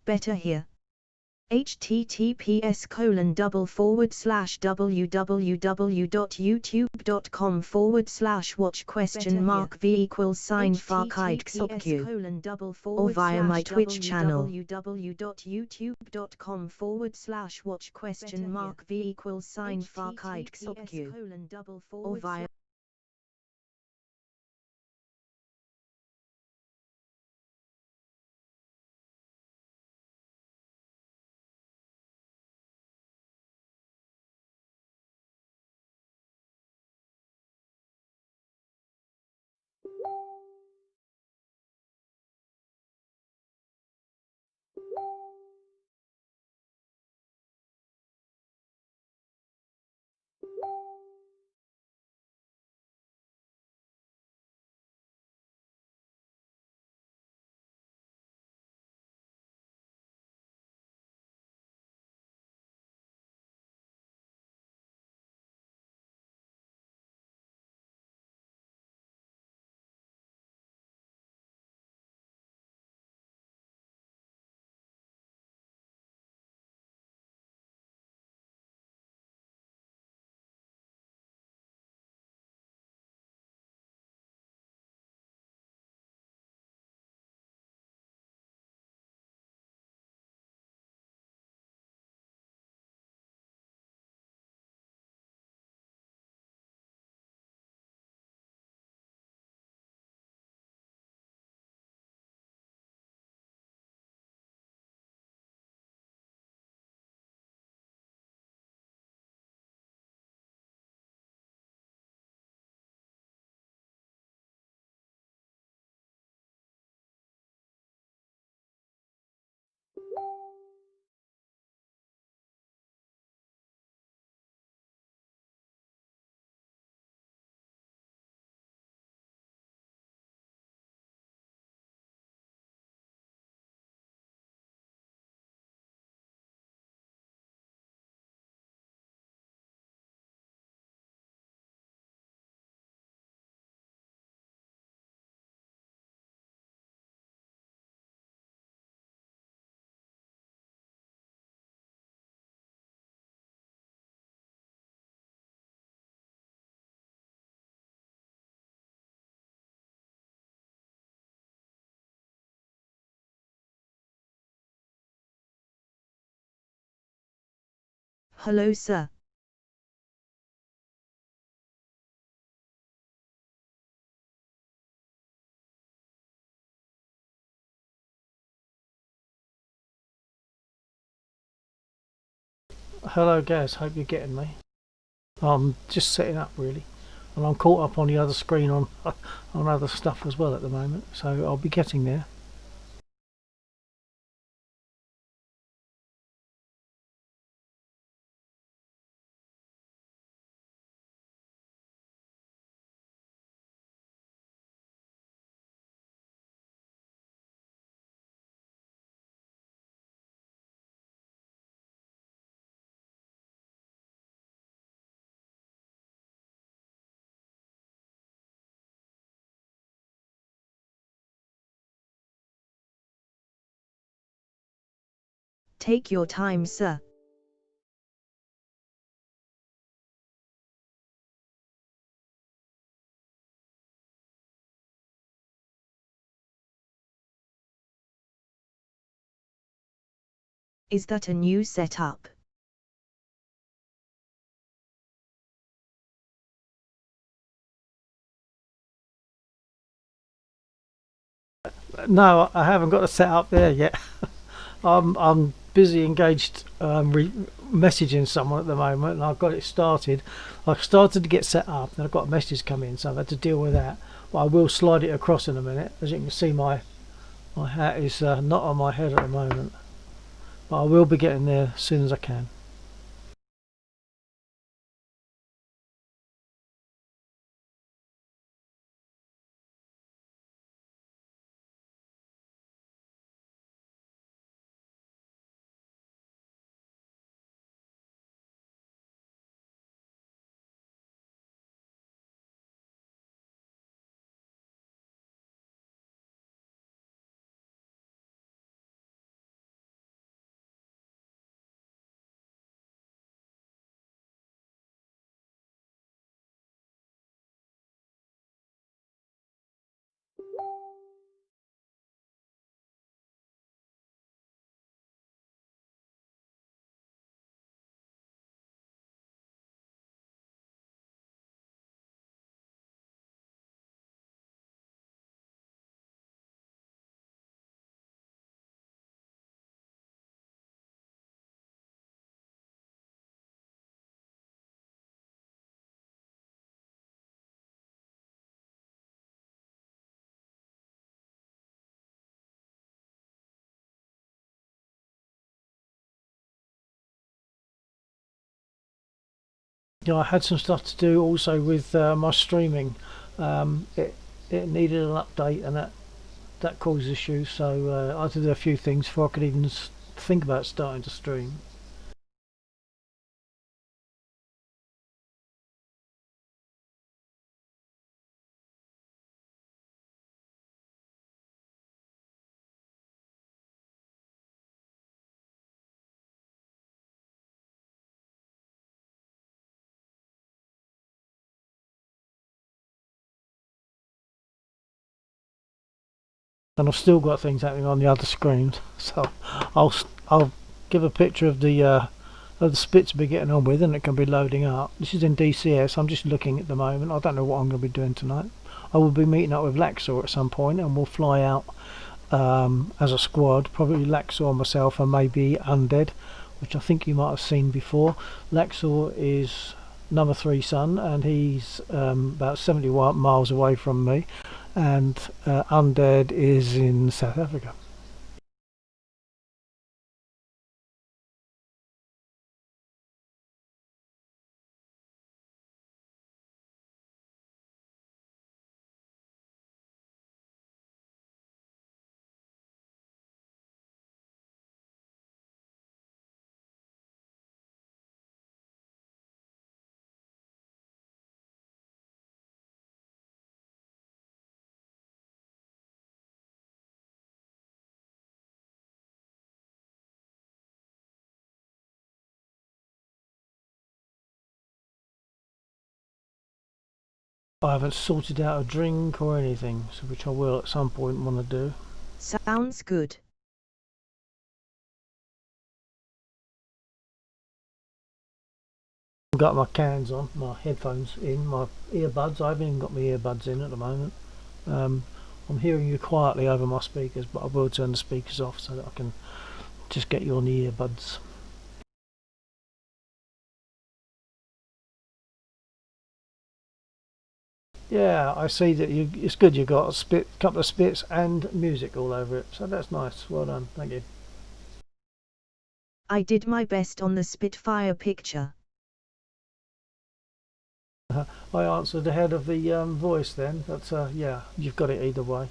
better here. https://www.youtube.com/v=sign or via my Twitch channel www.youtube.com/v=sign or via Hello sir. Hello guys, hope you're getting me. I'm just setting up really, and I'm caught up on the other screen on other stuff as well at the moment, so I'll be getting there. Take your time, sir. Is that a new setup? No, I haven't got it set up there yet. I'm busy engaged messaging someone at the moment, and I've got it started. I've started to get set up, and I've got a message come in, so I've had to deal with that. But I will slide it across in a minute. As you can see, my hat is not on my head at the moment, but I will be getting there as soon as I can. Yeah, I had some stuff to do also with my streaming. It needed an update, and that caused issues. So I had to do a few things before I could even think about starting to stream. And I've still got things happening on the other screens. So I'll give a picture of the spits we're getting on with, and it can be loading up. This is in DCS. I'm just looking at the moment. I don't know what I'm going to be doing tonight. I will be meeting up with Laxor at some point, and we'll fly out as a squad. Probably Laxor, myself, and maybe Undead, which I think you might have seen before. Laxor is number 3 son, and he's about 71 miles away from me, and Undead is in South Africa. I haven't sorted out a drink or anything, so which I will at some point want to do. Sounds good. I've got my cans on, my headphones in, my earbuds. I haven't even got my earbuds in at the moment. I'm hearing you quietly over my speakers, but I will turn the speakers off so that I can just get you on the earbuds. Yeah, I see that it's good you got a couple of spits and music all over it, so that's nice. Well done, thank you. I did my best on the Spitfire picture. I answered ahead of the voice then, but yeah, you've got it either way.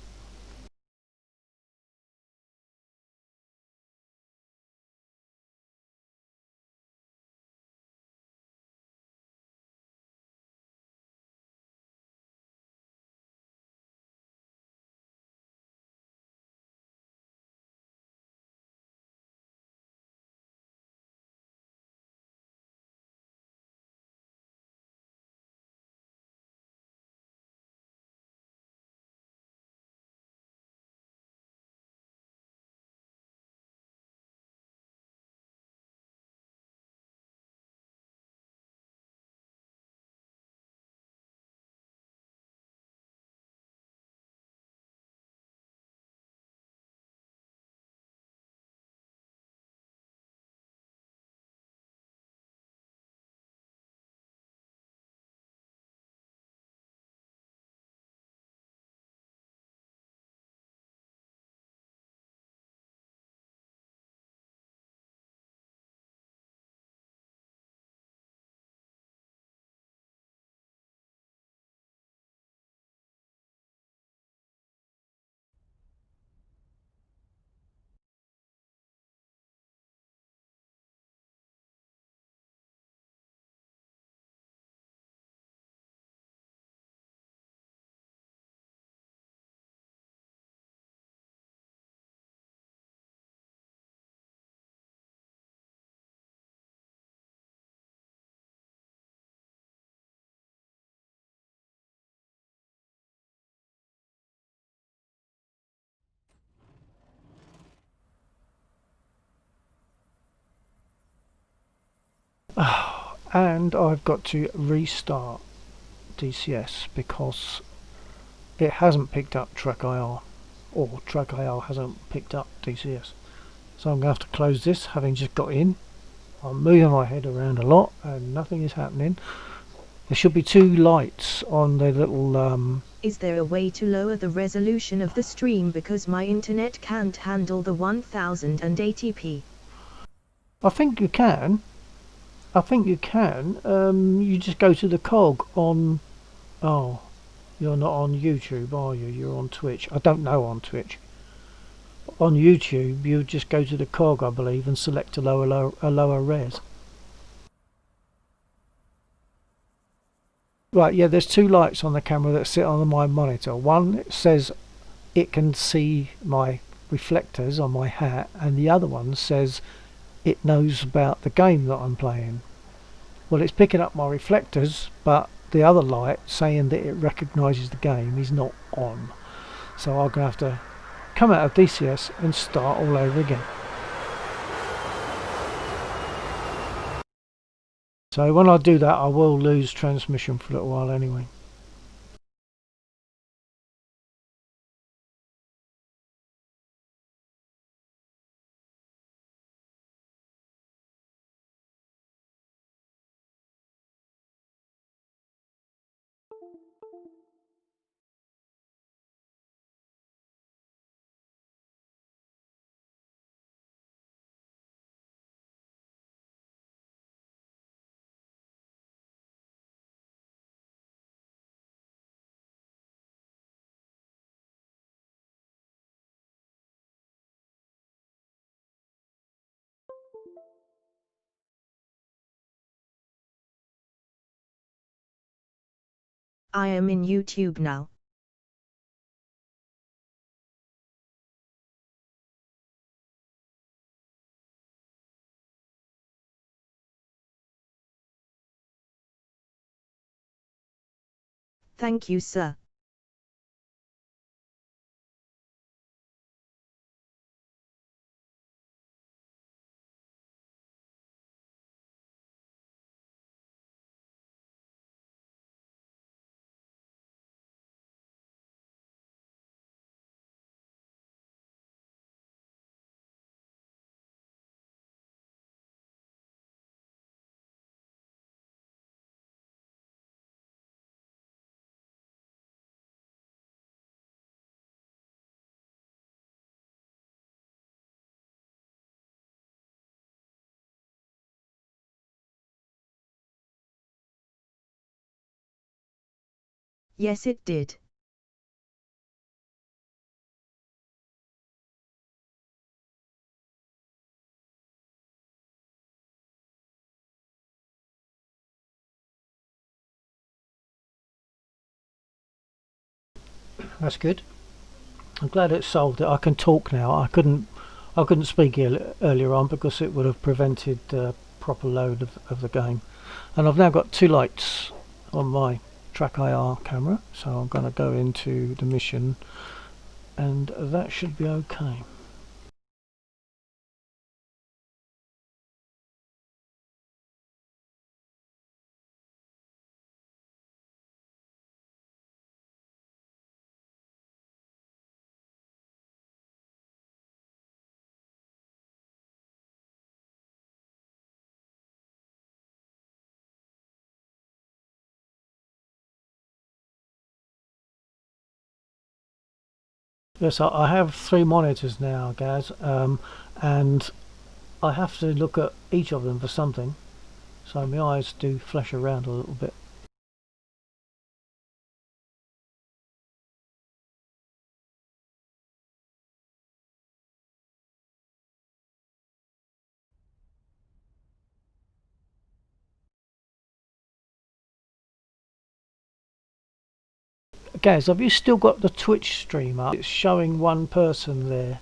And I've got to restart DCS because it hasn't picked up TrackIR, or TrackIR hasn't picked up DCS. So I'm going to have to close this, having just got in. I'm moving my head around a lot and nothing is happening. There should be 2 lights on the little... Is there a way to lower the resolution of the stream because my internet can't handle the 1080p? I think you can. I think you can. You just go to the cog on. Oh, you're not on YouTube, are you? You're on Twitch. I don't know on Twitch. On YouTube, you just go to the cog, I believe, and select a lower res. Right, yeah, there's two lights on the camera that sit on my monitor. One says it can see my reflectors on my hat, and the other one says it knows about the game that I'm playing. Well, it's picking up my reflectors, but the other light saying that it recognises the game is not on. So I'm going to have to come out of DCS and start all over again. So when I do that, I will lose transmission for a little while anyway. I am in YouTube now. Thank you, sir. Yes, it did. That's good. I'm glad it solved it. I can talk now. I couldn't speak earlier on because it would have prevented proper load of the game. And I've now got two lights on my Track IR camera, so I'm going to go into the mission, and that should be okay. Yes, I have three monitors now, Gaz, and I have to look at each of them for something, so my eyes do flash around a little bit. Gaz, have you still got the Twitch stream up? It's showing one person there.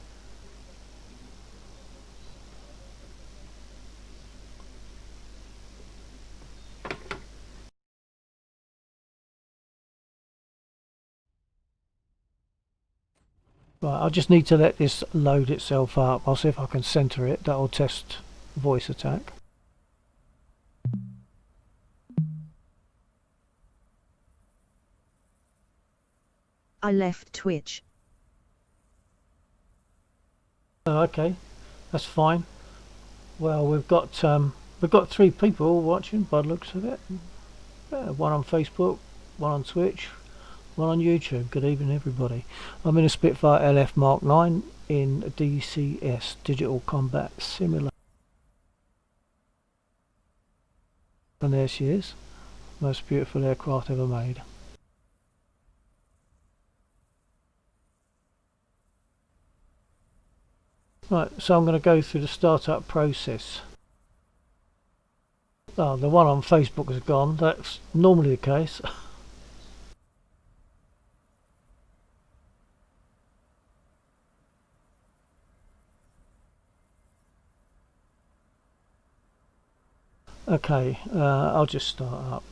Right, I just need to let this load itself up. I'll see if I can center it. That'll test voice attack. I left Twitch. Okay, that's fine. Well, we've got three people watching by the looks of it. One on Facebook, one on Twitch, one on YouTube. Good evening, everybody. I'm in a Spitfire LF Mark 9 in DCS, Digital Combat Simulator. And there she is. Most beautiful aircraft ever made. Right, so I'm going to go through the startup process. Oh, the one on Facebook has gone. That's normally the case. Okay, I'll just start up.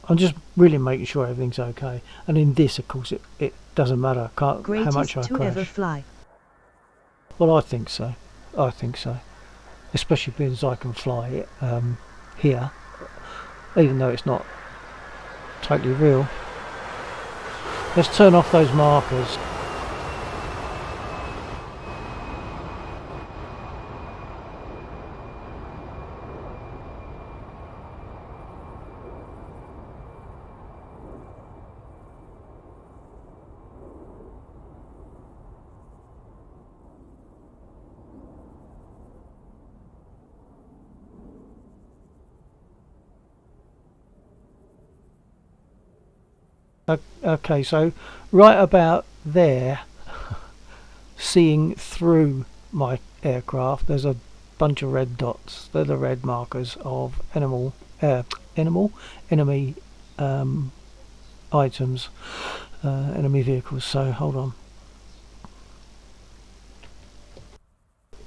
I'm just really making sure everything's okay. And in this, of course, it doesn't matter how much I Greatest to ever crash. fly. Well, I think so. I think so. Especially because I can fly it here, even though it's not totally real. Let's turn off those markers. Okay, so right about there, seeing through my aircraft, there's a bunch of red dots. They're the red markers of enemy items, enemy vehicles. So hold on,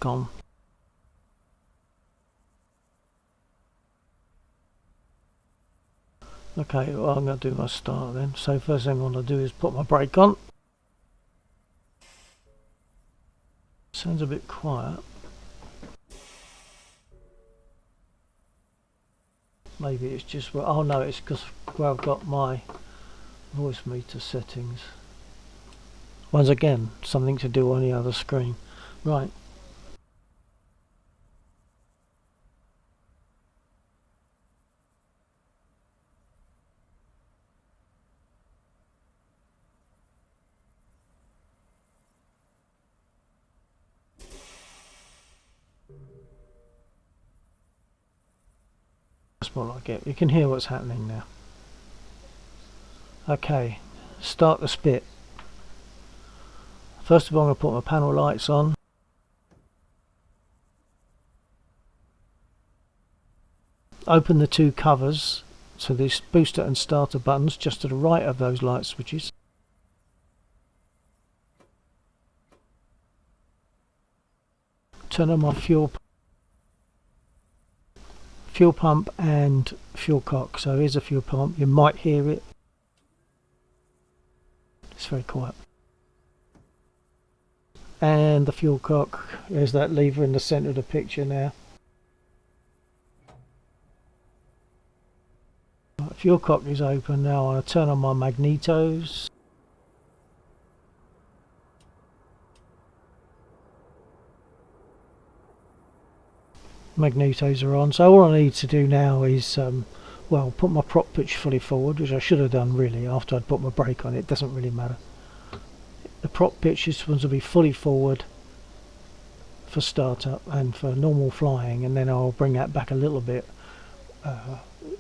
gone. Okay, well, I'm going to do my start then. So first thing I'm going to do is put my brake on. Sounds a bit quiet. Maybe it's just where, oh no, it's because where I've got my voice meter settings. Once again, something to do on the other screen. Right. That's more like it. You can hear what's happening now. Okay, start the spit. First of all, I'm going to put my panel lights on. Open the two covers, so these booster and starter buttons just to the right of those light switches. Turn on my fuel pump and fuel cock. So here's a fuel pump. You might hear it. It's very quiet. And the fuel cock. There's that lever in the centre of the picture now. Fuel cock is open now. I'll turn on my magnetos. Magnetos are on. So all I need to do now is well, put my prop pitch fully forward, which I should have done really after I'd put my brake on. It doesn't really matter. The prop pitch is supposed to be fully forward for startup and for normal flying, and then I'll bring that back a little bit.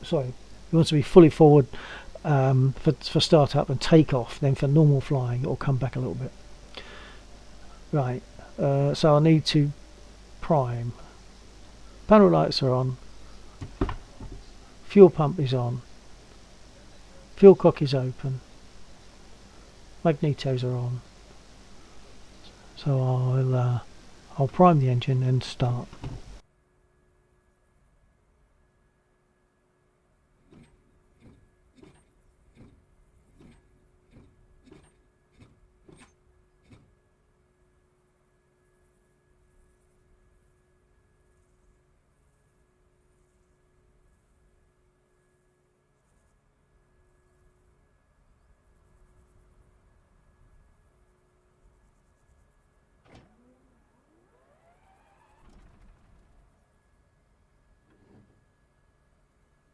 Sorry, it wants to be fully forward for startup and takeoff. Then for normal flying, it will come back a little bit. Right. So I need to prime. Panel lights are on. Fuel pump is on. Fuel cock is open. Magnetos are on. So I'll prime the engine and start.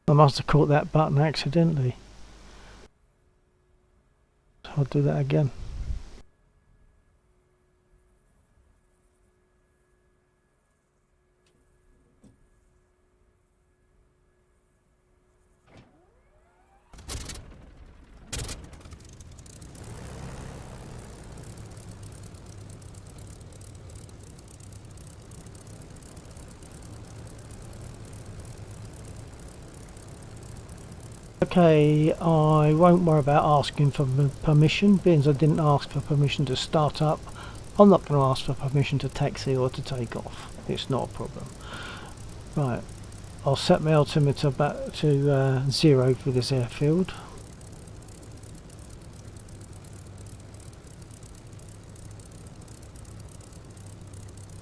I must have caught that button accidentally. So I'll do that again. Okay, I won't worry about asking for permission, being as I didn't ask for permission to start up. I'm not going to ask for permission to taxi or to take off. It's not a problem. Right, I'll set my altimeter back to 0 for this airfield.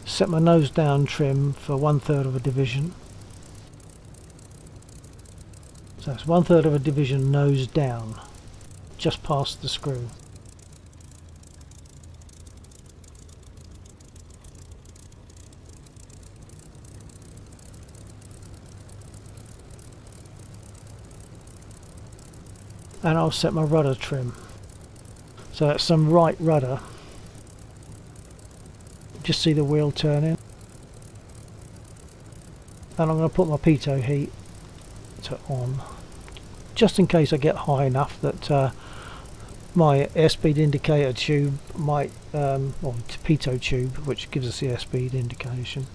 Set my nose down trim for 1/3 of a division. So it's 1/3 of a division nose down, just past the screw. And I'll set my rudder trim. So that's some right rudder. Just see the wheel turning. And I'm going to put my pitot heat to on, just in case I get high enough that my airspeed indicator tube might, or pitot tube, which gives us the airspeed indication,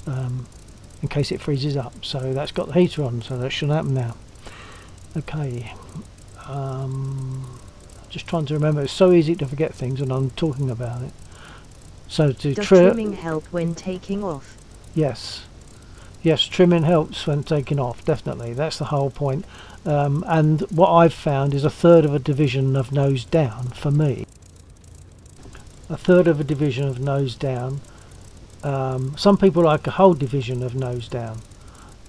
in case it freezes up. So that's got the heater on, so that shouldn't happen now. Okay. Just trying to remember. It's so easy to forget things when I'm talking about it. So to Does trimming help when taking off? Yes, trimming helps when taking off, definitely. That's the whole point. And what I've found is 1/3 of a division of nose down for me. 1/3 of a division of nose down. Some people like a whole division of nose down,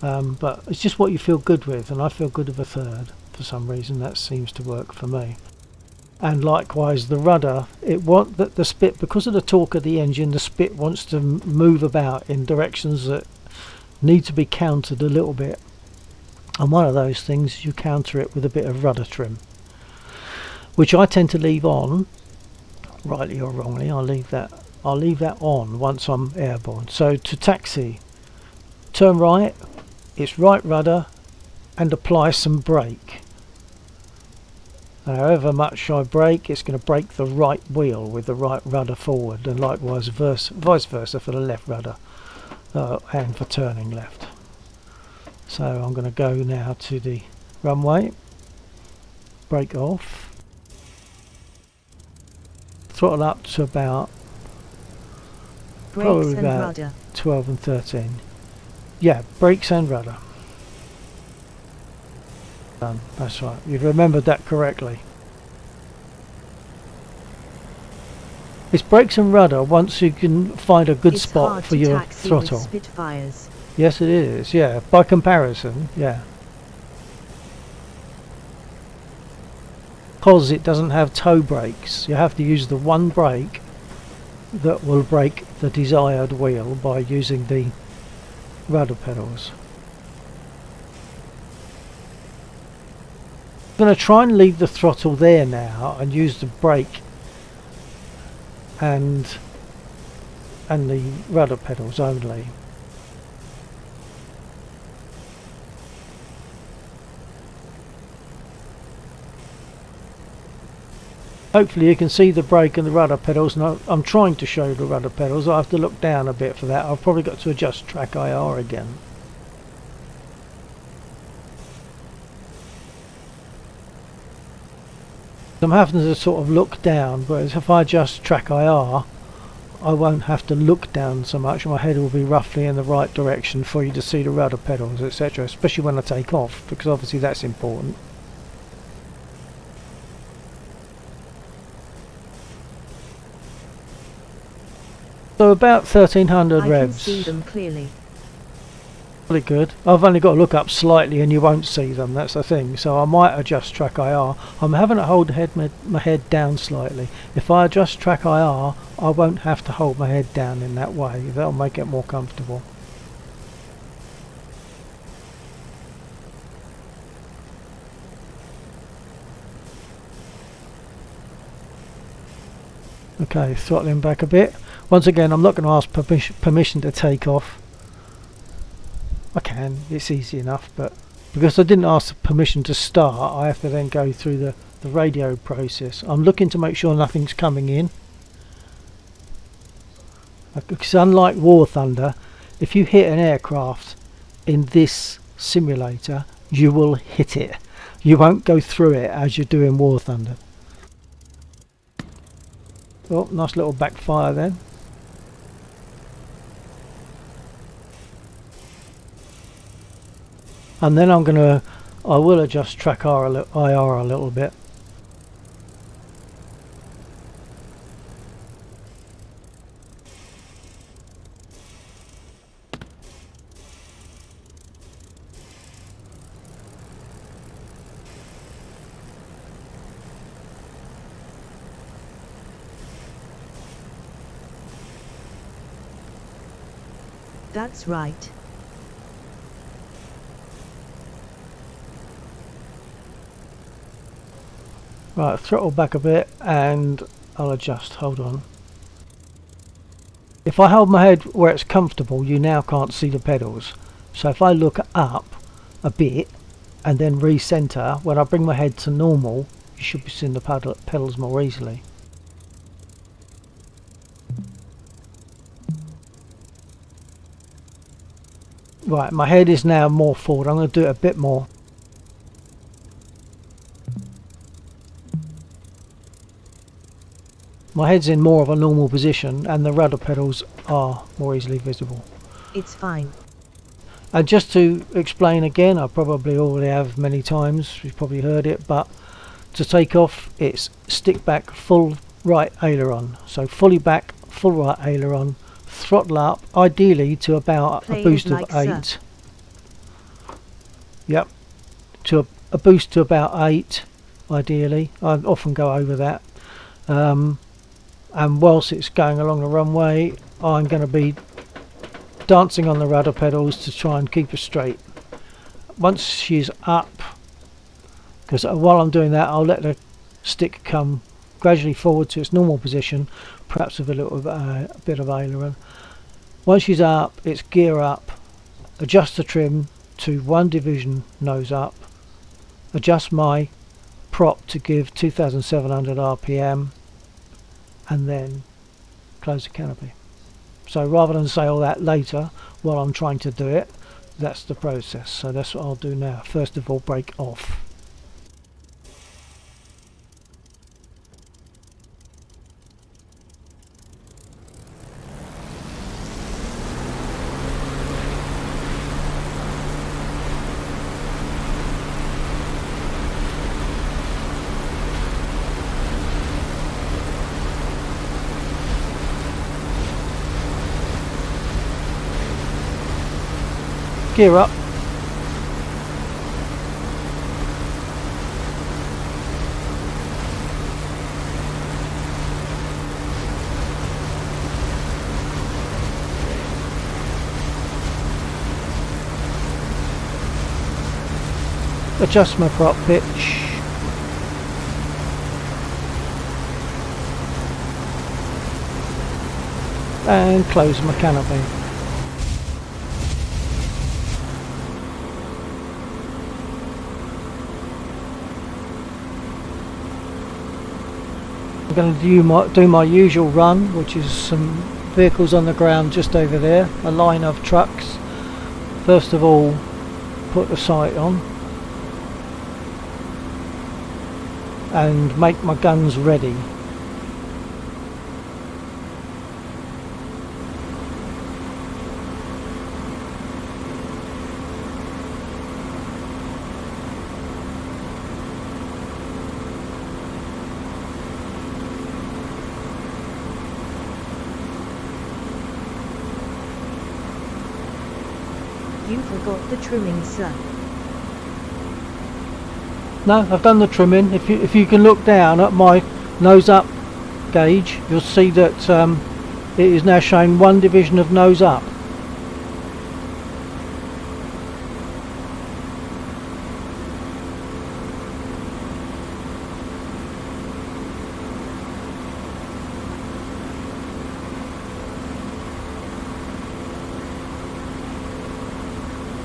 but it's just what you feel good with, and I feel good with 1/3 for some reason. That seems to work for me. And likewise the rudder, the spit, because of the torque of the engine, the spit wants to move about in directions that need to be countered a little bit, and one of those things, you counter it with a bit of rudder trim, which I tend to leave on, rightly or wrongly. I'll leave that on once I'm airborne. So to taxi, turn right, it's right rudder, and apply some brake. However much I brake, it's going to brake the right wheel with the right rudder forward, and likewise vice versa for the left rudder, and for turning left. So I'm going to go now to the runway, brake off, throttle up to about Brakes and rudder. 12 and 13. Yeah, brakes and rudder. Done. That's right. You've remembered that correctly. It's brakes and rudder once you can find a good spot for your throttle. Spitfires. Yes, it is. Yeah, by comparison, yeah. Because it doesn't have toe brakes, you have to use the one brake that will brake the desired wheel by using the rudder pedals. I'm going to try and leave the throttle there now and use the brake and the rudder pedals only. Hopefully you can see the brake and the rudder pedals, and I'm trying to show the rudder pedals. I have to look down a bit for that. I've probably got to adjust track IR again. I'm having to sort of look down, but if I adjust track IR, I won't have to look down so much. My head will be roughly in the right direction for you to see the rudder pedals, etc., especially when I take off, because obviously that's important. So about 1300 I revs. can see them clearly. Really good. I've only got to look up slightly and you won't see them, that's the thing. So I might adjust track IR. I'm having to hold my head down slightly. If I adjust track IR, I won't have to hold my head down in that way. That'll make it more comfortable. Okay, throttling back a bit. Once again, I'm not going to ask permission to take off. I can, it's easy enough, but because I didn't ask permission to start, I have to then go through the radio process. I'm looking to make sure nothing's coming in. Because unlike War Thunder, if you hit an aircraft in this simulator, you will hit it. you won't go through it as you're doing War Thunder. Oh, nice little backfire then. And then I will adjust track IR a little bit. That's right. Right, throttle back a bit and I'll adjust. Hold on. If I hold my head where it's comfortable, you now can't see the pedals. So if I look up a bit and then recenter, when I bring my head to normal, you should be seeing the pedals more easily. Right, my head is now more forward. I'm going to do it a bit more. My head's in more of a normal position and the rudder pedals are more easily visible. It's fine. And just to explain again, I probably already have many times, you've probably heard it, but to take off it's stick back full right aileron. So fully back, full right aileron, throttle up, ideally to about a boost of 8. Yep, to a boost to about 8 ideally. I often go over that. And whilst it's going along the runway, I'm going to be dancing on the rudder pedals to try and keep her straight. Once she's up, because while I'm doing that I'll let the stick come gradually forward to its normal position, perhaps with a little bit of aileron. Once she's up, it's gear up, adjust the trim to 1 division nose up, adjust my prop to give 2700 RPM, and then close the canopy. So rather than say all that later while I'm trying to do it, that's the process. So that's what I'll do now. First of all, brake off. Gear up. Adjust my prop pitch. And close my canopy. I'm going to do my usual run, which is some vehicles on the ground just over there, a line of trucks. First of all, put the sight on and make my guns ready. You forgot the trimming, sir. No, I've done the trimming. If you can look down at my nose up gauge, you'll see that it is now showing 1 division of nose up.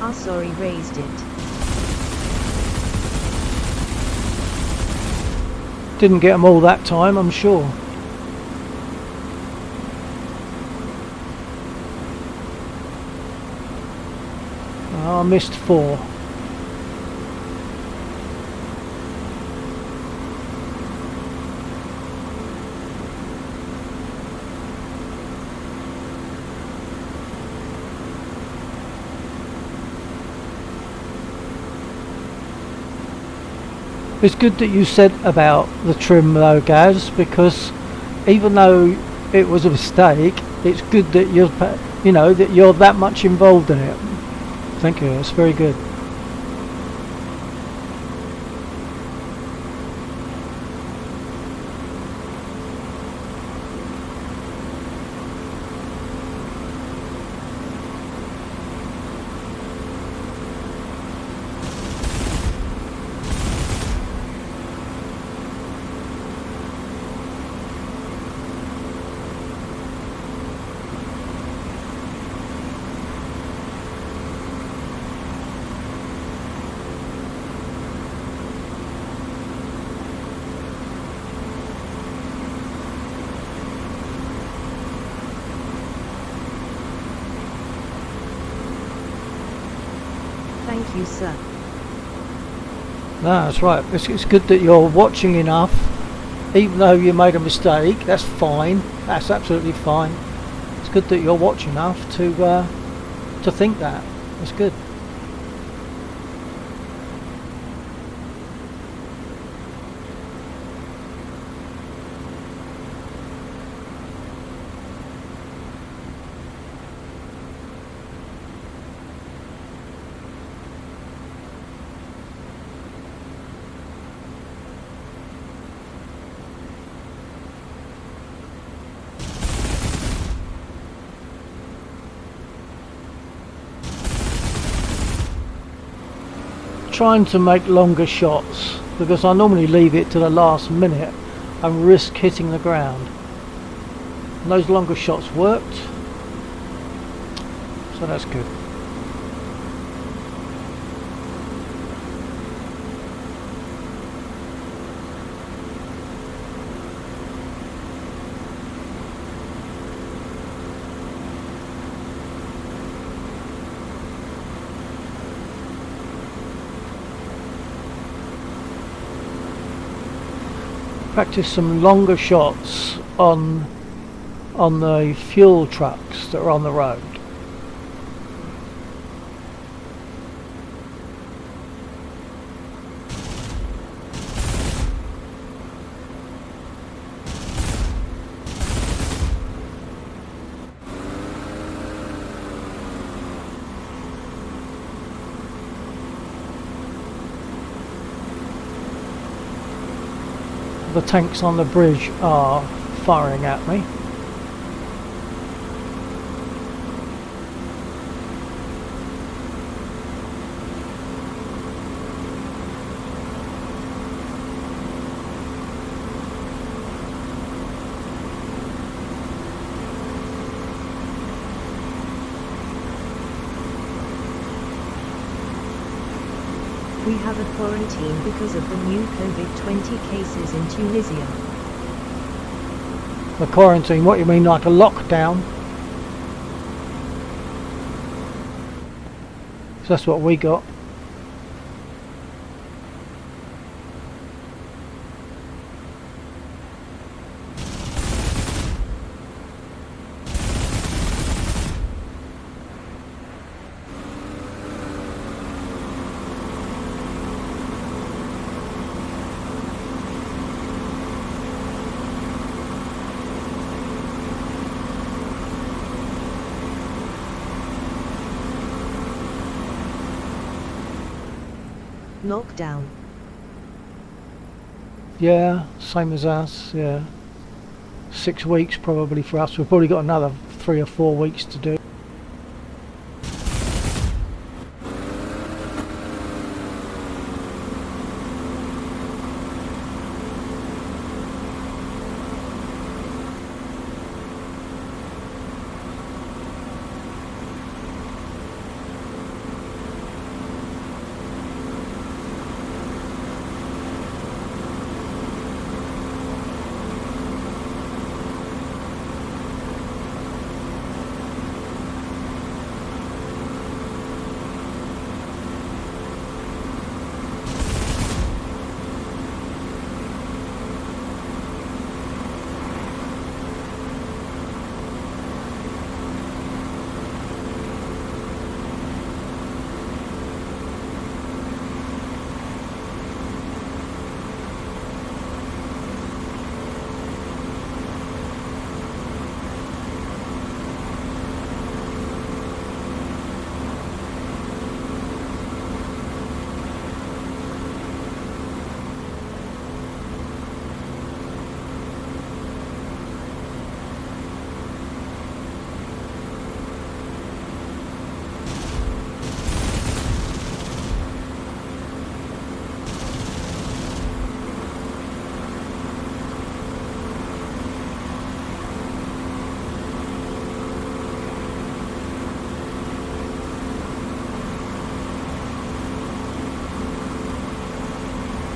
Ah, sorry, raised it. Didn't get them all that time, I'm sure. Oh, I missed 4. It's good that you said about the trim though, Gaz, because even though it was a mistake, it's good that that you're that much involved in it. Thank you. It's very good. Thank you, sir. No, that's right. It's good that you're watching enough, even though you made a mistake. That's fine. That's absolutely fine. It's good that you're watching enough to think that. That's good. Trying to make longer shots because I normally leave it to the last minute and risk hitting the ground. And those longer shots worked, so that's good. Practice some longer shots on the fuel trucks that are on the road. The tanks on the bridge are firing at me. We have a quarantine because of the new COVID-20 cases in Tunisia. The quarantine, what you mean, like a lockdown? So that's what we got. Lockdown. Yeah, same as us, yeah. 6 weeks probably for us. We've probably got another 3 or 4 weeks to do.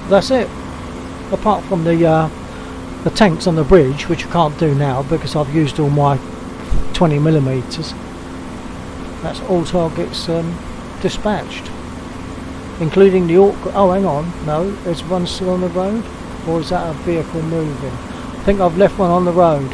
That's it. Apart from the tanks on the bridge, which I can't do now because I've used all my 20mm. That's all targets dispatched, including the Orc. Oh, hang on, no, there's one still on the road, or is that a vehicle moving? I think I've left one on the road.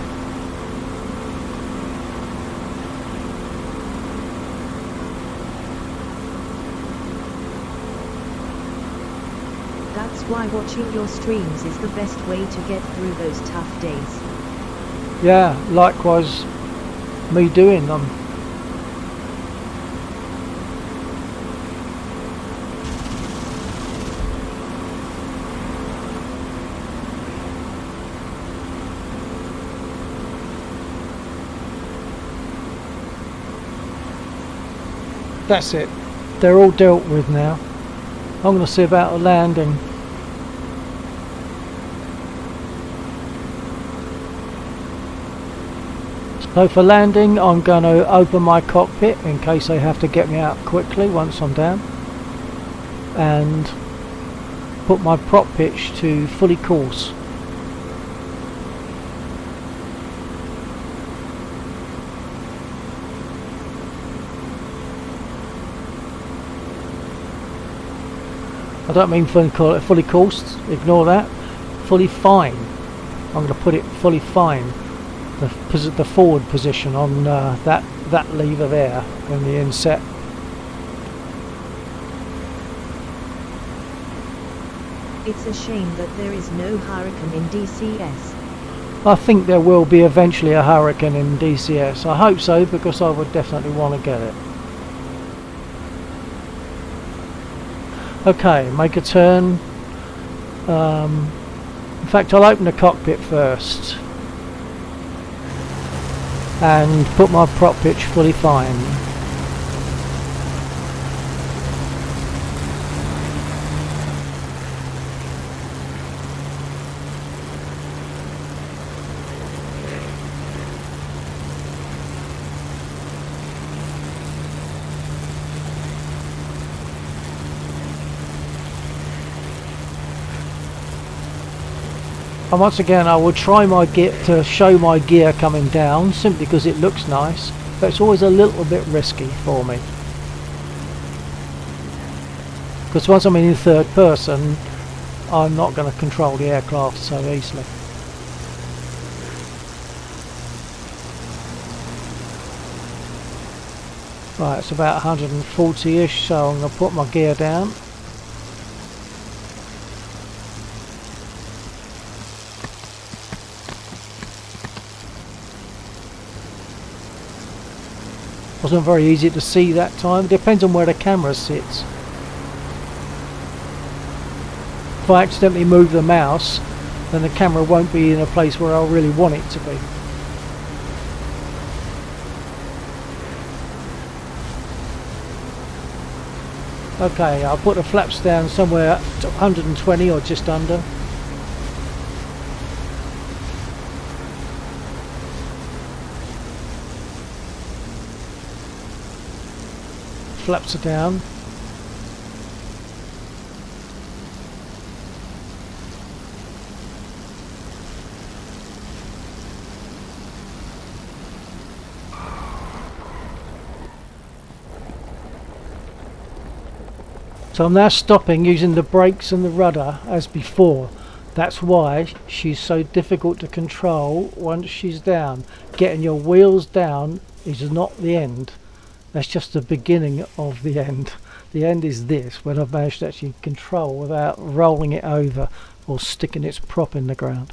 That's why watching your streams is the best way to get through those tough days. Yeah, likewise, me doing them. That's it. They're all dealt with now. I'm going to see about a landing. So for landing, I'm going to open my cockpit in case they have to get me out quickly once I'm down, and put my prop pitch to fully course. I don't mean fully coursed, ignore that. Fully fine. I'm going to put it fully fine. The forward position on that lever there in the inset. It's a shame that there is no Hurricane in DCS. I think there will be eventually a Hurricane in DCS. I hope so, because I would definitely want to get it. Okay, make a turn. In fact, I'll open the cockpit first and put my prop pitch fully fine. And once again, I will try my gear to show my gear coming down, simply because it looks nice, but it's always a little bit risky for me. Because once I'm in third person, I'm not going to control the aircraft so easily. Right, it's about 140-ish, so I'm going to put my gear down. Wasn't very easy to see that time. It depends on where the camera sits. If I accidentally move the mouse, then the camera won't be in a place where I really want it to be. Okay, I'll put the flaps down somewhere to 120 or just under. Flaps are down. So I'm now stopping using the brakes and the rudder as before. That's why she's so difficult to control once she's down. Getting your wheels down is not the end. That's just the beginning of the end. The end is this, when I've managed to actually control without rolling it over or sticking its prop in the ground.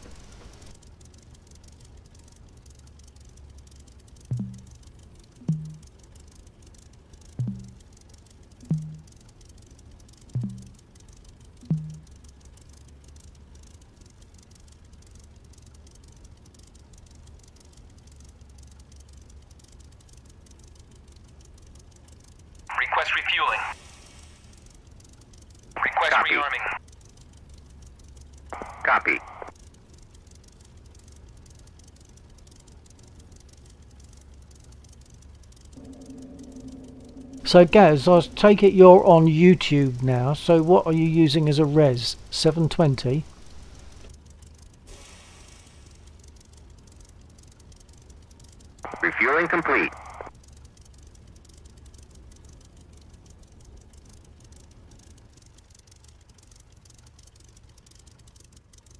Request refueling. Request Copy. rearming. Copy. So Gaz, I take it you're on YouTube now. So what are you using as a res? 720? Refueling complete.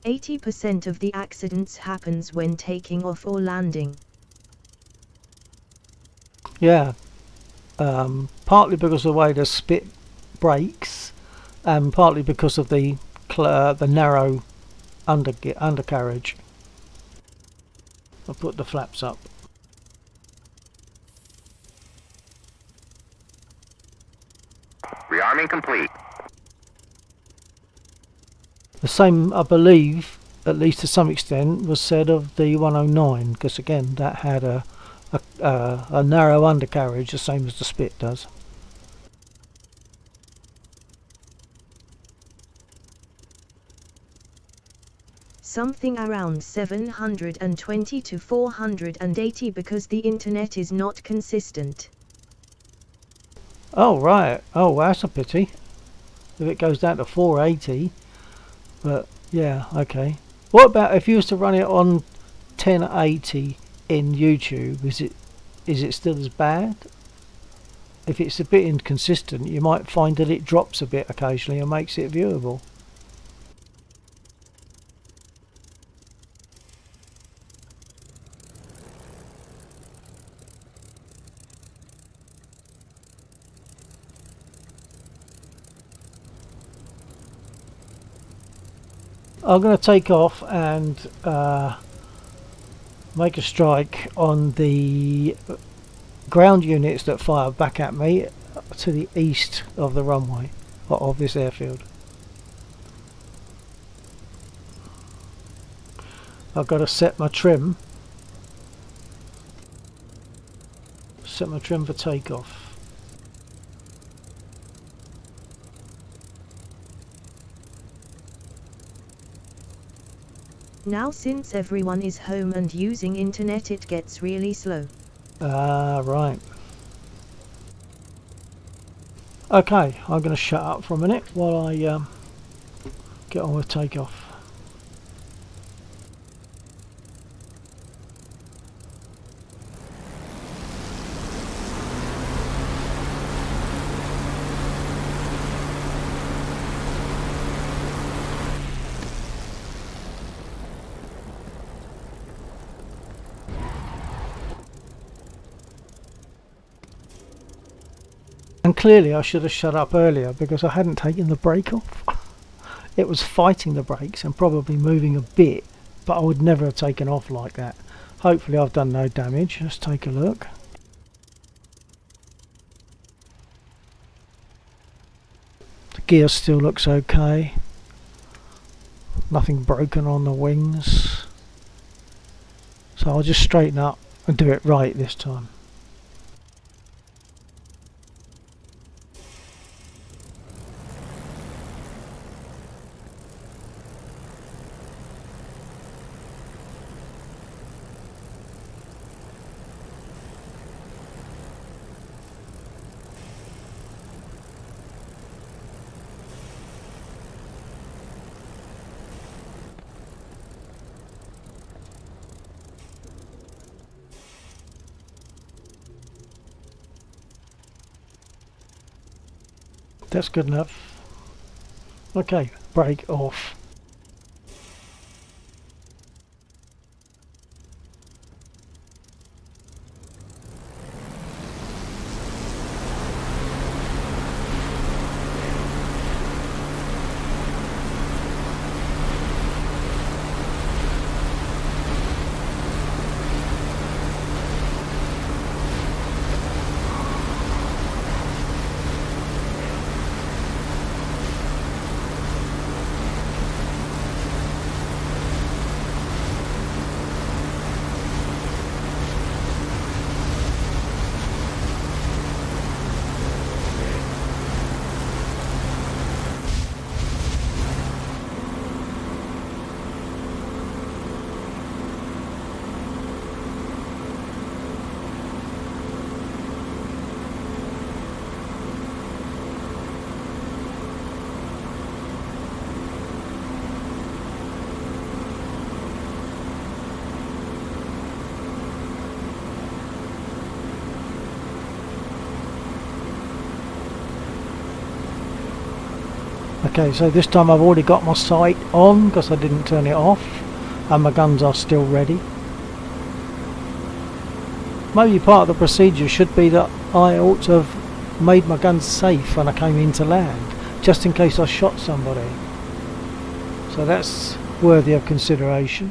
%80 of the accidents happens when taking off or landing. Yeah. Partly because of the way the Spit brakes, and partly because of the narrow undercarriage. I'll put the flaps up. Rearming complete. The same, I believe, at least to some extent, was said of the 109, because again, that had a narrow undercarriage, the same as the Spit does. Something around 720 to 480 because the internet is not consistent. Oh right, oh well, that's a pity. If it goes down to 480, but yeah, okay. What about if you was to run it on 1080 in YouTube? Is it still as bad? If it's a bit inconsistent, you might find that it drops a bit occasionally and makes it viewable. I'm going to take off and make a strike on the ground units that fire back at me to the east of the runway, or of this airfield. I've got to set my trim for takeoff. Now since everyone is home and using internet, it gets really slow. Right. Okay, I'm going to shut up for a minute while I get on with takeoff. And clearly I should have shut up earlier because I hadn't taken the brake off. It was fighting the brakes and probably moving a bit, but I would never have taken off like that. Hopefully I've done no damage. Let's take a look. The gear still looks okay. Nothing broken on the wings. So I'll just straighten up and do it right this time. That's good enough. Okay, brake off. Okay, so this time I've already got my sight on because I didn't turn it off, and my guns are still ready. Maybe part of the procedure should be that I ought to have made my guns safe when I came into land, just in case I shot somebody. So that's worthy of consideration.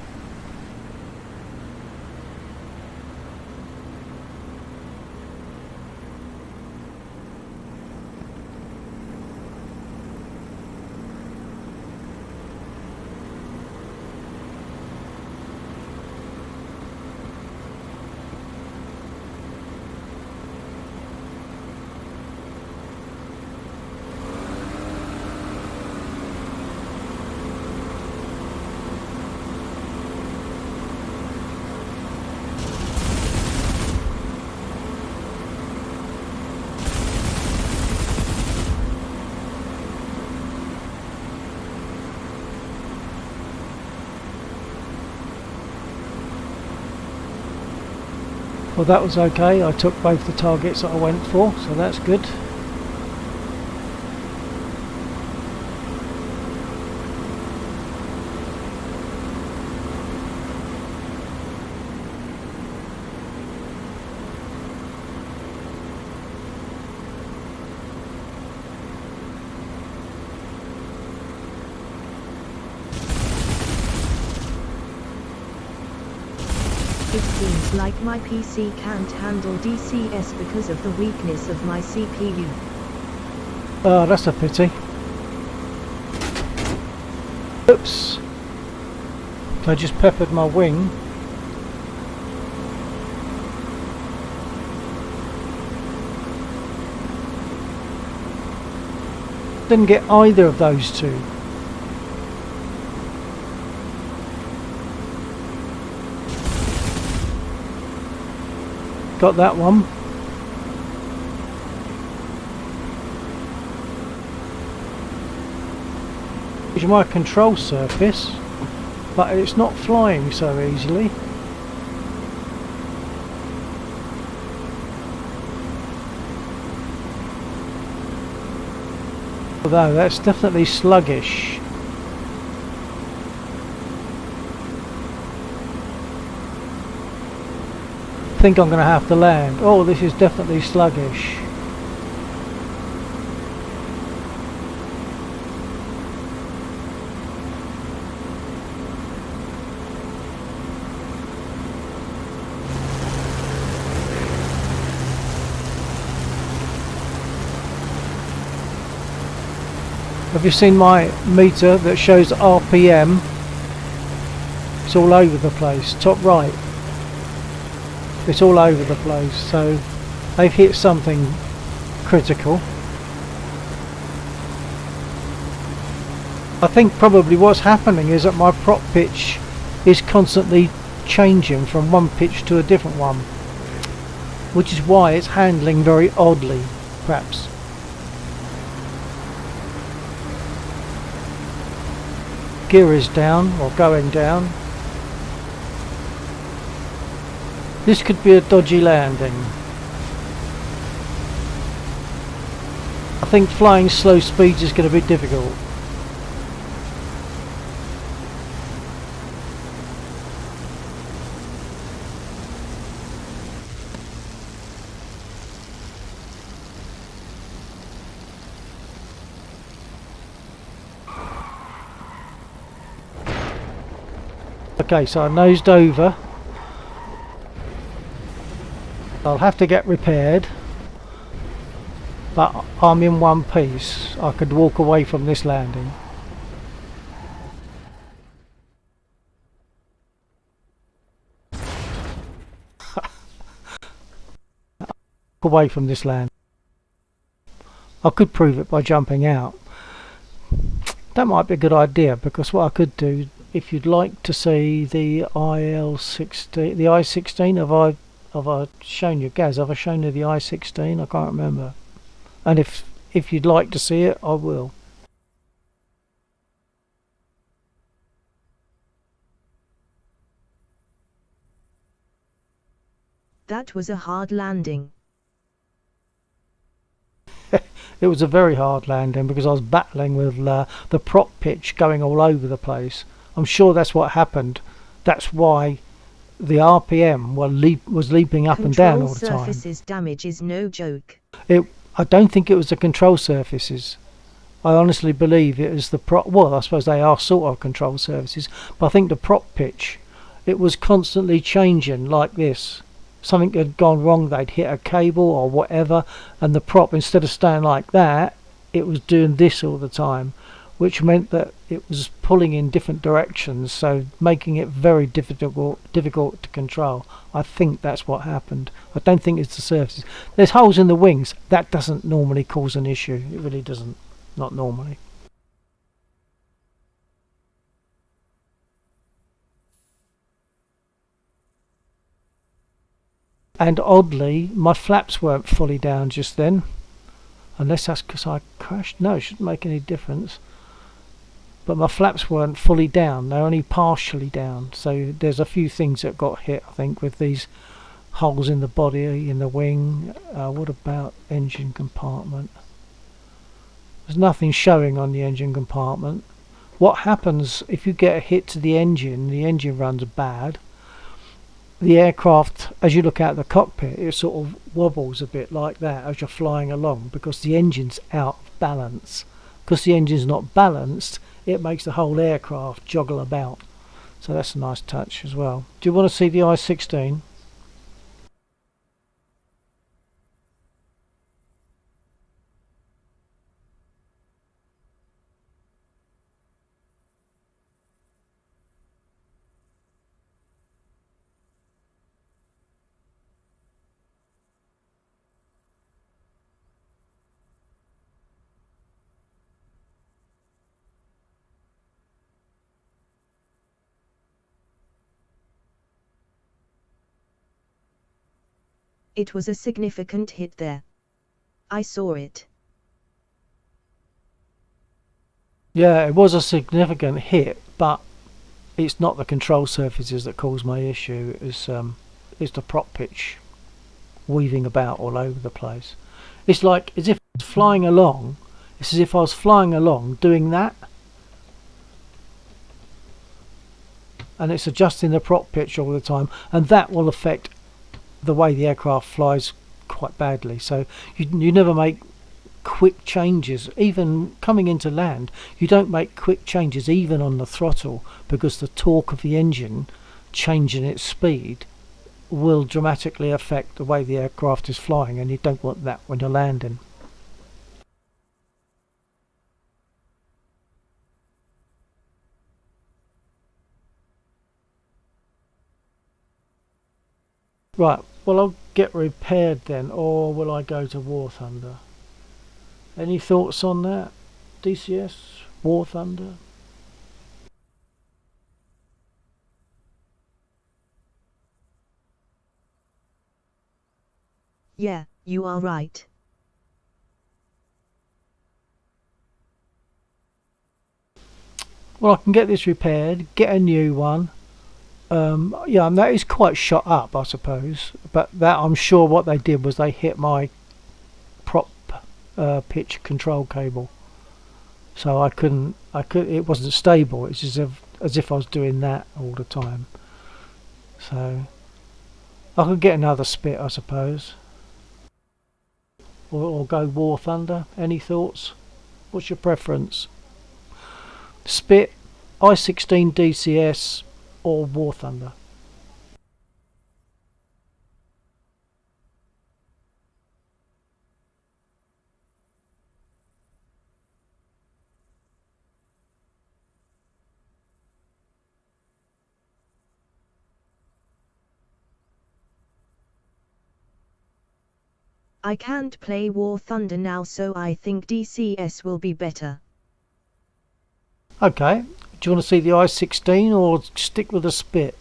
Well, that was okay. I took both the targets that I went for, so that's good. It seems like my PC can't handle DCS because of the weakness of my CPU. Oh, that's a pity. Oops. I just peppered my wing. Didn't get either of those two. Got that one. It's my control surface, but it's not flying so easily. Although that's definitely sluggish. I think I'm going to have to land. Oh, this is definitely sluggish. Have you seen my meter that shows RPM? It's all over the place. Top right. It's all over the place. So they've hit something critical. I think probably what's happening is that my prop pitch is constantly changing from one pitch to a different one, which is why it's handling very oddly, perhaps. Gear is down, or going down. This could be a dodgy landing. I think flying slow speeds is going to be difficult. Okay, so I nosed over. I'll have to get repaired, but I'm in one piece. I could walk away from this landing. Away from this land. I could prove it by jumping out. That might be a good idea, because what I could do, if you'd like to see the IL-16, the I-16, have I shown you, Gaz? Have I shown you the I-16? I can't remember. And if you'd like to see it, I will. That was a hard landing. It was a very hard landing because I was battling with the prop pitch going all over the place. I'm sure that's what happened. That's why the RPM was leaping up and down all the time. Control surfaces damage is no joke. I don't think it was the control surfaces. I honestly believe it was the prop. Well, I suppose they are sort of control surfaces, but I think the prop pitch, it was constantly changing like this. Something had gone wrong. They'd hit a cable or whatever, and the prop, instead of staying like that, it was doing this all the time, which meant that it was pulling in different directions, so making it very difficult to control. I think that's what happened. I don't think it's the surfaces. There's holes in the wings. That doesn't normally cause an issue. It really doesn't. Not normally. And oddly, my flaps weren't fully down just then. Unless that's because I crashed. No, it shouldn't make any difference. But my flaps weren't fully down. They're only partially down. So there's a few things that got hit, I think, with these holes in the body, in the wing. What about engine compartment? There's nothing showing on the engine compartment. What happens if you get a hit to the engine runs bad. The aircraft, as you look out the cockpit, it sort of wobbles a bit like that as you're flying along because the engine's out of balance. Because the engine's not balanced, it makes the whole aircraft joggle about. So that's a nice touch as well. Do you want to see the I-16? It was a significant hit there. I saw it. Yeah, it was a significant hit, but it's not the control surfaces that caused my issue. It's the prop pitch weaving about all over the place. It's like as if I was flying along. It's as if I was flying along doing that, and it's adjusting the prop pitch all the time, and that will affect the way the aircraft flies quite badly. So you never make quick changes. Even coming into land, you don't make quick changes even on the throttle, because the torque of the engine changing its speed will dramatically affect the way the aircraft is flying, and you don't want that when you're landing. Right, well, I'll get repaired then, or will I go to War Thunder? Any thoughts on that? DCS? War Thunder? Yeah, you are right. Well, I can get this repaired, get a new one. Yeah, and that is quite shot up, I suppose. But that, I'm sure what they did was they hit my prop pitch control cable, so it wasn't stable. It's as if I was doing that all the time. So I could get another Spit, I suppose, or go War Thunder. Any thoughts? What's your preference? Spit, I-16 DCS, or War Thunder? I can't play War Thunder now, so I think DCS will be better. Okay, do you want to see the I-16 or stick with the Spit?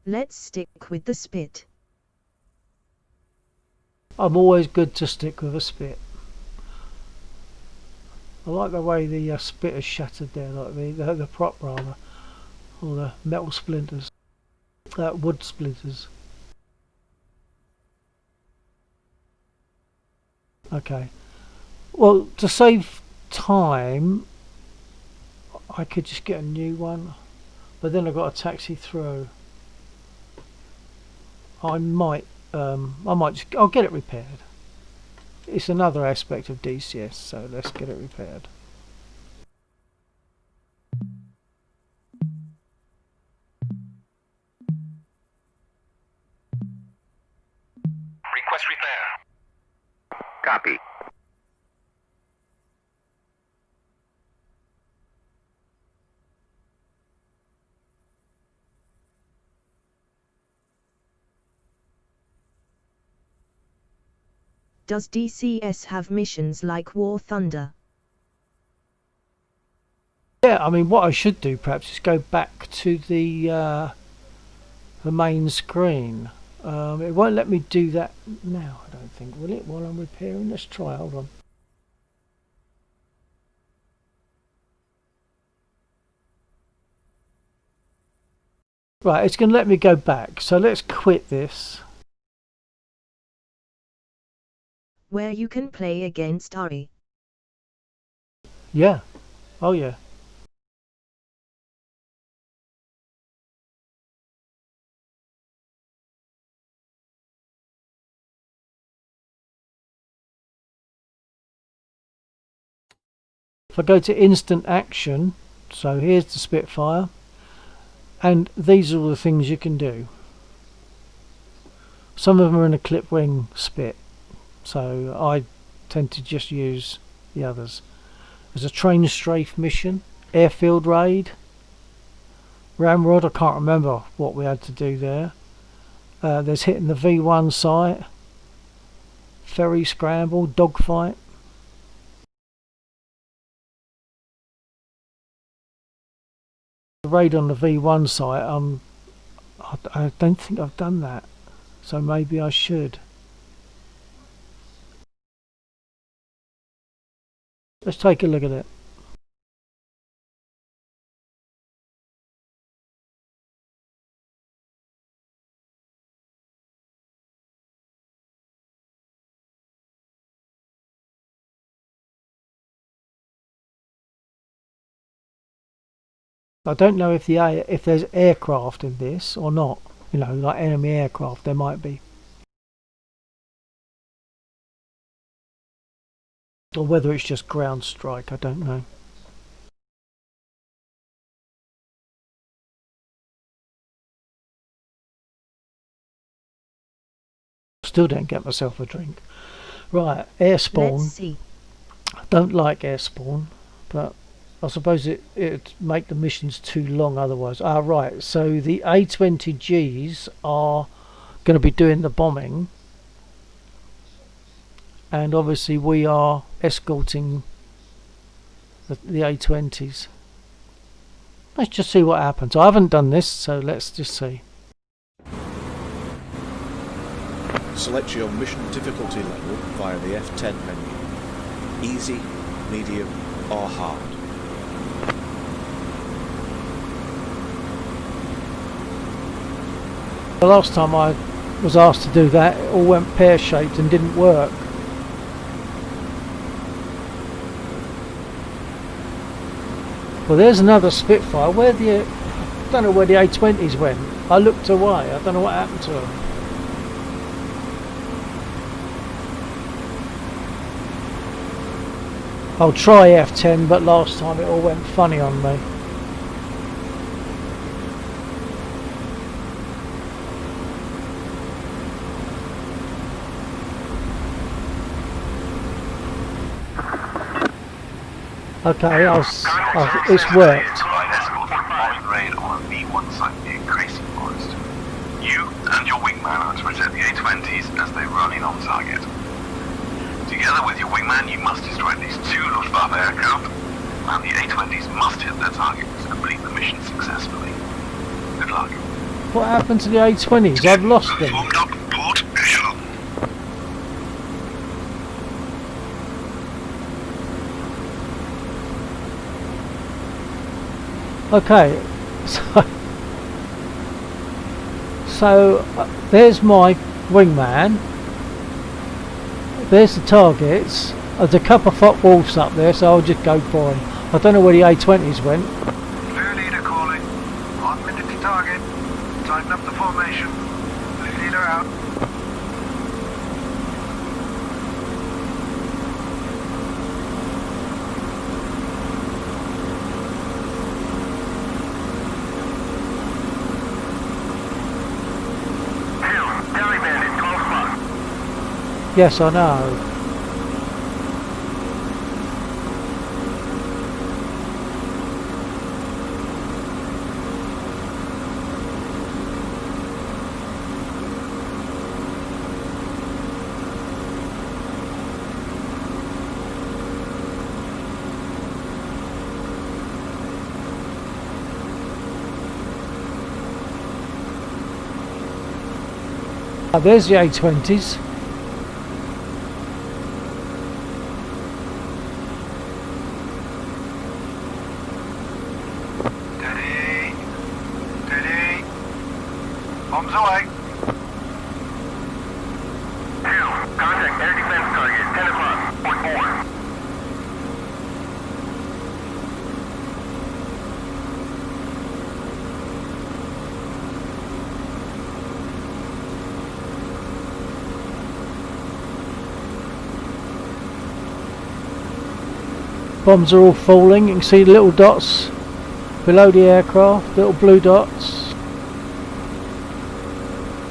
Let's stick with the spit. I'm always good to stick with a spit. I like the way the spit is shattered there, like the prop rather, or the metal splinters, wood splinters. Okay. Well, to save time, I could just get a new one, but then I've got to taxi through. I'll get it repaired. It's another aspect of DCS, so let's get it repaired. Request repair. Copy. Does DCS have missions like War Thunder? Yeah, I mean, what I should do perhaps is go back to the main screen. It won't let me do that now, I don't think, will it, while I'm repairing? Let's try, hold on. Right, it's going to let me go back, so let's quit this. Where you can play against Ari. Yeah, oh yeah. If I go to instant action, so here's the Spitfire, and these are all the things you can do. Some of them are in a clip wing spit, so I tend to just use the others. There's a train strafe mission, airfield raid, ramrod, I can't remember what we had to do there. There's hitting the V1 site, ferry scramble, dogfight. The raid on the V1 site, I don't think I've done that, so maybe I should. Let's take a look at it. I don't know if there's aircraft in this or not. You know, like enemy aircraft, there might be. Or whether it's just ground strike, I don't know. Still don't get myself a drink. Right, air spawn. Let's see. I don't like air spawn, but I suppose it'd make the missions too long otherwise. Ah, right, so the A-20Gs are going to be doing the bombing, and obviously we are escorting the A-20s. Let's just see what happens. I haven't done this, so let's just see. Select your mission difficulty level via the F10 menu. Easy, medium or hard. The last time I was asked to do that, it all went pear-shaped and didn't work. Well, there's another Spitfire. I don't know where the A-20s went. I looked away. I don't know what happened to them. I'll try F10, but last time it all went funny on me. Okay, it's worked. Raid on the V1 site near Grayson Forest. You and your wingman are to protect the A-20s as they run in on target. Together with your wingman, you must destroy at least 2 Luftwaffe aircraft, and the A-20s must hit their targets to complete the mission successfully. Good luck. What happened to the A20s? I've lost them. Formed up port echelon. Okay, so there's my wingman. There's the targets. There's a couple of footwolves up there, so I'll just go for them. I don't know where the A20s went. Blue leader calling. 1 minute to target. Tighten up the formation. Blue leader out. Yes, I know. There's the A20s. Steady. Steady. Bombs away. Contact air defense target, 10 o'clock, point 4. Bombs are all falling. You can see the little dots below the aircraft, little blue dots.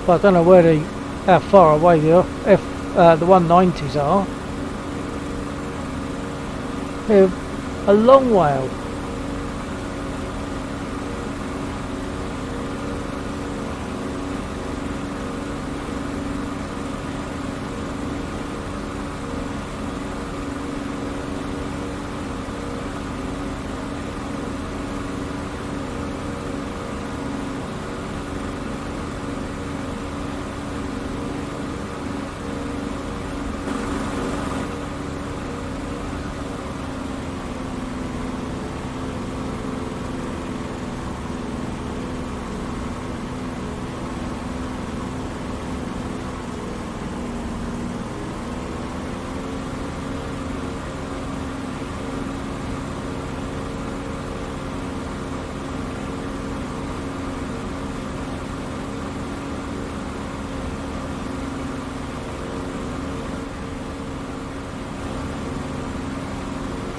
But I don't know how far away the 190s are. They're a long way out.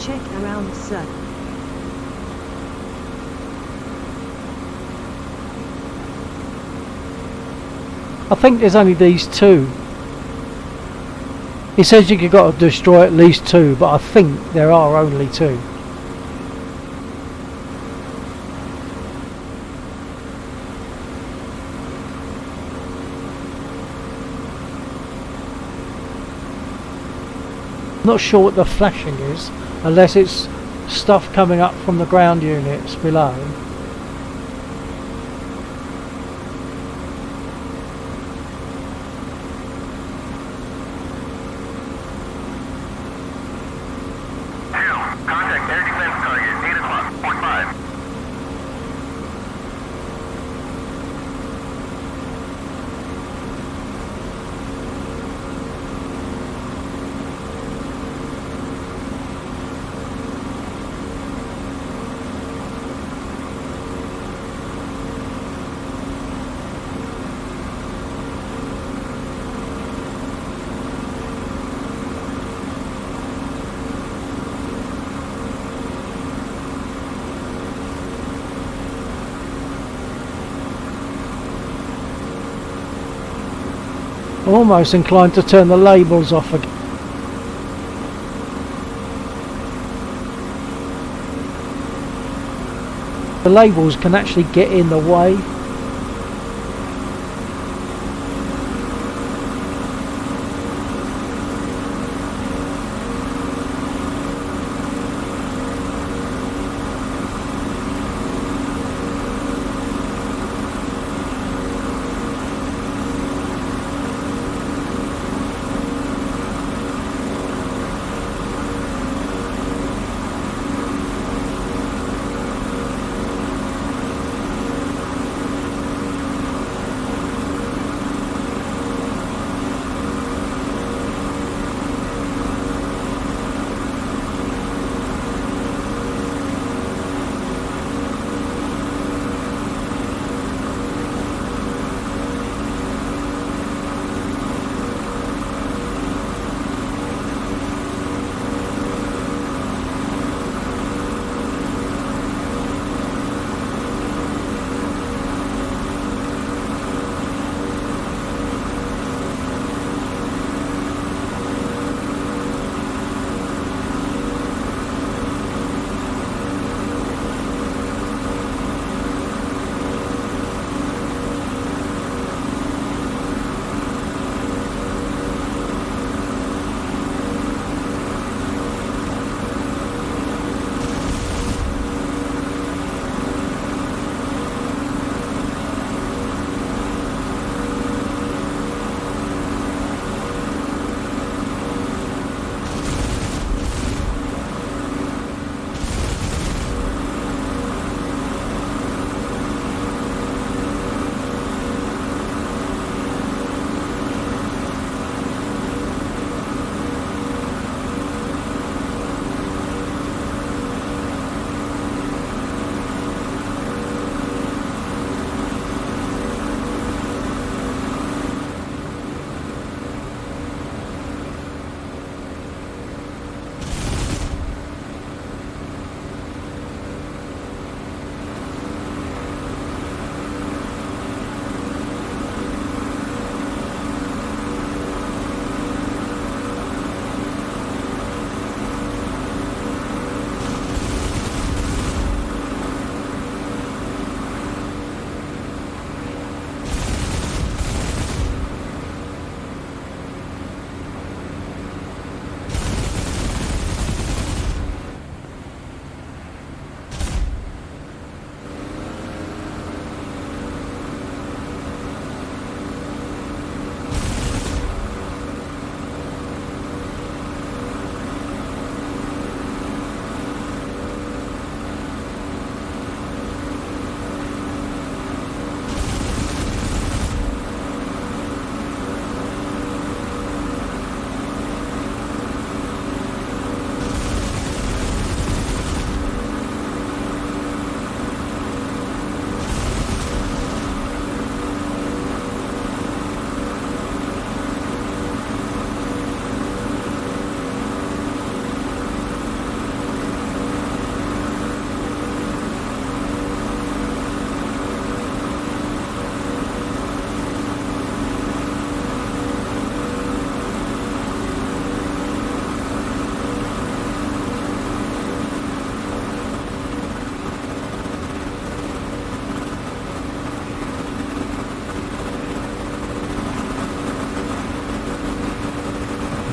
Check around, sir. I think there's only these two. He says you've got to destroy at least two, but I think there are only two. Not sure what the flashing is, unless it's stuff coming up from the ground units below. Contact air defense target, 8 o'clock, point 5. I'm almost inclined to turn the labels off again. The labels can actually get in the way.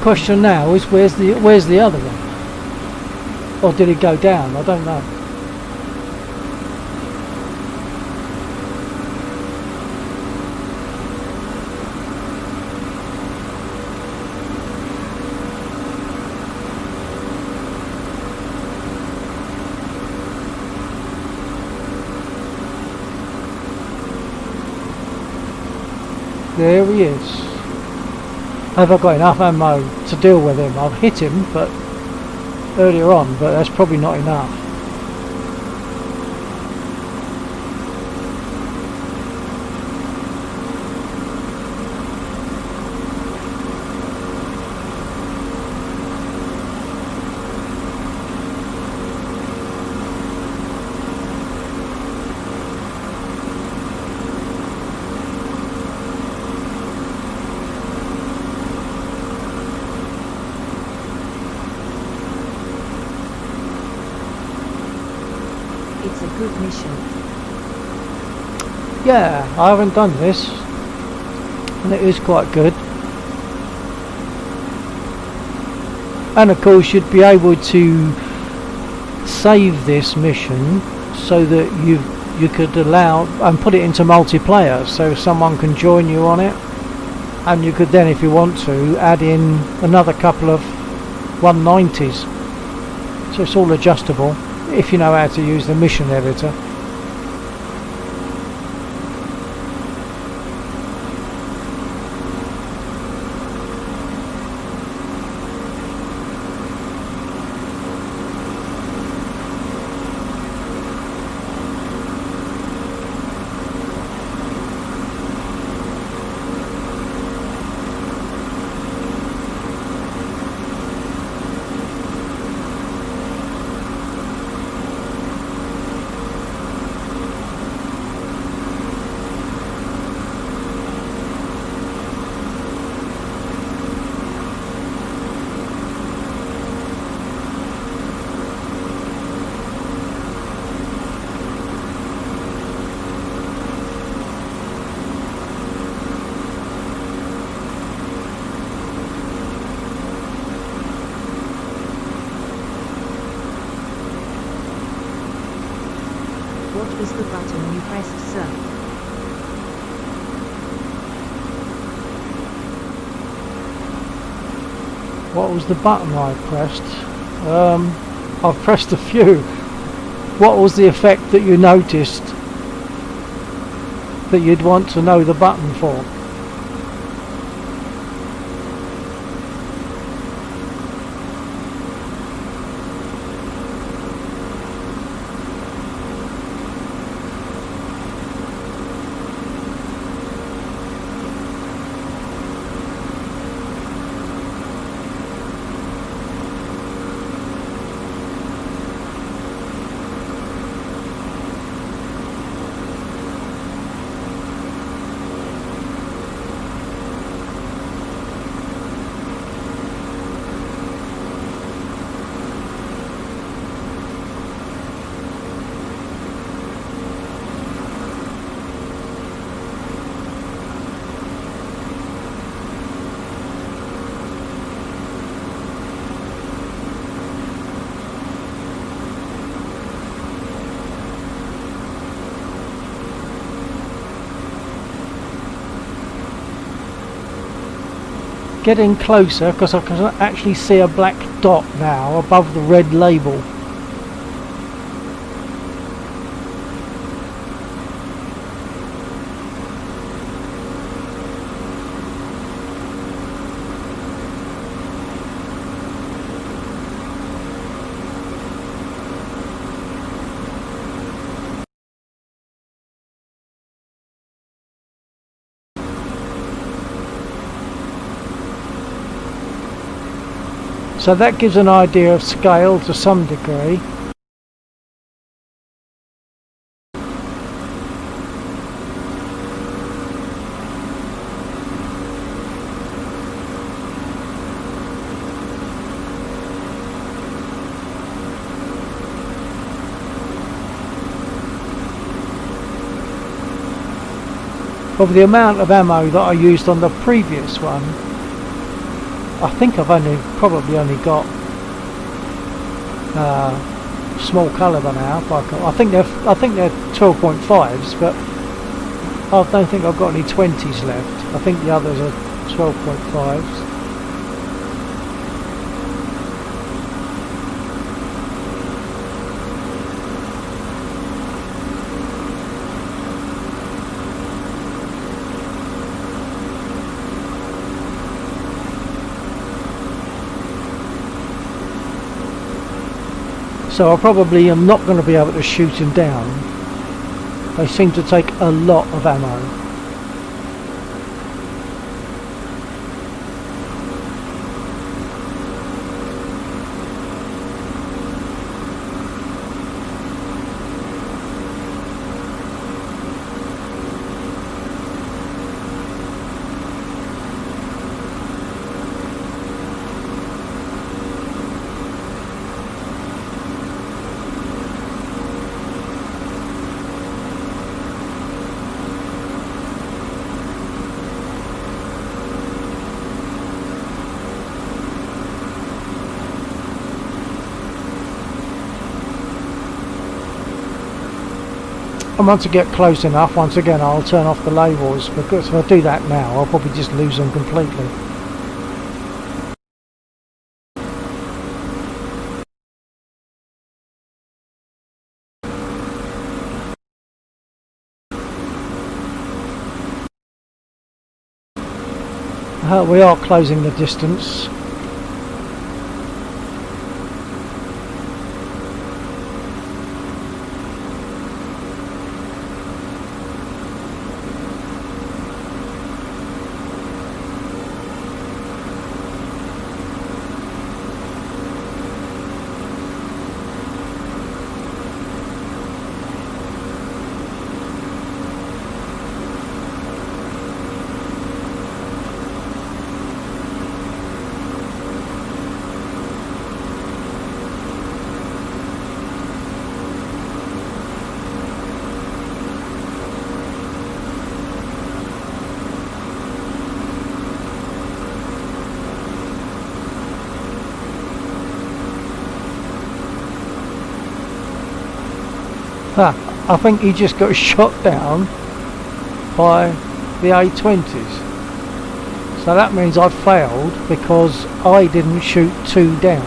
question now is where's the other one? Or did it go down? I don't know. There he is. Have I got enough ammo to deal with him? I've hit him, but earlier on, but that's probably not enough. It's a good mission. Yeah, I haven't done this, and it is quite good. And of course you'd be able to save this mission so that you could allow and put it into multiplayer, so someone can join you on it, and you could then, if you want to, add in another couple of 190s. So it's all adjustable if you know how to use the mission editor. What was the button you pressed, sir? What was the button I pressed? I've pressed a few. What was the effect that you noticed that you'd want to know the button for? Getting closer because I can actually see a black dot now above the red label. So that gives an idea of scale to some degree. Of the amount of ammo that I used on the previous one, I think I've probably only got small caliber now. I think they're 12.5s, but I don't think I've got any 20s left. I think the others are 12.5s. So I probably am not going to be able to shoot him down. They seem to take a lot of ammo. And once I get close enough, once again I'll turn off the labels, because if I do that now I'll probably just lose them completely. We are closing the distance. I think he just got shot down by the A20s. So that means I failed because I didn't shoot 2 down.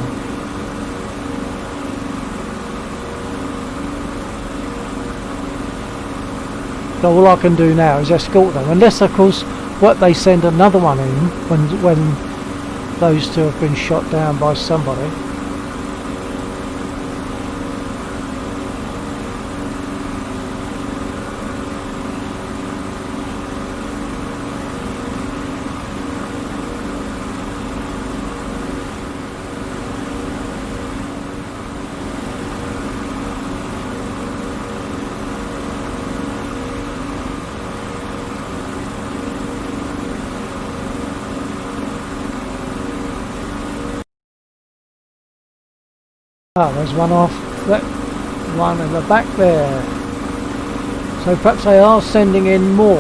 So all I can do now is escort them, unless of course what they send another one in when those 2 have been shot down by somebody. Oh, there's one off, that one in the back there. So perhaps they are sending in more.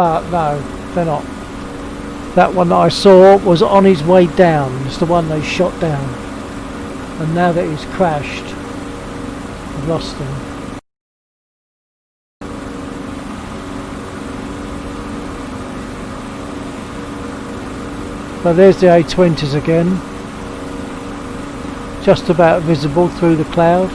No, they're not. That one that I saw was on his way down. It's the one they shot down. And now that he's crashed, I've lost him. So there's the A20s again, just about visible through the cloud.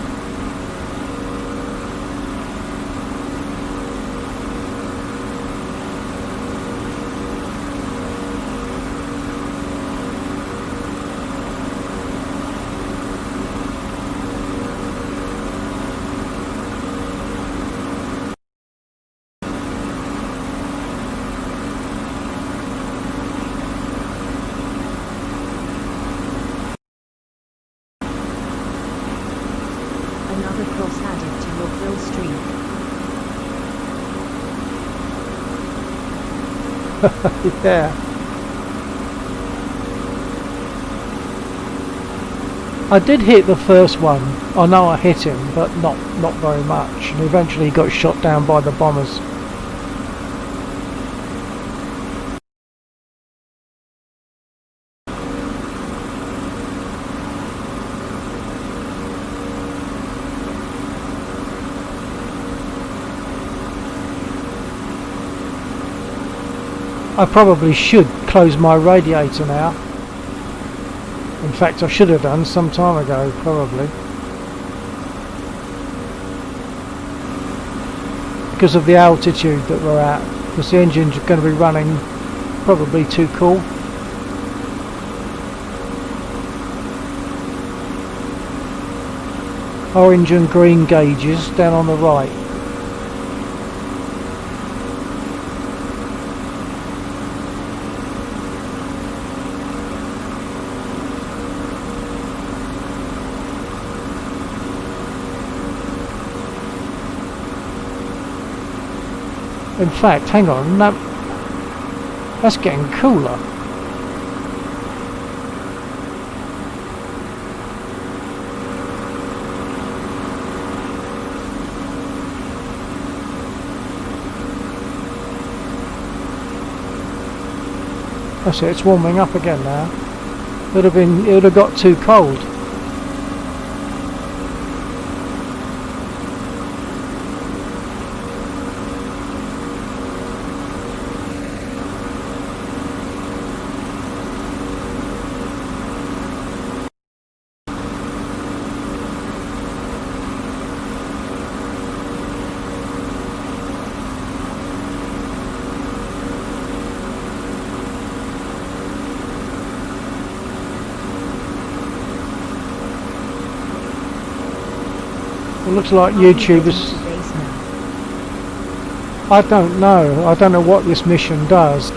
Another cross added to your kill streak. Yeah. I did hit the first one. I know I hit him, but not very much. And eventually he got shot down by the bombers. I probably should close my radiator now. In fact, I should have done some time ago, probably. Because of the altitude that we're at. Because the engine's going to be running probably too cool. Orange and green gauges down on the right. In fact, hang on, no, that's getting cooler. That's it, it's warming up again now. It would have got too cold. It looks like YouTube is... I don't know what this mission does.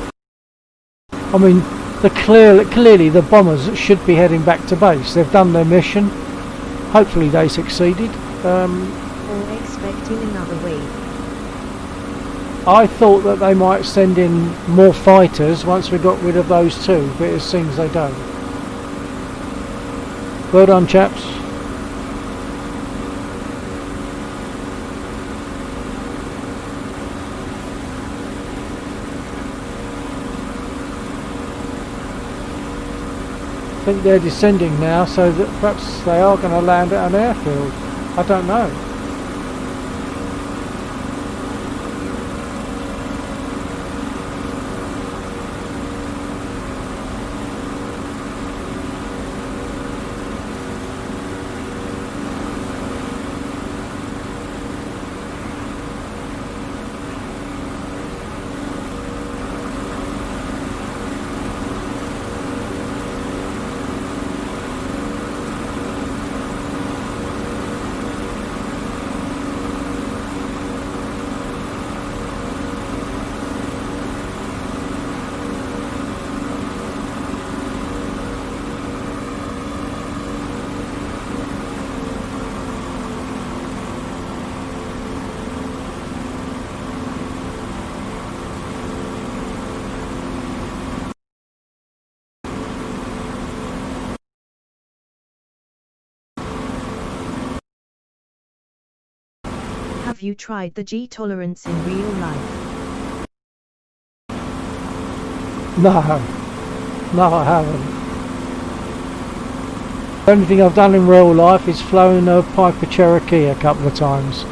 I mean, clearly the bombers should be heading back to base. They've done their mission. Hopefully they succeeded. Or expecting another wave. I thought that they might send in more fighters once we got rid of those two, but it seems they don't. Well done, chaps. I think they're descending now, so that perhaps they are going to land at an airfield. I don't know. Have you tried the G tolerance in real life? No, I haven't. The only thing I've done in real life is flown a Piper Cherokee a couple of times.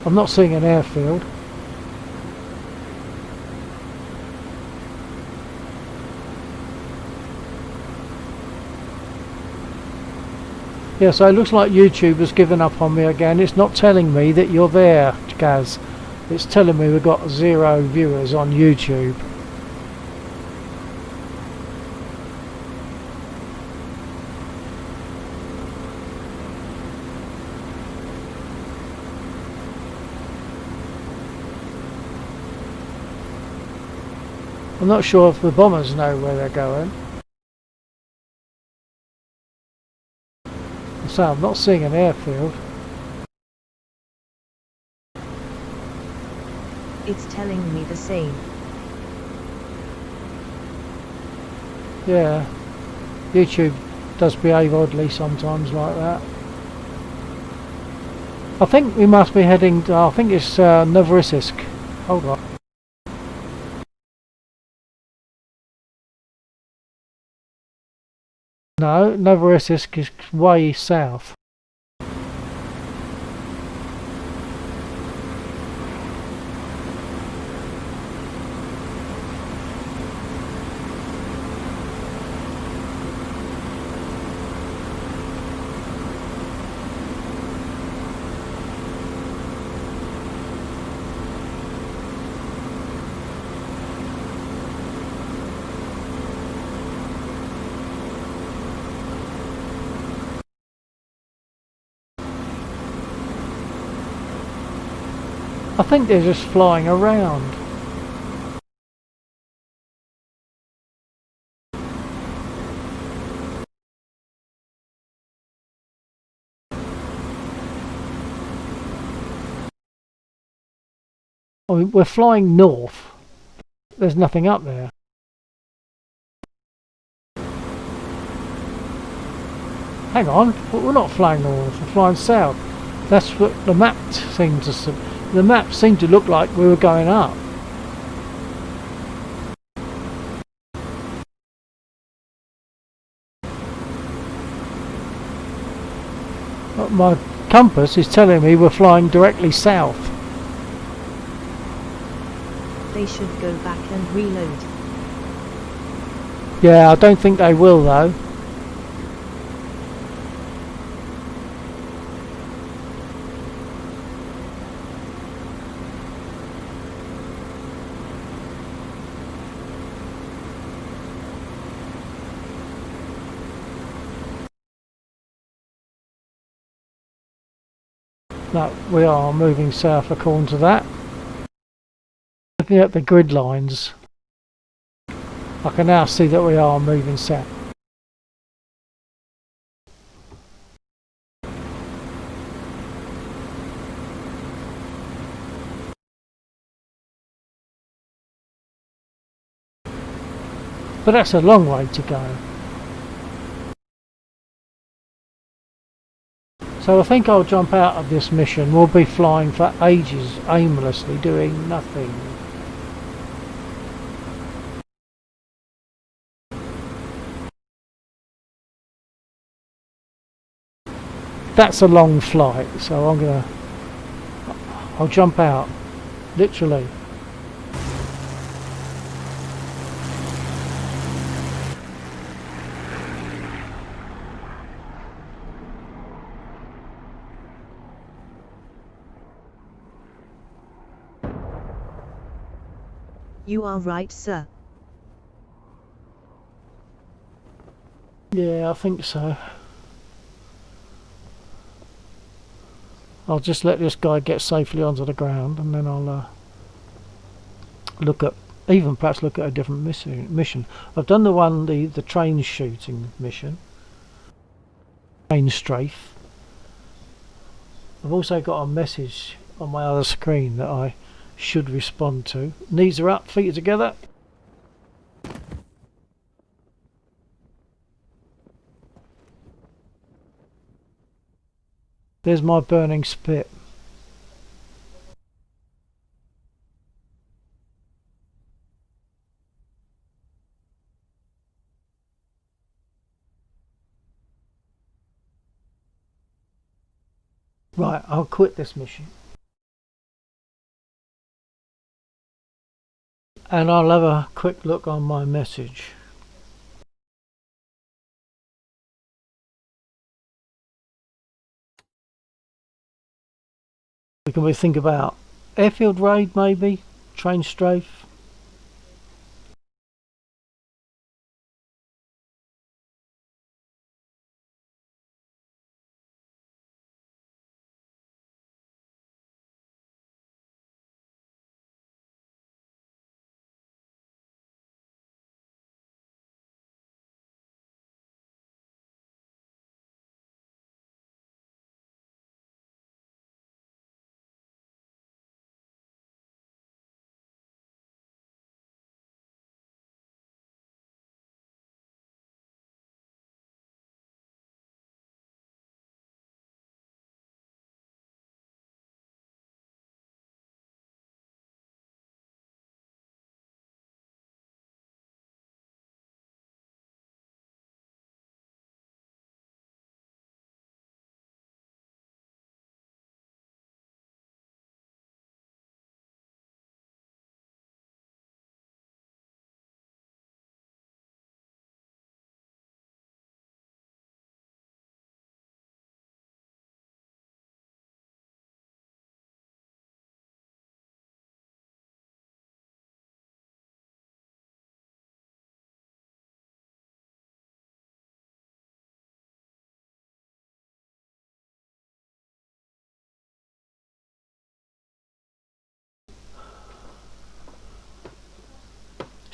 I'm not seeing an airfield. Yeah, so it looks like YouTube has given up on me again. It's not telling me that you're there, Gaz. It's telling me we've got 0 viewers on YouTube. I'm not sure if the bombers know where they're going. So I'm not seeing an airfield. It's telling me the same. Yeah, YouTube does behave oddly sometimes like that. I think we must be heading to, I think it's Novorossiysk. Hold on. No, Novorossiysk is way south. I think they're just flying around. I mean, we're flying north. There's nothing up there. Hang on, we're not flying north, we're flying south. That's what the map seemed to. The map seemed to look like we were going up. But my compass is telling me we're flying directly south. They should go back and reload. Yeah, I don't think they will though. No, we are moving south according to that. Looking at the grid lines, I can now see that we are moving south. But that's a long way to go. So I think I'll jump out of this mission. We'll be flying for ages, aimlessly, doing nothing. That's a long flight, so I'll jump out, literally. You are right, sir. Yeah, I think so. I'll just let this guy get safely onto the ground, and then I'll perhaps look at a different mission. I've done the train shooting mission, train strafe. I've also got a message on my other screen that I should respond to. Knees are up, feet are together. There's my burning spit. Right, I'll quit this mission. And I'll have a quick look on my message. We can think about airfield raid, maybe train strafe.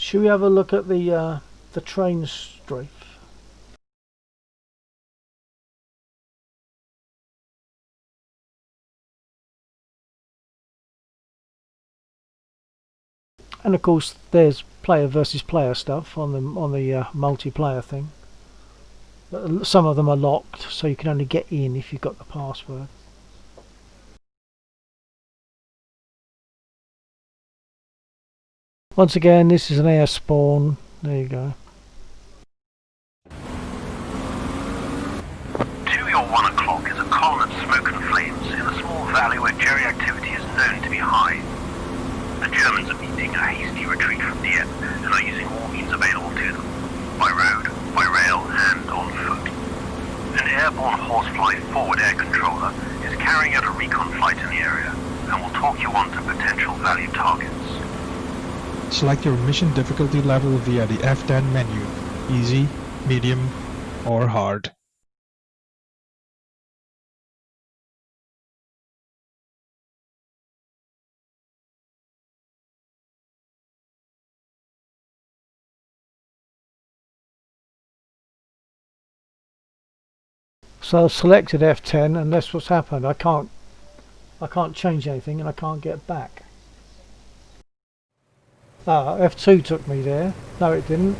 Should we have a look at the train strafe? And of course, there's player versus player stuff on the multiplayer thing. But some of them are locked, so you can only get in if you've got the password. Once again, this is an air spawn. There you go. To your 1 o'clock is a column of smoke and flames in a small valley where Jerry activity is known to be high. The Germans are beating a hasty retreat from Dieppe and are using all means available to them, by road, by rail and on foot. An airborne Horsefly forward air controller is carrying out a recon flight in the area and will talk you on to potential value targets. Select your mission difficulty level via the F10 menu, easy, medium, or hard. So I've selected F10 and that's what's happened. I can't change anything and I can't get back. Ah, F2 took me there. No, it didn't.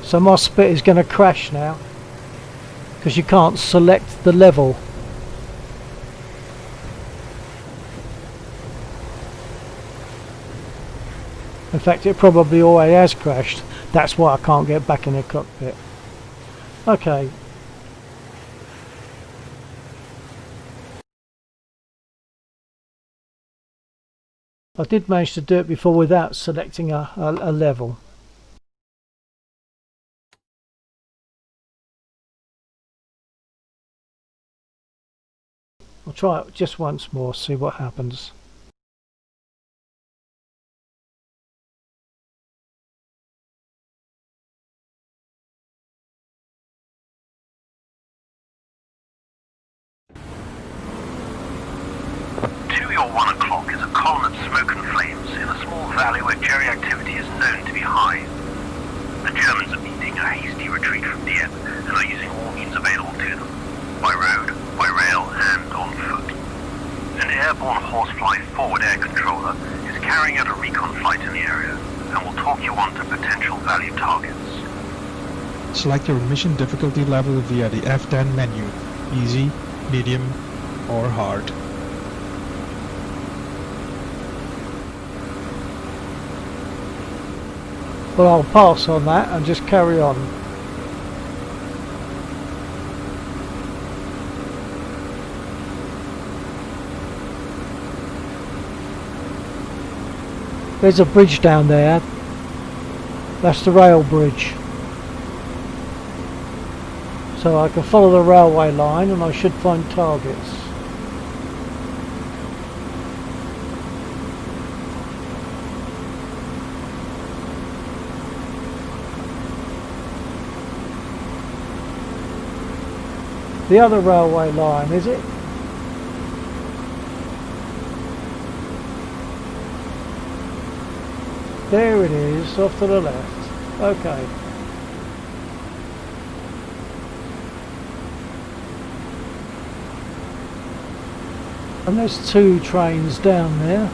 So my spit is going to crash now because you can't select the level. In fact, it probably already has crashed. That's why I can't get back in the cockpit. Okay. I did manage to do it before without selecting a level. I'll try it just once more, see what happens. To your 1 o'clock is a column of smoke and flames in a small valley where Jerry activity is known to be high. The Germans are beating a hasty retreat from Dieppe and are using all means available to them, by road, by rail and on foot. An airborne Horsefly forward air controller is carrying out a recon flight in the area and will talk you on to potential value targets. Select your mission difficulty level via the F10 menu, easy, medium, or hard. Well, I'll pass on that and just carry on. There's a bridge down there. That's the rail bridge. So I can follow the railway line and I should find targets. The other railway line, is it? There it is, off to the left. Okay. And there's 2 trains down there.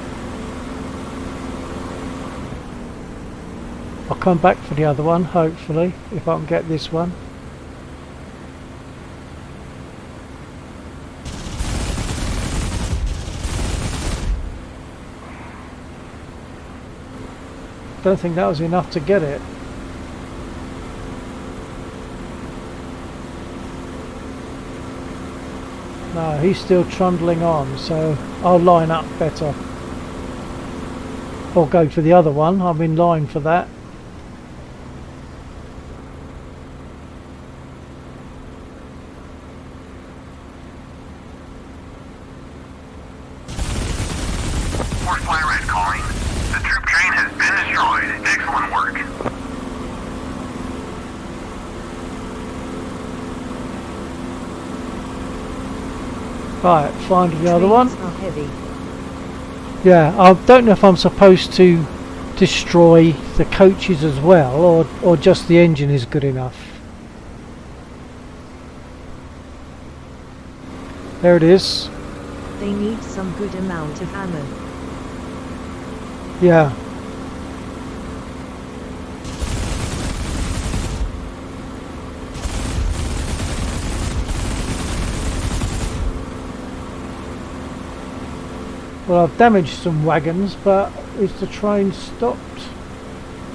I'll come back for the other one, hopefully, if I can get this one. Don't think that was enough to get it. No, he's still trundling on, so I'll line up better. Or go for the other one, I'm in line for that. Horsefly Red calling. The troop train has been destroyed. Excellent work. Right, finding the other one. Trains are heavy. Yeah, I don't know if I'm supposed to destroy the coaches as well, or just the engine is good enough. There it is. They need some good amount of ammo. Yeah. Well, I've damaged some wagons, but is the train stopped?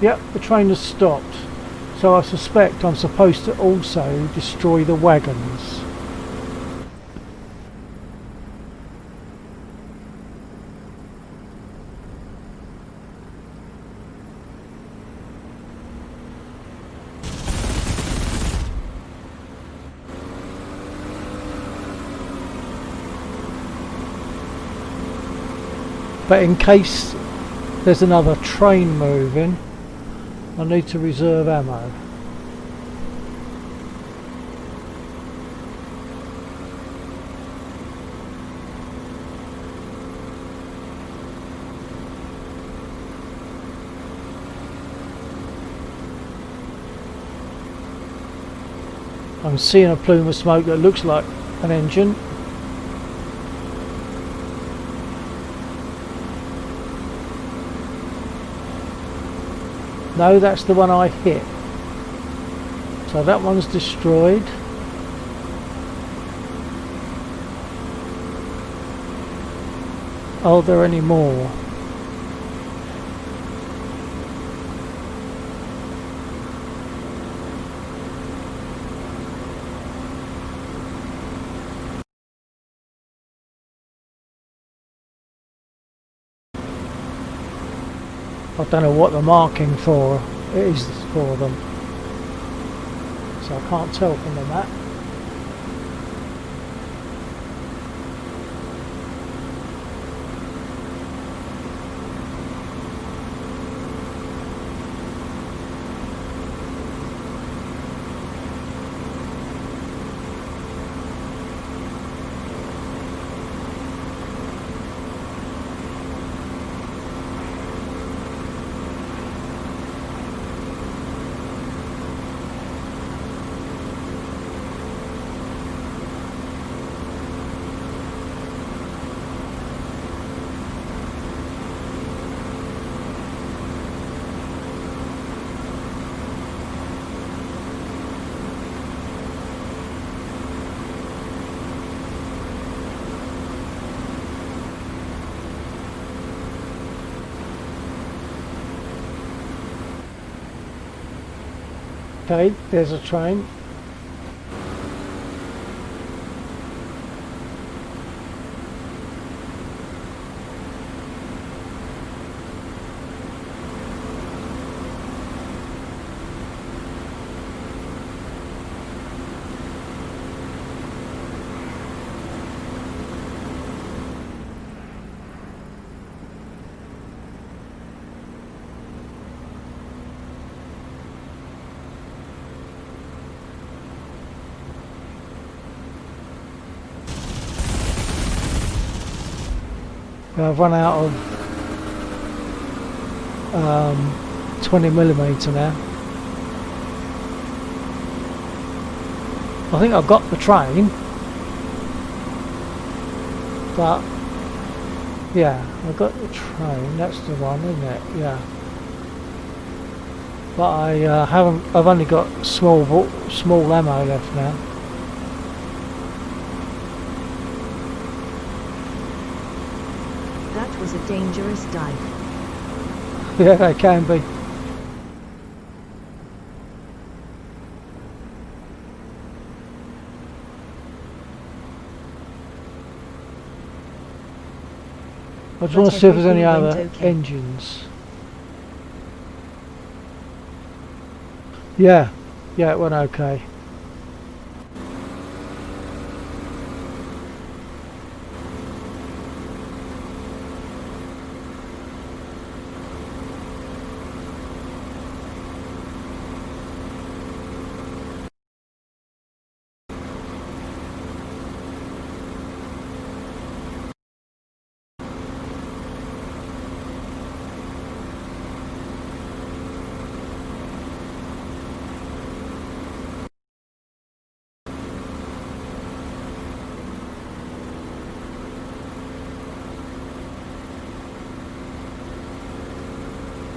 Yep, the train has stopped. So I suspect I'm supposed to also destroy the wagons. But in case there's another train moving, I need to reserve ammo. I'm seeing a plume of smoke that looks like an engine. No, that's the one I hit. So that one's destroyed. Are there any more? I don't know what the marking for is for them, so I can't tell from the map. Okay, there's a train. I've run out of 20mm now. I think I've got the train, but yeah, I've got the train. That's the one, isn't it? Yeah. But I haven't. I've only got small ammo left now. That was a dangerous dive. Yeah, they can be. I just want to see if there's any everything other went okay. engines. Yeah, it went okay.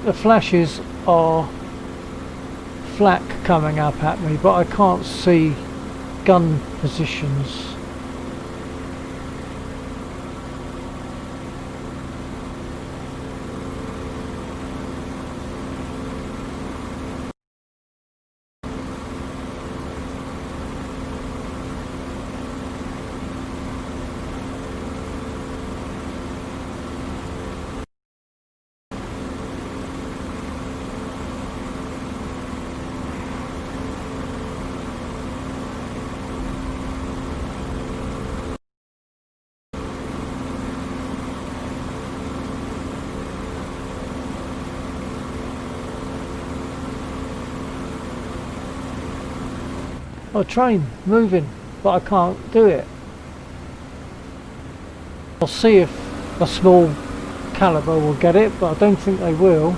the flashes are flak coming up at me, but I can't see gun positions. A train moving, but I can't do it. I'll see if a small caliber will get it, but I don't think they will.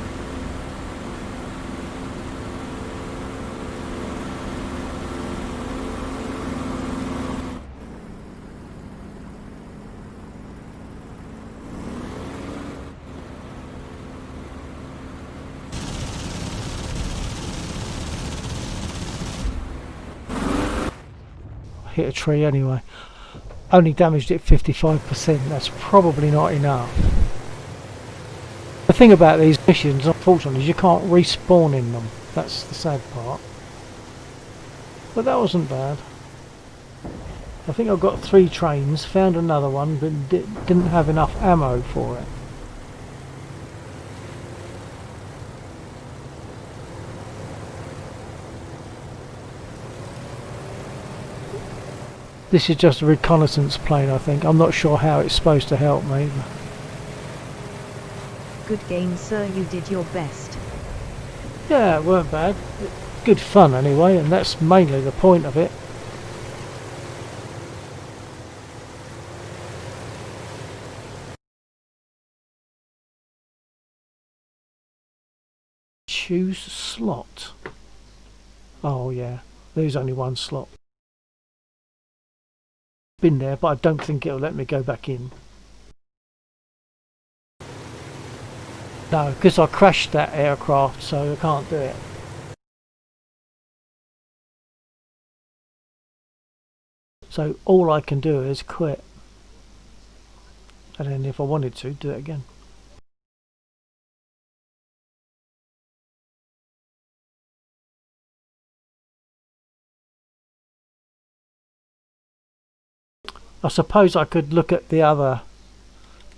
Hit a tree anyway. Only damaged it 55%. That's probably not enough. The thing about these missions, unfortunately, is you can't respawn in them. That's the sad part. But that wasn't bad. I think I've got 3 trains, found another one, but didn't have enough ammo for it. This is just a reconnaissance plane, I think. I'm not sure how it's supposed to help me. Good game, sir. You did your best. Yeah, it weren't bad. Good fun anyway, and that's mainly the point of it. Choose slot. Oh yeah, there's only one slot. Been there, but I don't think it'll let me go back in. No, because I crashed that aircraft, so I can't do it. So all I can do is quit. And then if I wanted to, do it again. I suppose I could look at the other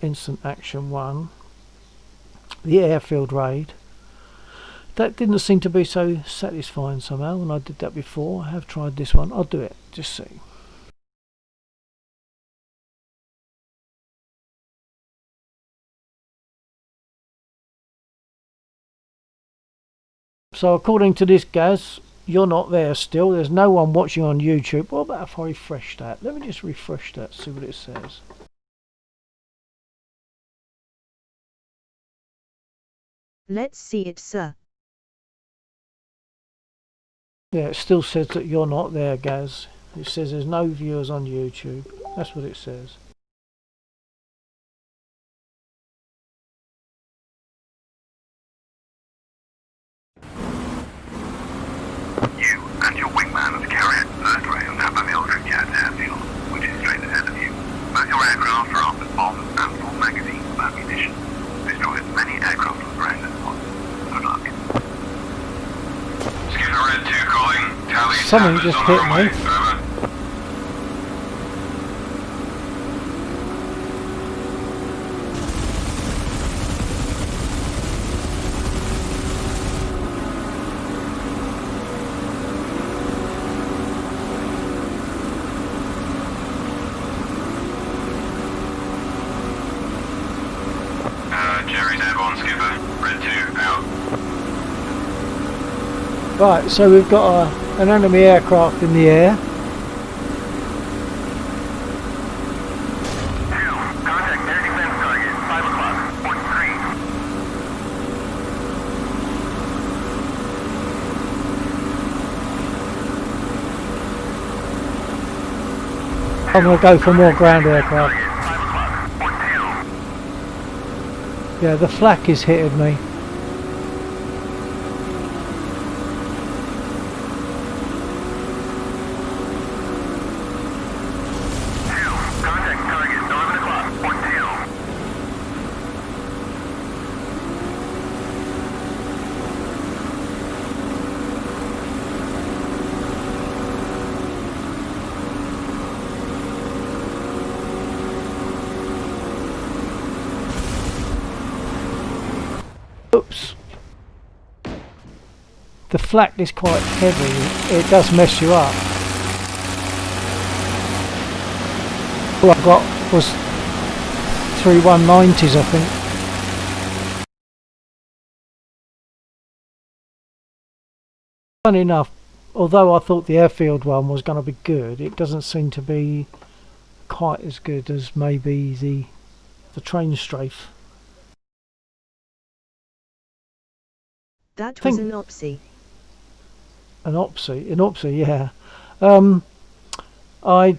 instant action one, the airfield raid. That didn't seem to be so satisfying somehow when I did that before. I have tried this one. I'll do it, just see. So according to this Gaz, you're not there still. There's no one watching on YouTube. What about if I refresh that? Let me just refresh that, see what it says. Let's see it, sir. Yeah, it still says that you're not there, Gaz. It says there's no viewers on YouTube. That's what it says. You and your wingman of the carrier first rail have a military jet airfield, which is straight ahead of you. Both your aircraft are armed with bombs and full magazines of ammunition. Destroy as many aircraft on the ground as possible. Good luck. Skipper Red 2 calling. Tally Something tappers just on hit our me. way. Over. Jerry's airborne, Skipper. Red 2 out. Right, so we've got an enemy aircraft in the air. Contact air defense target, 5 o'clock, point 3. I'm going to go for more ground aircraft. Target, 5 o'clock, point 2. Yeah, the flak is hitting me. Oops. The flak is quite heavy. It does mess you up. All I got was 3 190s, I think. Funny enough, although I thought the airfield one was going to be good, it doesn't seem to be quite as good as maybe the train strafe. That was an OPSI. An OPSI, yeah. I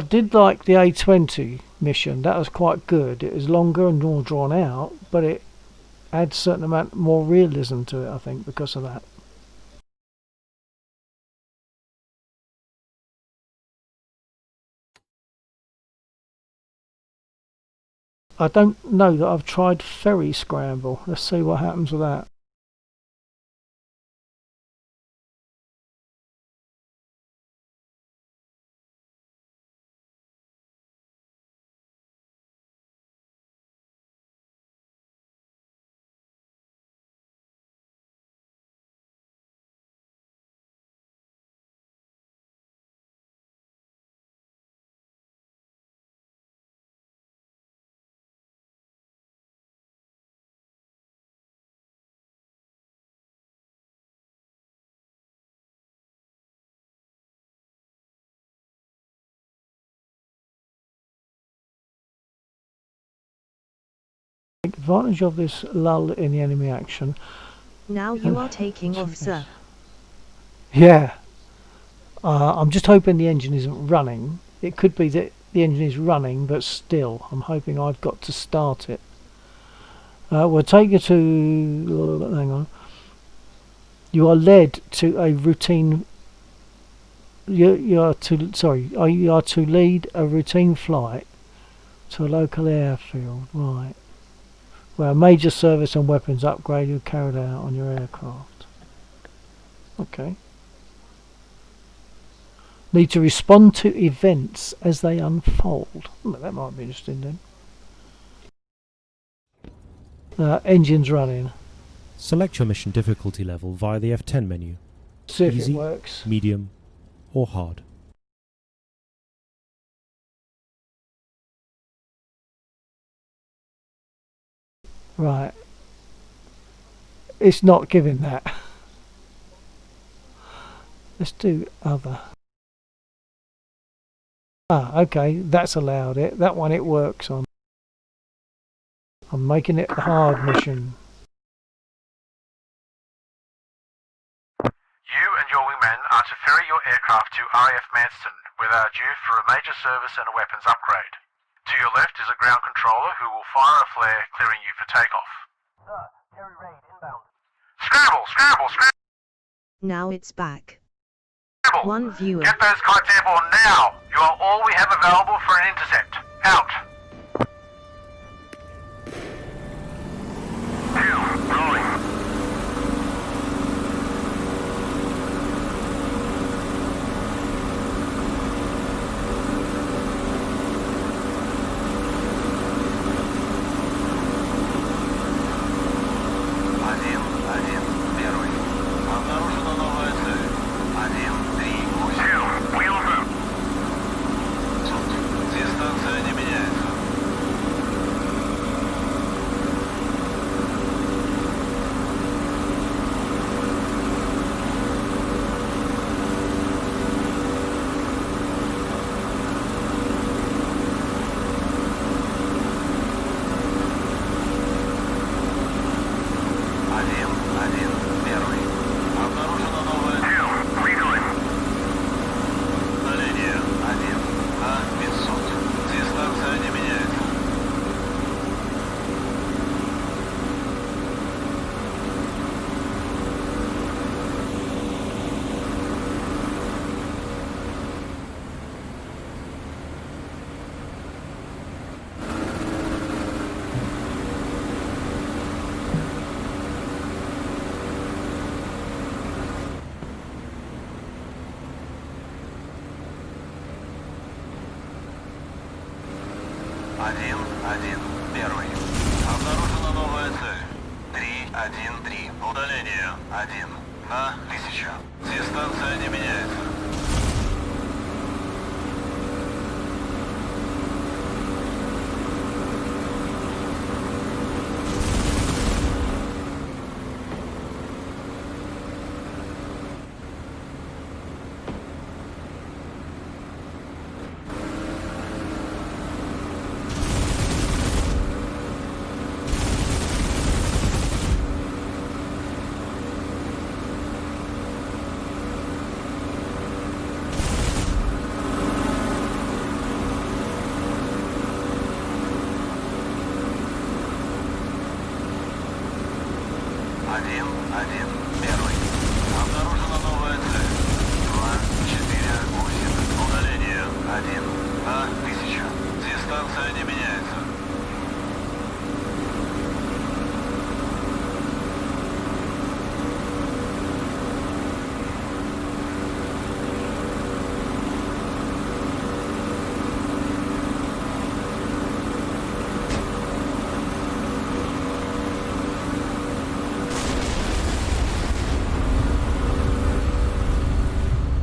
did like the A20 mission. That was quite good. It was longer and more drawn out, but it adds a certain amount more realism to it, I think, because of that. I don't know that I've tried Ferry Scramble. Let's see what happens with that. Take advantage of this lull in the enemy action. Now you are taking off, sir. Yeah. I'm just hoping the engine isn't running. It could be that the engine is running, but still, I'm hoping I've got to start it. We'll take you to... hang on. You are led to a routine... You are to lead a routine flight to a local airfield, right, where a major service and weapons upgrade is carried out on your aircraft. Okay. Need to respond to events as they unfold. That might be interesting then. Engines running. Select your mission difficulty level via the F10 menu. See if Easy, it works. medium, or hard. Right. It's not giving that. Let's do other. Ah, okay, that's allowed it. That one it works on. I'm making it a hard mission. You and your wingman are to ferry your aircraft to RAF Manston, where they are due for a major service and a weapons upgrade. To your left is a ground controller who will fire a flare, clearing you for takeoff. Sir, Terry Reid inbound. Scramble, scramble, scramble! Now it's back. Scramble! One viewer. Get those kites airborne now! You are all we have available for an intercept. Out! Rolling. Дистанция не меняется. 1-3. Удаление 1 на 1000. Дистанция не меняется. Первый. Обнаружена новая цель. 248. Удаление 1 на 1000. Дистанция не меняется.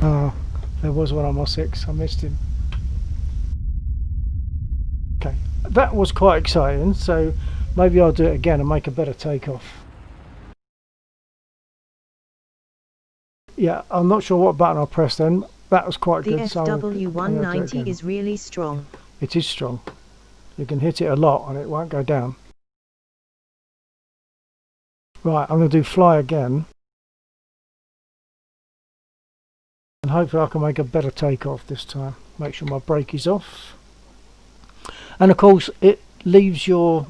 Oh, there was one on my 6. I missed him. Okay, that was quite exciting. So maybe I'll do it again and make a better takeoff. Yeah, I'm not sure what button I'll press then. That was quite The good. so I'm gonna do it FW190 again. is really strong. It is strong. You can hit it a lot and it won't go down. Right, I'm going to do fly again. And hopefully I can make a better takeoff this time. Make sure my brake is off. And of course it leaves your...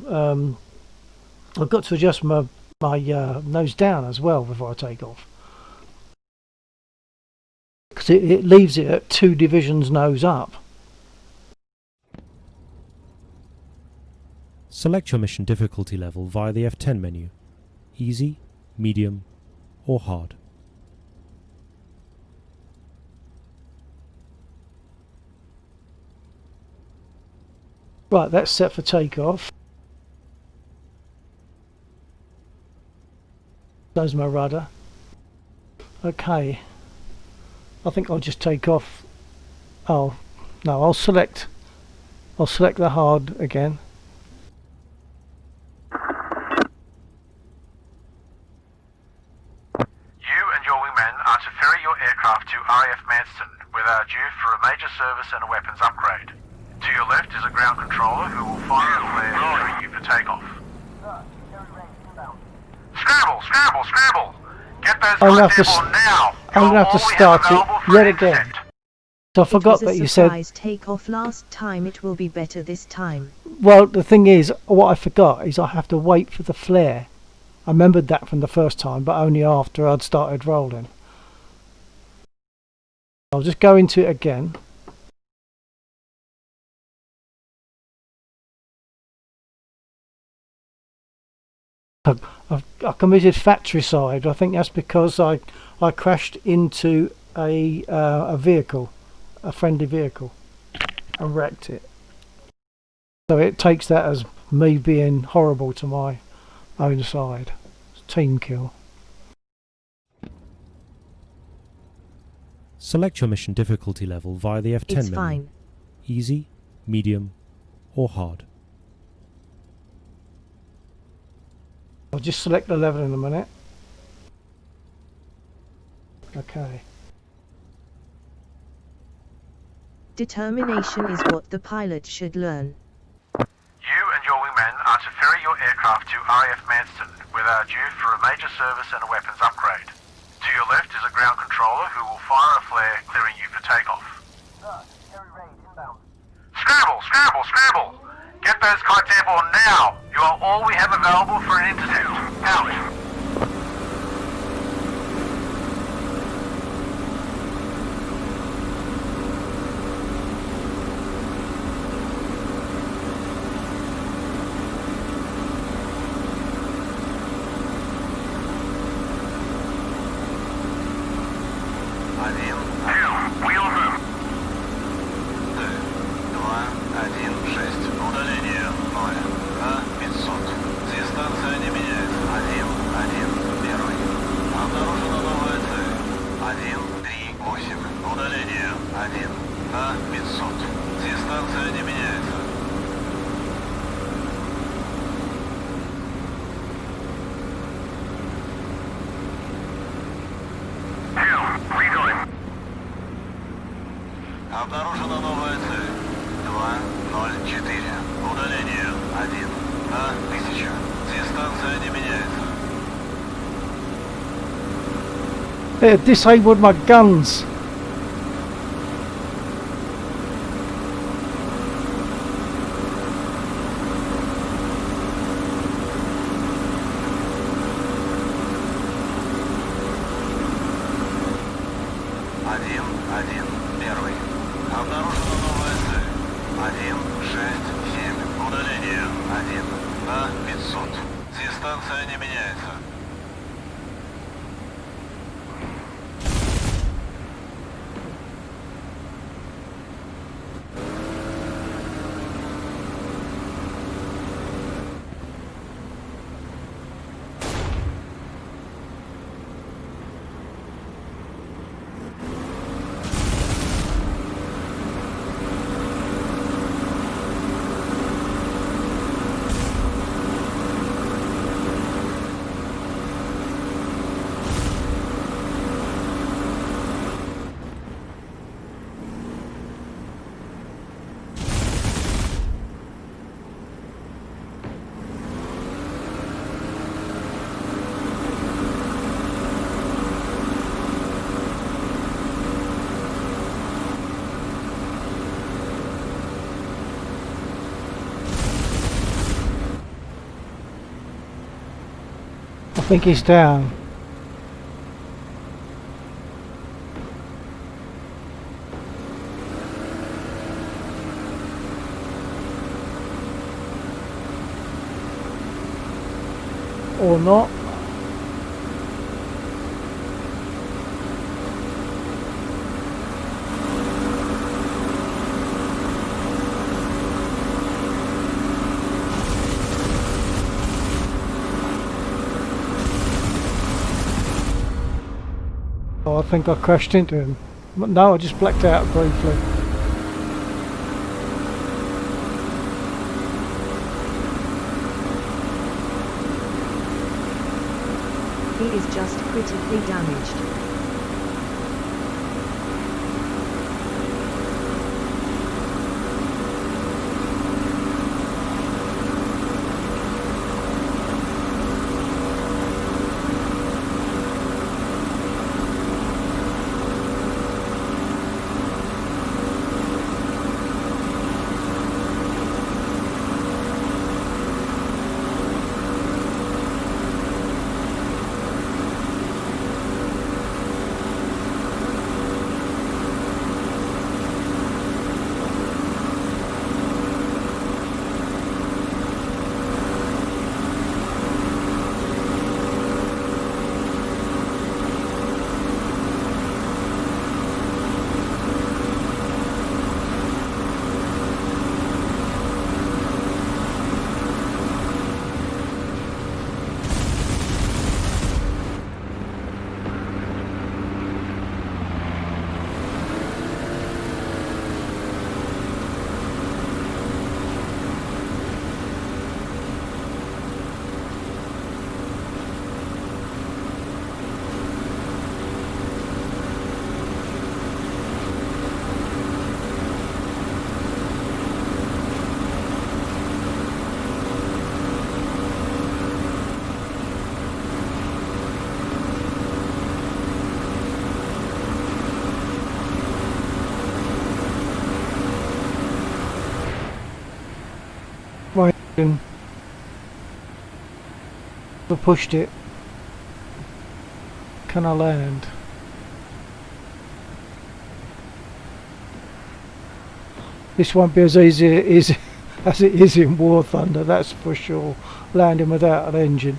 I've got to adjust my nose down as well before I take off. Because it leaves it at 2 divisions nose up. Select your mission difficulty level via the F10 menu. Easy, medium, or hard. Right, that's set for takeoff. There's my rudder. Okay. I think I'll just take off. Oh, no, I'll select the hard again. You and your wingmen are to ferry your aircraft to RAF Manston, where they are due for a major service and a weapons upgrade. To your left is a ground controller who will fire a flare clearing you for takeoff. Scramble! Scramble! Scramble! Get those I'm gonna have guys to airborne now! I'm gonna have to start it yet again. So I forgot it was that a you said. surprise takeoff last time. It will be better this time. Well, the thing is, what I forgot is I have to wait for the flare. I remembered that from the first time, but only after I'd started rolling. I'll just go into it again. I committed factricide. I think that's because I crashed into a vehicle, a friendly vehicle, and wrecked it. So it takes that as me being horrible to my own side. It's team kill. Select your mission difficulty level via the F10 It's menu. fine. Easy, medium, or hard. I'll just select the level in a minute. Okay. Determination is what the pilot should learn. You and your wingmen are to ferry your aircraft to RAF Manston, where they are due for a major service and a weapons upgrade. To your left is a ground controller who will fire a flare clearing you for takeoff. Scramble! Scramble! Scramble! Get those kites airborne now! You are all we have available for an intercept. Out! It disabled my guns. Первый. Обнаружена новая цель. 167. Удаление 1 на 500. Дистанция не меняется. I think he's down. Or not. Oh, I think I crashed into him. No, I just blacked out briefly. He is just critically damaged. My engine. I pushed it. Can I land? This won't be as easy as it is in War Thunder, that's for sure. Landing without an engine.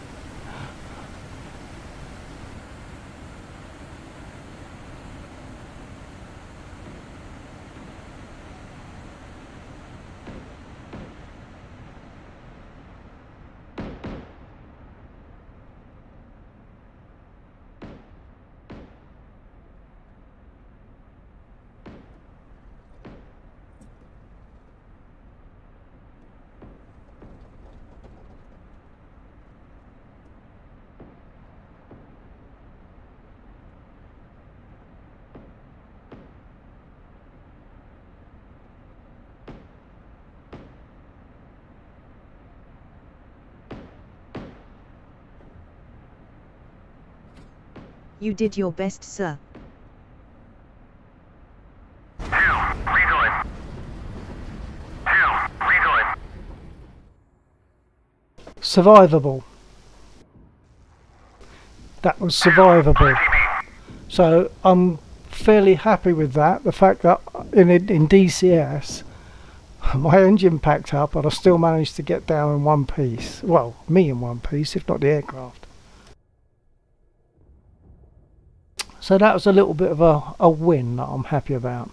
You did your best, sir. Survivable. That was survivable. So I'm fairly happy with that. The fact that in DCS my engine packed up and I still managed to get down in one piece. Well, me in one piece, if not the aircraft. So that was a little bit of a win that I'm happy about.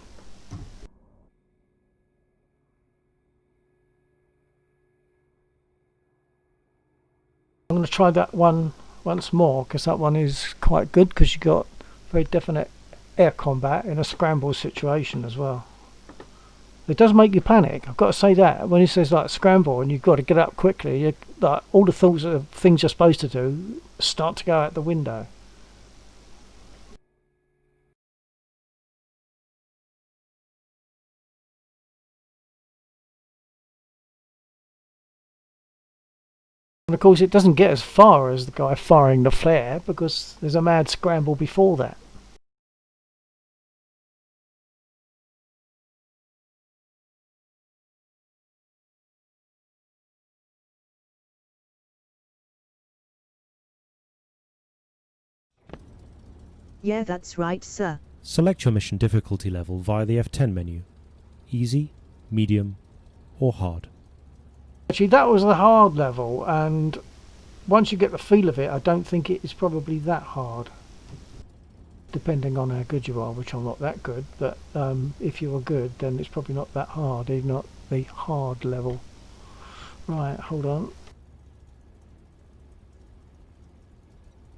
I'm going to try that one once more because that one is quite good because you got very definite air combat in a scramble situation as well. It does make you panic, I've got to say that. When it says like scramble and you've got to get up quickly, like, all the things you're supposed to do start to go out the window. And of course it doesn't get as far as the guy firing the flare because there's a mad scramble before that. Yeah, that's right, sir. Select your mission difficulty level via the F10 menu. Easy, medium, or hard. Actually, that was the hard level, and once you get the feel of it, I don't think it is probably that hard. Depending on how good you are, which I'm not that good, but if you are good, then it's probably not that hard, even not the hard level. Right, hold on.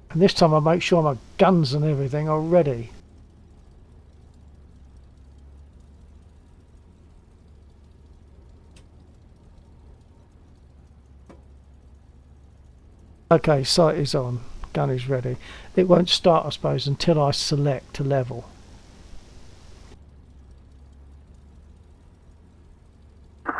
And this time I make sure my guns and everything are ready. Okay, sight is on, gun is ready. It won't start, I suppose, until I select a level. You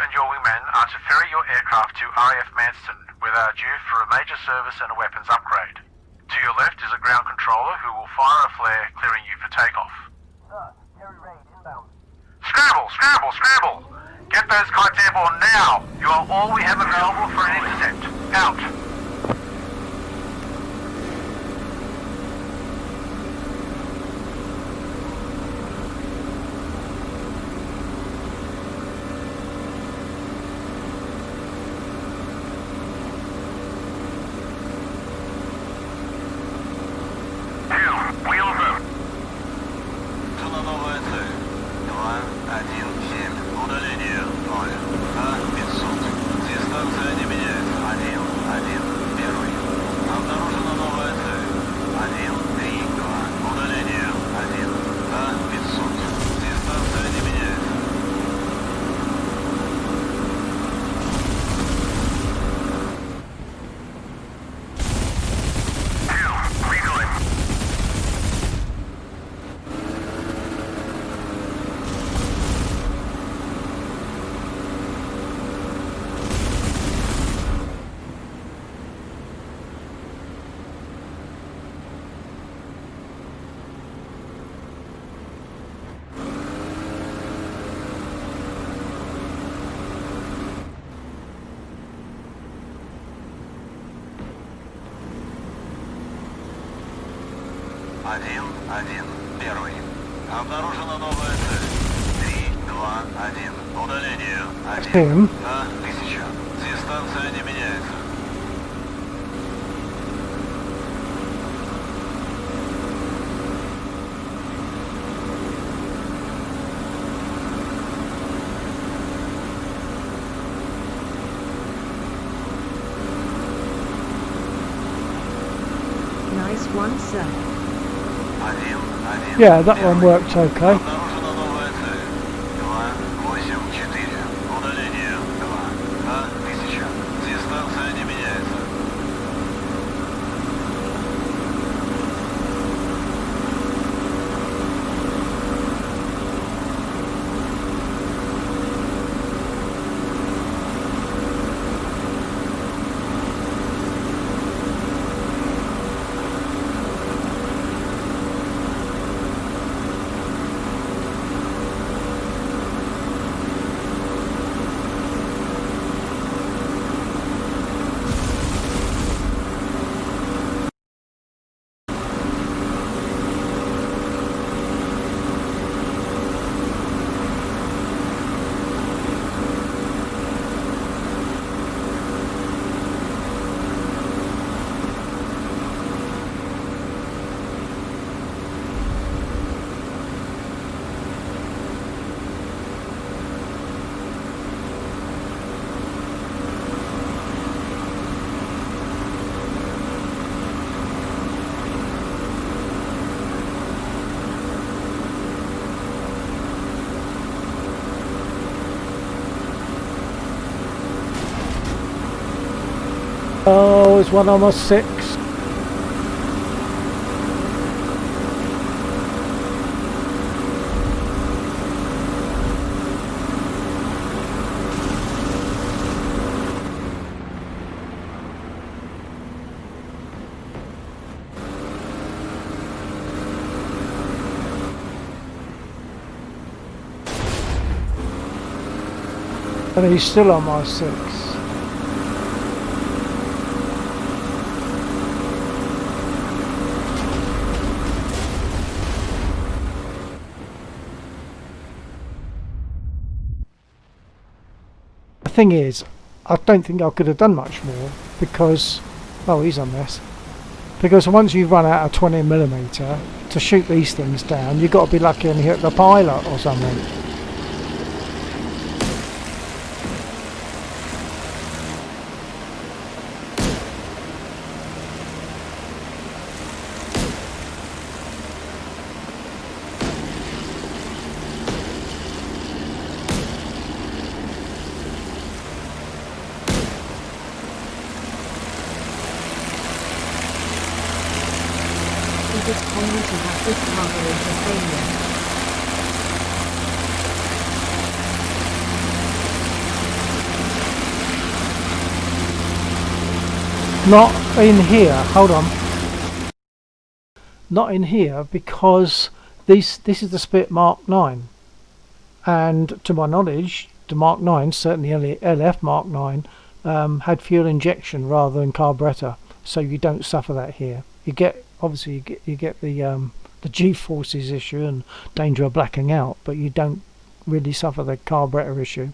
and your wingmen are to ferry your aircraft to RAF Manston, where they are due for a major service and a weapons upgrade. To your left is a ground controller who will fire a flare, clearing you for takeoff. Scramble! Scramble! Scramble! Get those kites airborne now! You are all we have available for an intercept. Out! Один, первый. Обнаружена новая цель. 3, 2, 1. Удалению. 1 на 1000. Дистанция не меняется. Nice one, sir. Yeah, that one worked okay. Обнаружена новая цель. 284. Удалению 2 на 1000. Дистанция не меняется. Oh, it's 1 almost 6. And he's still on my 6. The thing is, I don't think I could have done much more because, oh, he's a mess. Because once you run out of 20mm to shoot these things down, you've got to be lucky and hit the pilot or something. Is it common to have this carburetor failure? Not in here, hold on. Not in here because this is the Spit Mark 9. And to my knowledge, the Mark 9, certainly LF Mark 9, had fuel injection rather than carburetor. So you don't suffer that here. You get, obviously you get the G-forces issue and danger of blacking out, but you don't really suffer the carburetor issue.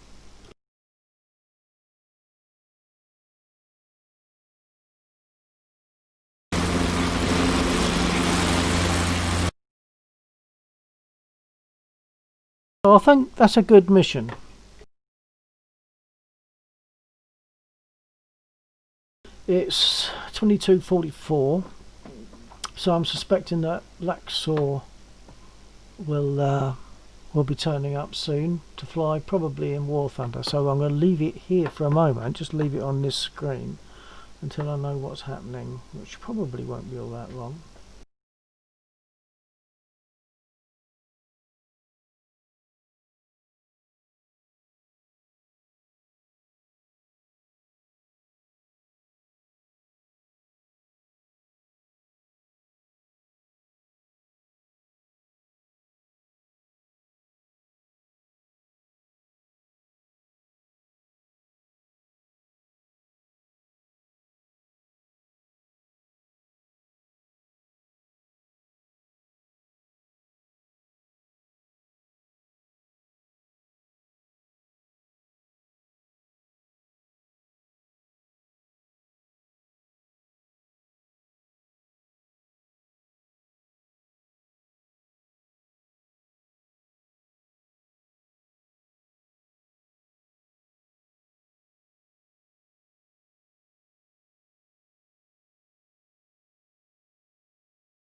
So I think that's a good mission. It's 22:44, so I'm suspecting that Laxor will be turning up soon to fly, probably in War Thunder. So I'm going to leave it here for a moment, just leave it on this screen until I know what's happening, which probably won't be all that long.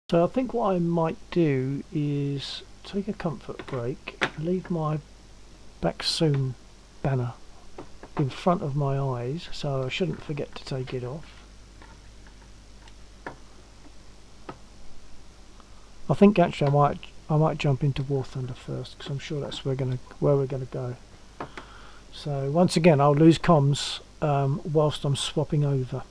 So I think what I might do is take a comfort break, leave my Baksoon banner in front of my eyes, so I shouldn't forget to take it off. I think actually I might jump into War Thunder first because I'm sure that's where we're gonna go. So once again, I'll lose comms whilst I'm swapping over.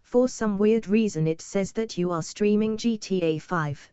For some weird reason it says that you are streaming GTA 5.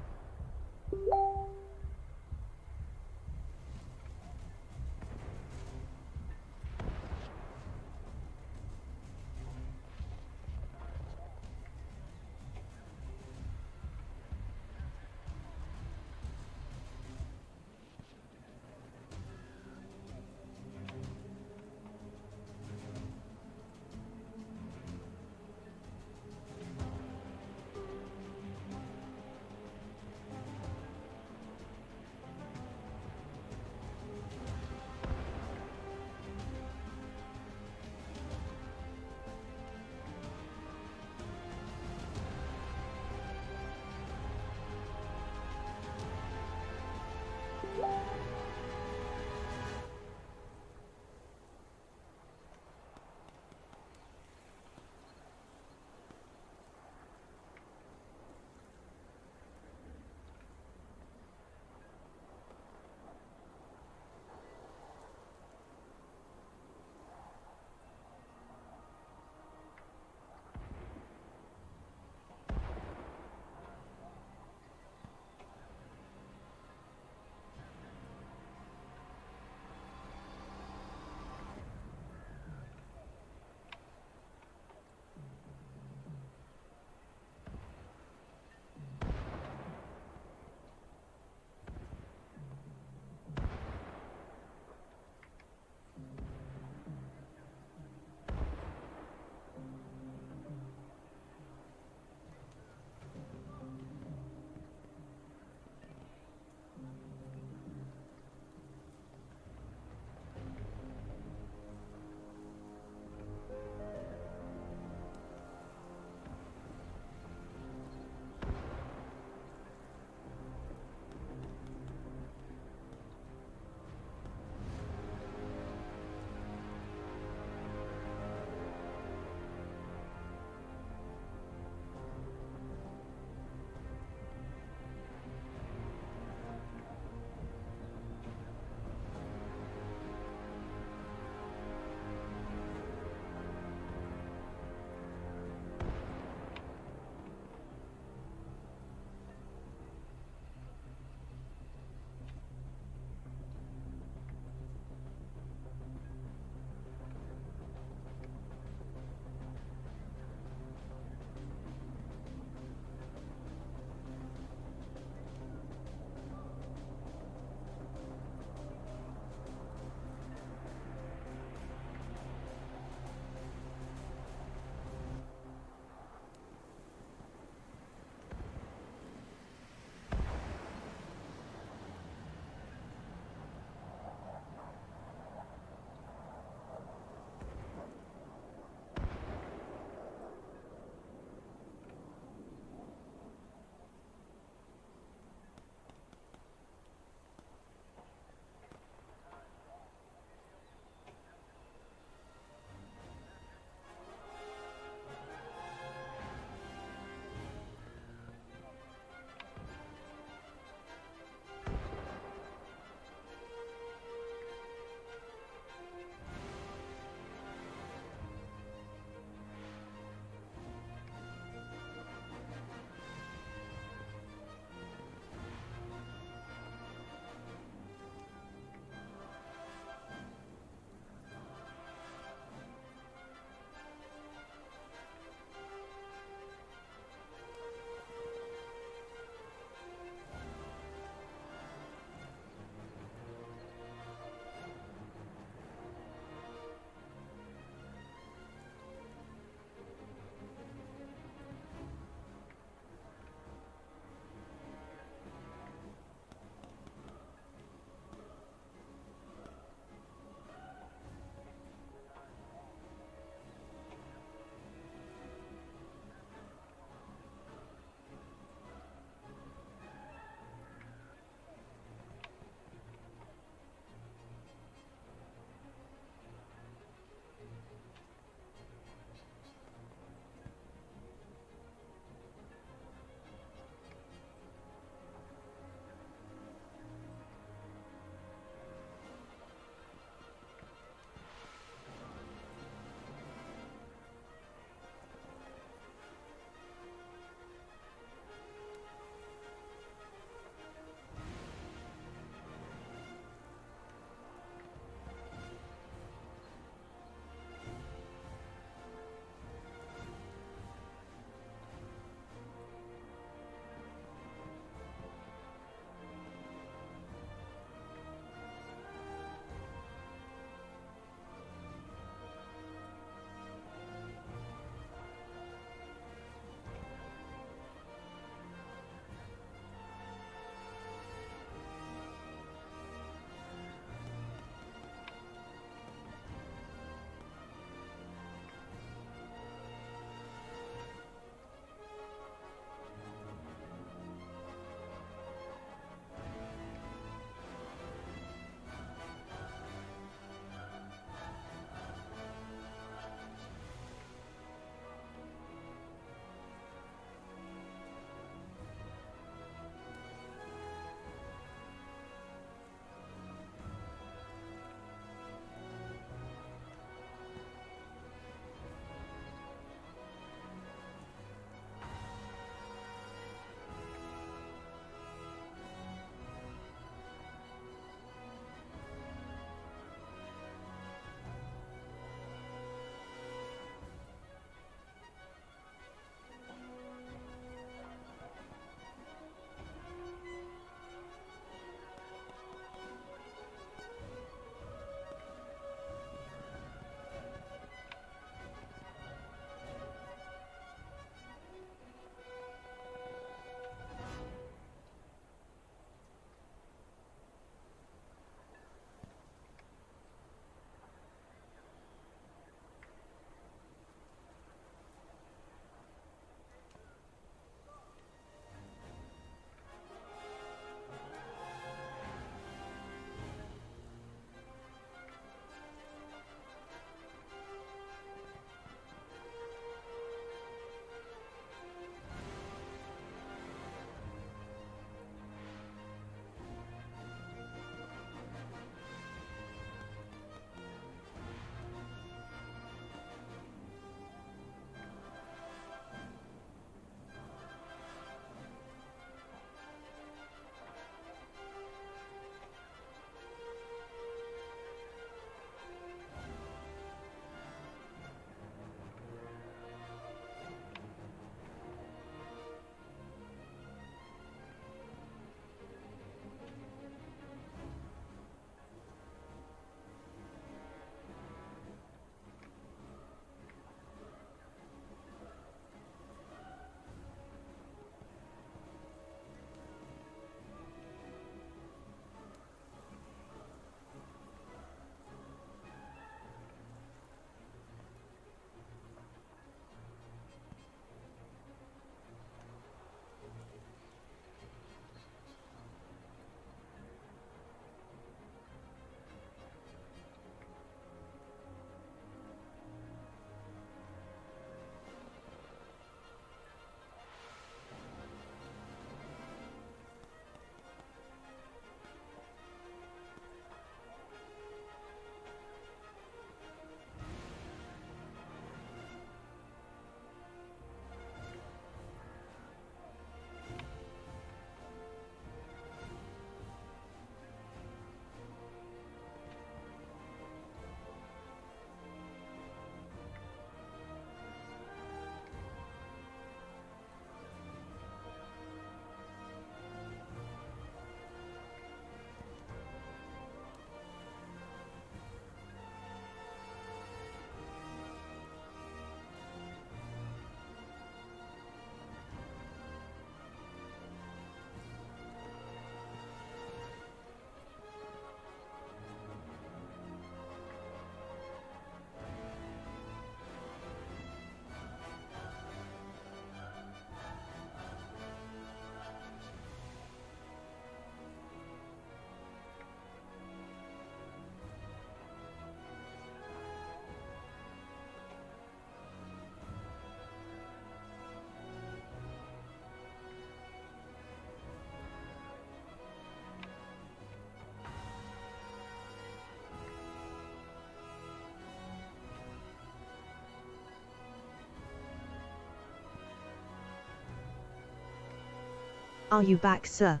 Are you back, sir?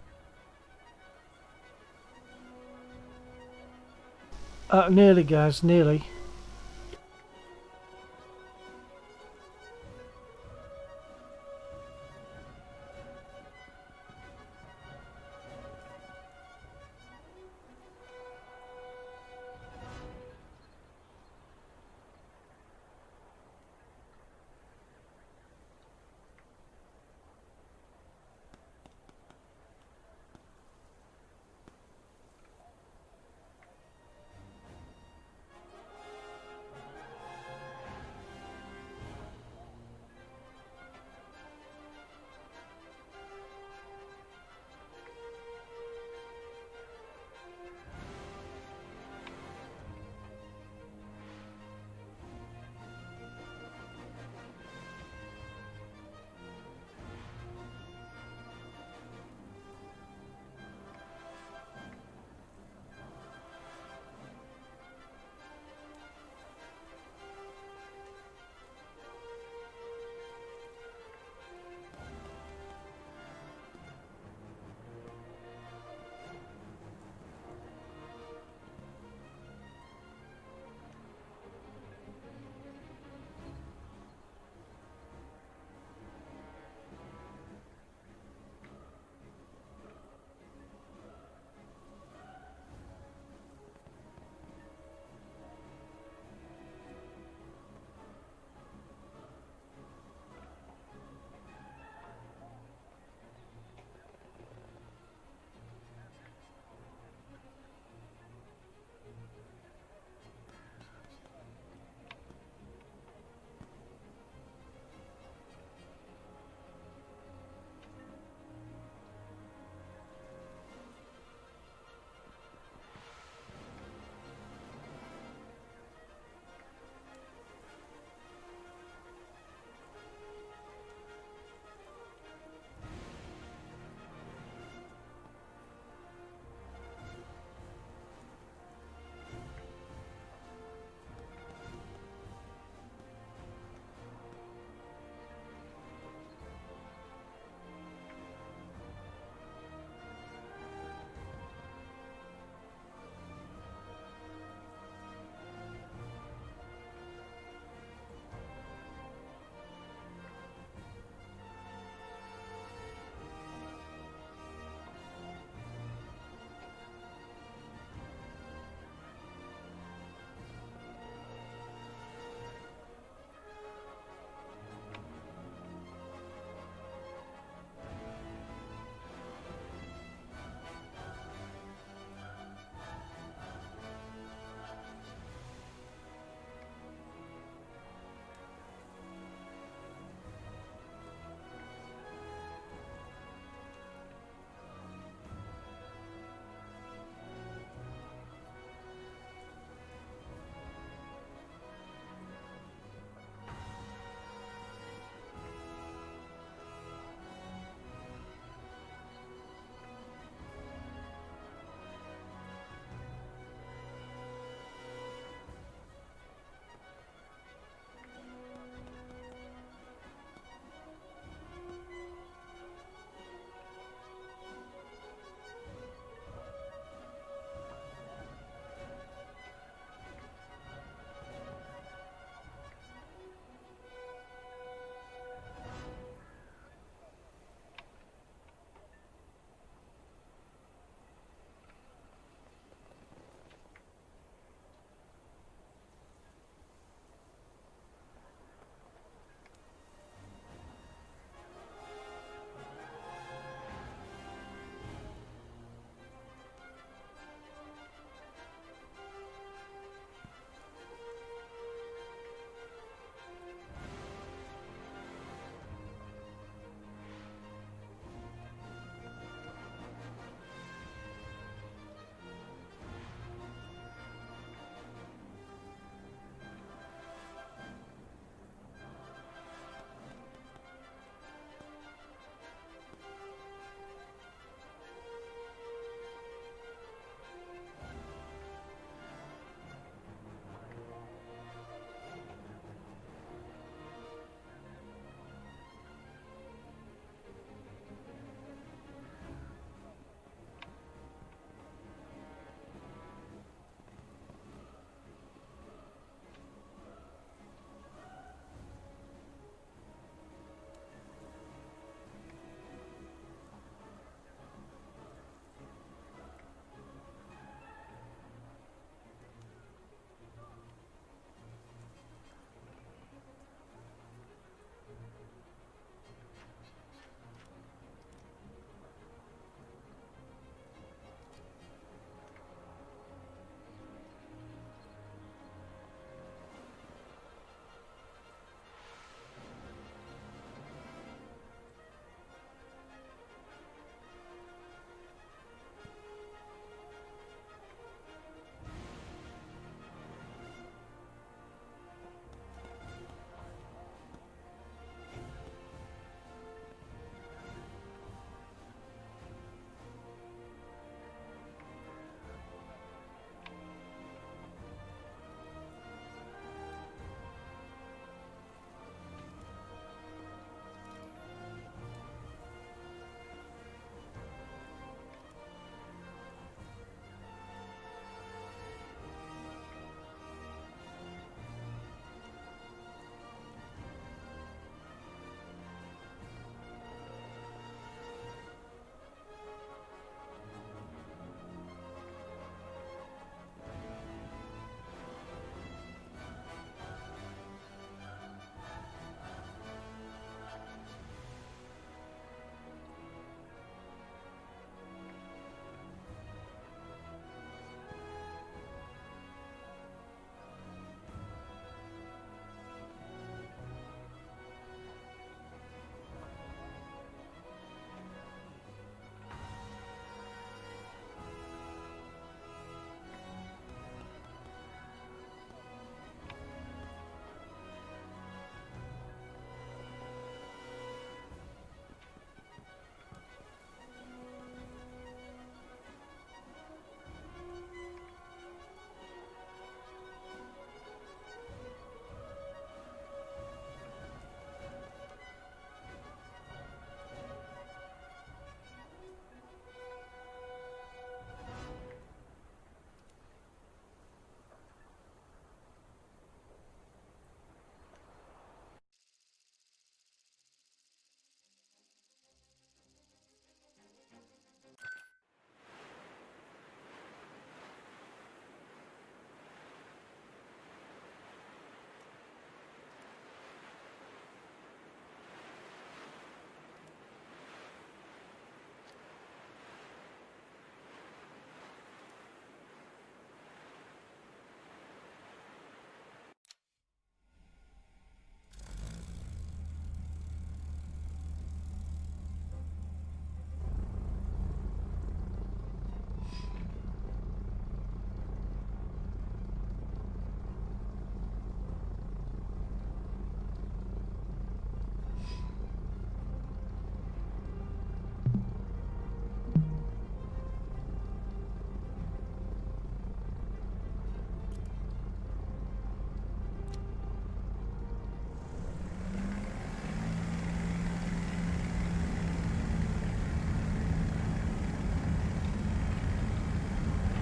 Nearly, guys, nearly.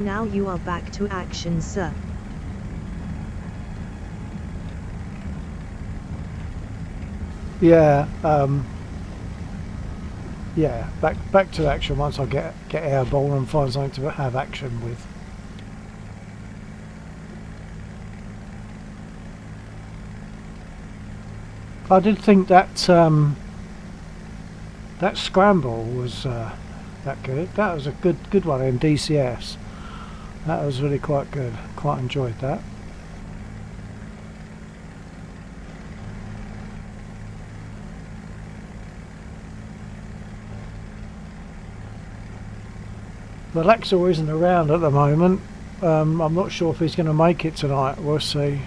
Now you are back to action, sir. Yeah, yeah, back to action once I get airborne and find something to have action with. I did think that that scramble was that good. That was a good one in DCS. That was really quite good. Quite enjoyed that. The Laxor isn't around at the moment. I'm not sure if he's going to make it tonight. We'll see.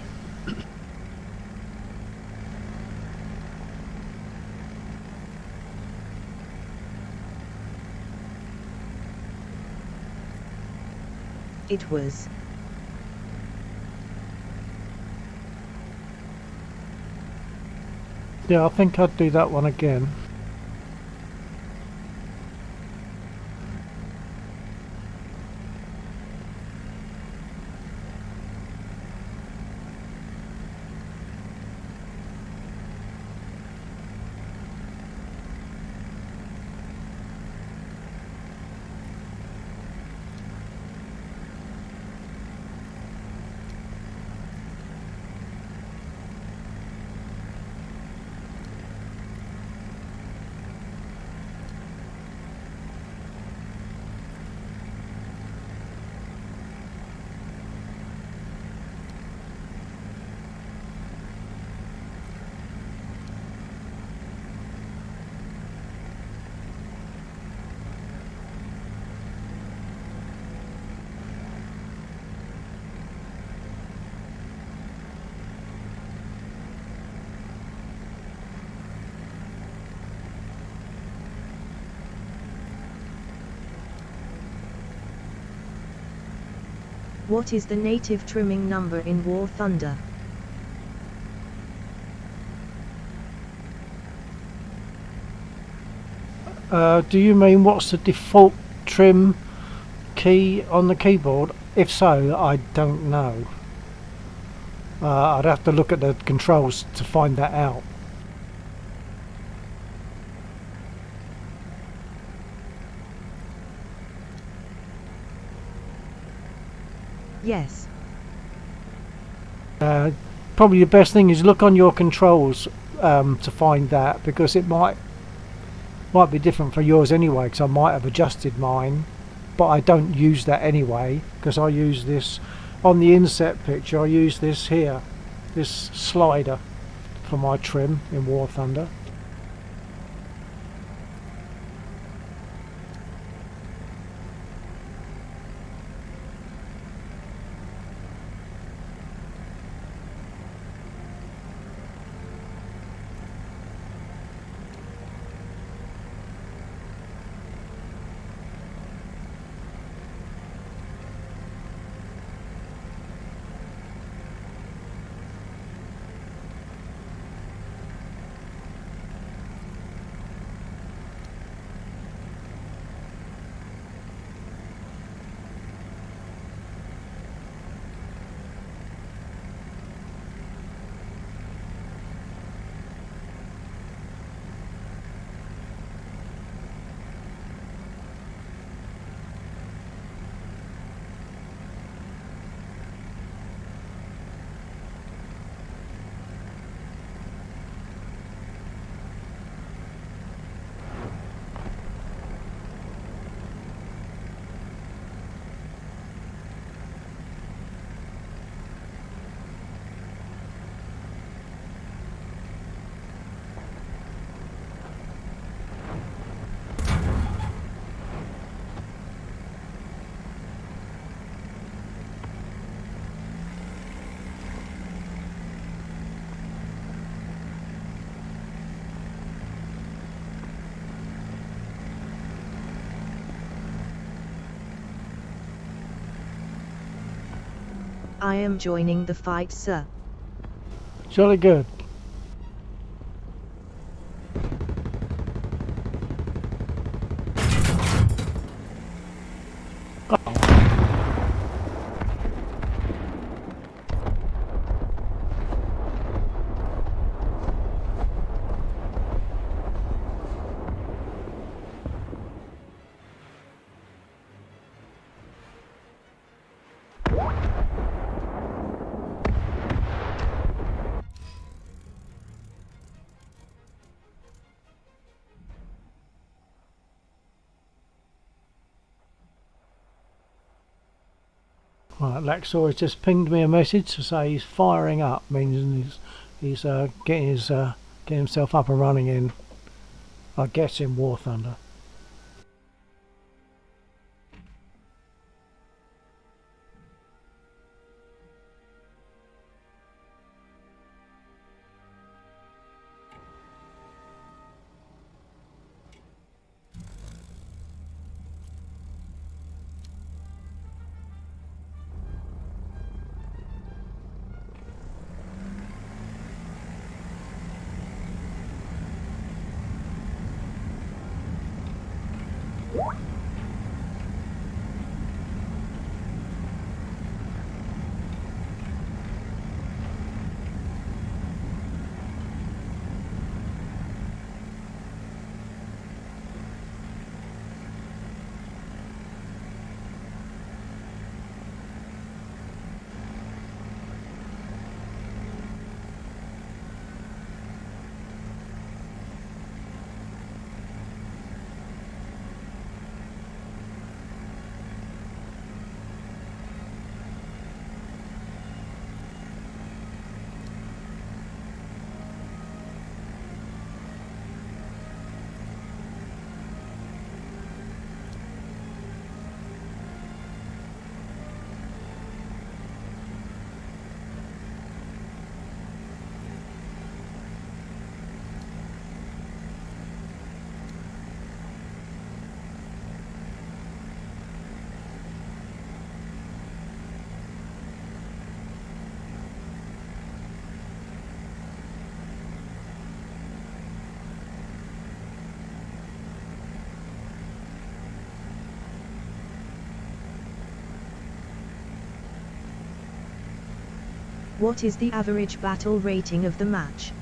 It was. Yeah, I think I'd do that one again. What is the native trimming number in War Thunder? Do you mean what's the default trim key on the keyboard? If so, I don't know. I'd have to look at the controls to find that out. Yes. Probably the best thing is look on your controls to find that, because it might be different for yours anyway, because I might have adjusted mine, but I don't use that anyway, because I use this on the inset picture. I use this here, this slider, for my trim in War Thunder. I am joining the fight, sir. Jolly good. Right, Laxor has just pinged me a message to say he's firing up, means he's getting himself up and running in, I guess, in War Thunder. What is the average battle rating of the match?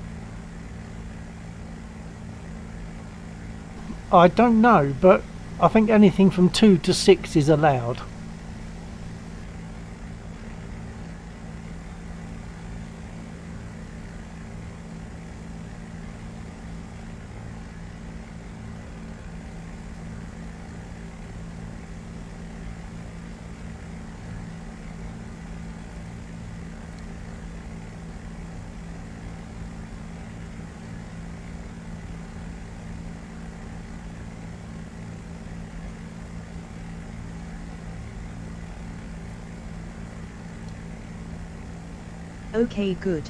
I don't know, but I think anything from 2 to 6 is allowed. Okay, good.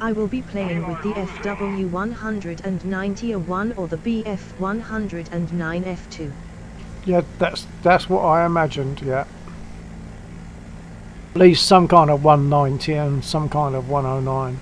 I will be playing with the FW190A1 or the BF109F2. Yeah, that's what I imagined, yeah. At least some kind of 190 and some kind of 109.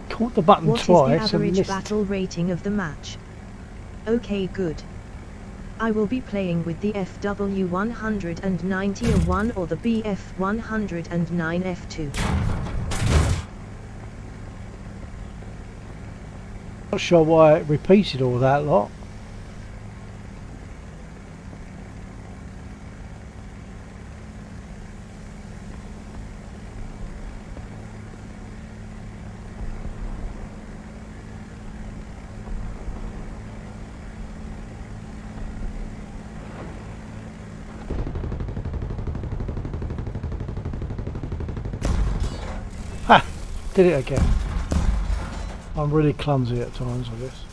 Caught the button What is twice the and average missed. battle rating of the match? Okay, good. I will be playing with the FW190A1 or the BF109F2. Not sure why it repeated all that lot. Did it again. I'm really clumsy at times with this.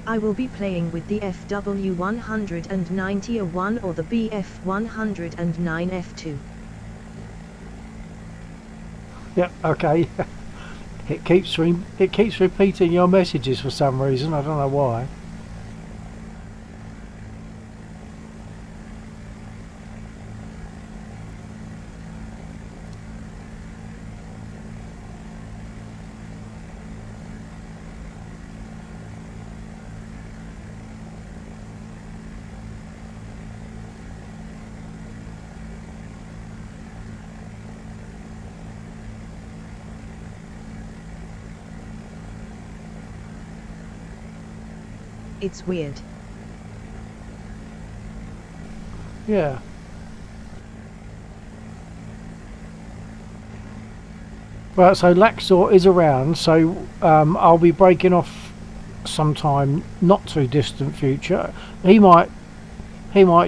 I will be playing with the FW190A1 or the BF109F2. Yeah, okay. It keeps repeating your messages for some reason. I don't know why. It's weird. Yeah. Right, so Laxor is around, so I'll be breaking off sometime not too distant future. He might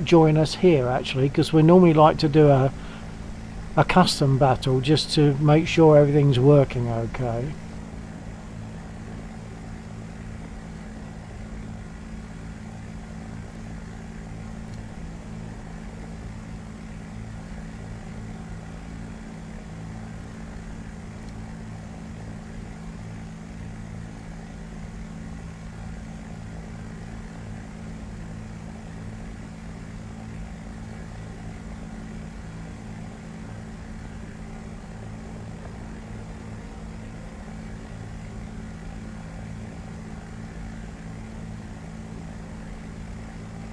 join us here actually, because we normally like to do a custom battle just to make sure everything's working okay.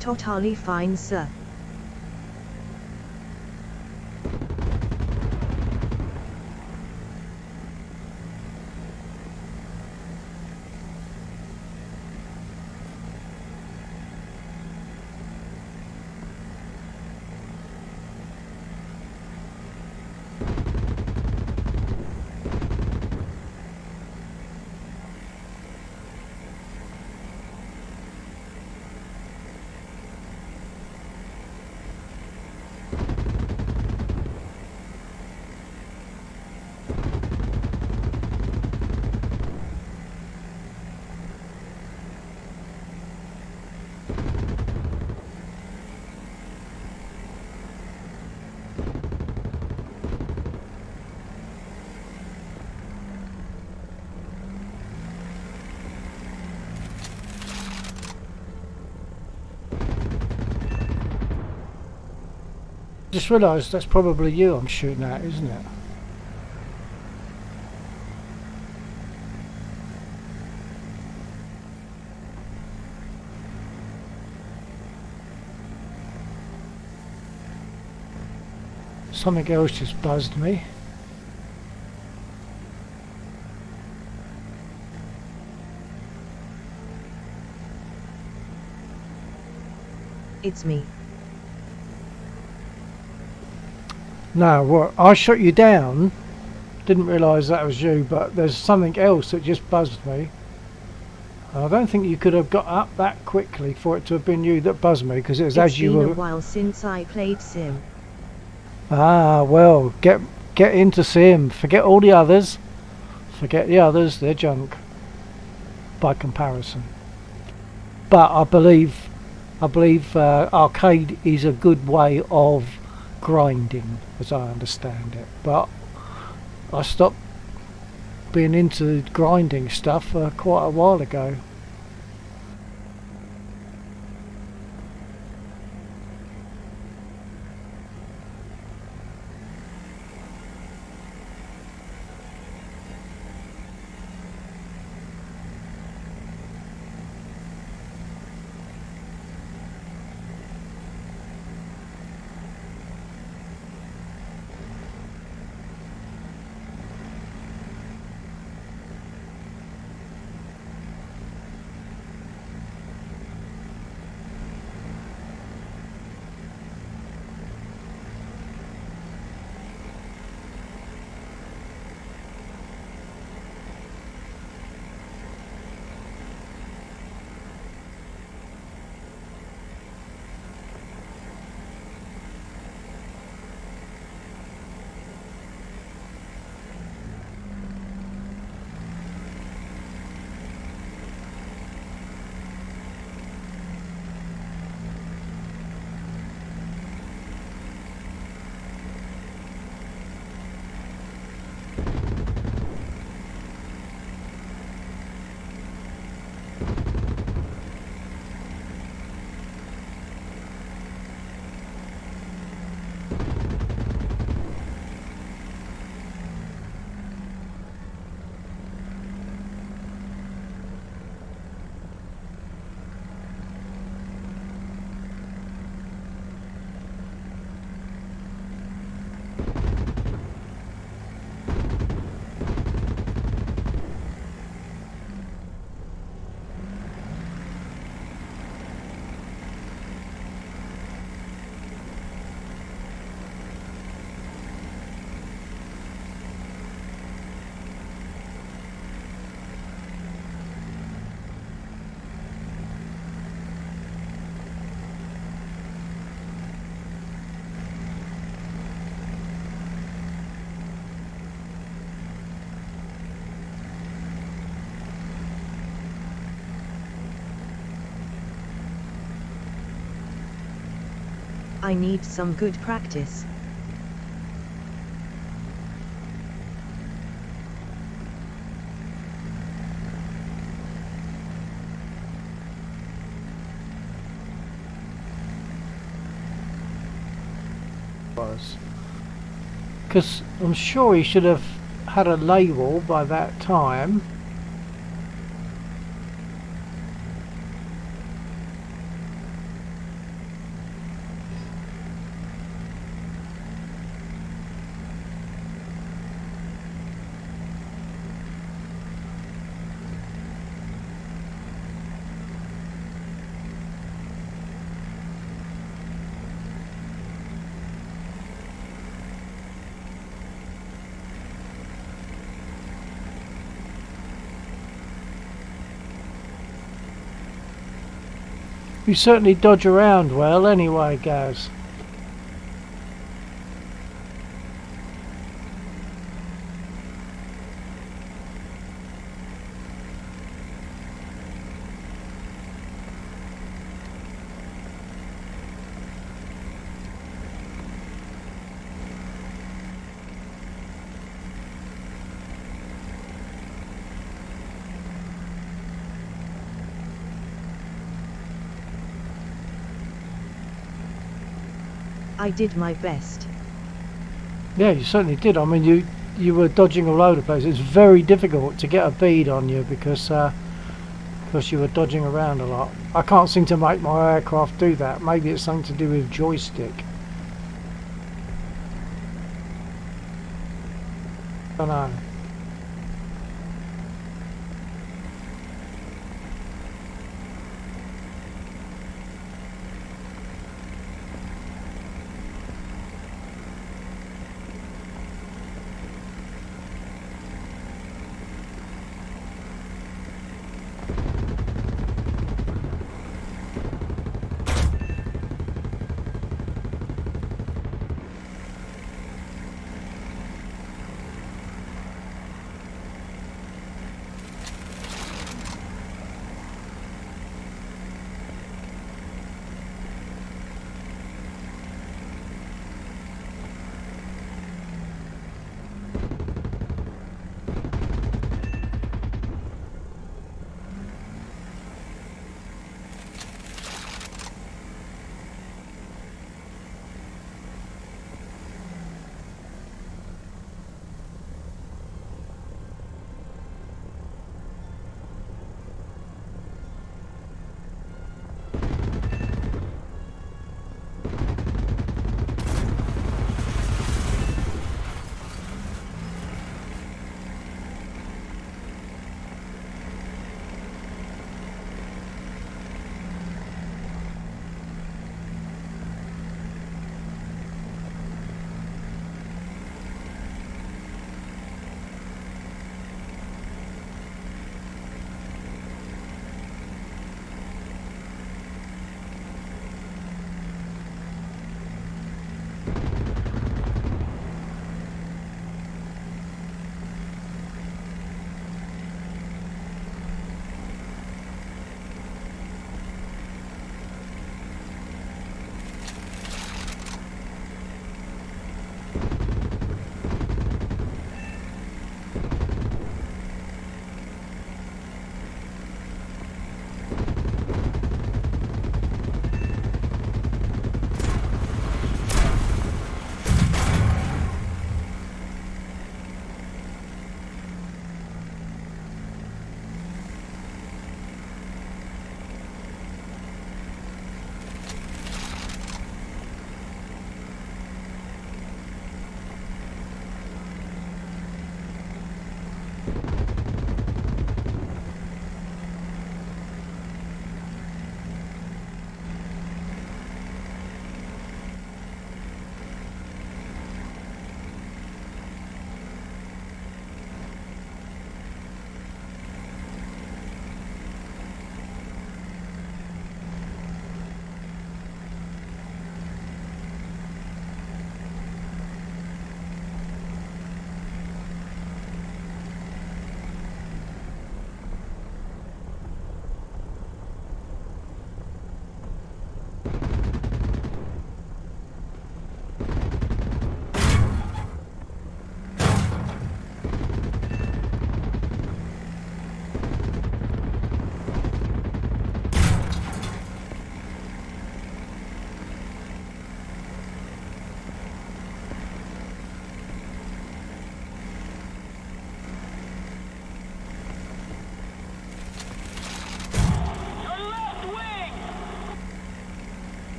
Totally fine, sir. Just realised that's probably you I'm shooting at, isn't it? Something else just buzzed me. It's me. No, what? I shot you down. Didn't realise that was you, but there's something else that just buzzed me. I don't think you could have got up that quickly for it to have been you that buzzed me, because it was as you It's been were. a while since I played Sim. Ah, well, get into Sim. Forget all the others. Forget the others. They're junk by comparison. But I believe arcade is a good way of grinding, as I understand it. But I stopped being into grinding stuff quite a while ago. I need some good practice. Because I'm sure he should have had a label by that time. You certainly dodge around well anyway, Gaz. I did my best. Yeah, you certainly did. I mean, you were dodging all over the place. It's very difficult to get a bead on you because you were dodging around a lot. I can't seem to make my aircraft do that. Maybe it's something to do with joystick. I don't know.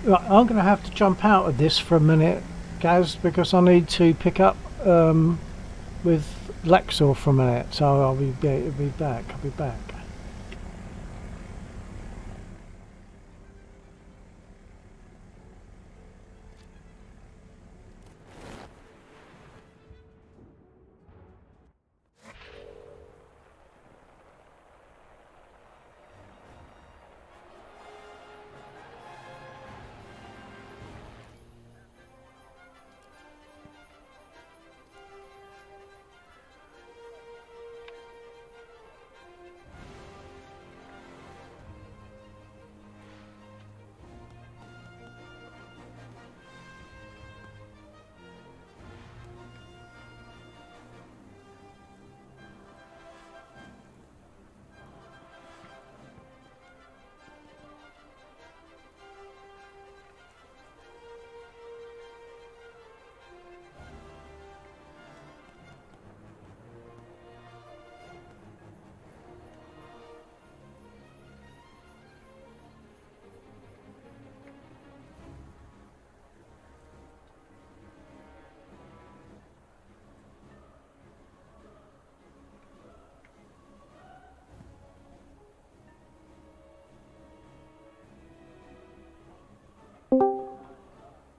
Right, I'm going to have to jump out of this for a minute, Gaz, because I need to pick up with Lexor for a minute. So I'll be back. I'll be back.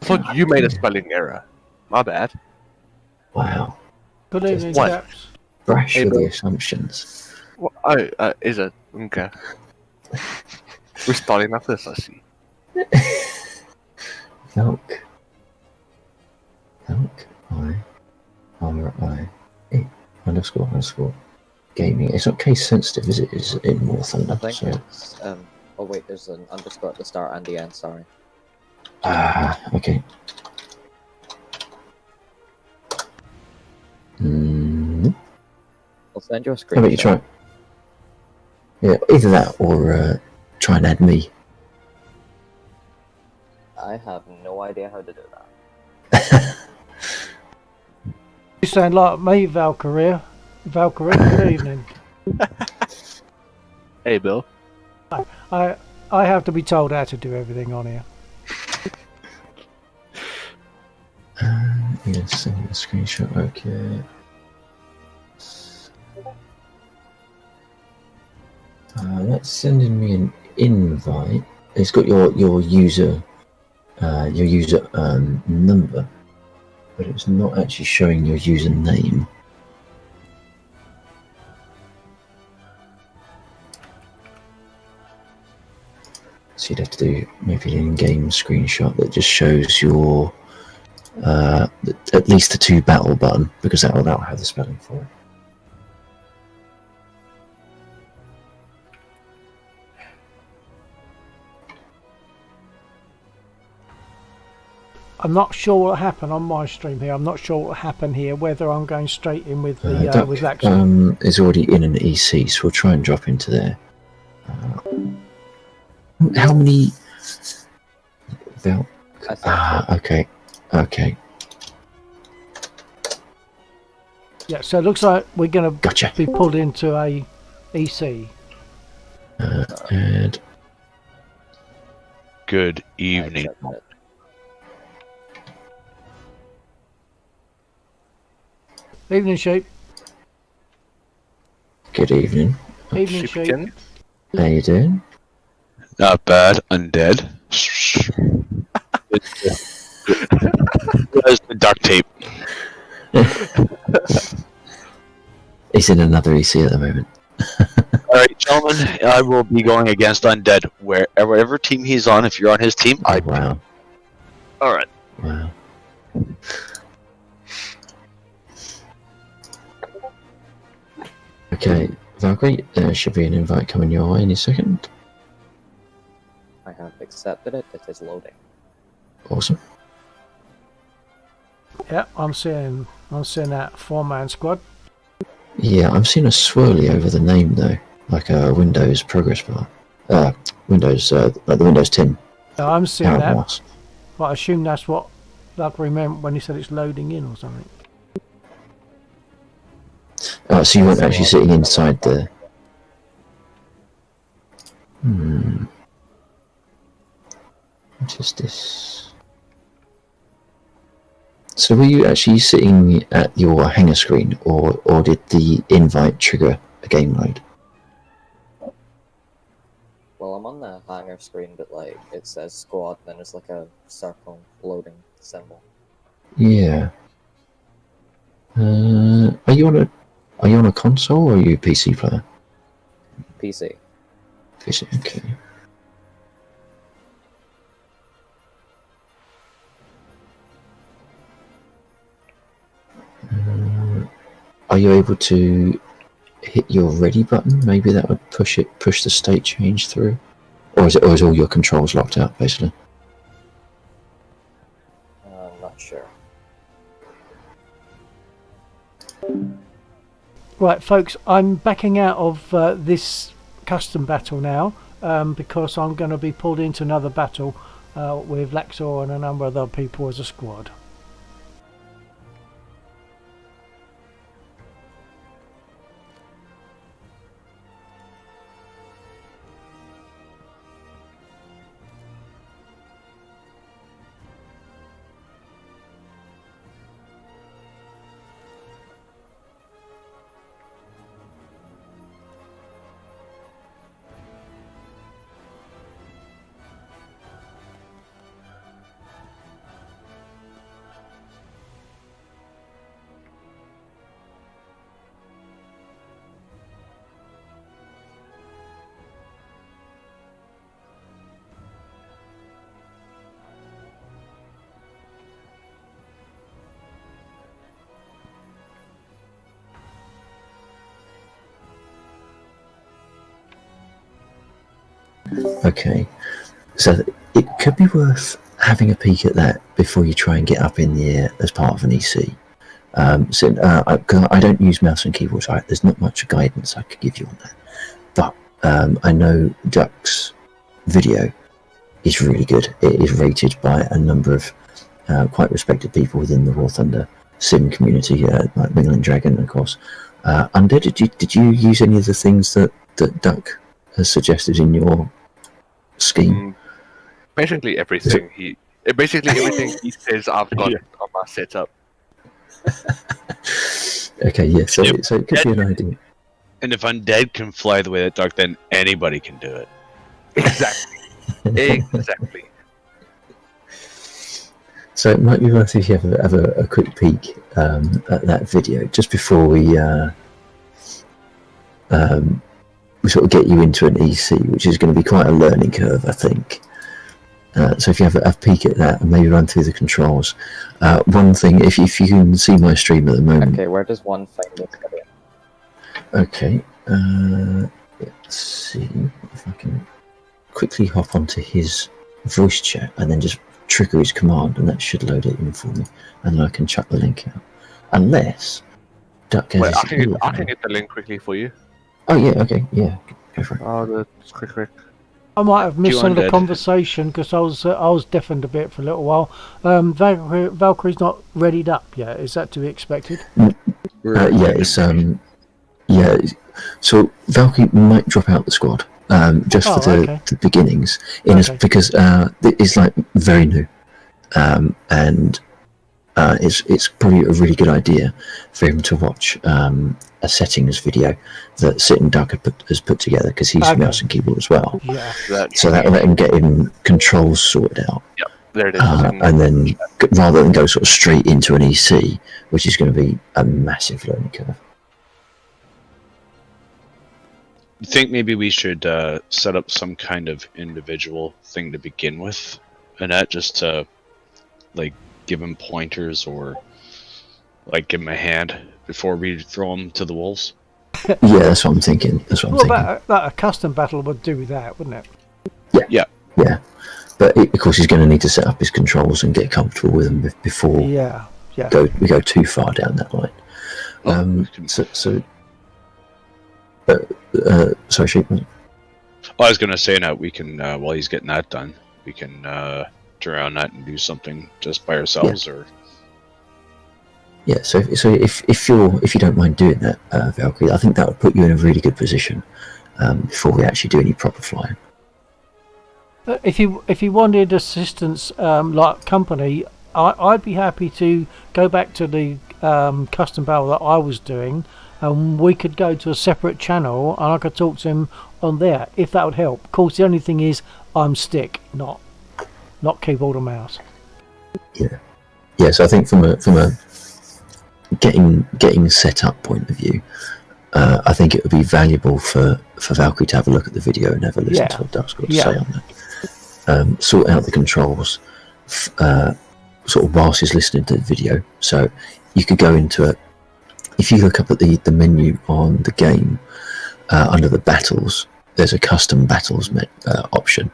I thought you made a spelling error. My bad. Wow. Good evening, What? chaps. Brash Hey, with bro. the assumptions. Well, oh, is it? Okay. We're starting off this, I see. Velk. I. __. Gaming. It's not case sensitive, is it? Is it in War Thunder? I think So, it's oh wait, there's an underscore at the start and the end. Sorry. okay. I'll send you a How about you screenshot. try? Yeah, either that or try and add me. I have no idea how to do that. You sound like me, Valkyria. Valkyrie, good evening. Hey, Bill. I have to be told how to do everything on here. Yes, send me a screenshot. Okay. That's sending me an invite. It's got your user number, but it's not actually showing your username. So you'd have to do maybe an in-game screenshot that just shows your at least the 2 battle button, because that'll have the spelling for it. I'm not sure what will happen on my stream here. I'm not sure what will happen here, whether I'm going straight in with the Duck with Laxon. is already in an EC, so we'll try and drop into there. How many? Okay. Yeah, so it looks like we're going to Gotcha. be pulled into a EC. And Good I evening. accept it. Evening, Sheep. good evening. Evening, Sheep. Sheepkin. How you doing? Not bad. Undead. Where's the duct tape? He's in another EC at the moment. Alright, gentlemen, I will be going against Undead. Wherever team he's on, if you're on his team, Oh, wow. Alright. Wow. Okay, Valkyrie, there should be an invite coming your way any second. I have accepted it. It is loading. Awesome. Yeah, I'm seeing that 4-man squad. Yeah, I'm seeing a swirly over the name though, like a Windows progress bar. Windows, like the Windows 10 Yeah, I'm seeing arrow that, bars. but I assume that's what Valkyrie meant when he said it's loading in or something. So you weren't actually sitting inside the. What is this? So were you actually sitting at your hangar screen, or did the invite trigger a game load? Well, I'm on the hangar screen, but like it says squad, then there's like a circle loading symbol. Yeah. Are you on a console or are you a PC player? PC. PC, okay. Are you able to hit your ready button? Maybe that would push the state change through, or is all your controls locked out basically? I'm not sure. Right, folks, I'm backing out of this custom battle now because I'm going to be pulled into another battle with Laxor and a number of other people as a squad. Okay, so it could be worth having a peek at that before you try and get up in the air as part of an EC. I don't use mouse and keyboard, so there's not much guidance I could give you on that. But I know Duck's video is really good. It is rated by a number of quite respected people within the War Thunder sim community, like Ringle and Dragon, of course. Undead, did you use any of the things that Duck has suggested in your scheme? Basically everything everything he says I've got on my setup. Okay, yeah, so it could be an idea. And if Undead can fly the way that Duck, then anybody can do it. Exactly. Exactly. So it might be worth if you have a quick peek at that video just before we sort of get you into an EC, which is going to be quite a learning curve, I think. So if you have a peek at that and maybe run through the controls. One thing, if you can see my stream at the moment. Okay, where does one find this video? Okay, let's see if I can quickly hop onto his voice chat and then just trigger his command, and that should load it in for me, and then I can chuck the link out. Unless Duck has. Wait, I can get the link quickly for you. Oh yeah, okay, yeah, go for it. Oh, that's quick. I might have missed some of the Undead. conversation because I was deafened a bit for a little while. Valkyrie's not readied up yet. Is that to be expected? Yeah, it's So Valkyrie might drop out the squad just for the beginnings, because it's like very new, and it's probably a really good idea for him to watch a settings video that Sit and Duck has put together, because he's mouse and keyboard as well. Yeah. So that'll let him get him controls sorted out. Yep, there it is. And then rather than go sort of straight into an EC, which is going to be a massive learning curve. You think maybe we should set up some kind of individual thing to begin with, and that just to like give him pointers or like give him a hand before we throw him to the wolves? Yeah, that's what I'm thinking. A custom battle would do that, wouldn't it? Yeah. But of course, he's going to need to set up his controls and get comfortable with them before we go too far down that line. Sorry, Sheep. I was going to say that we can, while he's getting that done, we can turn around that and do something just by ourselves, or. Yeah, so if you don't mind doing that, Valkyrie, I think that would put you in a really good position before we actually do any proper flying. if you wanted assistance, like company, I'd be happy to go back to the custom battle that I was doing, and we could go to a separate channel, and I could talk to him on there if that would help. Of course, the only thing is I'm stick, not keyboard or mouse. Yeah. Yes, I think from a getting set up point of view, I think it would be valuable for Valkyrie to have a look at the video and have a listen to what Duck's got to say on that. Sort out the controls, sort of whilst he's listening to the video. So you could go into it. If you look up at the menu on the game, under the battles, there's a custom battles option.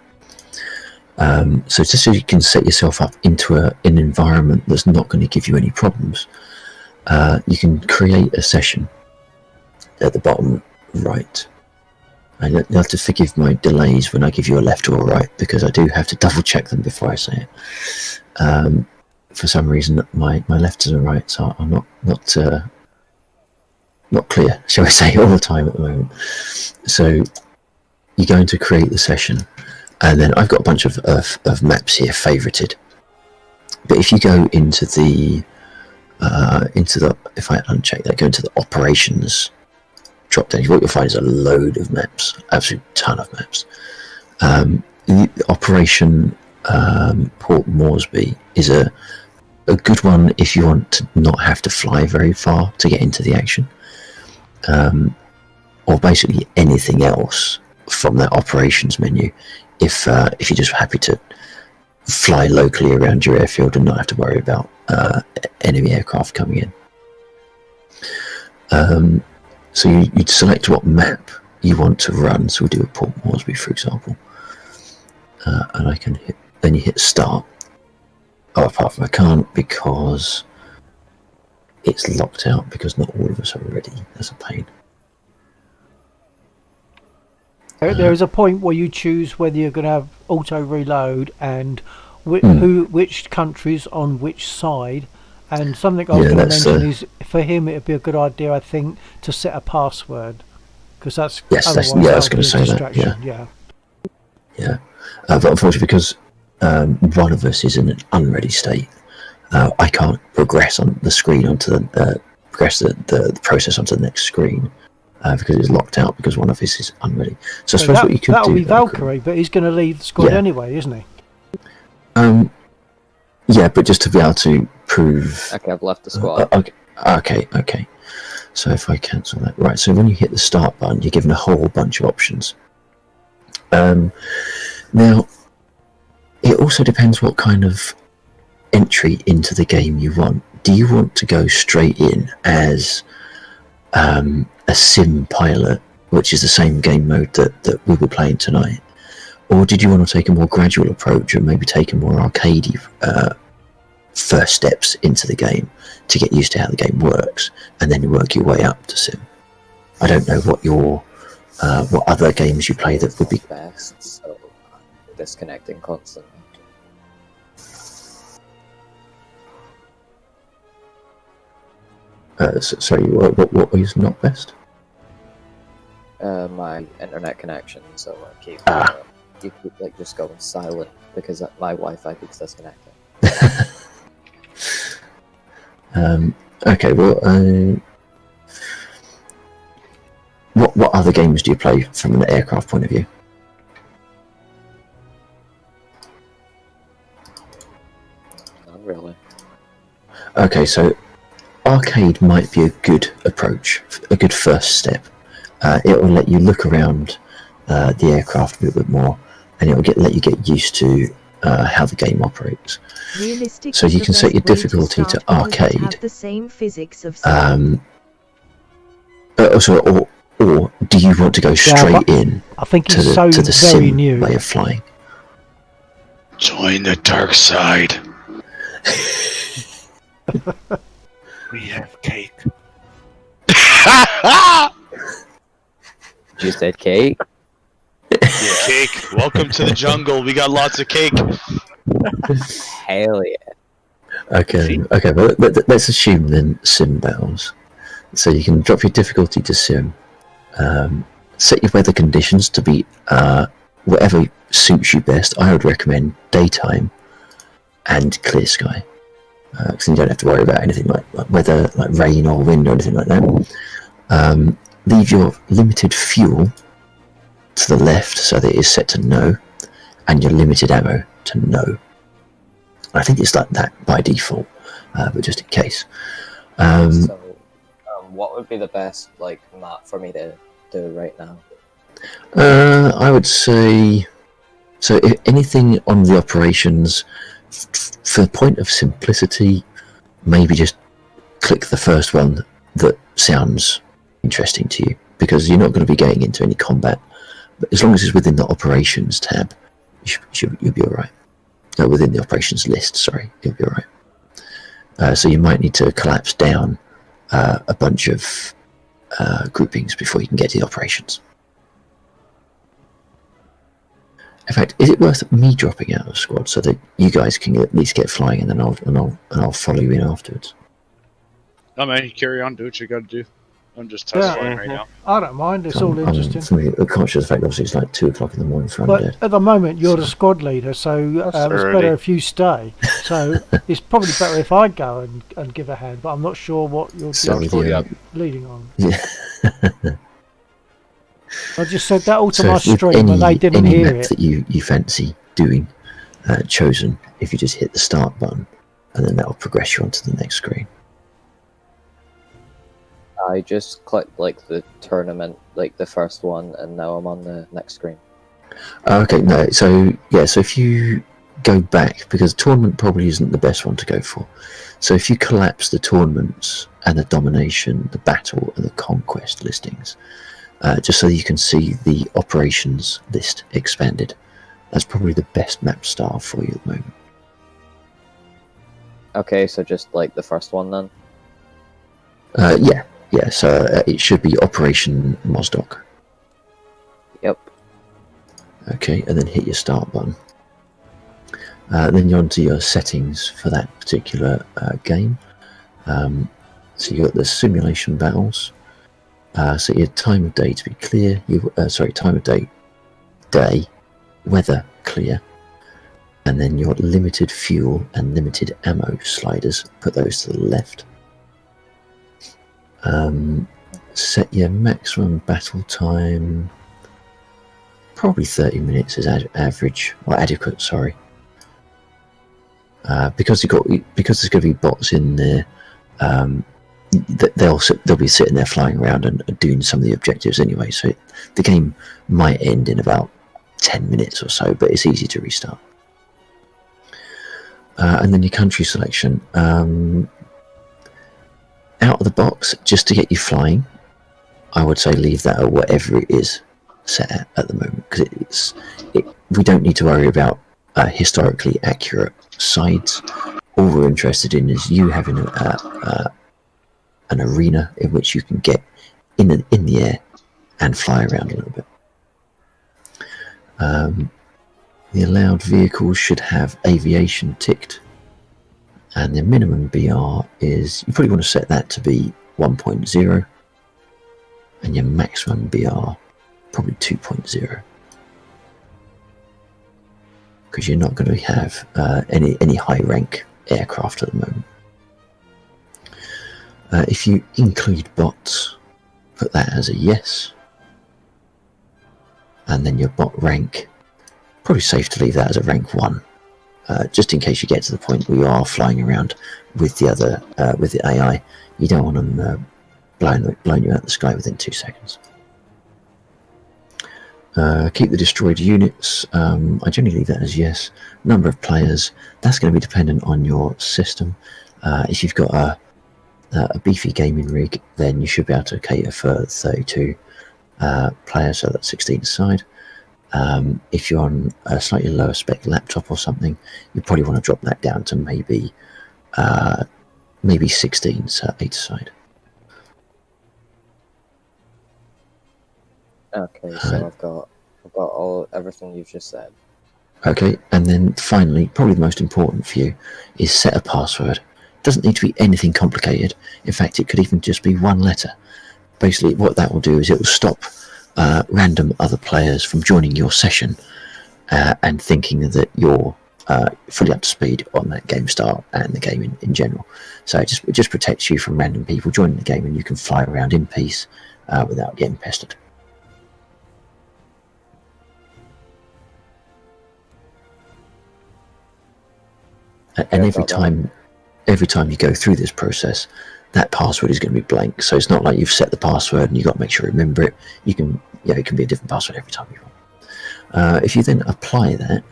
So just so you can set yourself up into an environment that's not going to give you any problems, you can create a session at the bottom right. And you'll have to forgive my delays when I give you a left or a right, because I do have to double check them before I say it. For some reason, my left and right are not clear, shall we say, all the time at the moment. So you're going to create the session, and then I've got a bunch of maps here favorited. But if you go into the if I uncheck that, go into the operations drop down, what you'll find is a load of maps, absolute ton of maps. The Operation Port Moresby is a good one if you want to not have to fly very far to get into the action, or basically anything else from that operations menu. If you're just happy to fly locally around your airfield and not have to worry about enemy aircraft coming in. So you'd select what map you want to run. So we'll do a Port Moresby, for example, and I can hit. Then you hit start. Oh, apart from I can't because it's locked out because not all of us are ready. That's a pain. There is a point where you choose whether you're going to have auto reload and which countries on which side. And something I was going to mention is, for him, it would be a good idea, I think, to set a password, because that's I was going to say that. Yeah. But unfortunately, because one of us is in an unready state, I can't progress on the screen onto progress the process onto the next screen because it's locked out because one of us is unready. So I suppose what you could do. That'll be Valkyrie, but he's going to leave the squad anyway, isn't he? Yeah, but just to be able to prove. Okay, I've left the squad. Okay. So if I cancel that, right? So when you hit the start button, you're given a whole bunch of options. Now, it also depends what kind of entry into the game you want. Do you want to go straight in as a sim pilot, which is the same game mode that we were playing tonight? Or did you want to take a more gradual approach and maybe take a more arcadey first steps into the game to get used to how the game works, and then you work your way up to sim? I don't know what other games you play that would be best, so disconnecting constantly. Sorry, what is not best? My internet connection, so I keep like just going silent because my Wi-Fi keeps disconnecting. Okay, well, what other games do you play from an aircraft point of view? Not really. Okay, so arcade might be a good approach, a good first step. It will let you look around the aircraft a little bit more, and it will let you get used to how the game operates. So you can set your difficulty to arcade. The same physics of or do you want to go straight in I think to the sim way of flying? Join the dark side. We have cake. You said cake? Cake. Welcome to the jungle. We got lots of cake. Hell yeah. Okay, well, let's assume then sim battles. So you can drop your difficulty to sim, set your weather conditions to be whatever suits you best. I would recommend daytime and clear sky, because then you don't have to worry about anything like weather, like rain or wind or anything like that. Leave your limited fuel to the left so that it is set to no, and your limited ammo to no. I think it's like that by default, but just in case. What would be the best map for me to do right now? I would say, so if anything on the operations, for the point of simplicity, maybe just click the first one that sounds interesting to you, because you're not going to be getting into any combat. But as long as it's within the operations tab, you'll be alright. Within the operations list, sorry, you'll be alright. So you might need to collapse down a bunch of groupings before you can get to the operations. In fact, is it worth me dropping out of squad so that you guys can at least get flying, and then I'll follow you in afterwards? No man, you carry on, do what you got to do. I'm just testing right now. I don't mind. It's all interesting. I'm conscious of the fact, obviously, it's like 2 o'clock in the morning for Undead. But at the moment, you're the squad leader, so it's better if you stay. So it's probably better if I go and give a hand. But I'm not sure what you're leading on. Yeah. I just said that all to my stream, and they didn't hear map it. That you fancy doing, chosen, if you just hit the start button, and then that will progress you onto the next screen. I just clicked the tournament, the first one, and now I'm on the next screen. Okay, no, so if you go back, because tournament probably isn't the best one to go for. So if you collapse the tournaments and the domination, the battle, and the conquest listings, just so you can see the operations list expanded, that's probably the best map style for you at the moment. Okay, so just the first one then? Yeah, so it should be Operation Mosdoc. Yep. Okay, and then hit your start button. Then you're onto your settings for that particular game. So you've got the simulation battles. So your time of day to be clear. Time of day, weather clear. And then your limited fuel and limited ammo sliders, put those to the left. Set your maximum battle time, probably 30 minutes is average, or adequate, sorry. Because there's going to be bots in there, they'll be sitting there flying around and doing some of the objectives anyway, so the game might end in about 10 minutes or so, but it's easy to restart. And then your country selection. Out of the box, just to get you flying, I would say leave that at whatever it is set at the moment, because we don't need to worry about historically accurate sides. All we're interested in is you having an arena in which you can get in the air and fly around a little bit. The allowed vehicles should have aviation ticked. And the minimum BR is, you probably want to set that to be 1.0, and your maximum BR probably 2.0, because you're not going to have any high rank aircraft at the moment. If you include bots, put that as a yes, and then your bot rank, probably safe to leave that as a rank 1. Just in case you get to the point where you are flying around with the other with the AI, you don't want them blowing you out of the sky within 2 seconds. Keep the destroyed units. I generally leave that as yes. Number of players, that's going to be dependent on your system. If you've got a beefy gaming rig, then you should be able to cater for 32 players, so that's 16 aside. If you're on a slightly lower spec laptop or something, you probably want to drop that down to maybe 16, so 8 aside. Okay, so I've got everything you've just said. Okay, and then finally, probably the most important for you is set a password. It doesn't need to be anything complicated. In fact, it could even just be one letter. Basically, what that will do is it will stop random other players from joining your session and thinking that you're fully up to speed on that game style and the game in general. So it just protects you from random people joining the game, and you can fly around in peace without getting pestered. And every time you go through this process, that password is going to be blank. So it's not like you've set the password and you've got to make sure you remember it. You can, it can be a different password every time you want. If you then apply that,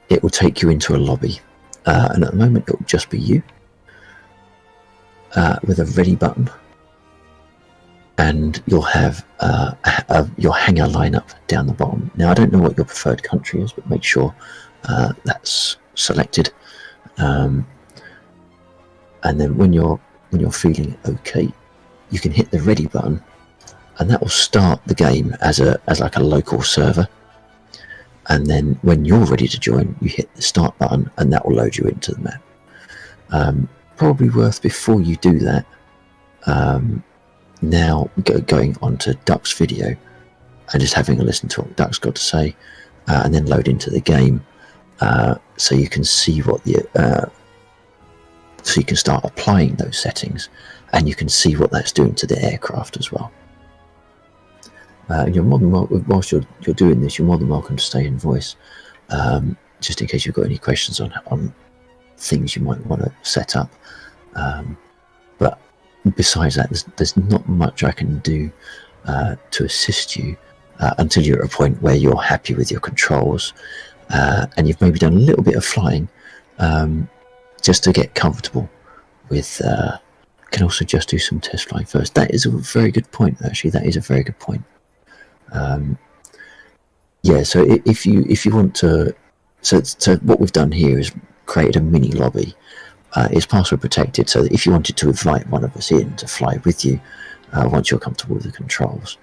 it will take you into a lobby, and at the moment it will just be you with a ready button, and you'll have your hangar lineup down the bottom. Now I don't know what your preferred country is, but make sure that's selected, and then when you're feeling okay, you can hit the ready button, and that will start the game as like a local server. And then when you're ready to join, you hit the start button, and that will load you into the map. Probably worth, before you do that, now going on to Duck's video and just having a listen to what Duck's got to say, and then load into the game, so you can see what so you can start applying those settings, and you can see what that's doing to the aircraft as well. You're more than whilst you're doing this, you're more than welcome to stay in voice, just in case you've got any questions on things you might want to set up. But besides that, there's not much I can do to assist you until you're at a point where you're happy with your controls, and you've maybe done a little bit of flying, just to get comfortable with. Can also just do some test flying first. That is a very good point, actually. That is a very good point. So if you want to, so what we've done here is created a mini lobby. It's password protected, so that if you wanted to invite one of us in to fly with you, once you're comfortable with the controls,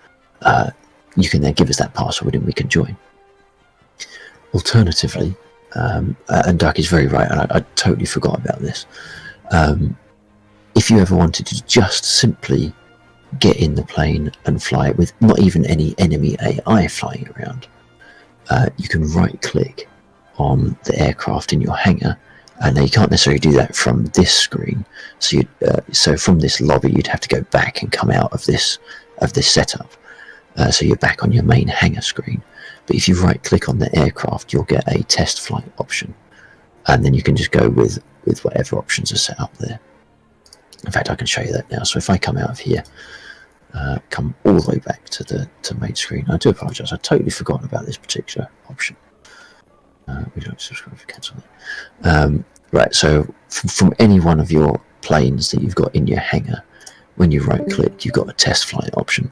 you can then give us that password and we can join. Alternatively, and Duck is very right, and I totally forgot about this. If you ever wanted to just simply get in the plane and fly it with not even any enemy AI flying around, you can right click on the aircraft in your hangar. Now you can't necessarily do that from this screen, so from this lobby you'd have to go back and come out of this setup, so you're back on your main hangar screen. But if you right click on the aircraft, you'll get a test flight option, and then you can just go with whatever options are set up there. In fact, I can show you that now. So if I come out of here, come all the way back to main screen. I do apologise, I totally forgotten about this particular option. We don't subscribe for cancel it. Right, so from any one of your planes that you've got in your hangar, when you right click, you've got a test flight option.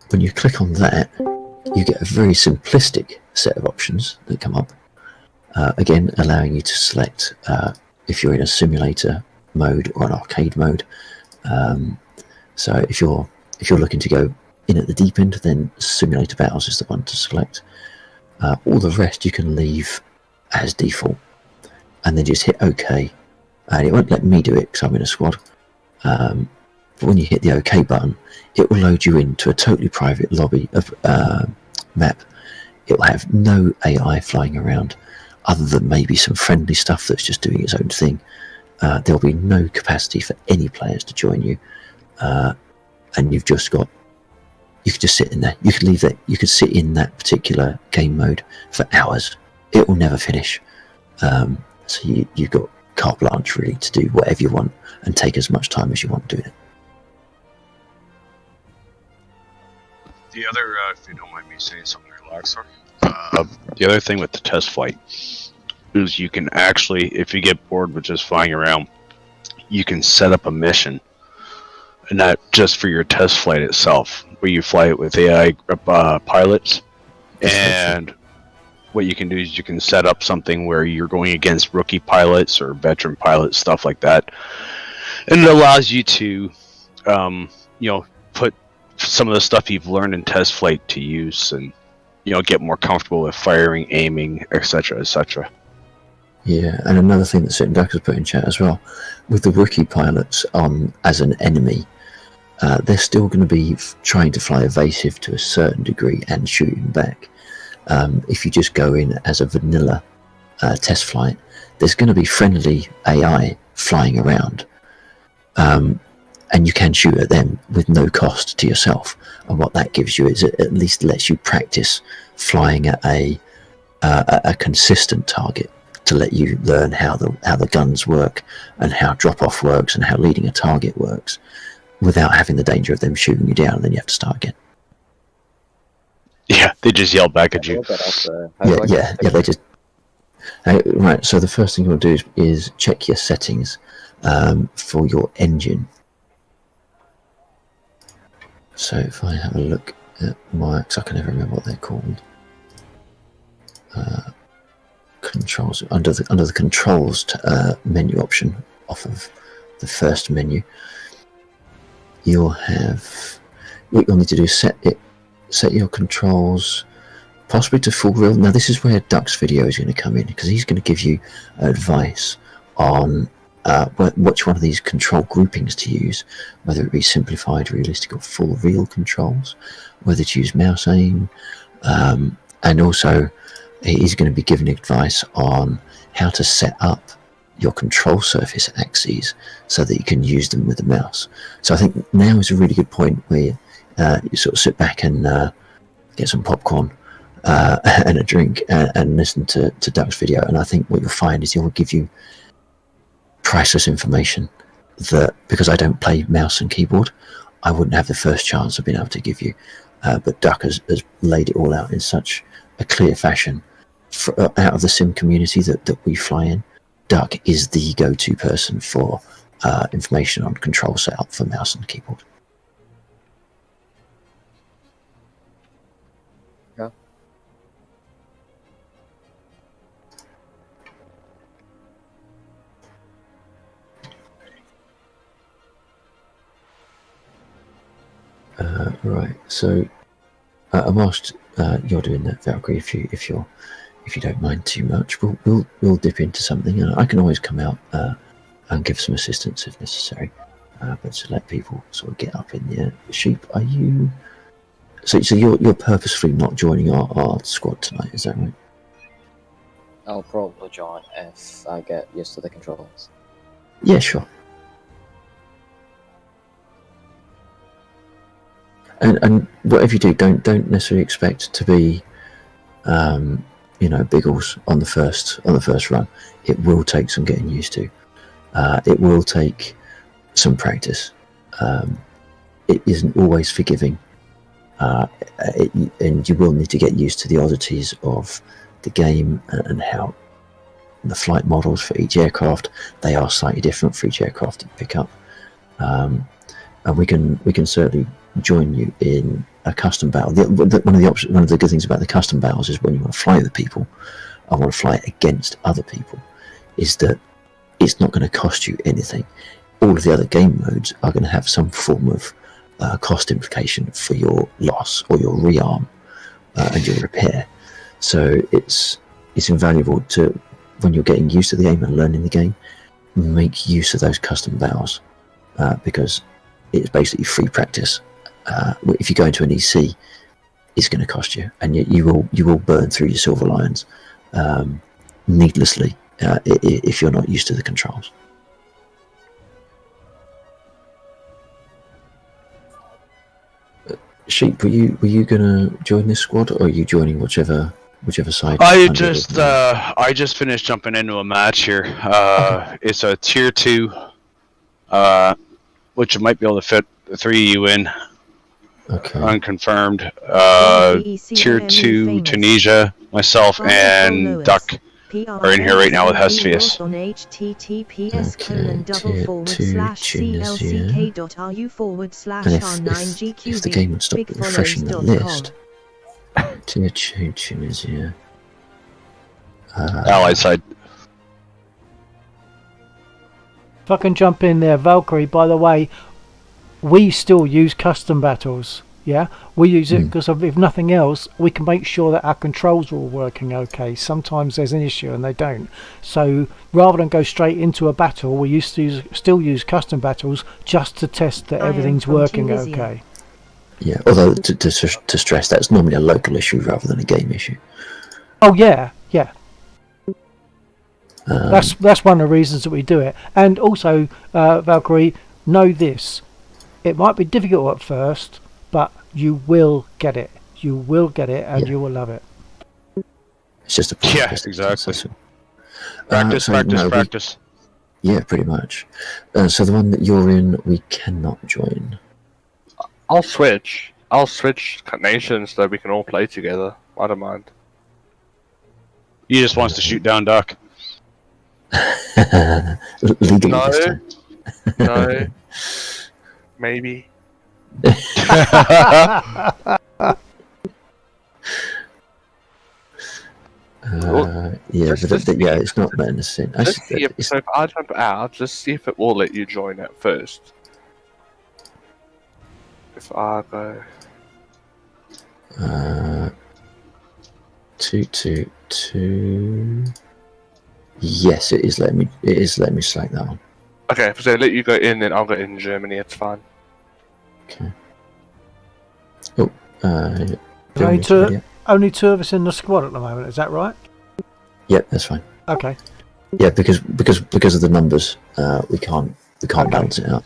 When you click on that, you get a very simplistic set of options that come up. Again, allowing you to select if you're in a simulator mode or an arcade mode. So if you're looking to go in at the deep end, then simulator battles is the one to select. All the rest you can leave as default, and then just hit OK, and it won't let me do it because I'm in a squad. But when you hit the OK button, it will load you into a totally private lobby of map. It will have no AI flying around, other than maybe some friendly stuff that's just doing its own thing. There'll be no capacity for any players to join you, and you've just got. You could just sit in there. You could leave that. You could sit in that particular game mode for hours. It will never finish. So you've got carte blanche really to do whatever you want and take as much time as you want doing it. The other, if you don't mind me saying something, Relaxor. The other thing with the test flight is you can actually, if you get bored with just flying around, you can set up a mission, and not just for your test flight itself, where you fly it with AI pilots. And what you can do is you can set up something where you're going against rookie pilots or veteran pilots, stuff like that, and it allows you to, put some of the stuff you've learned in test flight to use, and get more comfortable with firing, aiming, etc., etc. Yeah, and another thing that Sitting Duck has put in chat as well, with the rookie pilots on as an enemy, they're still going to be trying to fly evasive to a certain degree and shooting back. If you just go in as a vanilla test flight, there's going to be friendly AI flying around, and you can shoot at them with no cost to yourself. And what that gives you is it at least lets you practice flying at a consistent target, to let you learn how the guns work and how drop-off works and how leading a target works, without having the danger of them shooting you down and then you have to start again. Yeah, they just yell back at you. Yeah, they just... right, so the first thing you want to do is check your settings for your engine. So if I have a look at my... because I can never remember what they're called. Controls, under the controls menu option off of the first menu, you'll have... what you'll need to do is set your controls possibly to full real. Now this is where Duck's video is going to come in, because he's going to give you advice on which one of these control groupings to use, whether it be simplified, realistic or full real controls, whether to use mouse aim, and also he's going to be giving advice on how to set up your control surface axes so that you can use them with the mouse. So I think now is a really good point where you sort of sit back and get some popcorn and a drink and listen to Duck's video. And I think what you'll find is he'll give you priceless information that, because I don't play mouse and keyboard, I wouldn't have the first chance of being able to give you. But Duck has laid it all out in such a clear fashion. Out of the sim community that we fly in, Duck is the go-to person for information on control setup for mouse and keyboard. Yeah. Right, so whilst you're doing that, Valkyrie, if you don't mind too much, we'll dip into something, and I can always come out and give some assistance if necessary. But to let people sort of get up in the air. Sheep, are you? So you're purposefully not joining our squad tonight, is that right? I'll probably join if I get used to the controls. Yeah, sure. And whatever you do, don't necessarily expect to be biggles on the first run. It will take some getting used to. It will take some practice. It isn't always forgiving, and you will need to get used to the oddities of the game and how the flight models for each aircraft, they are slightly different for each aircraft to pick up. And we can certainly join you in a custom battle. One of the good things about the custom battles is when you want to fly with people, I want to fly against other people, is that it's not going to cost you anything. All of the other game modes are going to have some form of cost implication for your loss or your rearm and your repair. So it's invaluable to, when you're getting used to the game and learning the game, make use of those custom battles because it's basically free practice. If you go into an EC, it's going to cost you, and you will burn through your Silver Lions needlessly if you're not used to the controls. Sheep, were you going to join this squad, or are you joining whichever side? I just finished jumping into a match here. Okay. It's a tier 2, which might be able to fit the 3 of you in. Okay. Unconfirmed. Tier 2 Tunisia, myself, and Duck are in here right now with Hesphius. Okay, if the game would stop refreshing the list. Tier 2 Tunisia. Allied side. If I can jump in there, Valkyrie, by the way, we still use custom battles Yeah, we use it because if nothing else, we can make sure that our controls are all working okay. Sometimes there's an issue and they don't. So rather than go straight into a battle, we used to still use custom battles just to test that I am everything's from working Tunisia. okay. Yeah, although to stress, that's normally a local issue rather than a game issue. Oh yeah. That's one of the reasons that we do it. And also, Valkyrie, know this: it might be difficult at first, but you will get it. You will get it, and you will love it. It's just a Yes, exactly. Practice, practice. Yeah, pretty much. So the one that you're in, we cannot join. I'll switch. I'll switch nations so we can all play together. I don't mind. He just wants to shoot down Duck. Legally No. this time. No. Maybe. Yeah, it's not letting us in. So if I jump out, just see if it will let you join at first. If I go... 222. Yes, it is letting me. It is letting me select that one. Okay, so let you go in, then I'll go in Germany. It's fine. Okay. Oh, Only two of us in the squad at the moment. Is that right? Yeah, that's fine. Okay. Yeah, because of the numbers, we can't balance it out.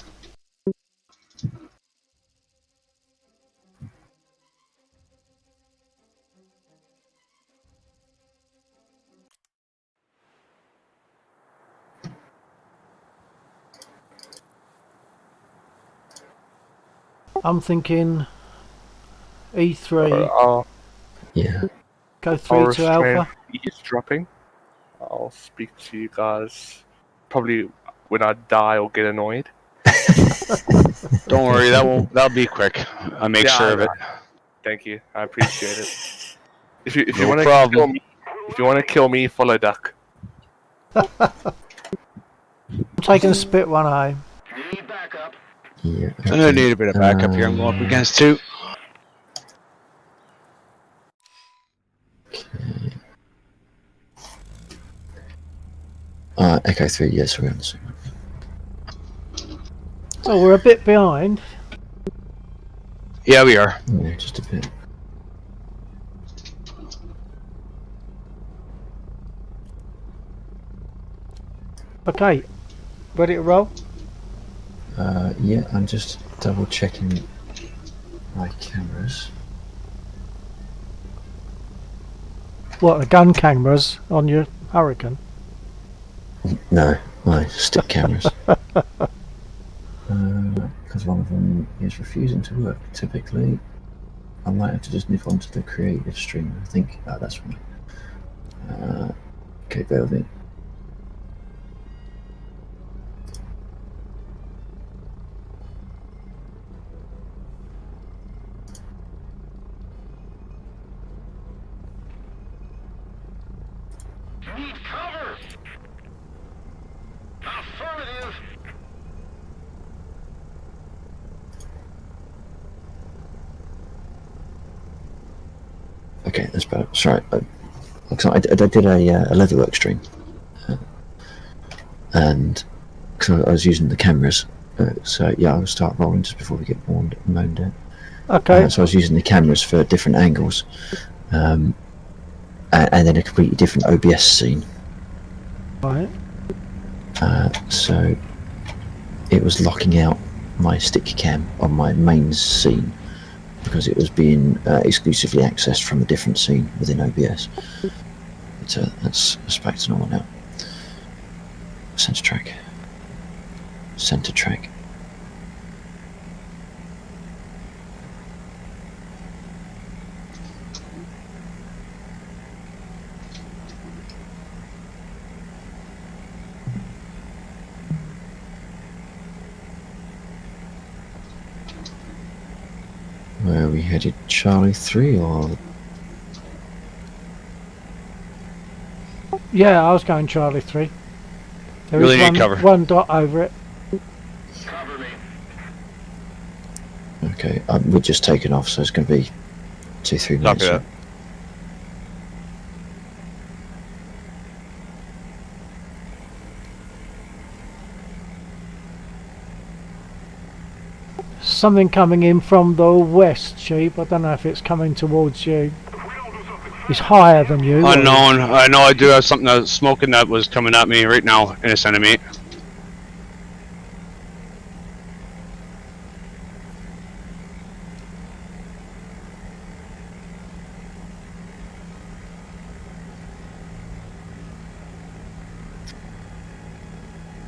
I'm thinking E3. Yeah. Go 3 to Alpha. He's dropping. I'll speak to you guys probably when I die or get annoyed. Don't worry, that'll be quick. I'll make sure of it. Thank you, I appreciate it. If you No want to problem. kill me, if you want to kill me, follow Duck. I'm taking a spit one eye. Yeah. I'm gonna need a bit of backup here. I'm going up against two. Echo 3, yes, we're on the same one. Oh, we're a bit behind. Yeah, we are. Yeah, just a bit. Okay, ready to roll? Yeah, I'm just double checking my cameras. What, the gun cameras on your Hurricane? No, my stick cameras. Because one of them is refusing to work. Typically, I might have to just nip onto the creative stream. I think. Oh, that's right. Okay, bear with me. Okay, that's better. Sorry, I did a Leatherwork stream, and because I was using the cameras, so yeah, I'll start rolling just before we get moaned at. Okay. So I was using the cameras for different angles, and then a completely different OBS scene. Right. So it was locking out my stick cam on my main scene, because it was being exclusively accessed from a different scene within OBS. But that's back to normal now. Center track. Center track. Where are we headed? Charlie 3 or? Yeah, I was going Charlie 3. There Really is need cover. one dot over it. Okay. Okay, we're just taking off, so it's going to be 2-3 Copy minutes. that. Something coming in from the west, Sheep. I don't know if it's coming towards you. It's higher than you. Unknown. I know I do have something that's smoking that was coming at me right now in a centimeter.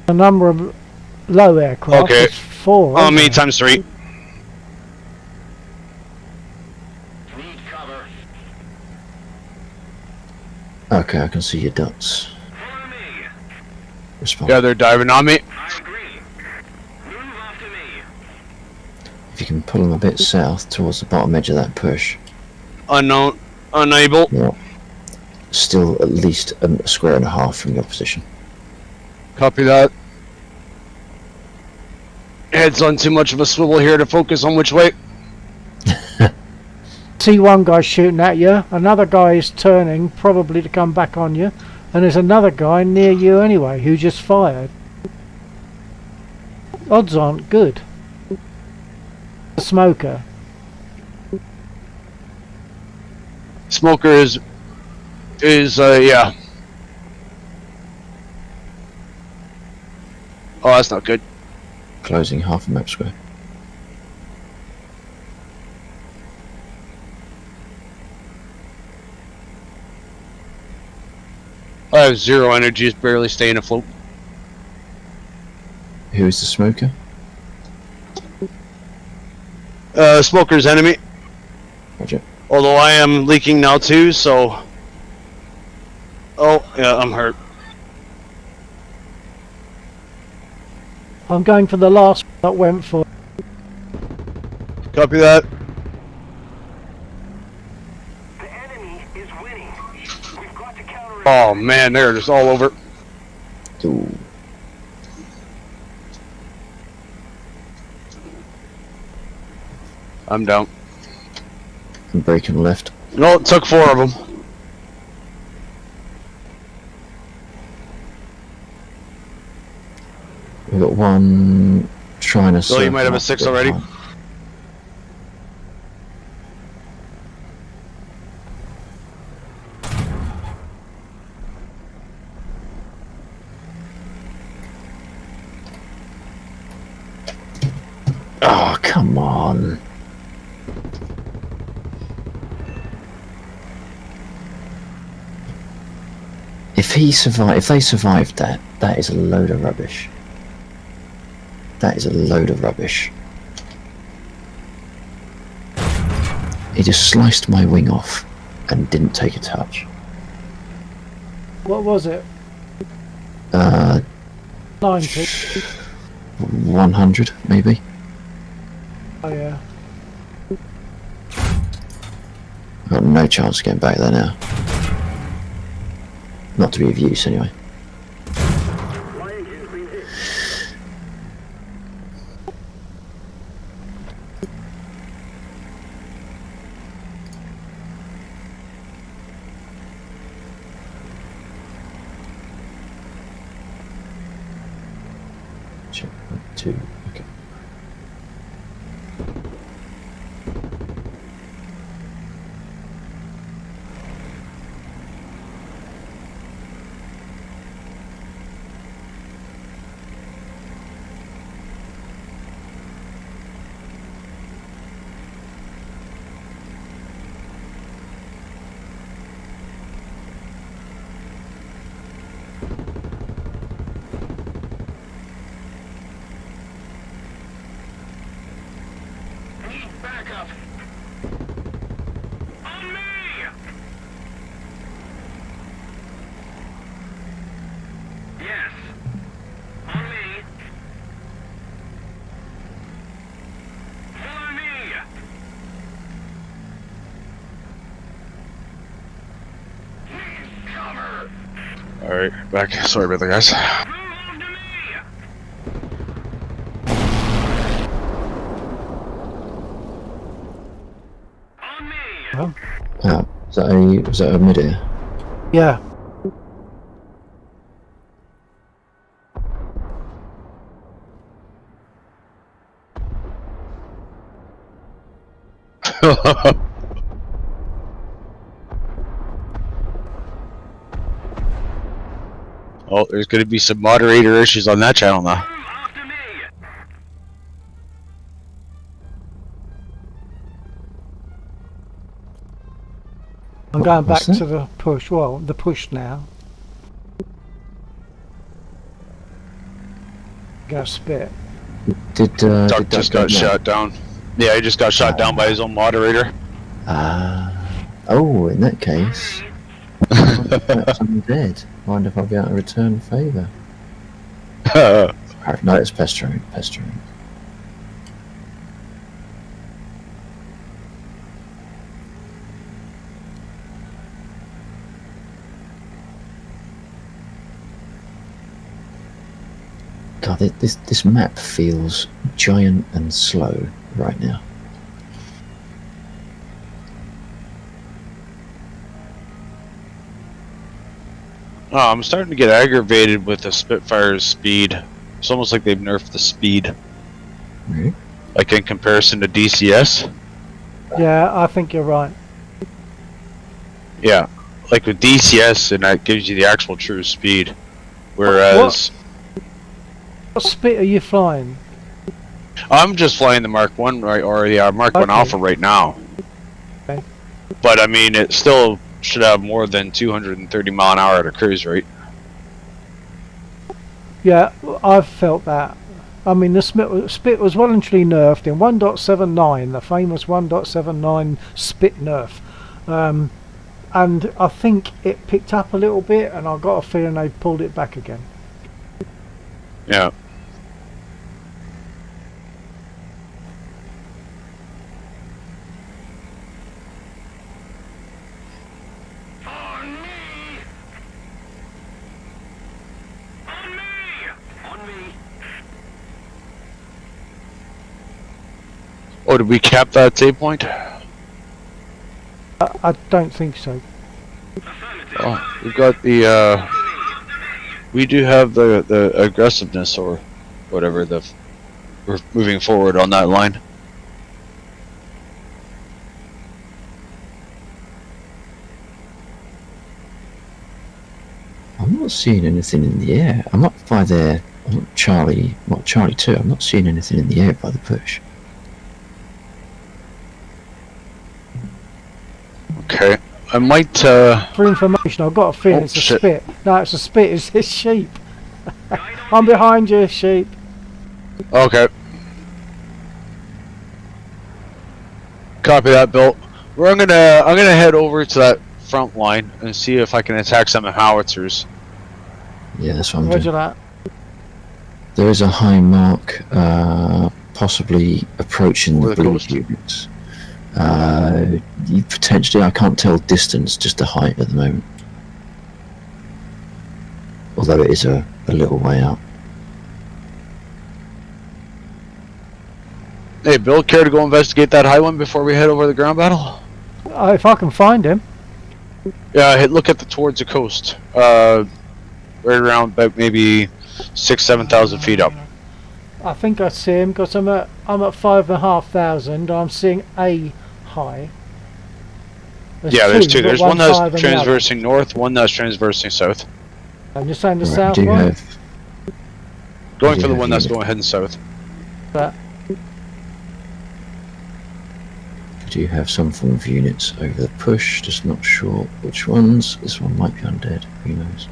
A number of low aircraft. Okay. It's 4. On isn't me it? times 3. Okay, I can see your ducks. Respond. Yeah, they're diving on me. If you can pull them a bit south towards the bottom edge of that push. Unknown. Unable. Yeah. Still at least a square and a half from your position. Copy that. Head's on too much of a swivel here to focus on which way. See one guy shooting at you, another guy is turning, probably to come back on you, and there's another guy near you anyway, who just fired. Odds aren't good. A smoker. Smoker is yeah. Oh, that's not good. Closing half a map square. I have 0 energy, is barely staying afloat. Who is the smoker? Smoker's enemy. Roger. Although I am leaking now too, so... Oh, yeah, I'm hurt. I'm going for the last that went for. Copy that. Oh man, they're just all over. Ooh. I'm down. I'm breaking left. No, it took 4 of them. We've got one trying to. So you might have a 6 already. Oh, come on. If they survived that, that is a load of rubbish. That is a load of rubbish. He just sliced my wing off and didn't take a touch. What was it? 90. 100, maybe. Oh yeah. I've got no chance of getting back there now. Not to be of use, anyway. Check 1, 2, okay. Alright, back. Sorry about that, guys. them. Oh, was that a mid-air? Yeah. Oh, there's going to be some moderator issues on that channel now. I'm going back What's that? to the push. Well, the push now. Go spit. Did Duck just got shot down. Yeah, he just got shot down by his own moderator. Oh, in that case, I'm dead. I wonder if I'll be able to return favour. Alright, no, it's pestering. God, this map feels giant and slow right now. Oh, I'm starting to get aggravated with the Spitfire's speed. It's almost like they've nerfed the speed. Really? Like in comparison to DCS. Yeah, I think you're right. Yeah, like with DCS, and that gives you the actual true speed. Whereas What spit are you flying? I'm just flying the Mark 1 right, or the Mark 1 Okay. Alpha right now. Okay. But I mean, it still should have more than 230 mile an hour at a cruise rate. Yeah, I've felt that. I mean, the spit was well and truly nerfed in 1.79, the famous 1.79 spit nerf. And I think it picked up a little bit, and I got a feeling they pulled it back again. Yeah. Oh, did we cap that save point? I don't think so. Oh, we've got the we do have the aggressiveness or whatever we're moving forward on that line. I'm not seeing anything in the air. I'm up by there. Charlie 2. I'm not seeing anything in the air by the push. Okay, I might For information, I've got a feeling Oh, it's a shit. spit. No, it's a spit. It's sheep. I'm behind you, sheep. Okay. Copy that, Bill. I'm gonna head over to that front line and see if I can attack some howitzers. Yeah, that's what I'm Roger doing. that. There is a high mark, possibly approaching Over the the blue coast. units. You potentially, I can't tell distance, just the height at the moment. Although it is a little way out. Hey, Bill, care to go investigate that high one before we head over the ground battle? If I can find him. Yeah, look at towards the coast. Right around about maybe 6,000-7,000 feet up. I think I see him because I'm at 5,500. I'm seeing a high. Yeah, there's two. You've got There's one that's 5 and the other. transversing north, one that's transversing south. And you're saying the Right, south do you one? have? Going do for the you one have that's unit? going heading south. But Do you have some form of units over the push? Just not sure which ones. This one might be undead. Who knows?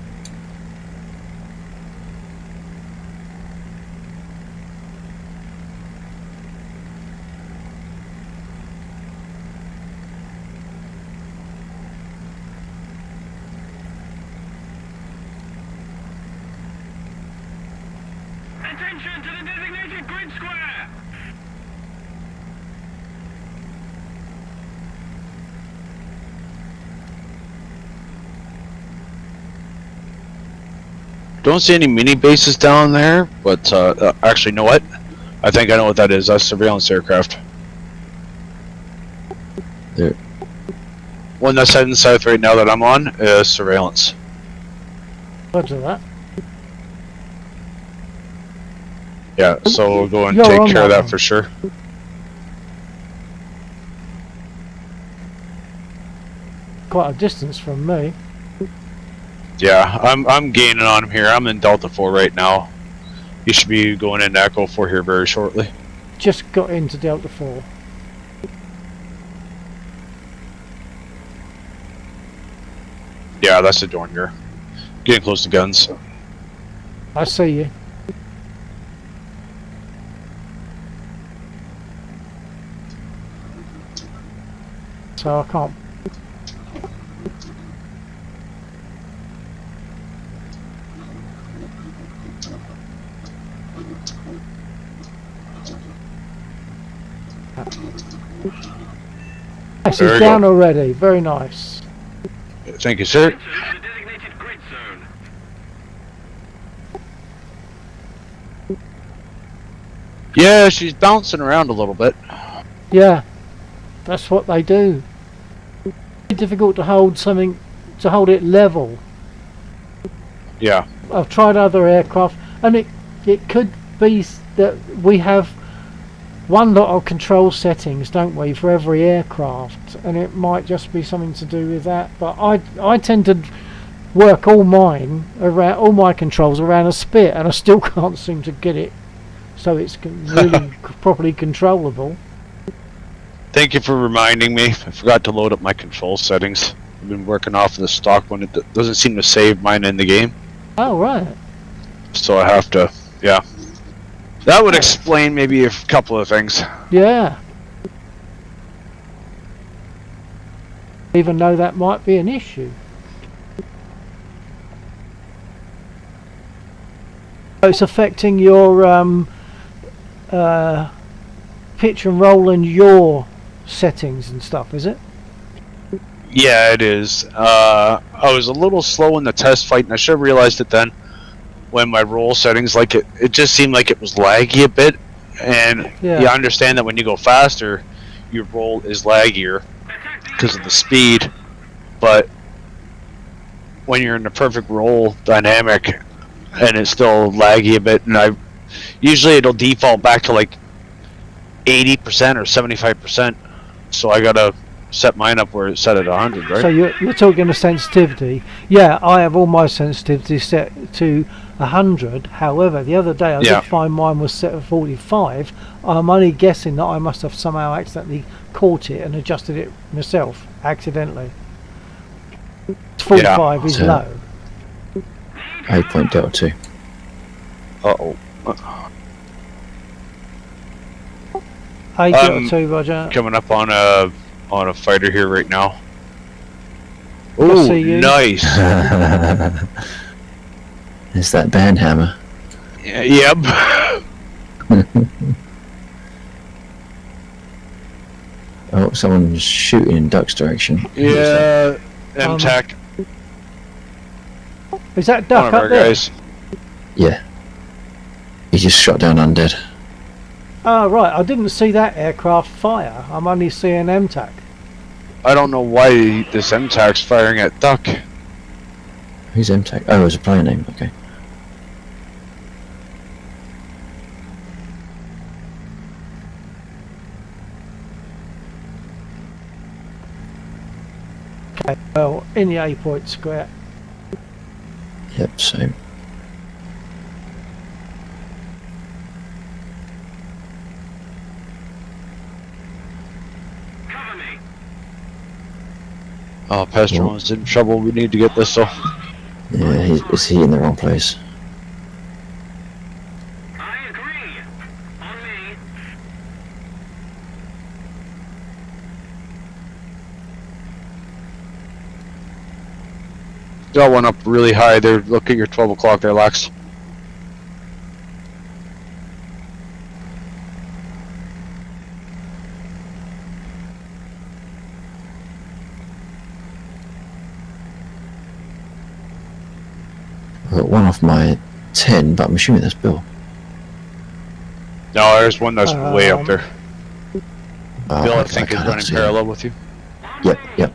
Attention to the designated grid square! Don't see any mini bases down there, but actually, you know what? I think I know what that is. That's surveillance aircraft. One that's heading south right now that I'm on is surveillance. Roger that. Yeah, so we'll go and You're take on care of that that one. for sure. Quite a distance from me. Yeah, I'm gaining on him here. I'm in Delta 4 right now. You should be going into Echo 4 here very shortly. Just got into Delta 4. Yeah, that's the Dornier. Getting close to guns. I see you. So I can't. Nice, There he's you down go. already. Very nice. Thank you, sir. Yeah, she's bouncing around a little bit. Yeah, that's what they do. It's difficult to hold something, to hold it level. Yeah. I've tried other aircraft, and it could be that we have one lot of control settings, don't we, for every aircraft, and it might just be something to do with that. But I tend to work all mine around, all my controls around a spit, and I still can't seem to get it so it's really properly controllable. Thank you for reminding me. I forgot to load up my control settings. I've been working off of the stock one. It doesn't seem to save mine in the game. Oh right. So I have to, yeah. That would explain maybe a couple of things. Yeah. Even though that might be an issue. So it's affecting your pitch and roll and yaw settings and stuff, is it? Yeah, it is. I was a little slow in the test fight, and I should have realized it then. When my roll settings, like it just seemed like it was laggy a bit, and Yeah. you understand that when you go faster, your roll is laggier because of the speed. But when you're in the perfect roll dynamic, and it's still laggy a bit, and usually it'll default back to like 80% or 75%. So I gotta set mine up where it's set at 100, right? So you're talking the sensitivity. Yeah, I have all my sensitivity set to 100. However, the other day I Yeah. did find mine was set at 45. I'm only guessing that I must have somehow accidentally caught it and adjusted it myself accidentally. 45 is So- low. 8 Delta 2. Uh-oh. Hey, Delta 2, Roger. Coming up on a fighter here right now. I Oh, see you. nice. It's that bandhammer. Yep. Oh, someone's shooting in Duck's direction. Who is that? Yeah, MTAC. Is that One duck of up our there? guys. Yeah. He just shot down undead. Oh, right. I didn't see that aircraft fire. I'm only seeing MTAC. I don't know why this MTAC's firing at Duck. Who's MTAC? Oh, it was a player name. Okay. Okay, well, in the 8-point square. Yep, same. Oh, Pastor Well- One's in trouble. We need to get this, so. Yeah, is he in the wrong place? Got one up really high there. Look at your 12 o'clock there, Lax. I've got one off my 10, but I'm assuming that's Bill. No, there's one that's way up there. Oh, Bill, I okay, think, is can't running see parallel with you. Yep, yep.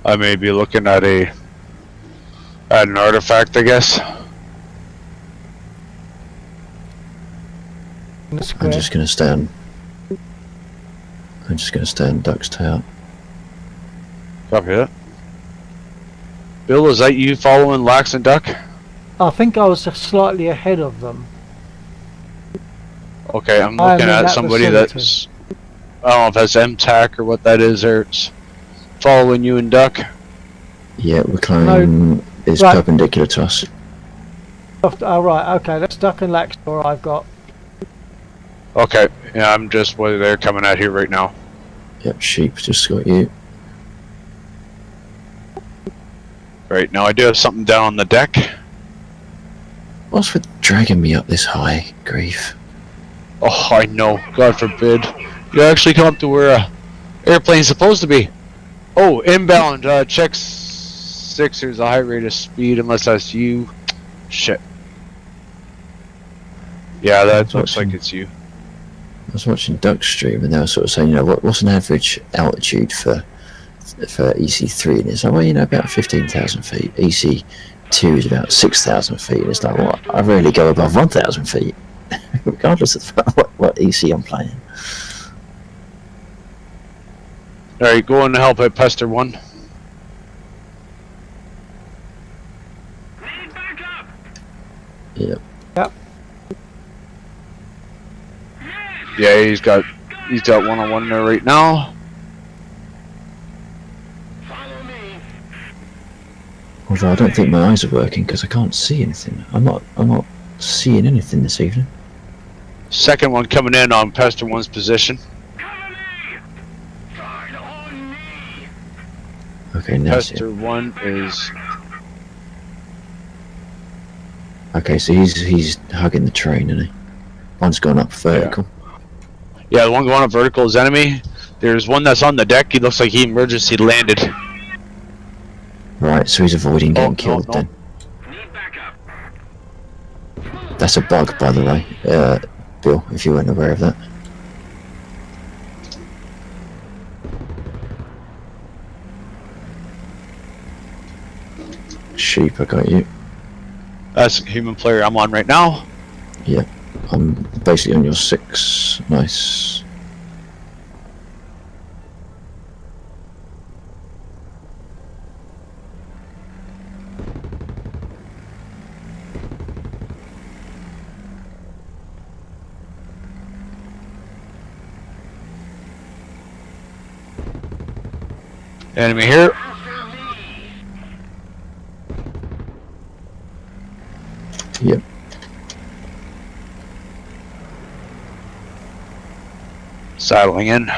I may be looking at an artifact, I guess. In the I'm square. just gonna stay on. I'm just gonna stay on Duck's tail. Copy that. Bill, is that you following Lax and Duck? I think I was slightly ahead of them. Okay, I'm I'm looking in at that somebody vicinity. that's... I don't know if that's MTAC or what that is there. It's following you and Duck. Yeah, we're climbing. It's Right. perpendicular to us. Oh right, okay, that's Duck and Laxdor I've got. Okay, yeah, I'm just where they're coming at here right now. Yep, sheep just got you. Right, now I do have something down on the deck. What's with dragging me up this high? Grief. Oh, I know. God forbid. You actually come up to where a airplane's supposed to be. Oh, inbound. Check 6. There's a high rate of speed unless that's you. Shit. Yeah, that looks like it's you. I was watching Duck's stream and they were sort of saying, you know, what's an average altitude for EC3? And it's like, well, you know, about 15,000 feet. EC2 is about 6,000 feet. And it's like, well, I rarely go above 1,000 feet, regardless of what EC I'm playing. Alright, go on to help at Pester 1. Yep. Yep. Yeah, he's got one-on-one there right now. Although I don't think my eyes are working because I can't see anything. I'm not seeing anything this evening. Second one coming in on Pester 1's position. Okay, now it's Pester 1 is... Okay, so he's hugging the train, isn't he? One's gone up vertical. Yeah, the one going up vertical is enemy. There's one that's on the deck. He looks like he emergency landed. Right, so he's avoiding getting killed then. That's a bug, by the way, Bill, if you weren't aware of that. Sheep, I got you. That's a human player I'm on right now. Yeah, I'm basically on your 6. Nice. Enemy here. Yep. Saddling in.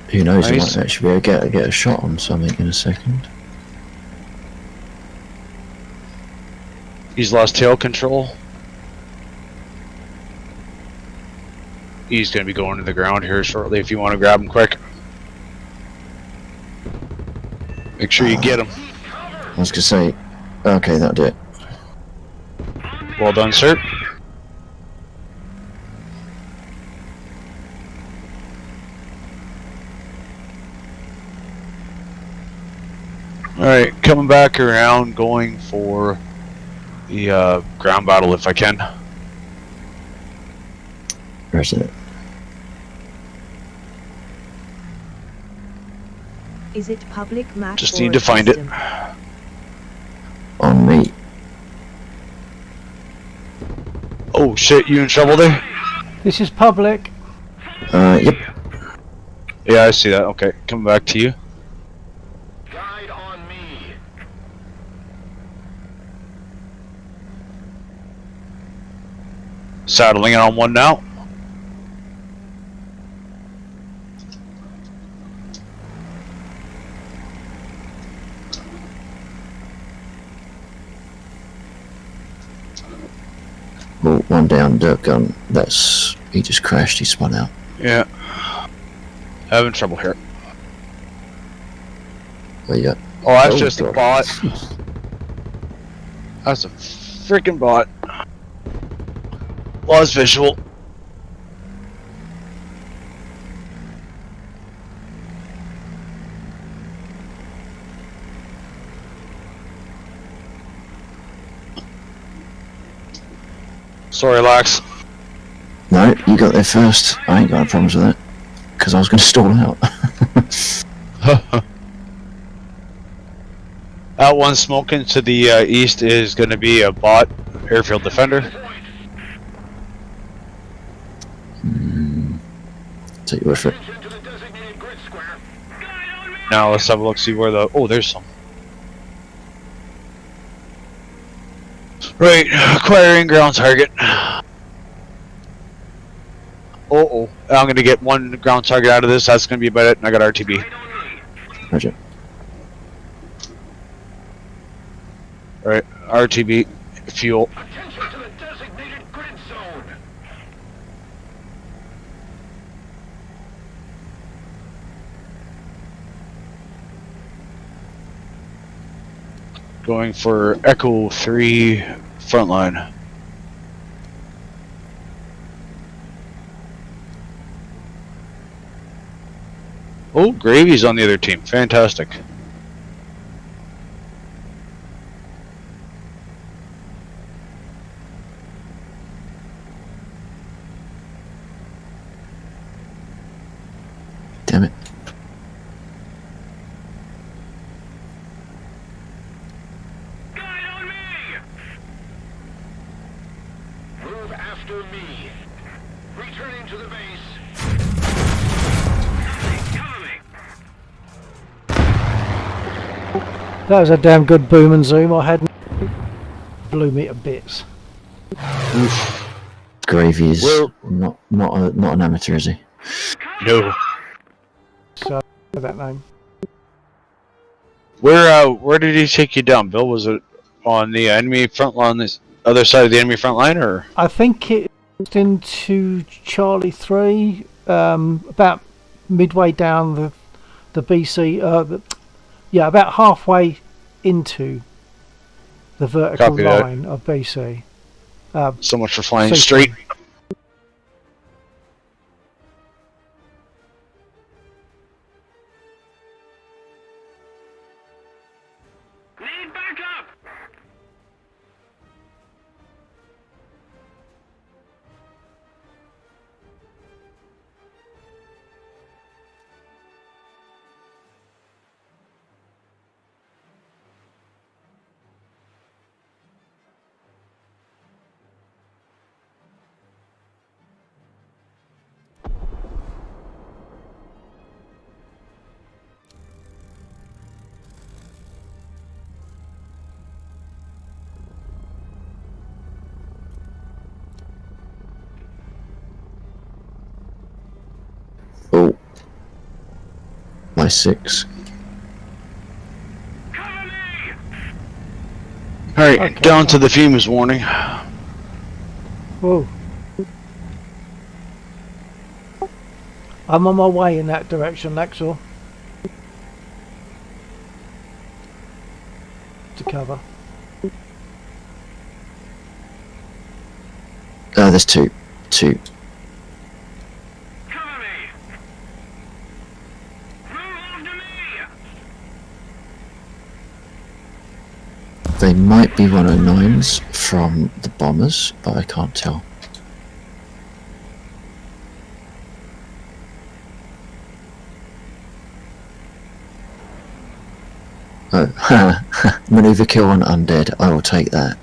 Who knows, I Nice. might actually be able to get a shot on something in a second. He's lost tail control. He's going to be going to the ground here shortly if you want to grab him quick. Make sure you get him. I was gonna say, okay, that'll do it. Well done, sir. Alright, coming back around, going for the ground battle if I can. Where's it? Is it public map Just or need a to find it. custom? On me. Oh shit, you in trouble there? This is public. Yep. Yeah, I see that. Okay, coming back to you. Saddling in on one now. Well, one down, Dirk gun. He just crashed, he spun out. Yeah. Having trouble here. Where you at? Oh, that's Oh, just a God. bot. That's a freaking bot. Lost visual. Sorry, Lax. No, you got there first. I ain't got no problems with that. Because I was going to stall out. Out one smoking to the east is going to be a bot airfield defender. Take your word for it. Now let's have a look, see where the... Oh, there's some. Right, acquiring ground target. Oh, I'm going to get one ground target out of this. That's going to be about it. And I got RTB. Roger. Alright, RTB, fuel. Going for Echo 3 frontline. Oh, Gravy's on the other team. Fantastic. Damn it. Move after me. Returning to the base. That was a damn good boom and zoom. I had blew me to bits. Gravy is not an amateur, is he? No. So that name. Where did he take you down, Bill? Was it on the enemy front line, this other side of the enemy front line, or? I think it's into Charlie 3, about midway down the BC. Yeah, about halfway into the vertical Copy that. line of BC. So much for flying C3. straight. Need backup. Oh. My 6. Alright, Okay. down to the FEMA's warning. Whoa. I'm on my way in that direction, Laxor. To cover. There's two. They might be 109s from the bombers, but I can't tell. Oh, maneuver kill on undead. I will take that.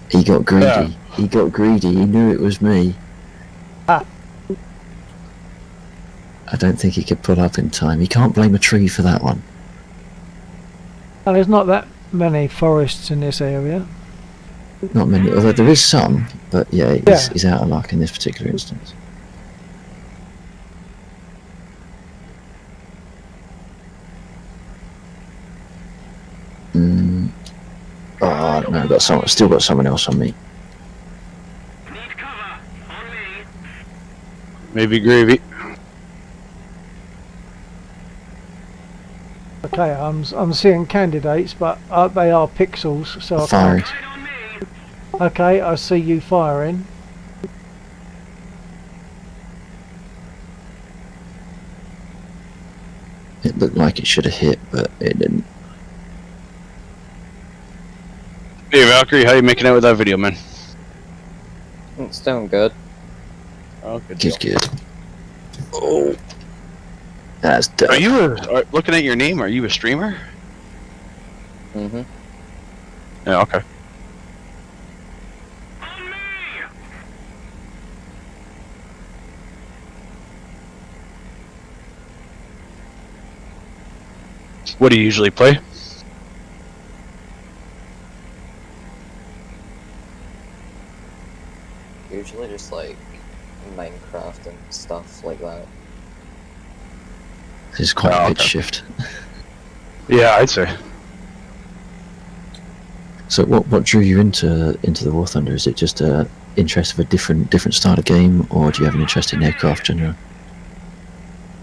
He got greedy. Yeah. He got greedy. He knew it was me. Ah. I don't think he could pull up in time. He can't blame a tree for that one. And there's not that many forests in this area. Not many, although there is some, but yeah, he's out of luck in this particular instance. Oh no, I've got still got someone else on me. Maybe Gravy. Okay, I'm seeing candidates, but they are pixels, so I Fired. can't. Okay, I see you firing. It looked like it should have hit, but it didn't. Hey Valkyrie, how you making out with that video, man? It's doing good. Oh, good. Good. Oh, that's dope. Are you looking at your name? Are you a streamer? Mm-hmm. Yeah. Okay. What do you usually play? Usually just like Minecraft and stuff like that. This is quite Oh, a bit okay. shift. Yeah, I'd say. So what drew you into the War Thunder? Is it just a interest of a different style of game, or do you have an interest in aircraft generally?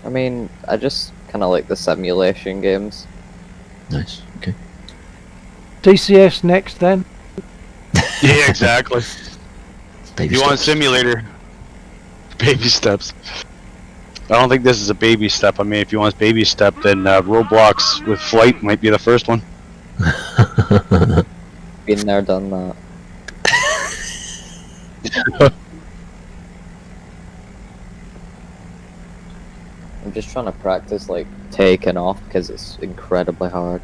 I mean, I just kind of like the simulation games. Nice. Okay. DCS next then. Yeah, exactly. Baby You want a steps. simulator? Baby steps. I don't think this is a baby step. I mean, if you want baby step, then Roblox with flight might be the first one. Been there, done that. I'm just trying to practice like taking off because it's incredibly hard.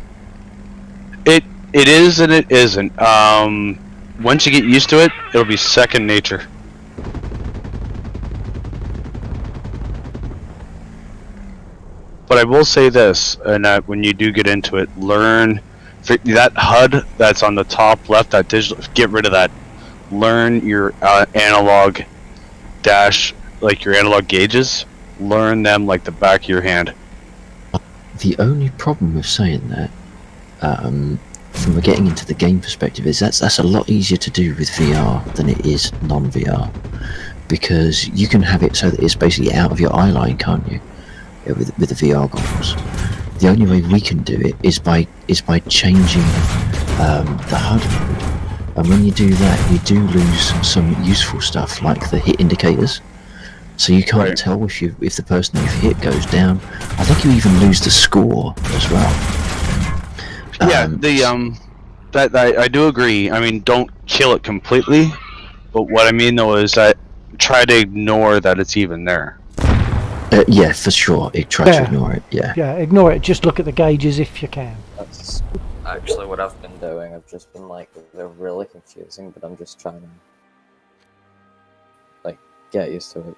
It is and it isn't. Once you get used to it, it'll be second nature. But I will say this, and that when you do get into it, learn that HUD that's on the top left, that digital, get rid of that. Learn your analog dash, like your analog gauges. Learn them like the back of your hand. The only problem with saying that, from getting into the game perspective, is that's a lot easier to do with VR than it is non-VR, because you can have it so that it's basically out of your eye line, can't you? With the VR goggles. The only way we can do it is by changing the HUD, and when you do that, you do lose some useful stuff like the hit indicators. So you can't tell if the person you've hit goes down. I think you even lose the score as well. Yeah, that I do agree. I mean, don't kill it completely, but what I mean though is that try to ignore that it's even there. Yeah, for sure. Try to ignore it. Yeah. Yeah, ignore it. Just look at the gauges if you can. That's actually what I've been doing. I've just been like, they're really confusing, but I'm just trying to like get used to it.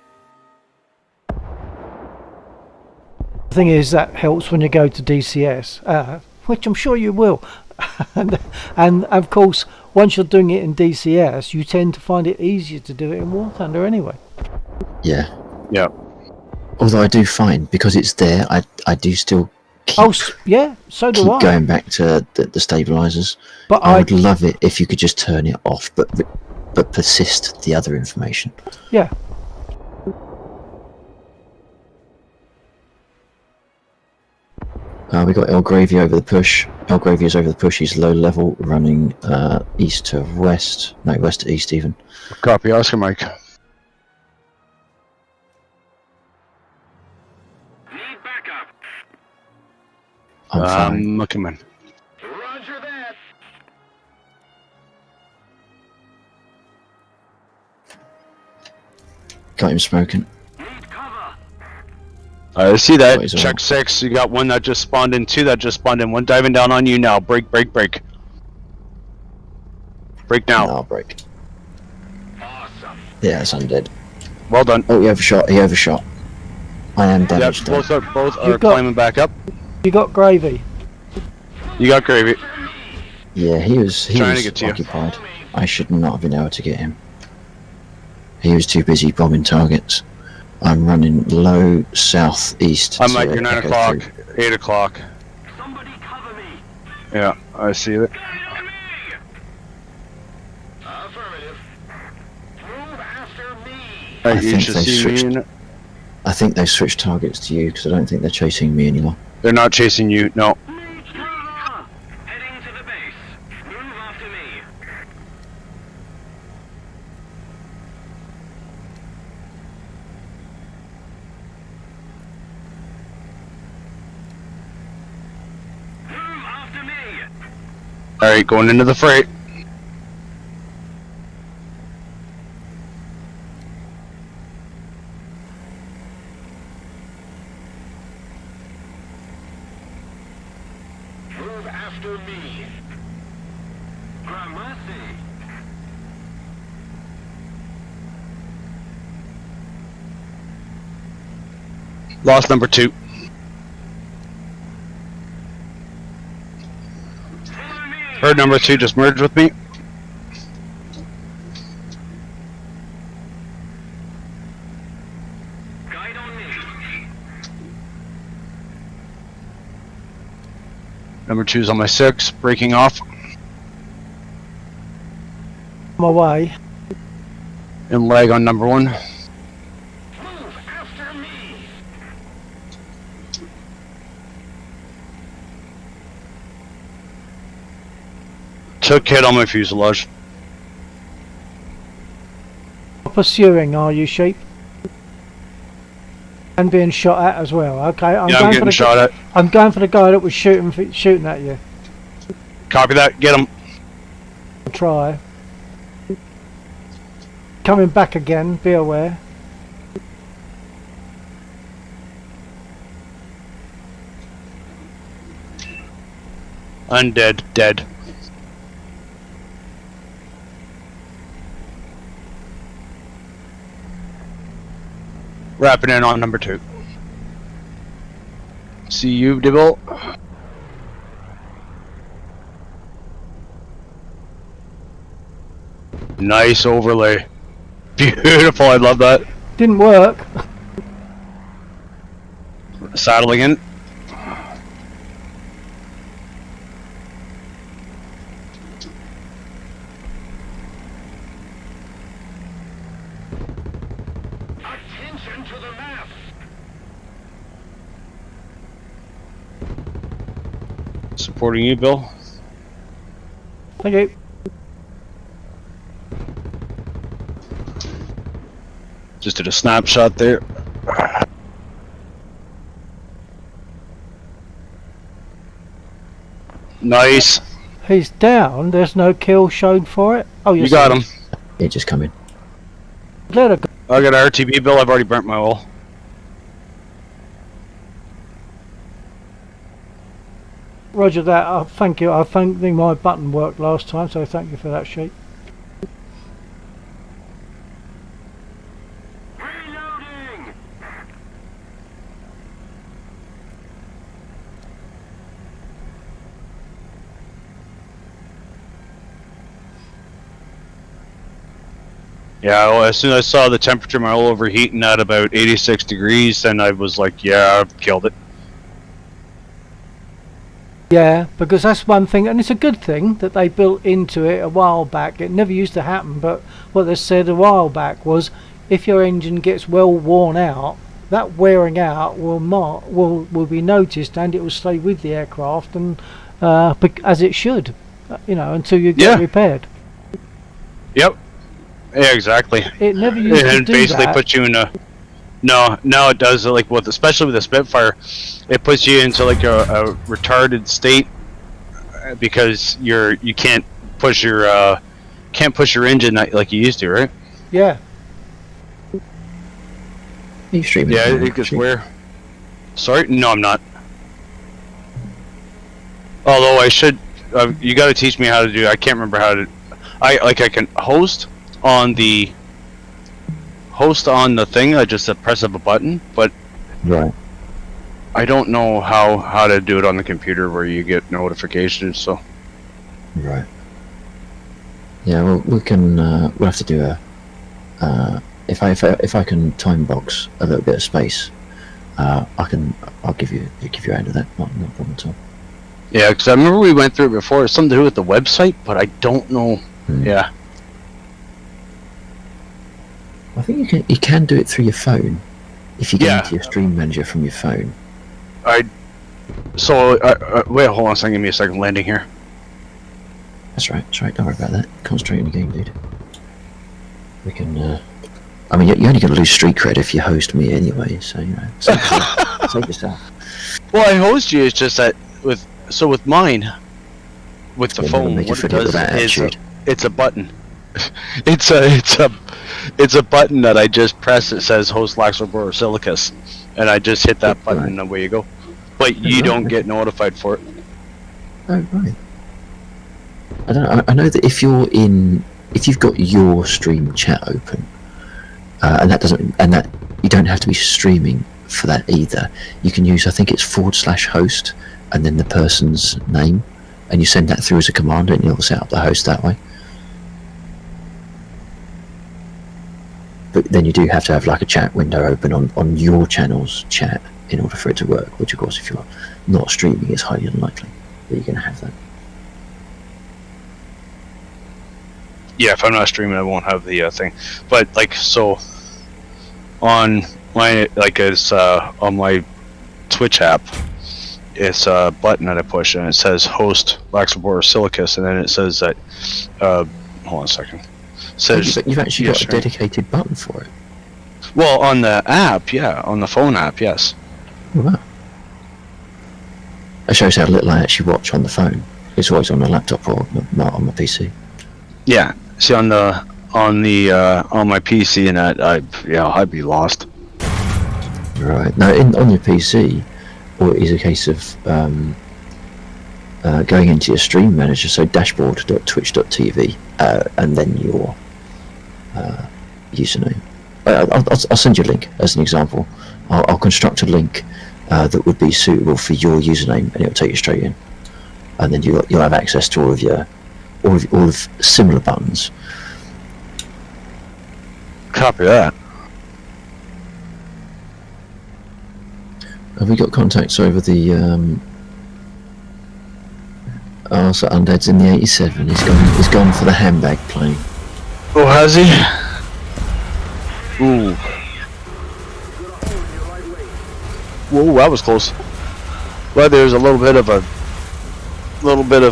The thing is, that helps when you go to DCS, which I'm sure you will. and of course, once you're doing it in DCS, you tend to find it easier to do it in War Thunder anyway. Yeah. Yeah. Although I do find, because it's there, I do still keep, yeah, so do keep I. going back to the stabilizers. But I would love it if you could just turn it off, but persist the other information. Yeah. We got El Gravy over the push. El Gravy is over the push. He's low level, running east to west. No, west to east even. Copy, Oscar Mike. I'm fine. Looking man. Roger that. Got him smoking. I see that. Boys, Check 6. You got one that just spawned in, 2 that just spawned in, 1 diving down on you now. Break, break, break. Break now. No, I'll break. Awesome. Yeah, it's undead. Well done. Oh, he overshot. He overshot. I am Yep, damaged. though. both are You've got- climbing back up. You got Gravy. You got Gravy. Yeah, he was Trying to get to you. occupied. I should not have been able to get him. He was too busy bombing targets. I'm running low southeast. I'm to at your 9 Echo o'clock, 3. 8 o'clock. Somebody cover me. Yeah, I see it. Affirmative. Move after me. I You think should they see switched. me. I think they switched targets to you because I don't think they're chasing me anymore. They're not chasing you. No. Heading to the base. Move after me. Move after me. All right, going into the freight. after me. Gramercy. Lost number 2. Heard number 2 just merged with me. Guide on me. Number 2's on my 6, breaking off. My way. And lag on number 1. Move after me. Took hit on my fuselage. Pursuing, are you, sheep? And being shot at as well. Okay, I'm getting shot at. I'm going for the guy that was shooting at you. Copy that. Get him. I'll try. Coming back again. Be aware. Undead. Dead. Wrapping in on number 2. See you, Dibble. Nice overlay. Beautiful, I love that. Didn't work. Saddling in. Attention to the map. Supporting you, Bill. Thank you. Just did a snapshot there. Nice. He's down. There's no kill shown for it. Oh, You got him. It just come in. Let her go. I got an RTB, Bill. I've already burnt my oil. Roger that. Thank you. I think my button worked last time, so thank you for that, sheep. Reloading. Yeah, well, as soon as I saw the temperature of my oil overheating at about 86 degrees, then I was like, yeah, I've killed it. Yeah, because that's one thing, and it's a good thing that they built into it a while back. It never used to happen, but what they said a while back was, if your engine gets well worn out, that wearing out will be noticed, and it will stay with the aircraft, and as it should, until you get repaired. Yep. Yeah, exactly. It never used to and do basically that. puts you in a. No, now it does. Like especially with the Spitfire, it puts you into like a retarded state because you can't push your engine like you used to, right? Yeah. Are you streaming? Yeah, it gets weird. Sorry, no, I'm not. Although I should. You got to teach me how to do. I can't remember how to. I can host on the thing. I just press up a button, but Right. I don't know how to do it on the computer where you get notifications. So Right. Yeah, well, we can. We'll have to do a. If I can time box a little bit of space, I'll give you a hand of that. Not no problem at all. yeah, because I remember we went through it before. It's something to do with the website, but I don't know. Yeah. I think you can do it through your phone if you get into your stream manager from your phone. Wait, hold on a second. Give me a second. Landing here. That's right. Don't worry about that. Concentrate on the game, dude. We can. I mean, you're only going to lose street cred if you host me anyway. So save yourself. Well, I host you. It's just that with mine, with the phone, make you what it forget does about is attitude. it's a button. it's a button that I just press. It says host Laxor Borosilicus, and I just hit that button and away you go. But you don't get notified for it. Oh right. I don't know. I know that if you've got your stream chat open, and that you don't have to be streaming for that either. You can use, I think it's /host and then the person's name, and you send that through as a command, and you'll set up the host that way. But then you do have to have like a chat window open on your channel's chat in order for it to work, which of course if you're not streaming it's highly unlikely that you're going to have that. Yeah, if I'm not streaming, I won't have the thing. But like, so on my on my Twitch app, it's a button that I push, and it says host Laxabor Silicus, and then it says that. Hold on a second. It says you've actually got a dedicated button for it. Well, on the app, yeah, on the phone app, yes. Oh, wow. That shows how little I actually watch on the phone. It's always on the laptop or not on my PC. Yeah. See, on my PC and that, I'd be lost. Right. Now, on your PC, or it is a case of going into your stream manager, so dashboard.twitch.tv, and then your username. I'll send you a link as an example. I'll construct a link that would be suitable for your username, and it'll take you straight in. And then you'll have access to all of similar buttons. Copy that. Have we got contacts over the oh, so Undead's in the 87. He's gone for the handbag plane. Oh, has he? Ooh. Whoa, that was close. Well, there's a little bit of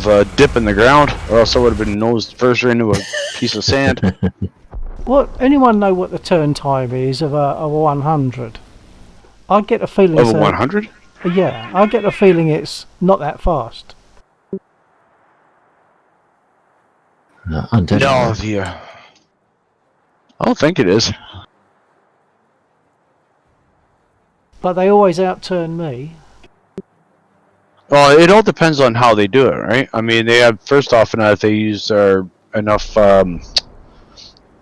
a dip in the ground, or else I would have been nosed first into a piece of sand. What? Anyone know what the turn time is of a 100? I get a feeling. Of a 100? Yeah, I get a feeling it's not that fast. Undead. No, I don't think it is. But they always outturn me. Well, it all depends on how they do it, right? I mean, they have, first off, if they use enough,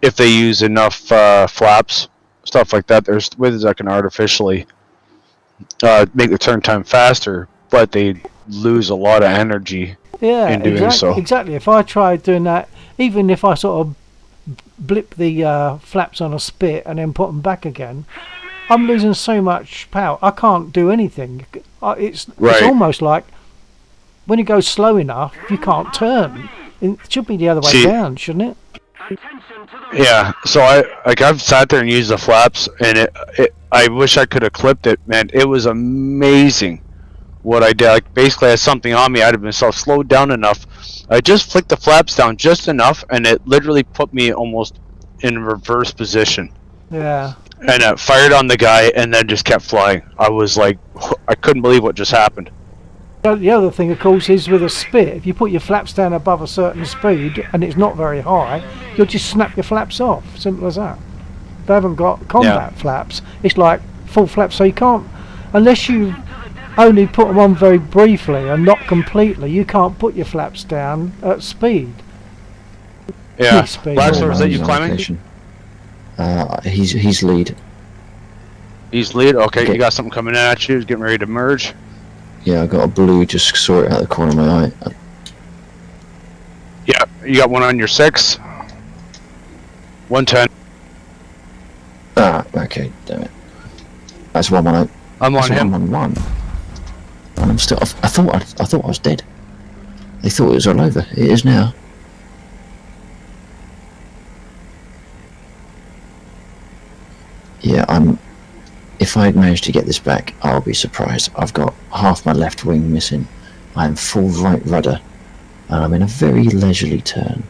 if they use enough flaps, stuff like that. There's ways that can artificially make the turn time faster, but they lose a lot of energy in doing so. Exactly. If I tried doing that, even if I sort of blip the flaps on a spit and then put them back again, I'm losing so much power. I can't do anything. It's almost like when it goes slow enough, you can't turn. It should be the other way down, shouldn't it? Yeah. So I've sat there and used the flaps, and I wish I could have clipped it, man. It was amazing what I did. Like, basically, I had something on me. I'd have been slowed down enough. I just flicked the flaps down just enough, and it literally put me almost in reverse position. Yeah. And it fired on the guy, and then just kept flying. I was like, I couldn't believe what just happened. The other thing, of course, is with a spit. If you put your flaps down above a certain speed and it's not very high, you'll just snap your flaps off. Simple as that. They haven't got combat flaps. It's like full flaps, so you can't, unless you only put them on very briefly and not completely, you can't put your flaps down at speed. Yeah. Blackstar, is that you climbing? He's lead. He's lead? Okay, you got something coming at you. He's getting ready to merge. Yeah, I got a blue, just saw it out the corner of my eye. Yeah, you got one on your 6. 110. Ah, okay, damn it. That's 118. I'm on him. 111. And I'm still. I thought I was dead. They thought it was all over. It is now. Yeah, if I manage to get this back, I'll be surprised. I've got half my left wing missing. I am full right rudder, and I'm in a very leisurely turn.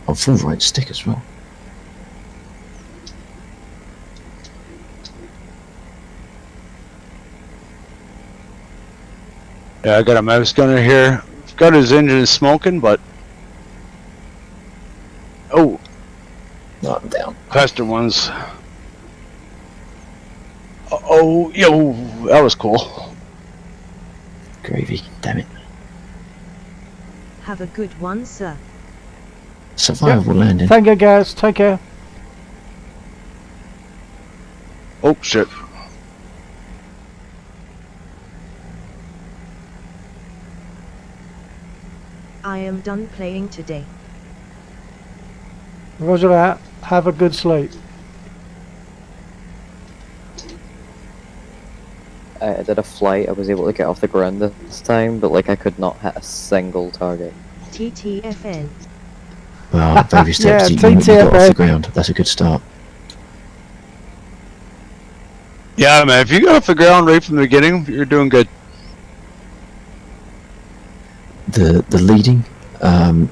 I'm full right stick as well. Yeah, I got a mouse gunner here. Got his engine smoking, but no, I'm down. faster ones. Yo, that was cool. Gravy, damn it. Have a good one, sir. Survivable landing. Thank you, guys. Take care. Oh shit. I am done playing today. Roger that. Have a good sleep. I did a flight, I was able to get off the ground this time, but like I could not hit a single target. TTFN. Well, baby steps, Yeah, you got off TTFN. the ground. That's a good start. Yeah, man. If you got off the ground right from the beginning, you're doing good. The leading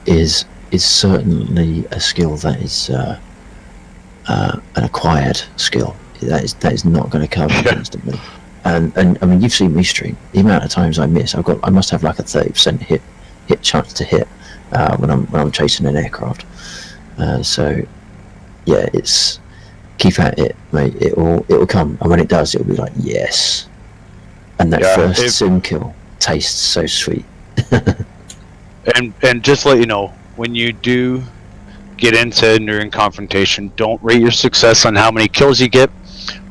is certainly a skill that is an acquired skill. That is not going to come instantly. And I mean, you've seen me stream. The amount of times I miss, I must have like a 30% hit chance to hit when I'm chasing an aircraft. So yeah, it's keep at it, mate. It will come, and when it does, it'll be like yes. And that first sim kill tastes so sweet. And just to let you know, when you do get into enduring confrontation, don't rate your success on how many kills you get.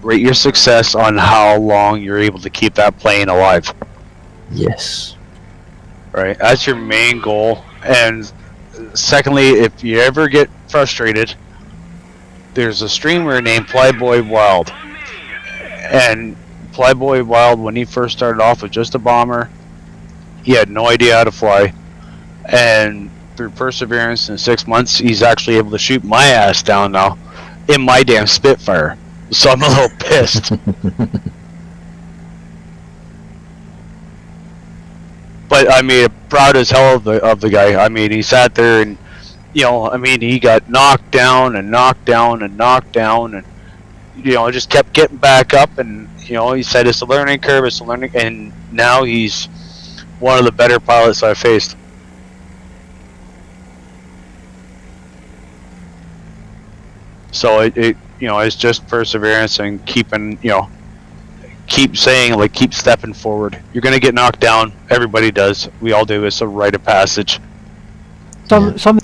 Rate your success on how long you're able to keep that plane alive. Yes. Right, that's your main goal. And secondly, if you ever get frustrated, there's a streamer named Flyboy Wild. And Flyboy Wild, when he first started off with just a bomber, he had no idea how to fly. And through perseverance in 6 months, he's actually able to shoot my ass down now in my damn Spitfire. So I'm a little pissed. But I mean, proud as hell of the guy. I mean, he sat there and, you know, I mean, he got knocked down and knocked down and knocked down, and you know, just kept getting back up. And you know, he said it's a learning curve. It's a learning, and now he's one of the better pilots I've faced. So it you know, it's just perseverance and keeping, you know, keep saying, like, keep stepping forward. You're gonna get knocked down. Everybody does. We all do. It's a rite of passage. Something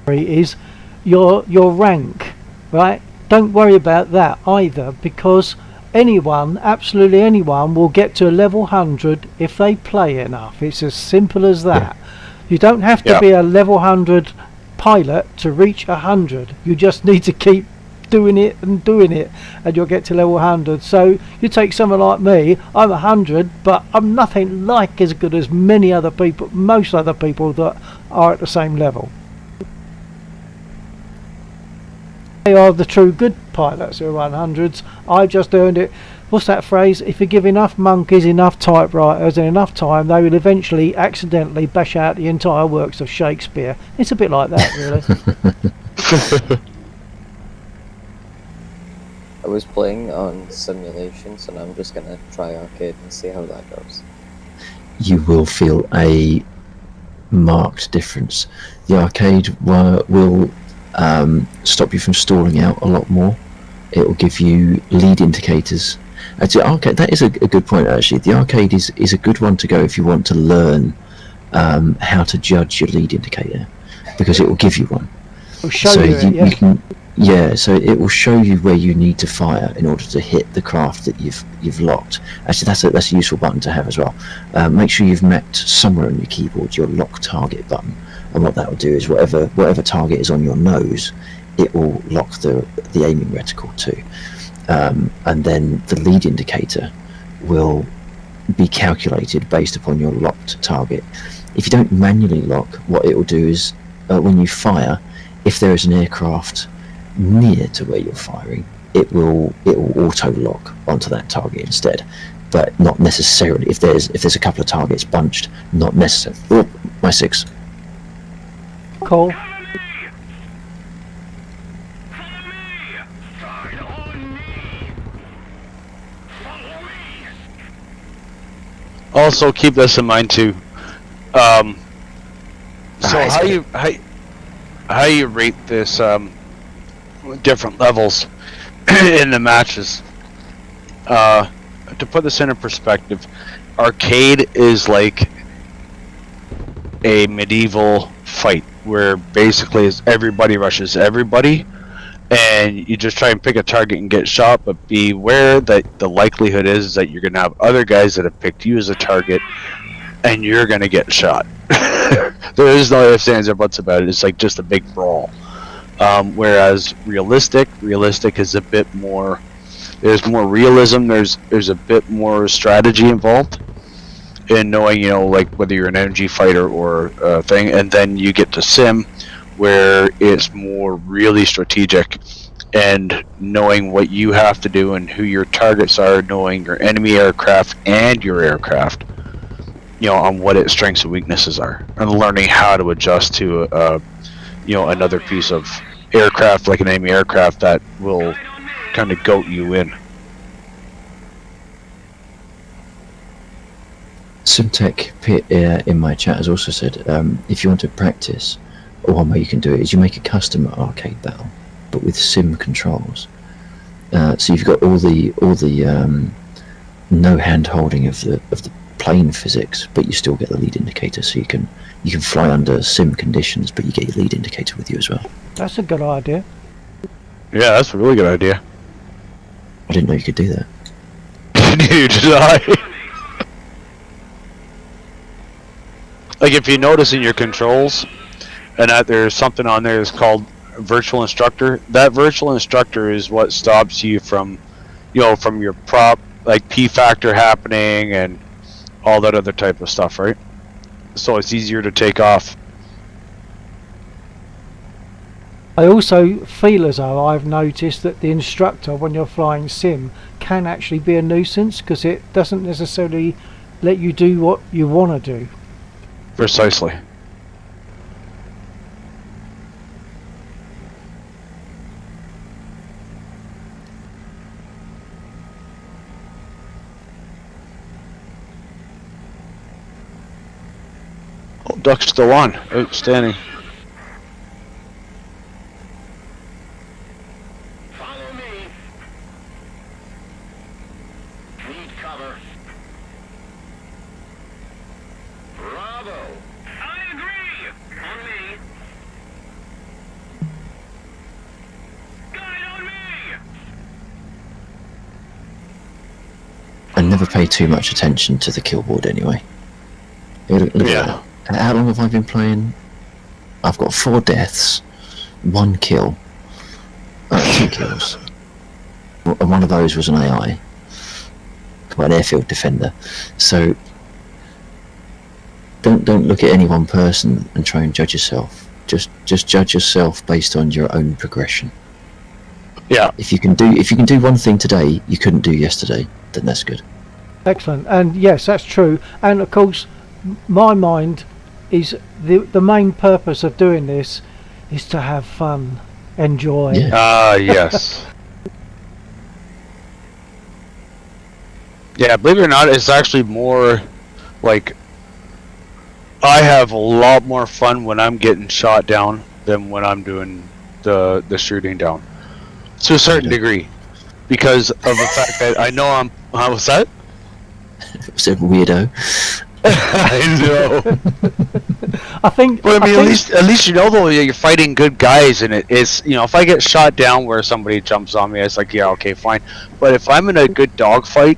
is your rank, right? Don't worry about that either, because anyone, absolutely anyone, will get to a level 100 if they play enough. It's as simple as that. You don't have to be a level 100 pilot to reach 100. You just need to keep doing it, and you'll get to level 100. So you take someone like me, I'm 100, but I'm nothing like as good as many other people, most other people that are at the same level. They are the true good pilots who are 100s. I just earned it. What's that phrase? If you give enough monkeys enough typewriters and enough time, they will eventually accidentally bash out the entire works of Shakespeare. It's a bit like that, really. I was playing on simulations, and I'm just gonna try arcade and see how that goes. You will feel a marked difference. The arcade will stop you from stalling out a lot more. It will give you lead indicators. Actually, arcade, that is a good point, actually. The arcade is a good one to go if you want to learn how to judge your lead indicator, because it will give you one. It'll show you can. Yeah, so it will show you where you need to fire in order to hit the craft that you've locked. Actually, that's a useful button to have as well. Make sure you've mapped somewhere on your keyboard your lock target button, and what that will do is whatever target is on your nose, it will lock the aiming reticle too. And then the lead indicator will be calculated based upon your locked target. If you don't manually lock, what it will do is when you fire, if there is an aircraft near to where you're firing, it will auto lock onto that target instead, but not necessarily if there's a couple of targets bunched, not necessarily. Oh, my 6. Cool. Also, keep this in mind too. So how you rate this different levels in the matches? To put this into perspective, arcade is like a medieval fight where basically everybody rushes everybody, and you just try and pick a target and get shot, but beware that the likelihood is that you're going to have other guys that have picked you as a target, and you're going to get shot. There is no ifs, ands, or buts about it. It's like just a big brawl. Whereas realistic is a bit more. There's more realism. There's a bit more strategy involved in knowing, like whether you're an energy fighter or a thing. And then you get to sim, where it's more really strategic and knowing what you have to do and who your targets are, knowing your enemy aircraft and your aircraft, on what its strengths and weaknesses are, and learning how to adjust to another piece of aircraft, like an enemy aircraft, that will kind of goat you in. Simtech Pit in my chat has also said, if you want to practice, one way you can do it is you make a custom arcade battle, but with sim controls. So you've got all the no hand holding of the plane physics, but you still get the lead indicator, so you can fly under sim conditions, but you get your lead indicator with you as well. That's a good idea. Yeah, that's a really good idea. I didn't know you could do that. Neither did I. Like, if you notice in your controls, and that there's something on there that's called virtual instructor. That virtual instructor is what stops you from, from your prop, like P factor happening and all that other type of stuff, right? So it's easier to take off. I also feel as though I've noticed that the instructor, when you're flying sim, can actually be a nuisance, because it doesn't necessarily let you do what you want to do. Precisely. Oh, Duck's still on. Outstanding. Follow me. Need cover. Bravo. I agree. On me. Guide on me. I never pay too much attention to the kill board anyway. Look at that. How long have I been playing? I've got 4 deaths, 1 kill, 2 kills, and one of those was an AI, an airfield defender. So don't look at any one person and try and judge yourself. Just judge yourself based on your own progression. Yeah. If you can do one thing today you couldn't do yesterday, then that's good. Excellent. And yes, that's true. And of course, my mind is the main purpose of doing this is to have fun, enjoy. Yes. Yeah, believe it or not, it's actually more like I have a lot more fun when I'm getting shot down than when I'm doing the shooting down, to a certain degree, because of the fact that I know I'm. What's that? Was it weirdo? I know. I think. But I mean, at least though you're fighting good guys, and it's if I get shot down where somebody jumps on me, it's like, yeah, okay, fine. But if I'm in a good dogfight,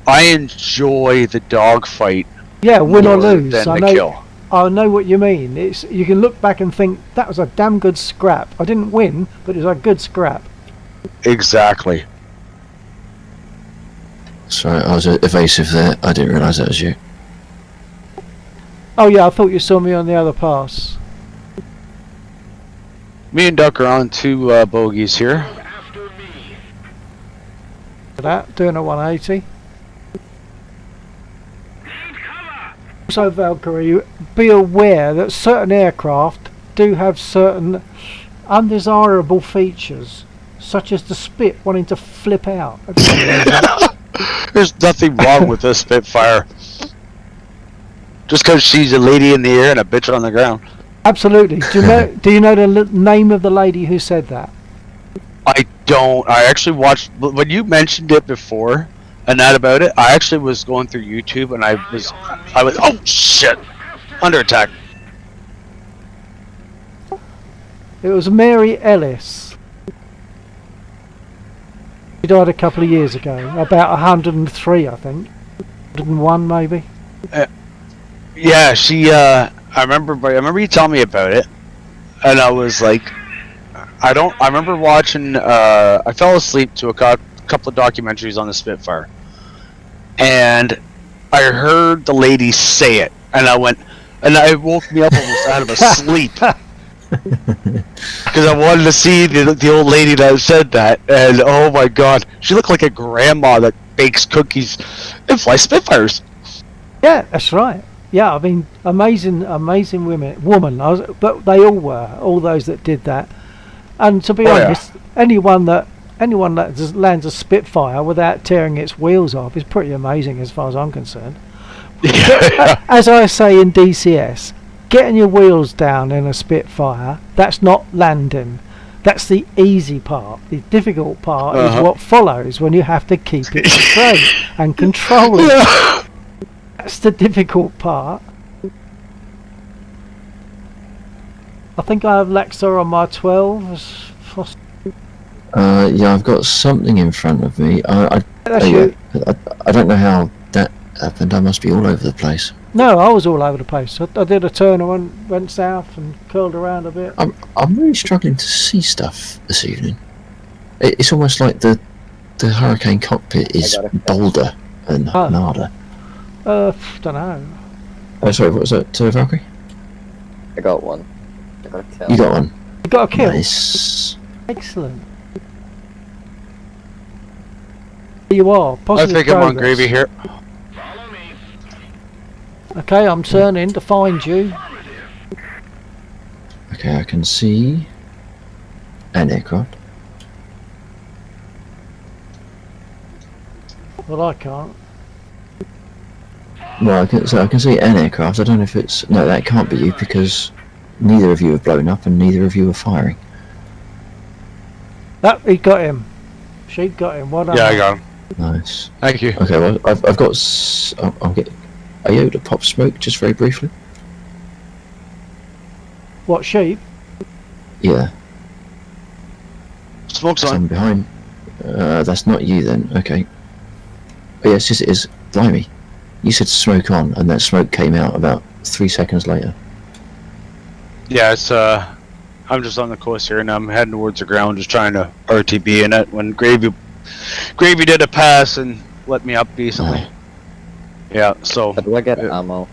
I enjoy the dogfight. Yeah, win or lose. Than the kill. I know what you mean. You can look back and think that was a damn good scrap. I didn't win, but it was a good scrap. Exactly. Sorry, I was evasive there. I didn't realise that was you. Oh yeah, I thought you saw me on the other pass. Me and Duck are on 2 bogeys here. That doing a 180. Also, Valkyrie, be aware that certain aircraft do have certain undesirable features, such as the Spit wanting to flip out. There's nothing wrong with this Spitfire. Just because she's a lady in the air and a bitch on the ground. Absolutely. Do you know the name of the lady who said that? I don't. I actually watched when you mentioned it before. and that about it. I actually was going through YouTube, and I was, oh shit, under attack. It was Mary Ellis. She died a couple of years ago, about 103, I think. 101 maybe. Yeah, she. I remember you telling me about it, and I was like, I remember watching. I fell asleep to a couple of documentaries on the Spitfire, and I heard the lady say it, and I went, and it woke me up almost out of a sleep. Because I wanted to see the old lady that said that, and oh my god, she looked like a grandma that bakes cookies and flies Spitfires. Yeah, that's right. Yeah, I mean, amazing woman. But they all were, all those that did that. And to be honest, anyone that just lands a Spitfire without tearing its wheels off is pretty amazing, as far as I'm concerned. Yeah. As I say in DCS, getting your wheels down in a Spitfire, that's not landing. That's the easy part. The difficult part is what follows when you have to keep it straight and control it. That's the difficult part. I think I have Lexa on my 12. Yeah, I've got something in front of me. I don't know how that happened. I must be all over the place. No, I was all over the place. I did a turn and went south and curled around a bit. I'm really struggling to see stuff this evening. It's almost like the Hurricane cockpit is bolder and harder. Don't know. Oh, sorry, what was that, Valkyrie? I got one. I got a kill. You got one? You got a kill? Nice. Excellent. Here you are. Positive I think I'm on progress. gravy here. Okay, I'm turning to find you. Okay, I can see an aircraft. Well, I can't. Well, I can see an aircraft. I don't know if it's... No, that can't be you because neither of you have blown up and neither of you are firing. That he got him. She got him. Well done. Yeah, I got him. Nice. Thank you. Okay, well, I've got... I'll get... Are you able to pop smoke just very briefly? What, sheep? Yeah. Smoke's on. I'm behind. That's not you then. Okay. Oh, yes, it is. Blimey. You said smoke on, and that smoke came out about 3 seconds later. Yeah, it's I'm just on the coast here, and I'm heading towards the ground, just trying to RTB in it. When Gravy did a pass and let me up decently. Yeah, so. How do I get ammo?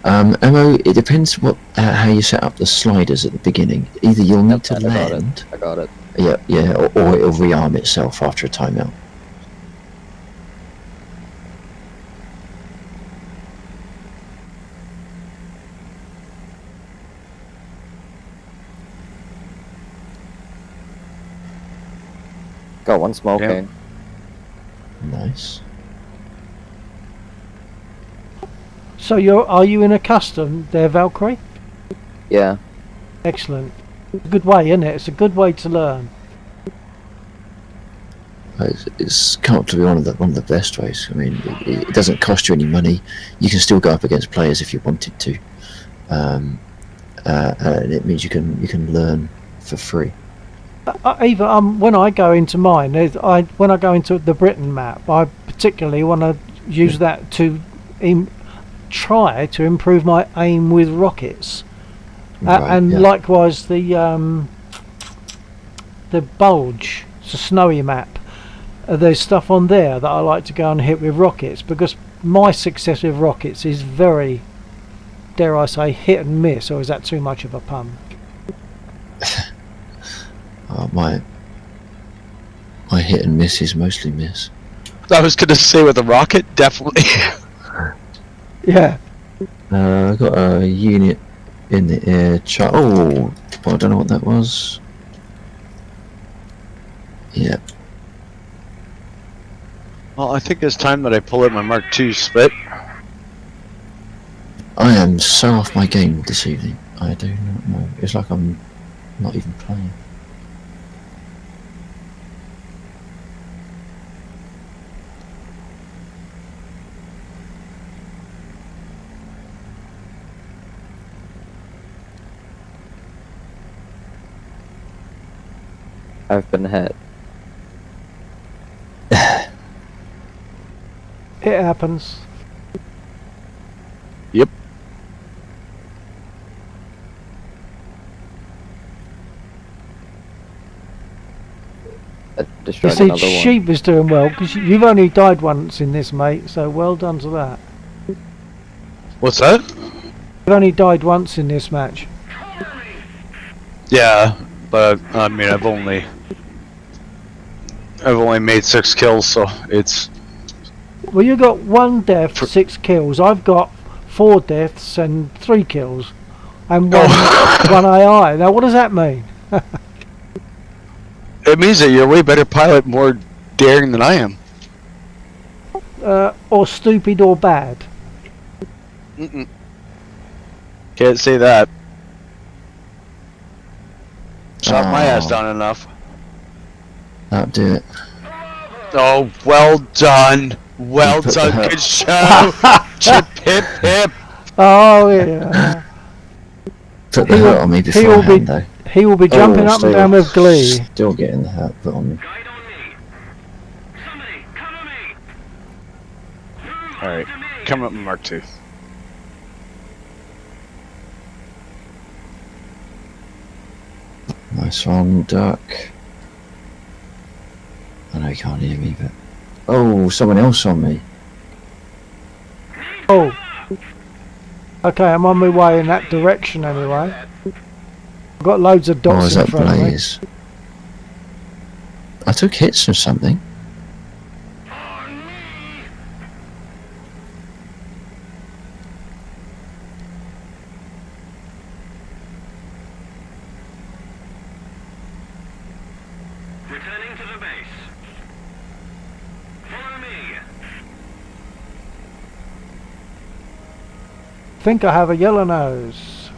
Ammo, it depends how you set up the sliders at the beginning. Either you'll need to land. I got it. Yeah, or it'll rearm itself after a timeout. Got one smoking. Yep. Nice. So are you in a custom there, Valkyrie? Yeah. Excellent. Good way, isn't it? It's a good way to learn. It's come up to be one of the best ways. I mean, it doesn't cost you any money. You can still go up against players if you wanted to, and it means you can learn for free. Even when I go into mine, when I go into the Britain map, I particularly want to use that to try to improve my aim with rockets, and likewise the Bulge, it's a snowy map. There's stuff on there that I like to go and hit with rockets because my success with rockets is very, dare I say, hit and miss, or is that too much of a pun? My hit and miss is mostly miss. I was gonna say with a rocket, definitely. Yeah. I got a unit in the air. Oh, well, I don't know what that was. Yeah. Well, I think it's time that I pull out my Mark II Spit. I am so off my game this evening. I do not know. It's like I'm not even playing. I've been hit. It happens. Yep. I You destroyed see, another one. Sheep is doing well because you've only died once in this, mate. So well done to that. What's that? You've only died once in this match. Yeah, but I mean, I've only made 6 kills, so it's Well, you got 1 death, 6 kills. I've got 4 deaths and 3 kills, and one AI. Now, what does that mean? it means that you're a way better pilot, more daring than I am. Or stupid or bad. Mm-mm. Can't say that. Shot my ass down enough. That'll do it. Oh, well done. Well put done. the Good show. Chip, hip, hip. Oh yeah. Put the hurt on me beforehand, though. He will be jumping up and down with glee. Still getting the hurt put on me. Alright, coming up with Mark 2. Nice one, Duck. I know you can't hear me, but... Oh, someone else on me. Oh. Okay, I'm on my way in that direction anyway. I've got loads of Oh, dots is in that front of me. Blaze? I took hits from something. Returning to the base. Follow me. I think I have a yellow nose.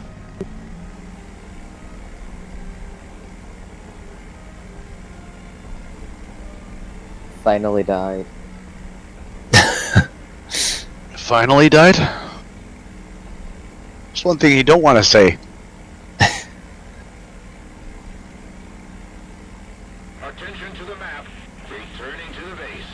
Finally died. Finally died? There's one thing you don't want to say. Attention to the map. Returning to the base.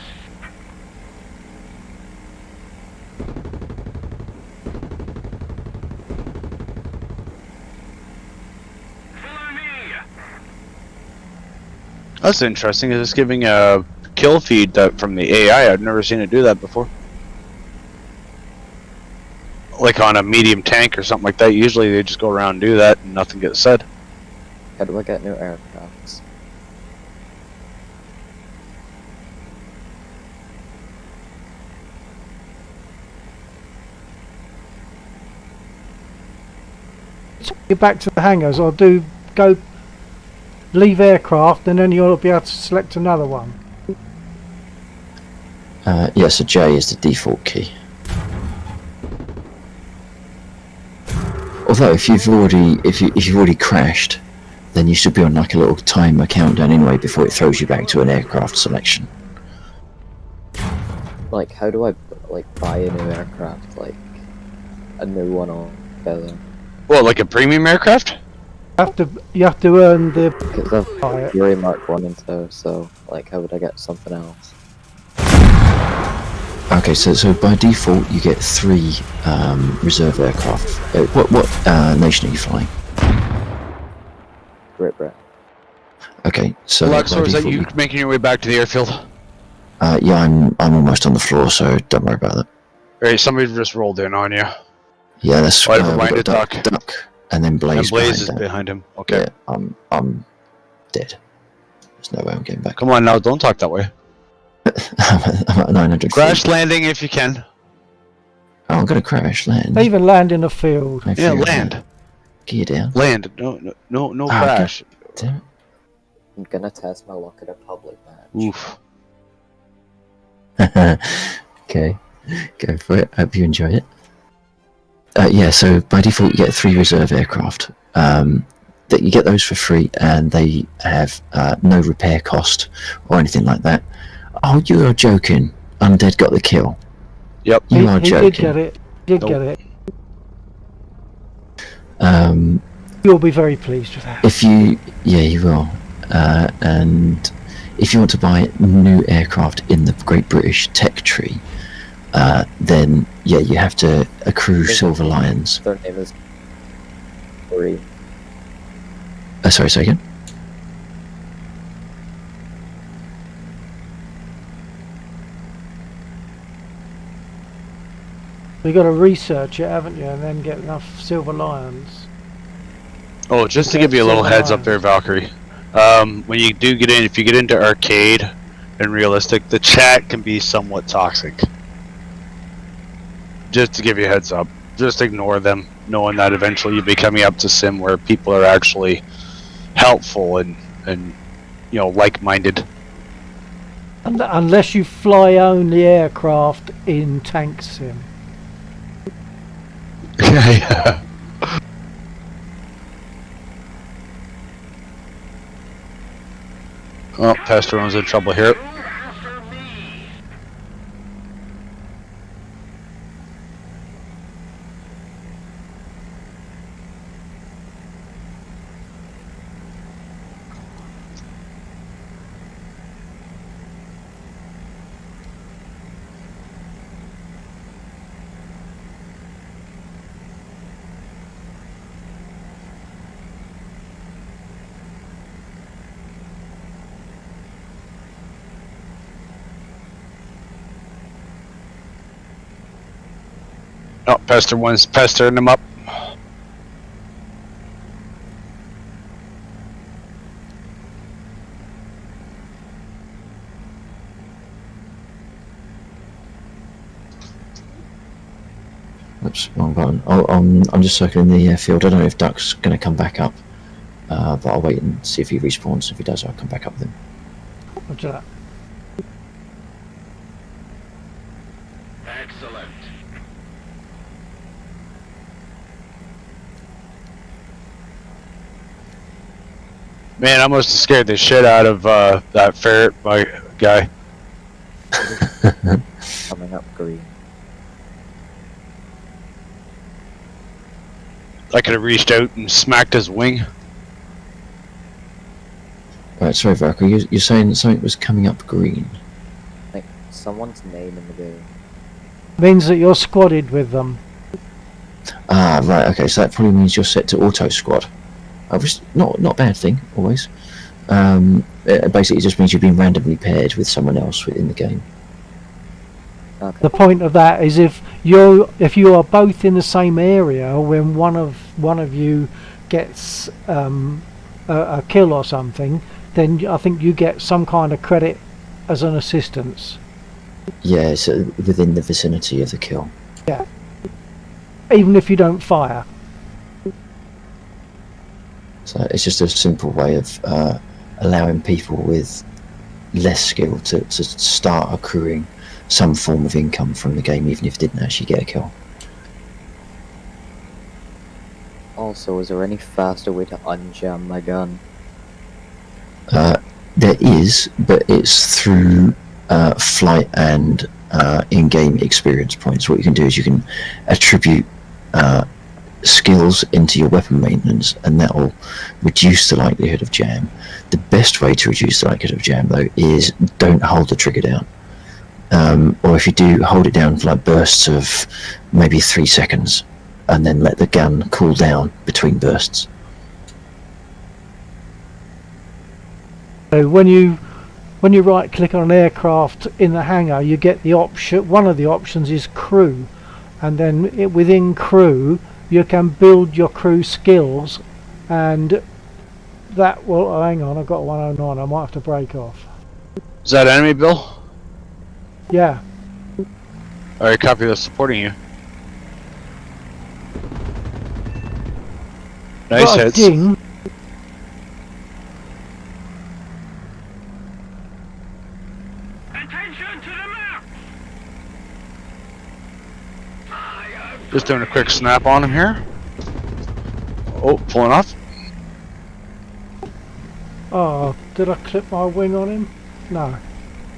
Follow me. That's interesting. It's giving a kill feed from the AI. I've never seen it do that before. Like on a medium tank or something like that. Usually they just go around and do that and nothing gets said. How do I get new aircrafts? Get back to the hangars, or go leave aircraft, and then you'll be able to select another one. Yeah, so J is the default key. Although if you've already crashed, then you should be on like a little timer countdown anyway before it throws you back to an aircraft selection. Like, how do I buy a new aircraft? Like, a new one altogether? What, like a premium aircraft? You have to earn the. Because I've Fury Mark 1 and 2, so like, how would I get something else? Okay, so by default you get 3 reserve aircraft. What nation are you flying? Great Britain. Okay, so Luxor, by is that default you making your way back to the airfield? yeah, I'm almost on the floor, so don't worry about that. Alright, somebody just rolled in on you. Yeah, that's Why never we've mind got it, Duck. Duck, and then Blaze. And Blaze is behind behind him. Okay. Yeah, I'm dead. There's no way I'm getting back. Come on now, don't talk that way. I'm at 900 Crash feet. landing if you can. Oh, I'm gonna crash land. They even land in a field. I Yeah, figured land. that. Gear down. Land. No Ah, crash. Damn it. I'm gonna test my luck at a public match. Oof. Okay, go for it. Hope you enjoy it. Yeah, so by default you get 3 reserve aircraft. That you get those for free, and they have no repair cost or anything like that. Oh, you are joking! Undead got the kill. Yep. You are He joking. did get it. Did get it. You'll be very pleased with that. If you, yeah, you will. and if you want to buy new aircraft in the Great British Tech Tree, then yeah, you have to accrue Silver Lions. Their name is Ori. Sorry, say again. You got to research it, haven't you, and then get enough Silver Lions. Oh, just to give you a little heads up there, Valkyrie. When you do get in, if you get into arcade and realistic, the chat can be somewhat toxic. Just to give you a heads up, just ignore them, knowing that eventually you'll be coming up to sim where people are actually helpful and you know, like-minded. Unless you fly only aircraft in Tank Sim. Yeah. Oh, Pastor Owen's in trouble here. Oh, Pastor One's pestering him up. Oops, wrong button. I'm just circling the field. I don't know if Duck's going to come back up, but I'll wait and see if he respawns. If he does, I'll come back up with him. Roger that. Excellent. Man, I must have scared the shit out of that ferret guy. Coming up green. I could have reached out and smacked his wing. Right, sorry, Valkyrie, you're saying something was coming up green. Like someone's name in the game. Means that you're squadded with them. Ah, right, okay, so that probably means you're set to auto squad. Which not a bad thing, always. Basically, it just means you've been randomly paired with someone else within the game. Okay. The point of that is if you are both in the same area, when one of you gets a kill or something, then I think you get some kind of credit as an assistance. Yeah, so within the vicinity of the kill. Yeah. Even if you don't fire. So it's just a simple way of allowing people with less skill to start accruing some form of income from the game, even if they didn't actually get a kill. Also, is there any faster way to unjam my gun? There is, but it's through flight and in-game experience points. What you can do is you can attribute skills into your weapon maintenance, and that will reduce the likelihood of jam. The best way to reduce the likelihood of jam, though, is don't hold the trigger down. Or if you do, hold it down for like bursts of maybe 3 seconds, and then let the gun cool down between bursts. So when you right click on an aircraft in the hangar, you get the option. One of the options is crew, and then within crew you can build your crew skills, and that will. Oh, hang on, I've got 109. I might have to break off. Is that enemy, Bill? Yeah. Alright, copy, that's supporting you. Nice Got a hits. ding. Attention to the map! Just doing a quick snap on him here. Oh, pulling off. Oh, did I clip my wing on him? No.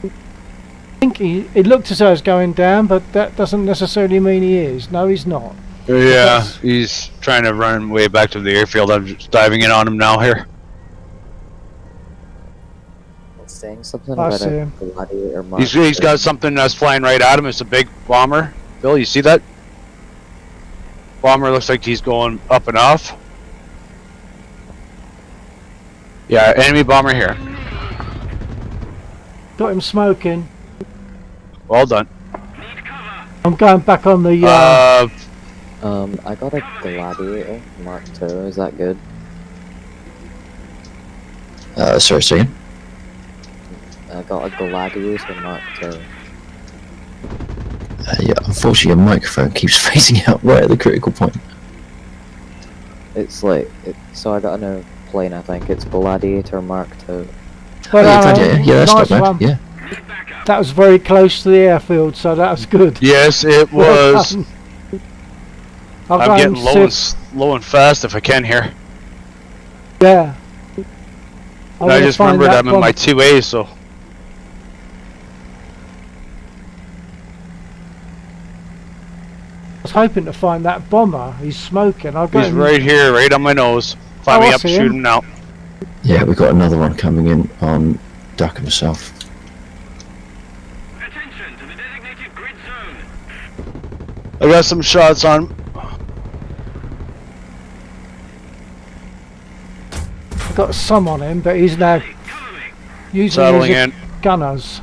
I think it looked as though it's going down, but that doesn't necessarily mean he is. No, he's not. Yeah, he's trying to run way back to the airfield. I'm just diving in on him now here. saying something I about see a him. gladiator mark? He's got something that's flying right at him. It's a big bomber. Bill, you see that? Bomber looks like he's going up and off. Yeah, enemy bomber here. Got him smoking. Well done. I'm going back on the. I got a gladiator Mark II. Is that good? Sorry, say again? I got a gladiator Mark II. Yeah, unfortunately, your microphone keeps phasing out right at the critical point. It's like so. I got a new plane. I think it's Gladiator Mark II. Well, yeah, that's nice not bad. one. Yeah. That was very close to the airfield, so that was good. Yes, it Well was. done. I'll I'm go getting and low and fast if I can here. Yeah. And I just remembered I'm in my 2A, so. I was hoping to find that bomber. He's smoking. I've got He's him. right here, right on my nose. Find me I up, see shoot him. him now. Yeah, we got another one coming in on Duck and South. Attention to the designated grid zone. I got some shots on him. I've got some on him, but he's now using Settling his in. gunners.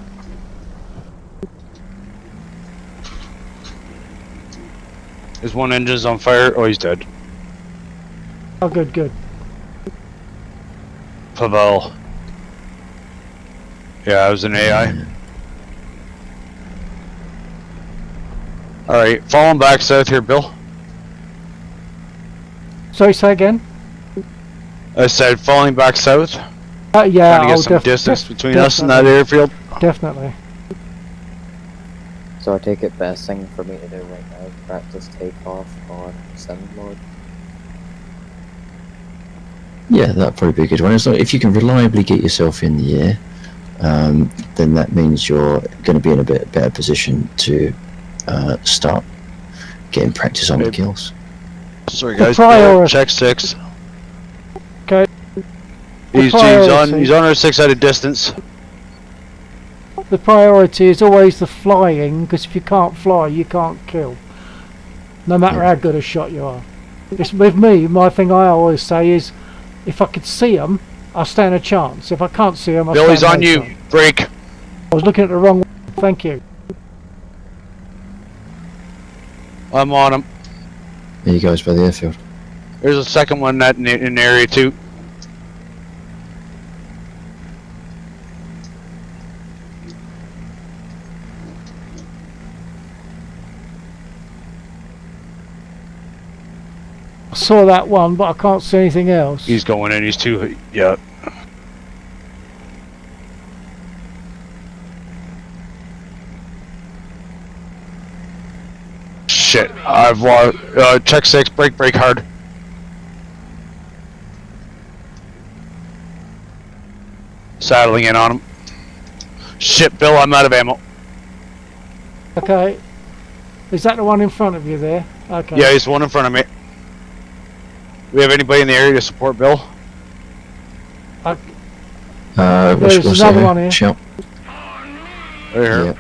His one engine's on fire. Oh, he's dead. Oh, good, good. Pavel. Yeah, I was an AI. Alright, falling back south here, Bill. Sorry, say again? I said falling back south. Yeah, Trying to get some distance between us and that airfield. Definitely. So I take it best thing for me to do right now, practice takeoff on sim mode. Yeah, that'd probably be a good one. As long, if you can reliably get yourself in the air, then that means you're going to be in a bit better position to start getting practice on the kills. Sorry The guys, priority- check 6. Okay. He's on our 6 at a distance. The priority is always the flying, because if you can't fly, you can't kill. No matter how good a shot you are. It's, with me, my thing I always say is, if I could see them, I stand a chance. If I can't see them, I Bill, he's stand on no you. chance. Break. I was looking at the wrong one. Thank you. I'm on him. There you guys by the airfield. There's a second one that in area 2. I saw that one, but I can't see anything else. He's going in. He's 2. Yeah. Shit. I've lost. Check 6. Break hard. Saddling in on him. Shit, Bill, I'm out of ammo. Okay. Is that the one in front of you there? Okay. Yeah, he's one in front of me. We have anybody in the area to support Bill? There's what's another that one here. Shout. Right here. Yeah.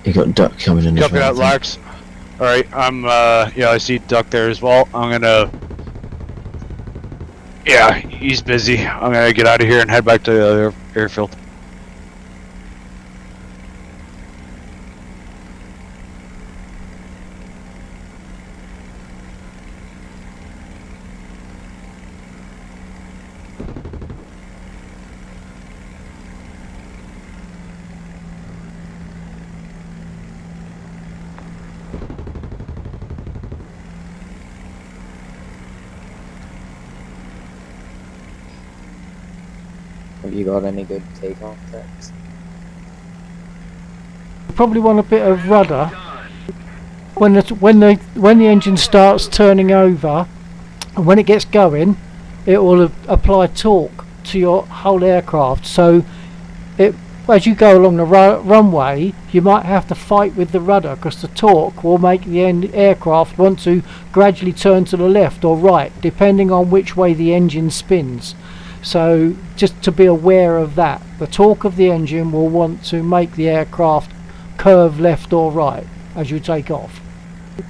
You got Duck coming in as Copy well. that, Larks. Alright, I'm, yeah, I see Duck there as well. I'm gonna... Yeah, he's busy. I'm gonna get out of here and head back to the other airfield. Have you got any good takeoff tips? You probably want a bit of rudder. When the engine starts turning over, and when it gets going, it will apply torque to your whole aircraft. So as you go along the runway, you might have to fight with the rudder because the torque will make the aircraft want to gradually turn to the left or right, depending on which way the engine spins. So just to be aware of that, the torque of the engine will want to make the aircraft curve left or right as you take off.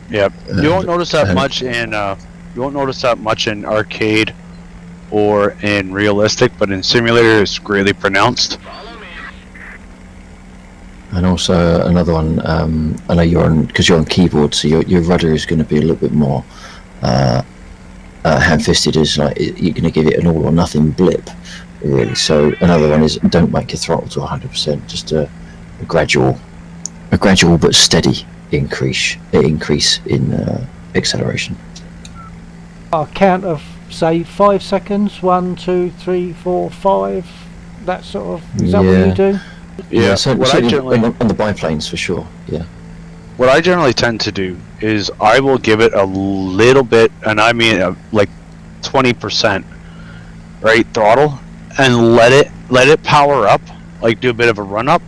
Yep. You won't notice that much in arcade or in realistic, but in simulator it's greatly pronounced. And also another one, I know you're on, because you're on keyboard, so your rudder is going to be a little bit more ham-fisted. Is like you're going to give it an all or nothing blip, really. So another one is don't make your throttle to 100%, just a gradual but steady increase in acceleration. A count of say 5 seconds, 1, 2, 3, 4, 5. That sort of is that what you do? Yeah, so on the biplanes for sure. Yeah. What I generally tend to do is I will give it a little bit, and I mean like 20%, right, throttle, and let it power up, like do a bit of a run up,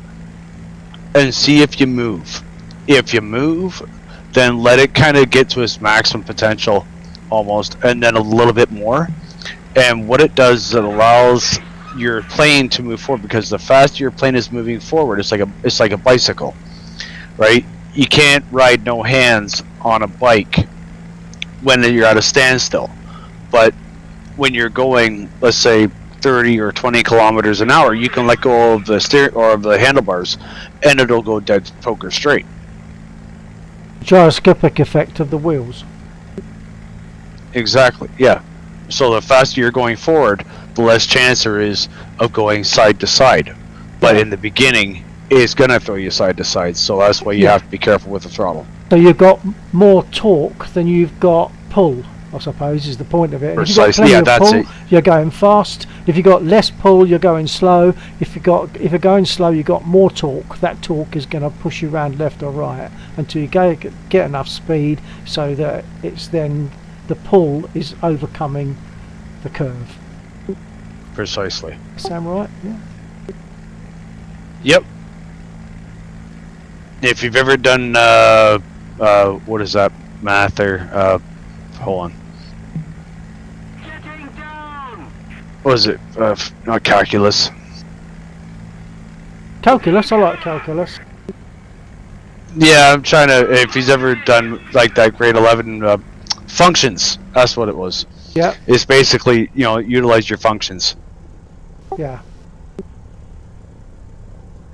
and see if you move. If you move, then let it kind of get to its maximum potential, almost, and then a little bit more. And what it does is it allows your plane to move forward, because the faster your plane is moving forward, it's like a bicycle, right? You can't ride no hands on a bike when you're at a standstill, but when you're going, let's say 30 or 20 kilometers an hour, you can let go of the steering or of the handlebars and it'll go dead poker straight. Gyroscopic effect of the wheels. Exactly, yeah. So the faster you're going forward, the less chance there is of going side to side. But in the beginning, it's going to throw you side to side, so that's why you have to be careful with the throttle. So you've got more torque than you've got pull, I suppose, is the point of it. Precisely, yeah, that's pull, it. You're going fast. If you've got less pull, you're going slow. If you're going slow, you've got more torque. That torque is going to push you around left or right until you get enough speed so that it's then the pull is overcoming the curve. Precisely. Sound right? Yeah. Yep. If you've ever done what is that math there? Hold on. What is it? Not calculus. Calculus. I like calculus. Yeah, I'm trying to. If he's ever done like that grade 11 functions, that's what it was. Yeah. It's basically, utilize your functions. Yeah.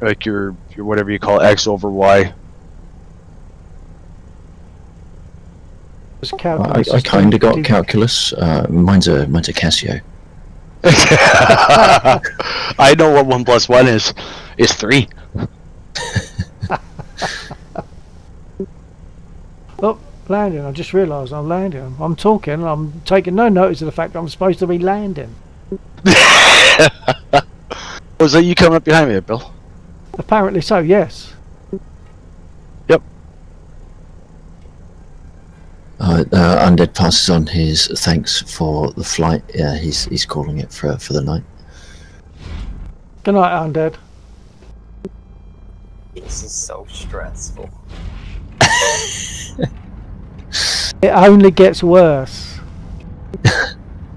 Like your whatever you call X over Y. I kind of got calculus. Mine's a Casio. I know what 1 + 1 is. It's 3. Oh, landing. I just realised I'm landing. I'm talking. I'm taking no notice of the fact that I'm supposed to be landing. Was that you coming up behind me, Bill? Apparently so, yes. Yep. Undead passes on his thanks for the flight. Yeah, he's calling it for the night. Good night, Undead. This is so stressful. It only gets worse.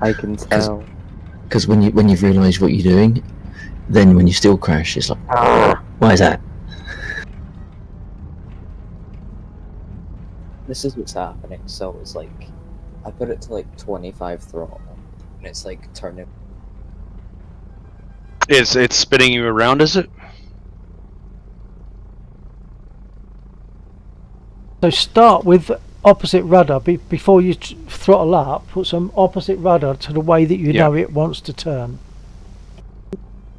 I can tell. Because when you realise what you're doing, then when you still crash, it's like, why is that? This is what's happening. So it's like, I put it to like 25 throttle, and it's like turning. It's spinning you around, is it? So start with opposite rudder before you throttle up. Put some opposite rudder to the way that you know it wants to turn.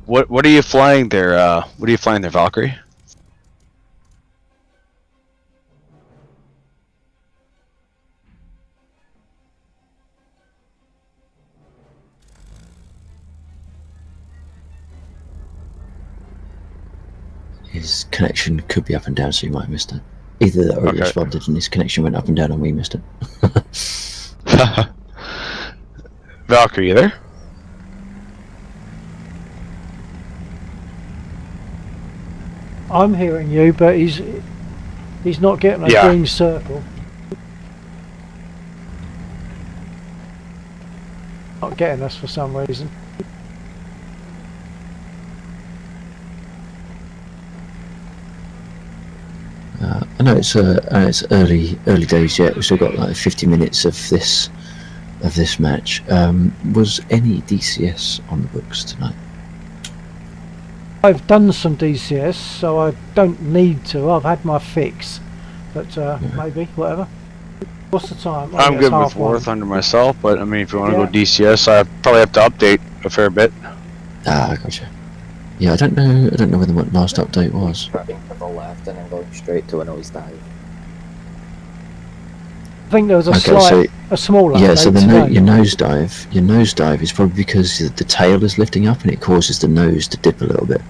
What are you flying there? What are you flying there, Valkyrie? His connection could be up and down, so you might have missed it. Either that or he responded and his connection went up and down and we missed it. Valkyrie, you there? I'm hearing you, but he's not getting a Yeah. green circle. Not getting us for some reason. I know it's early days yet. We've still got like 50 minutes of this match. Was any DCS on the books tonight? I've done some DCS, so I don't need to. I've had my fix, but maybe whatever. What's the time? I'm it's good with 1:30. Worth under myself, but I mean, if you want to Yeah. go DCS, I probably have to update a fair bit. Ah, gotcha. Yeah, I don't know when the last update was. Turning to the left and then going straight to a nosedive. I think there was a Okay, so a small yeah, update so today. your nosedive is probably because the tail is lifting up and it causes the nose to dip a little bit.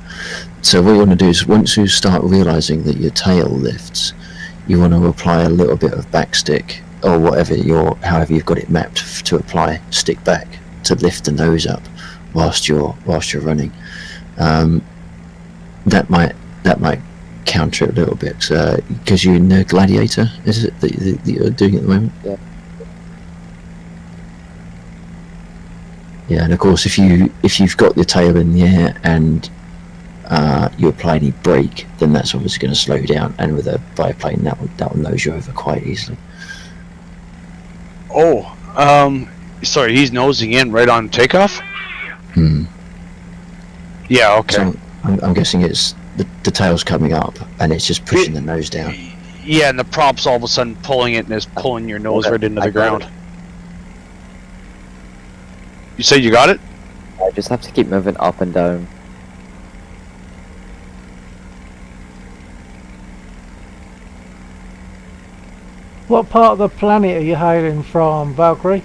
So what you want to do is once you start realizing that your tail lifts, you want to apply a little bit of backstick or however you've got it mapped to apply stick back to lift the nose up whilst you're running. That might counter it a little bit because you're in the Gladiator, is it that you're doing at the moment? Yeah. Yeah, and of course if you've got your tail in the air and you apply any brake, then that's obviously going to slow you down, and with a biplane that will nose you over quite easily. Oh, sorry, he's nosing in right on takeoff? Yeah, okay. So I'm guessing it's the tail's coming up and it's just pushing the nose down. Yeah, and the prop's all of a sudden pulling it and is pulling your nose right into the ground. You say you got it? I just have to keep moving up and down. What part of the planet are you hailing from, Valkyrie?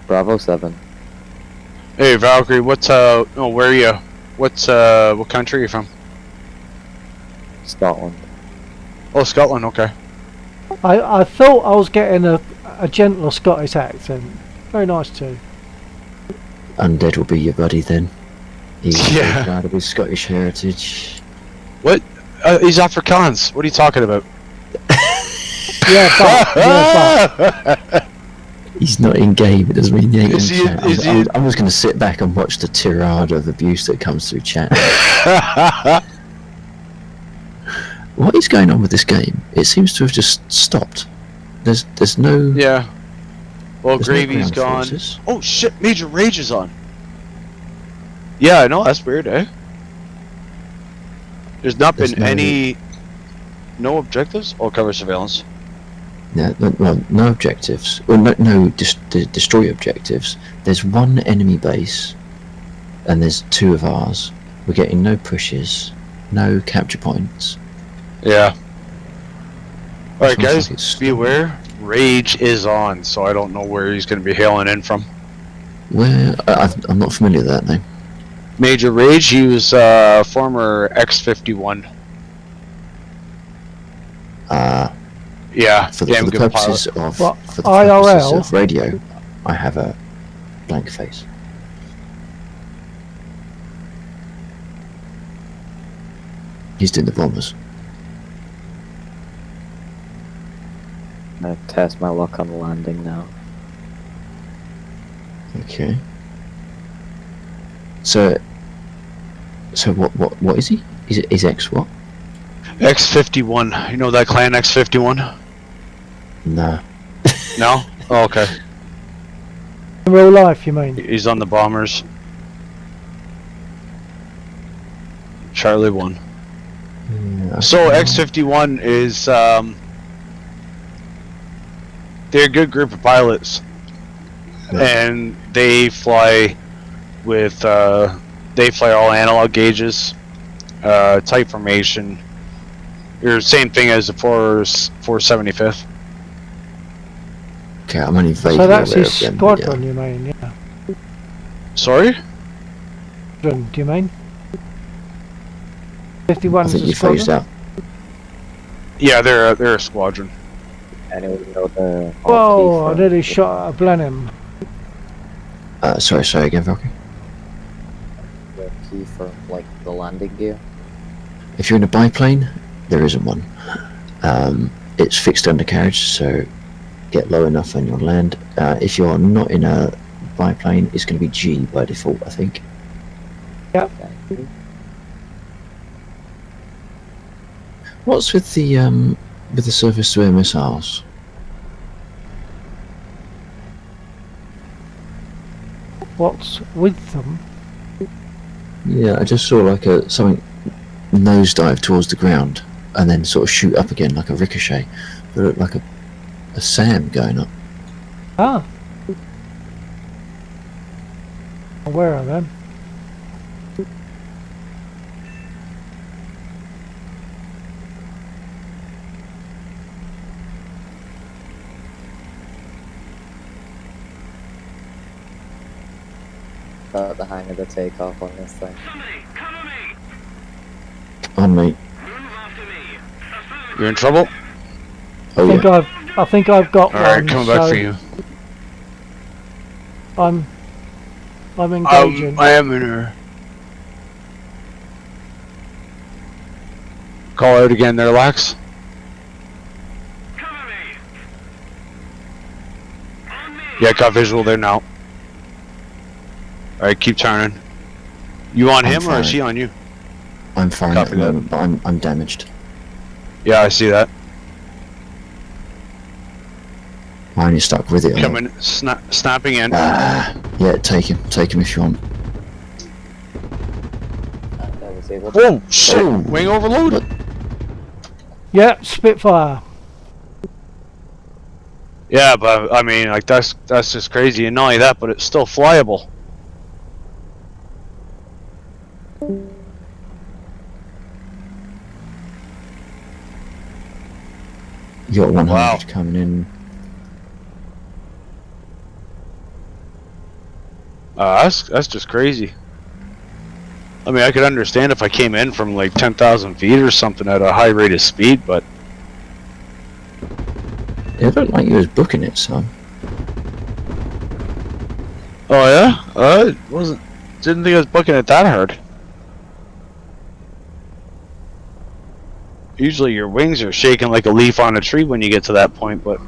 Bravo 7. Hey Valkyrie, where are you? What country are you from? Scotland. Oh, Scotland, okay. I thought I was getting a gentler Scottish accent. Very nice too. Undead will be your buddy then. He's Yeah. proud of his Scottish heritage. What? He's Afrikaans. What are you talking about? Yeah, He's not in game, it doesn't mean he ain't in Is he- chat. is I'm he- just going to sit back and watch the tirade of abuse that comes through chat. What is going on with this game? It seems to have just stopped. There's no... Yeah. Well, There's no Gravy's ground gone. forces. Oh shit, Major Rage is on. Yeah, I know, that's weird, eh? There's not There's been any... No objectives? Or cover surveillance? Yeah, no objectives. Well, no destroy objectives. There's one enemy base, and there's two of ours. We're getting no pushes, no capture points. Yeah. Alright Sounds guys, like it's- be aware, Rage is on, so I don't know where he's going to be hailing in from. Where I'm not familiar with that name. Major Rage, he was former X-51. Yeah, For damn the good purposes pilot. of What, for the purposes IRL? of radio, I have a blank face. He's doing the bombers. I'm gonna test my luck on landing now. Okay. So what is he? Is X what? X-51, you know that clan X-51? Nah. No? Oh, okay. In real life, you mean? He's on the bombers. Charlie 1. Yeah, So X-51 is they're a good group of pilots, and they fly with all analog gauges, type formation. You're same thing as the 475th. Okay, I'm only vaguely So that's aware his of them, but squadron, you mean? Yeah. Sorry? Squadron, do you mean? I 51 is think a you phased squadron? out. Yeah, they're a squadron. Anyone know the... Whoa, I nearly shot at Blenheim. Sorry again, Valkyrie. The key for, like, the landing gear? If you're in a biplane, there isn't one. It's fixed undercarriage, so get low enough and you'll land. If you're not in a biplane, it's going to be G by default, I think. Yep. What's with the surface-to-air missiles? What's with them? Yeah, I just saw like something nosedive towards the ground and then sort of shoot up again like a ricochet. It looked like a SAM going up. Ah. Where are they? The hang of the takeoff on this thing. On me. You're in trouble? Oh yeah. I think I've got one. Alright, coming back so for you. I'm engaging. I am in her. Call out again there, Lax. Yeah, got visual there now. Alright, keep turning. You on him or is she on you? I'm firing Copy at the moment, but I'm damaged. Yeah, I see that. I only stuck with it. Coming, snapping in. Yeah, take him if you want. Oh shit! Wing overload. Yeah, Spitfire. Yeah, but I mean, like that's just crazy. And not only that, but it's still flyable. You got 100 Wow. coming in. That's just crazy. I mean, I could understand if I came in from like 10,000 feet or something at a high rate of speed, but It looked like you was booking it, son. oh yeah, didn't think I was booking it that hard. Usually your wings are shaking like a leaf on a tree when you get to that point, but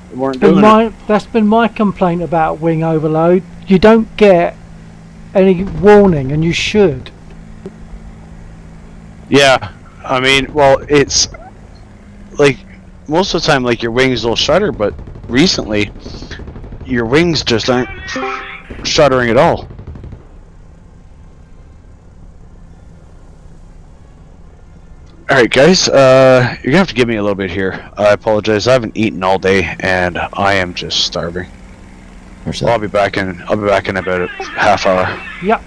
they weren't doing it. That's been my complaint about wing overload. You don't get any warning, and you should. Yeah, I mean, well, it's like most of the time, like your wings will shudder, but recently your wings just aren't shuddering at all. Alright guys, you're gonna have to give me a little bit here. I apologize, I haven't eaten all day and I am just starving. Well, I'll be back in about a half hour. Yep.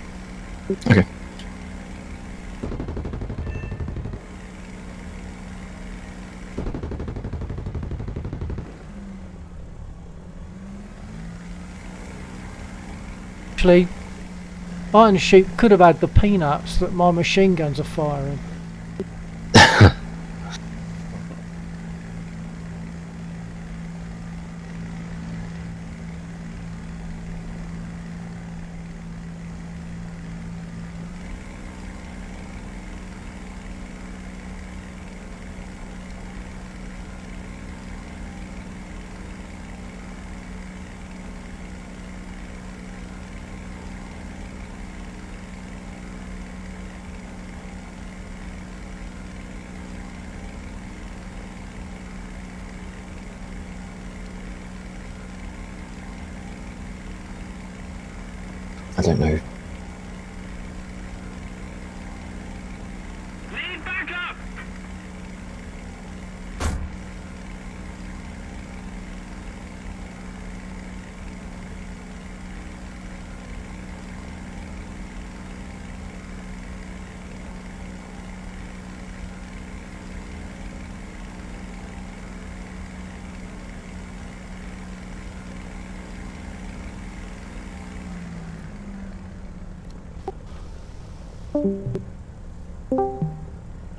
Okay. Actually, Iron Sheep could have had the peanuts that my machine guns are firing. I don't know.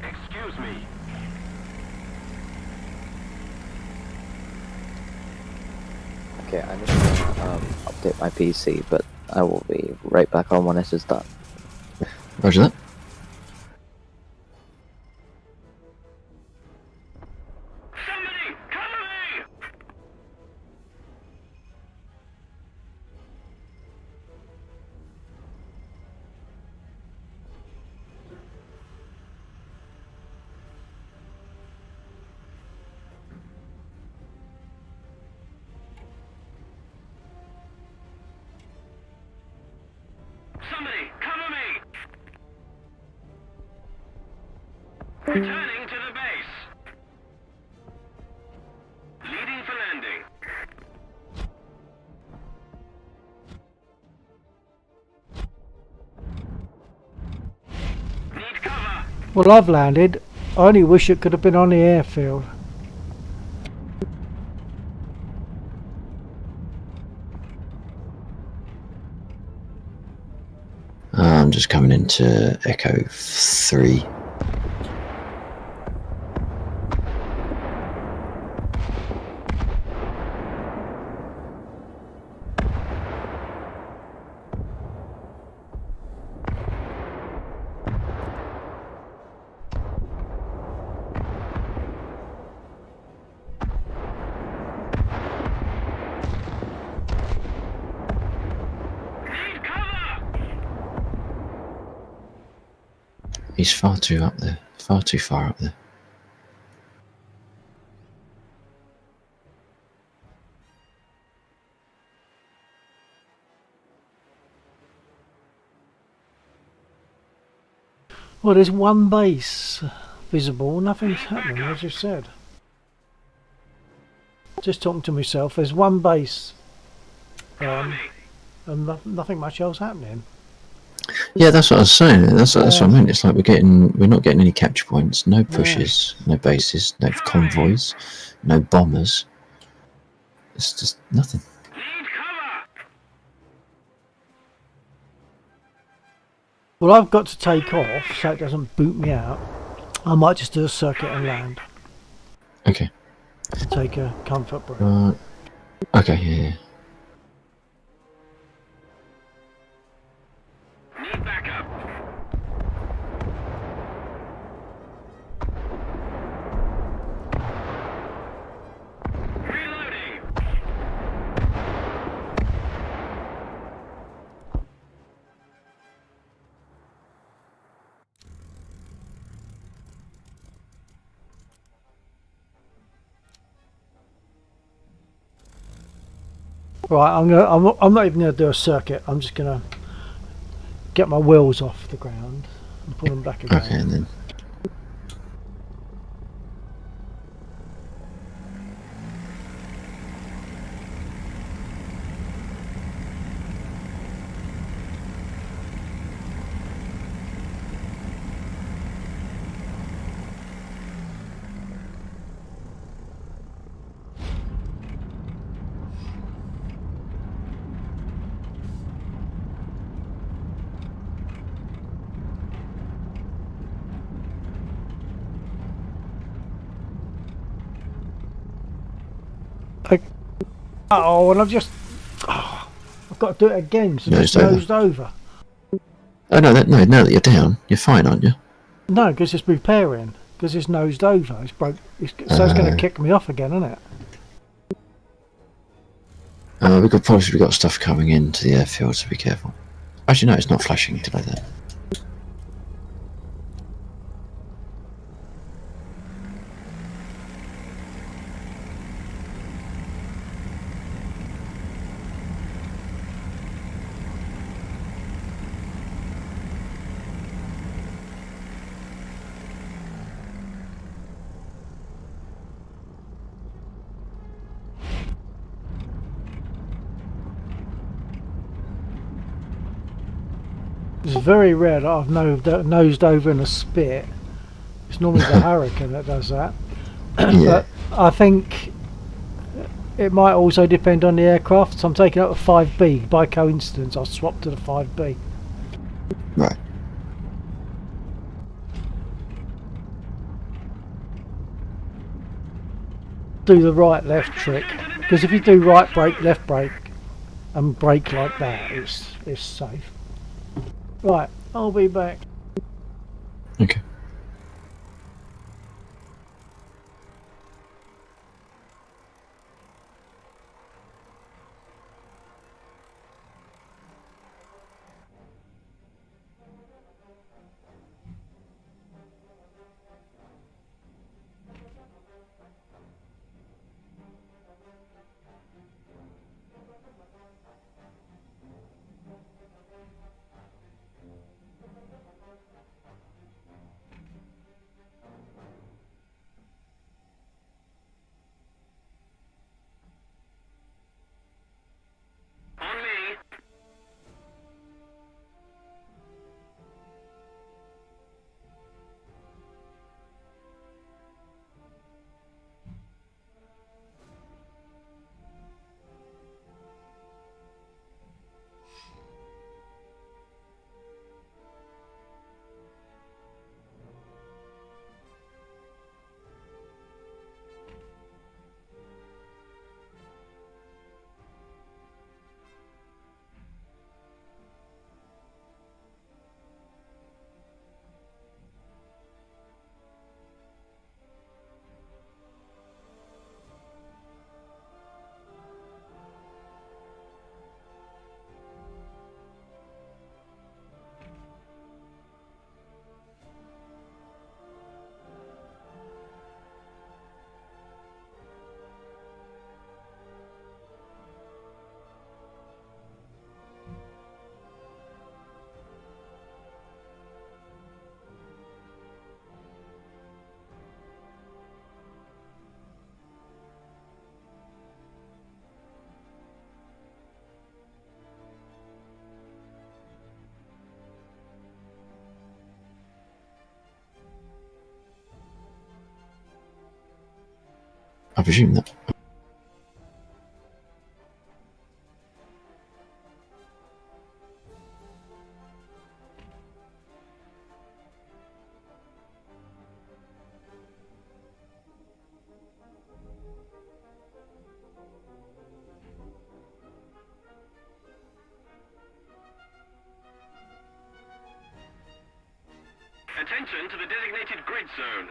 Excuse me. Okay, I'm just gonna update my PC, but I will be right back on when this is done. Roger that. Somebody, cover me! Returning to the base. Leading for landing. Need cover. Well, I've landed. I only wish it could have been on the airfield. I'm just coming into Echo 3. He's far too up there, far too far up there. Well, there's one base visible, nothing's happening, as you said. Just talking to myself, there's one base, and nothing much else happening. Yeah, that's what I was saying. That's what I meant. It's like we're not getting any capture points, no pushes, no bases, no convoys, no bombers. It's just nothing. Well, I've got to take off so it doesn't boot me out. I might just do a circuit and land. Okay. And take a comfort break. Okay, yeah. Need backup. Reloading. Right, I'm not even gonna do a circuit. I'm just gonna get my wheels off the ground and put them back again. Okay, and then. Oh, and I've got to do it again. So it's nosed over. Oh no, now that you're down, you're fine, aren't you? No, because it's repairing. Because it's nosed over. It's broke. So it's going to kick me off again, isn't it? We've got stuff coming into the airfield, so be careful. Actually, no, it's not flashing like that. It's very rare that I've nosed over in a spit. It's normally the Hurricane that does that. But I think it might also depend on the aircraft. So I'm taking out the 5B. By coincidence, I'll swap to the 5B. Right. Do the right-left trick. Because if you do right brake, left brake, and brake like that, it's safe. Right, I'll be back. Okay. On me. I presume that. Attention to the designated grid zone.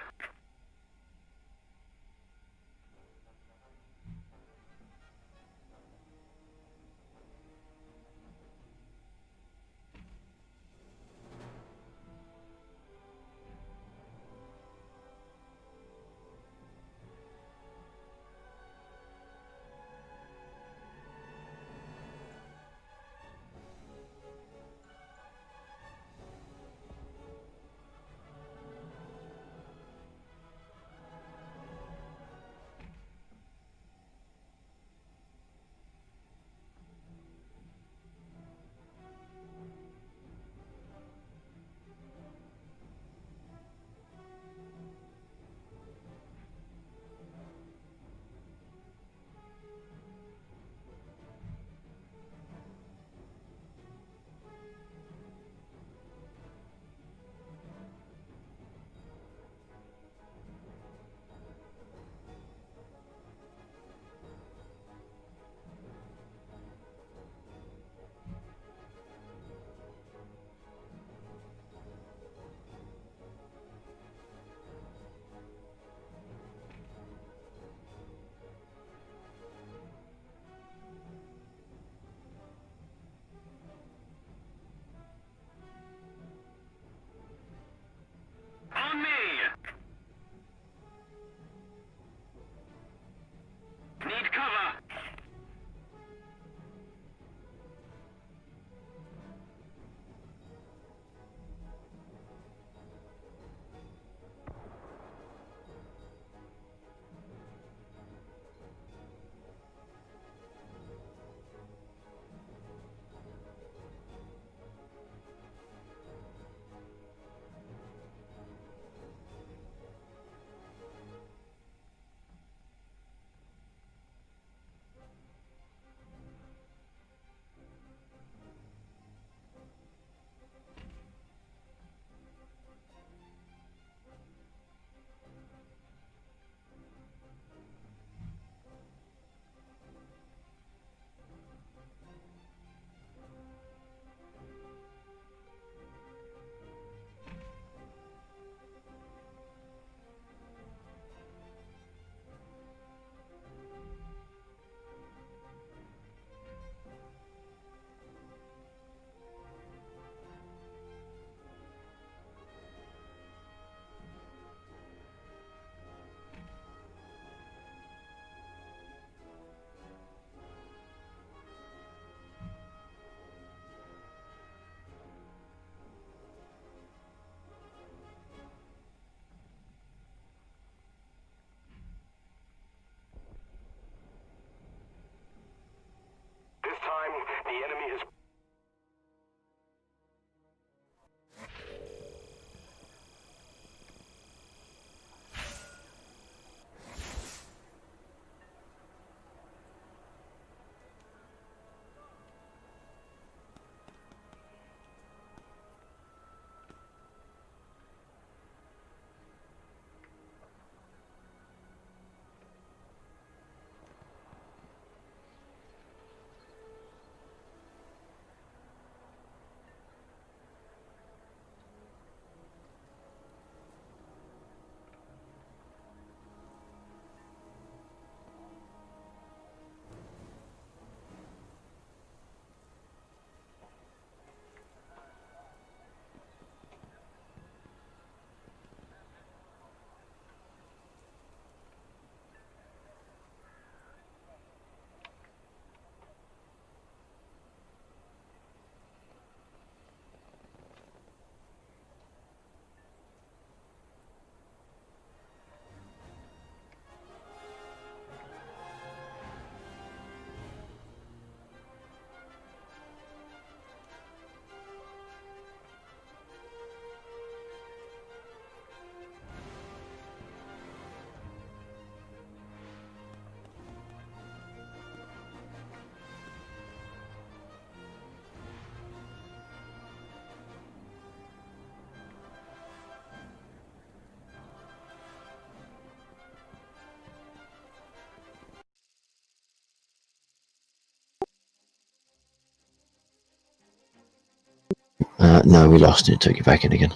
No, we lost it. Took you back in again.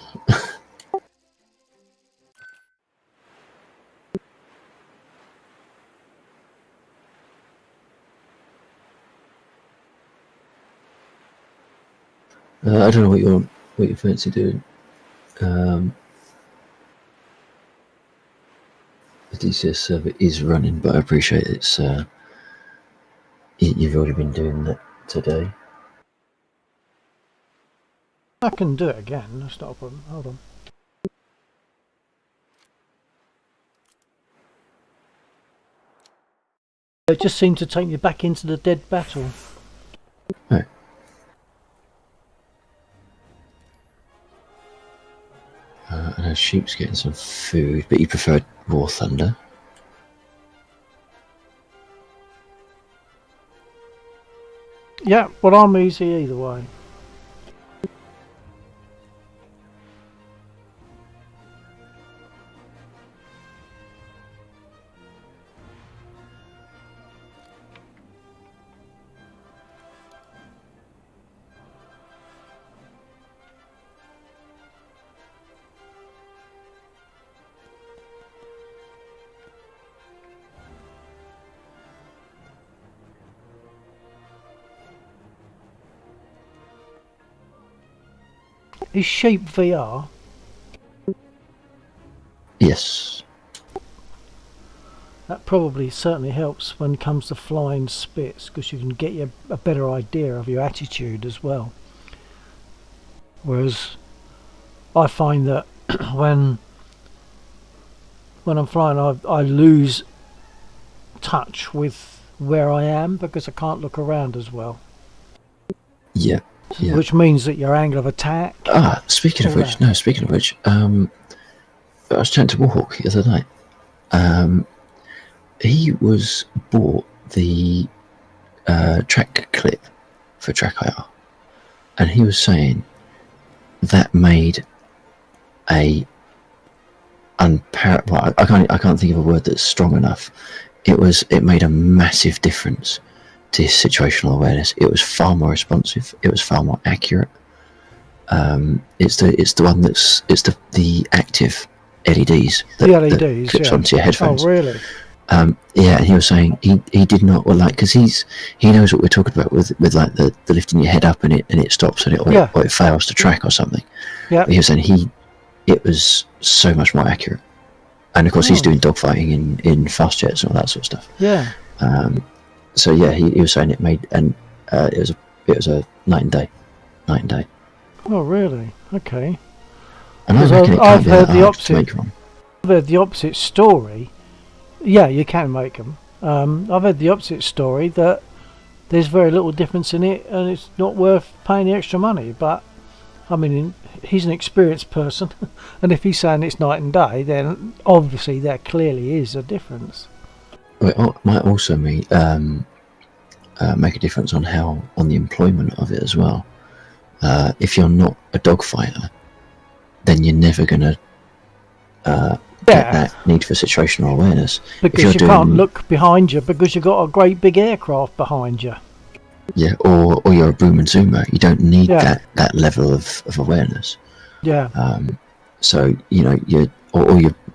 I don't know what you fancy doing. The DCS server is running, but I appreciate it's. You've already been doing that today. I can do it again. That's not a problem. Hold on. It just seemed to take me back into the dead battle. Oh. I know Sheep's getting some food, but you preferred War Thunder. Yeah, well, I'm easy either way. Is Sheep VR? Yes. That probably certainly helps when it comes to flying spits, because you can get a better idea of your attitude as well. Whereas I find that when I'm flying, I lose touch with where I am because I can't look around as well. Yeah. Yeah. Which means that your angle of attack. Speaking of which, I was chatting to Warhawk the other night. He was bought the track clip for Track IR, and he was saying that made I can't think of a word that's strong enough. It made a massive difference to his situational awareness. It was far more responsive. It was far more accurate. It's the one that's the active LEDs that clips onto your headphones. Oh, really? Yeah, and he was saying he did not because he knows what we're talking about with like the lifting your head up and it stops and it fails to track or something. Yeah. He was saying it was so much more accurate, and of course he's doing dogfighting in fast jets and all that sort of stuff. Yeah. So yeah, he was saying it made, and it was a night and day. Oh really? Okay. And I reckon it I've can't be heard that the hard opposite. to make one. I've heard the opposite story. Yeah, you can make them. I've heard the opposite story that there's very little difference in it, and it's not worth paying the extra money. But I mean, he's an experienced person, and if he's saying it's night and day, then obviously there clearly is a difference. It might also make a difference on the employment of it as well. If you're not a dogfighter, then you're never going to get that need for situational awareness. Because you can't look behind you because you've got a great big aircraft behind you. Yeah, or you're a boom and zoomer. You don't need that level of awareness. Yeah. So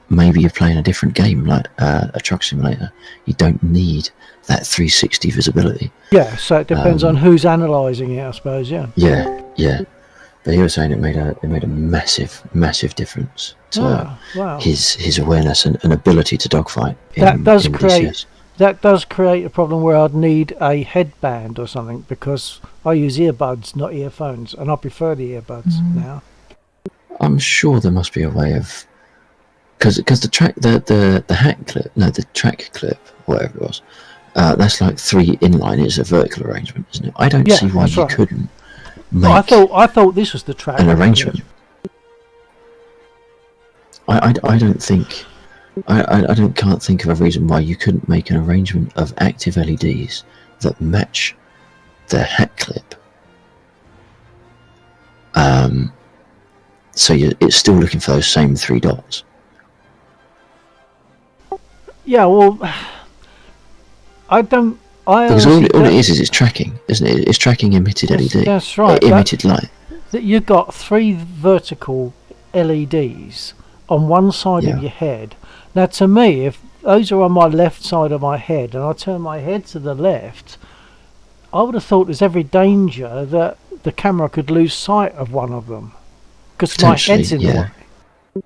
maybe you're playing a different game like a truck simulator. You don't need that 360 visibility. Yeah, so it depends on who's analysing it, I suppose. Yeah. Yeah. But he was saying it made a massive difference to his awareness and ability to dogfight. That does create a problem where I'd need a headband or something, because I use earbuds, not earphones, and I prefer the earbuds now. I'm sure there must be a way of, because the track clip, whatever it was, that's like 3 inline. It's a vertical arrangement, isn't it? I don't see why you couldn't make. I thought this was the track. An arrangement. I don't think. I can't think of a reason why you couldn't make an arrangement of active LEDs that match the hat clip. So it's still looking for those same 3 dots. Yeah, well, because all it is it's tracking, isn't it? It's tracking emitted LED. That's right. Emitted light. that you've got 3 vertical LEDs on one side Yeah. of your head. Now, to me, if those are on my left side of my head and I turn my head to the left, I would have thought there's every danger that the camera could lose sight of one of them because my head's in the yeah. way.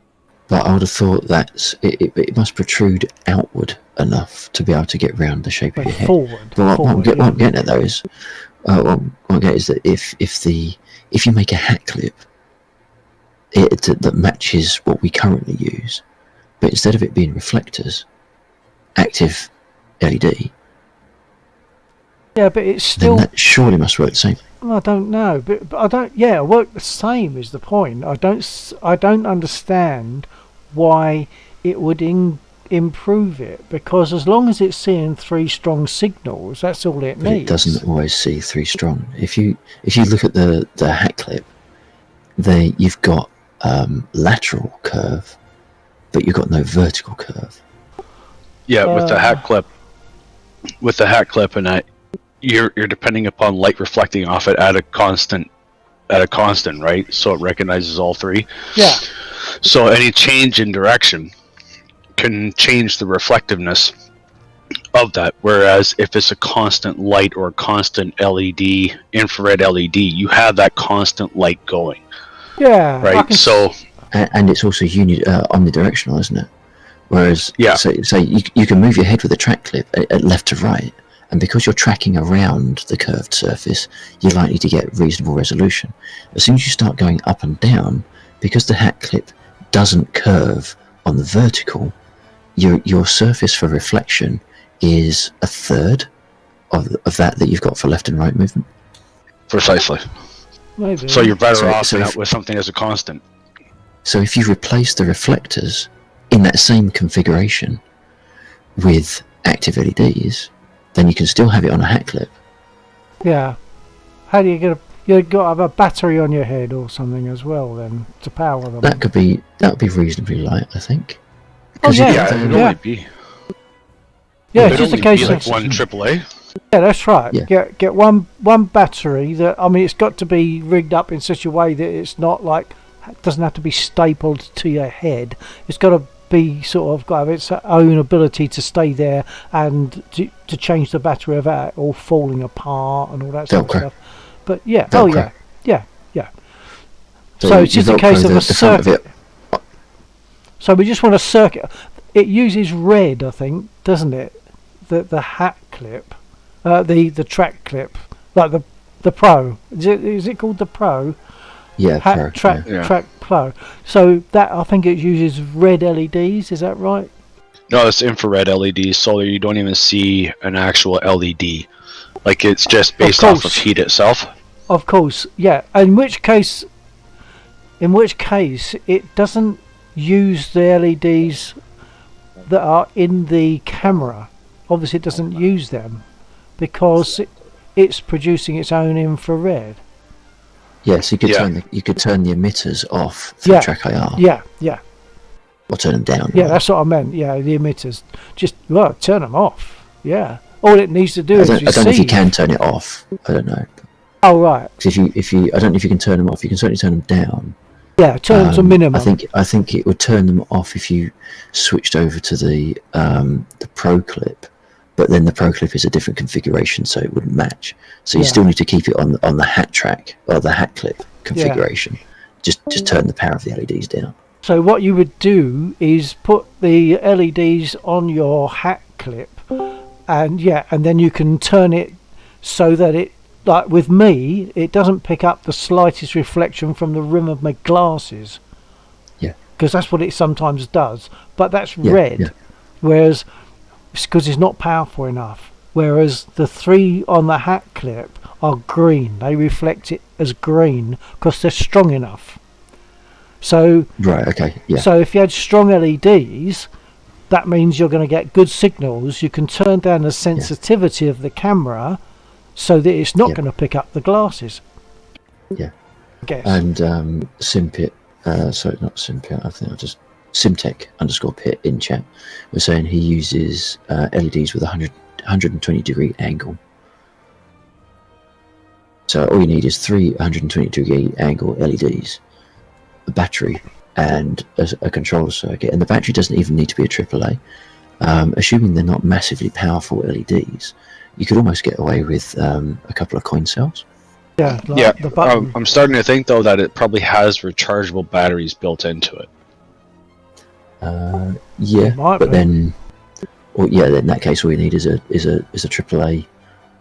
But I would have thought that it must protrude outward enough to be able to get round the shape of your head. Forward. But what I'm yeah. getting at though is, what I'm getting is that if you make a hat clip that matches what we currently use, but instead of it being reflectors, active LED, Yeah, but it's still. then that surely must work the same. I don't know, but I don't. Yeah, work the same is the point. I don't understand why it would improve it, because as long as it's seeing 3 strong signals, that's all it But needs. it doesn't always see 3 strong. If you look at the hat clip, there you've got lateral curve, but you've got no vertical curve. Yeah, with the hat clip, and that you're depending upon light reflecting off it at a constant, right? So it recognizes all 3. Yeah. So any change in direction can change the reflectiveness of that. Whereas if it's a constant light or a constant LED, infrared LED, you have that constant light going. Yeah. Right. So. And it's also omnidirectional, isn't it? Whereas, yeah. So you can move your head with a track clip at left to right, and because you're tracking around the curved surface, you're likely to get reasonable resolution. As soon as you start going up and down, because the hat clip doesn't curve on the vertical, your surface for reflection is a third of that you've got for left and right movement. Precisely. Maybe. So you're better off with something as a constant. So if you replace the reflectors in that same configuration with active LEDs, then you can still have it on a hat clip. Yeah. How do you get you've got to have a battery on your head or something as well then to power them? That would be reasonably light, I think. Oh yeah, it would only be. Yeah, It'd it's just a only case be of like 1 AAA. Yeah, that's right. Yeah. Get one battery that, I mean, it's got to be rigged up in such a way that it's not like, it doesn't have to be stapled to your head. It's got to be sort of got its own ability to stay there and to change the battery without it all falling apart and all that sort of Velcro. stuff. But yeah, Velcro. yeah. So it's just a case of a circuit. So we just want a circuit. It uses red, I think, doesn't it? The hat clip, the track clip, like the Pro. Is it called the Pro? Yeah, Pro. Track Pro. So that, I think it uses red LEDs. Is that right? No, it's infrared LEDs, so you don't even see an actual LED. Like, it's just based off of heat itself. Of course, yeah. In which case, it doesn't use the LEDs that are in the camera. Obviously, it doesn't use them because it's producing its own infrared. Yes, you could turn the emitters off for track IR. Yeah. Or turn them down. Yeah, that's what I meant. Yeah, the emitters. Just turn them off. Yeah. All it needs to do is receive. I don't know if you can turn it off. I don't know. Oh right. If you, I don't know if you can turn them off. You can certainly turn them down. Yeah, turn them to minimum. I think it would turn them off if you switched over to the Pro Clip, but then the Pro Clip is a different configuration, so it wouldn't match. So you still need to keep it on the hat track or the hat clip configuration. Just turn the power of the LEDs down. So what you would do is put the LEDs on your hat clip, and then you can turn it so that it, like with me, it doesn't pick up the slightest reflection from the rim of my glasses. Yeah. Because that's what it sometimes does. But that's red. Yeah. Whereas, it's because it's not powerful enough. Whereas the 3 on the hat clip are green. They reflect it as green because they're strong enough. So, right, okay, yeah. So if you had strong LEDs, that means you're going to get good signals. You can turn down the sensitivity of the camera so that it's not going to pick up the glasses. Yeah. I guess. And Simpit, sorry, not Simpit, I think I'll just Simtech_pit in chat was saying he uses LEDs with 120 degree angle. So all you need is 3 122 angle LEDs, a battery, and a controller circuit. And the battery doesn't even need to be a AAA. Assuming they're not massively powerful LEDs, you could almost get away with a couple of coin cells. Yeah, like Yeah, the button. I'm starting to think though that it probably has rechargeable batteries built into it. Yeah, might but be. then, then in that case, all you need is a AAA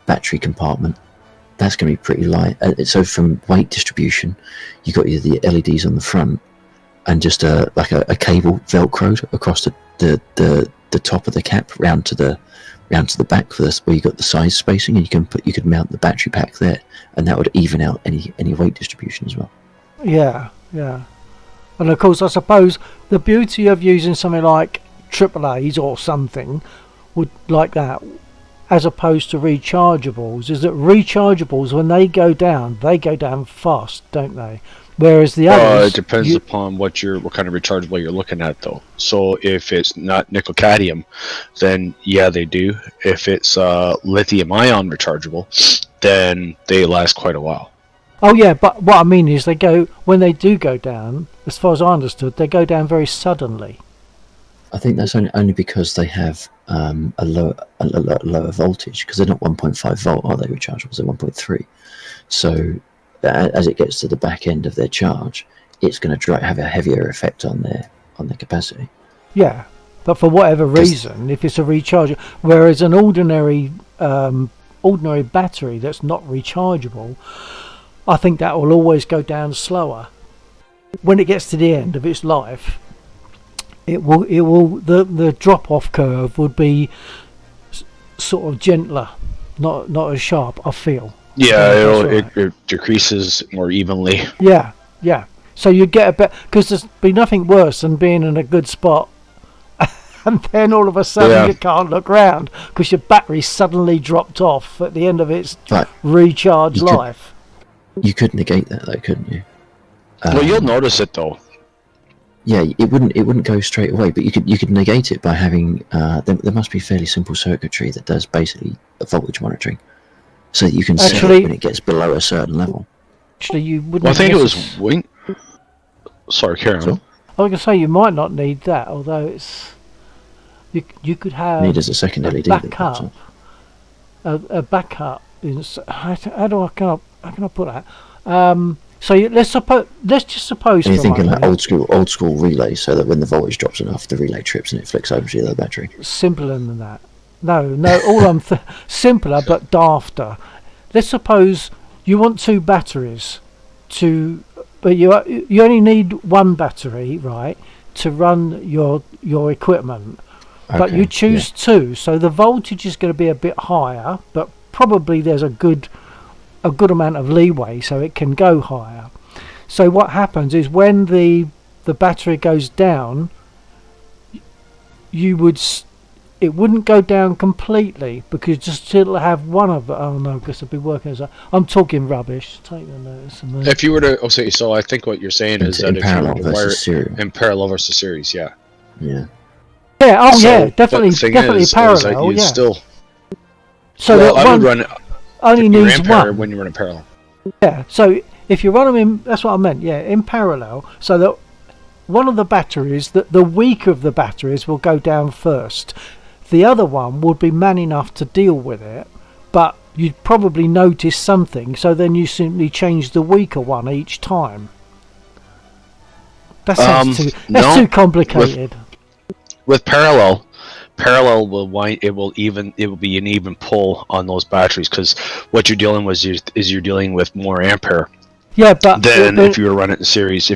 battery compartment. That's going to be pretty light. So from weight distribution, you got either the LEDs on the front and just a cable velcroed across the top of the cap round to the back for this, where you got the size spacing, and you could mount the battery pack there, and that would even out any weight distribution as well. Yeah. And of course, I suppose the beauty of using something like AAAs or something would like that, as opposed to rechargeables, is that rechargeables, when they go down fast, don't they? Whereas the others, It depends upon what kind of rechargeable you're looking at, though. So if it's not nickel cadmium, then yeah, they do. If it's lithium ion rechargeable, then they last quite a while. Oh yeah, but what I mean is when they do go down, as far as I understood, they go down very suddenly. I think that's only because they have a lower voltage, because they're not 1.5 volt, are they, rechargeables? They're 1.3. So as it gets to the back end of their charge, it's going to have a heavier effect on their capacity. Yeah, but for whatever reason, if it's a recharger, whereas an ordinary battery that's not rechargeable, I think that will always go down slower. When it gets to the end of its life, it will the drop off curve would be sort of gentler, not as sharp, I feel. Yeah, it decreases more evenly. Yeah. So you get a bit, because there's be nothing worse than being in a good spot and then all of a sudden you can't look round because your battery suddenly dropped off at the end of its recharge life. You could negate that though, couldn't you? Well, you'll notice it though. Yeah, it wouldn't go straight away, but you could negate it by having there must be fairly simple circuitry that does basically voltage monitoring, so that you can set it when it gets below a certain level. Actually, you wouldn't. Well, I think it was wing. Sorry, Karen. So? I was going to say you might not need that, although it's you could have need as a second LED backup. A backup. How can I put that? So let's just suppose. And you're thinking like old school relay, so that when the voltage drops enough, the relay trips and it flicks over to the other battery. Simpler than that. No. All I'm simpler but dafter. Let's suppose you want two batteries but you only need one battery, right, to run your equipment. Okay, but you choose two, so the voltage is going to be a bit higher, but probably there's a good amount of leeway, so it can go higher. So what happens is when the battery goes down, it wouldn't go down completely because just it'll have one of it. Oh no, because it'll be working as I'm talking rubbish. Take the notice. If you were to so I think what you're saying is that if you were to wire in parallel versus series, yeah. Yeah. Oh yeah, definitely parallel. Yeah. Still. So that I would run it. Only needs one when you run in parallel. Yeah. So if you run them in, that's what I meant. Yeah, in parallel, so that one of the batteries, the weak of the batteries, will go down first. The other one would be man enough to deal with it, but you'd probably notice something. So then you simply change the weaker one each time. That sounds too complicated. With parallel it will be an even pull on those batteries, because what you're dealing with is you're dealing with more ampere. Yeah, but then if you run it in series,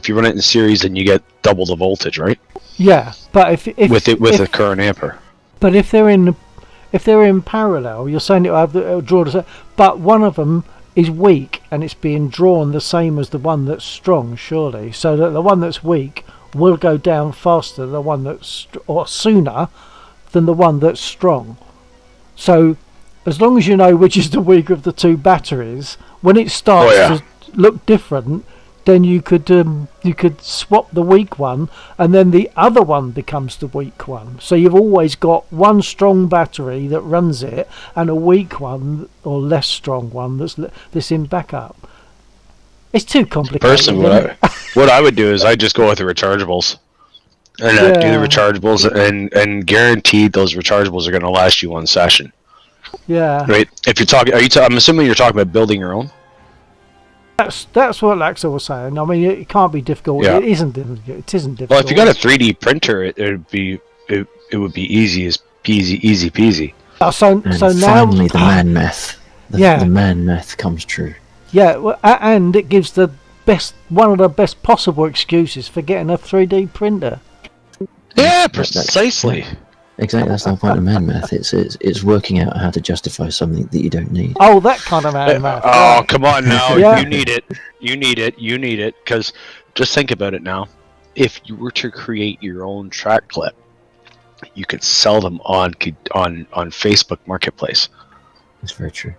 then you get double the voltage, right? Yeah, but if with a current ampere. But if they're in parallel, you're saying it'll draw the same, but one of them is weak and it's being drawn the same as the one that's strong, surely. So that the one that's weak will go down faster than the one or sooner than the one that's strong. So as long as you know which is the weaker of the two batteries, when it starts to look different, then you could swap the weak one, and then the other one becomes the weak one. So you've always got one strong battery that runs it, and a weak one or less strong one that's in backup. It's too complicated. Personally, what I would do is I'd just go with the rechargeables, and do the rechargeables, and guaranteed those rechargeables are going to last you one session. Yeah. Right. If you're talking, I'm assuming you're talking about building your own. That's what Laxa was saying. I mean, it can't be difficult. Yeah. It isn't difficult. Well, if you got a 3D printer, it would be easy peasy. So now finally the man myth. The man myth comes true. Yeah, well, and it gives one of the best possible excuses for getting a 3D printer. Yeah, precisely. Exactly, that's the point of man math. It's working out how to justify something that you don't need. Oh, that kind of man math. Oh, come on now. Yeah. You need it. Because just think about it now. If you were to create your own track clip, you could sell them on Facebook Marketplace. That's very true.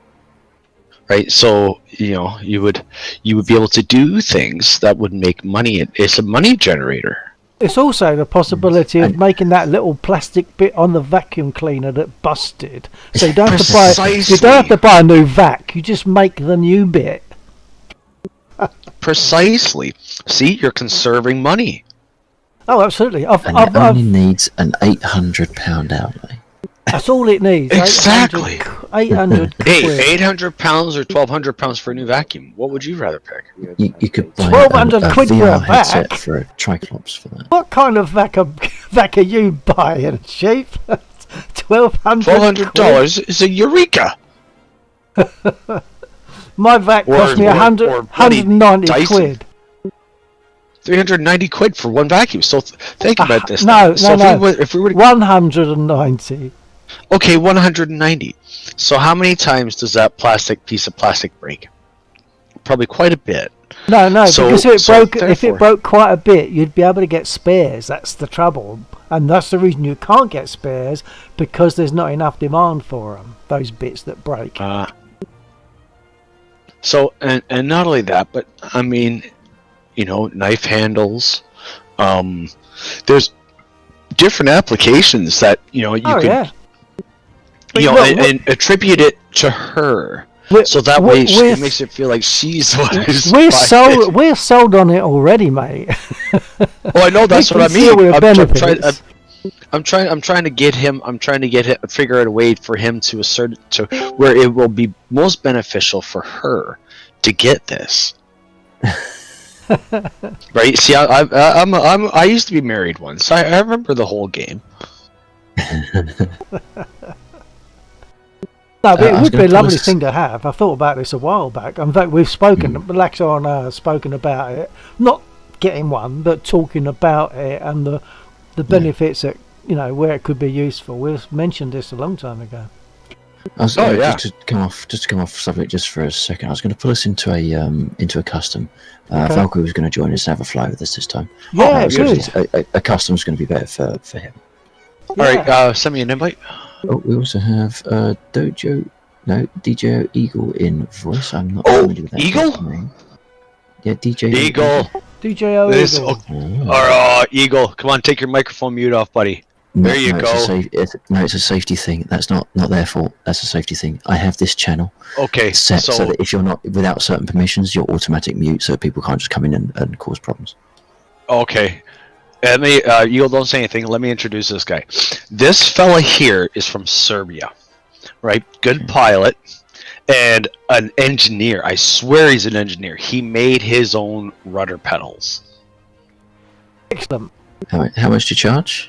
Right, so you would be able to do things that would make money. It's a money generator. It's also the possibility of making that little plastic bit on the vacuum cleaner that busted. So you don't have to buy a new vac. You just make the new bit. Precisely. See, you're conserving money. Oh, absolutely. It only needs an £800 outlay. That's all it needs. Exactly. 800 Hey, £800 or £1,200 for a new vacuum. What would you rather pick? You could buy 1,200 quid for a VR headset vac. for a Triclops for that. What kind of vac are you buying, Chief? $1,200 is a eureka. My vac cost me 190 quid. 390 quid for one vacuum. So think about this. No. If we were 190. Okay, 190. So how many times does that piece of plastic break? Probably quite a bit. No, because if it broke quite a bit, you'd be able to get spares. That's the trouble, and that's the reason you can't get spares, because there's not enough demand for them. Those bits that break. So and not only that, but I mean, knife handles. There's different applications that you could. Yeah. And attribute it to her, so that way it makes it feel like she's what is. We're sold on it already, mate. Well, I know that's what I mean. I'm trying to get him. Figure out a way for him to assert to where it will be most beneficial for her to get this. Right? See, I used to be married once. I remember the whole game. No, but it would be a lovely thing to have. I thought about this a while back. In fact, we've spoken, Laxa and I have spoken about it. Not getting one, but talking about it and the benefits that, where it could be useful. We've mentioned this a long time ago. Just to come off subject just for a second, I was going to pull us into a custom. Falco was going to join us and have a fly with us this time. Yeah, good. A custom's going to be better for him. All right, send me an invite. Oh, we also have DJ Eagle in voice. I'm not familiar with that. Eagle? Name. Yeah, DJ Eagle. DJ Eagle. Eagle, come on, take your microphone mute off, buddy. There you go. It's a safety thing. That's not their fault. That's a safety thing. I have this channel set so that if you're not without certain permissions, you're automatic mute, so people can't just come in and cause problems. Okay. Let me, Eagle, don't say anything. Let me introduce this guy. This fella here is from Serbia, right? Good pilot and an engineer. I swear he's an engineer. He made his own rudder pedals. Excellent. How much do you charge?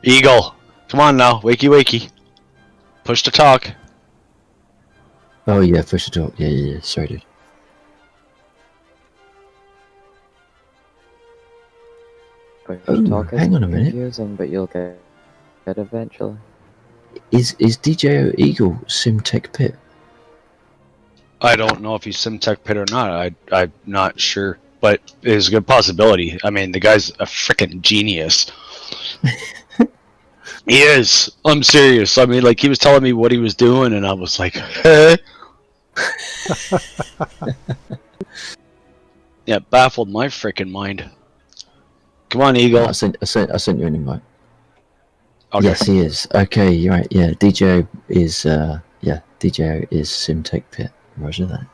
Eagle, come on now. Wakey. Push to talk. Oh, yeah, push to talk. Yeah. Sorry, dude. Hang on a minute. But you'll get it eventually. Is DJ Eagle SimTech Pit? I don't know if he's SimTech Pit or not. I'm not sure, but it's a good possibility. I mean, the guy's a freaking genius. He is. I'm serious. I mean, like, he was telling me what he was doing, and I was like, Yeah, baffled my freaking mind. Come on, Eagle. I sent you an invite. Okay. Yes, he is. Okay, you're right. Yeah, DJO is DJO is Simtech Pit. Roger that.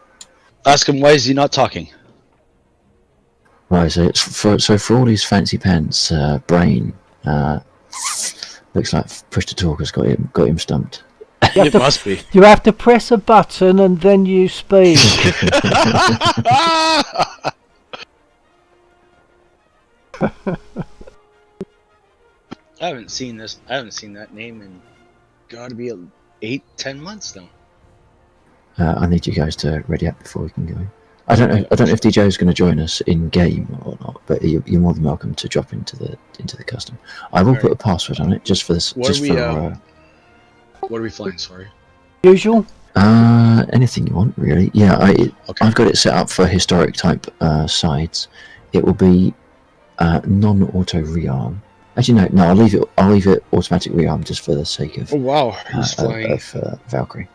Ask him why is he not talking. Right, so it's for all his fancy pants, Brain looks like Push to Talk has got him stumped. It must be. You have to press a button and then you speak. I haven't seen that name in gotta be 8-10 months now. I need you guys to ready up before we can go. I don't know if DJ is going to join us in game or not, but you're more than welcome to drop into the custom. I will put a password on it just for this. What are we flying? Sorry. Usual. Anything you want, really. Yeah, I've got it set up for historic type sides. It will be non-auto rearm. Actually, no. I'll leave it automatic rearm just for the sake of. Oh wow, he's flying of Valkyrie.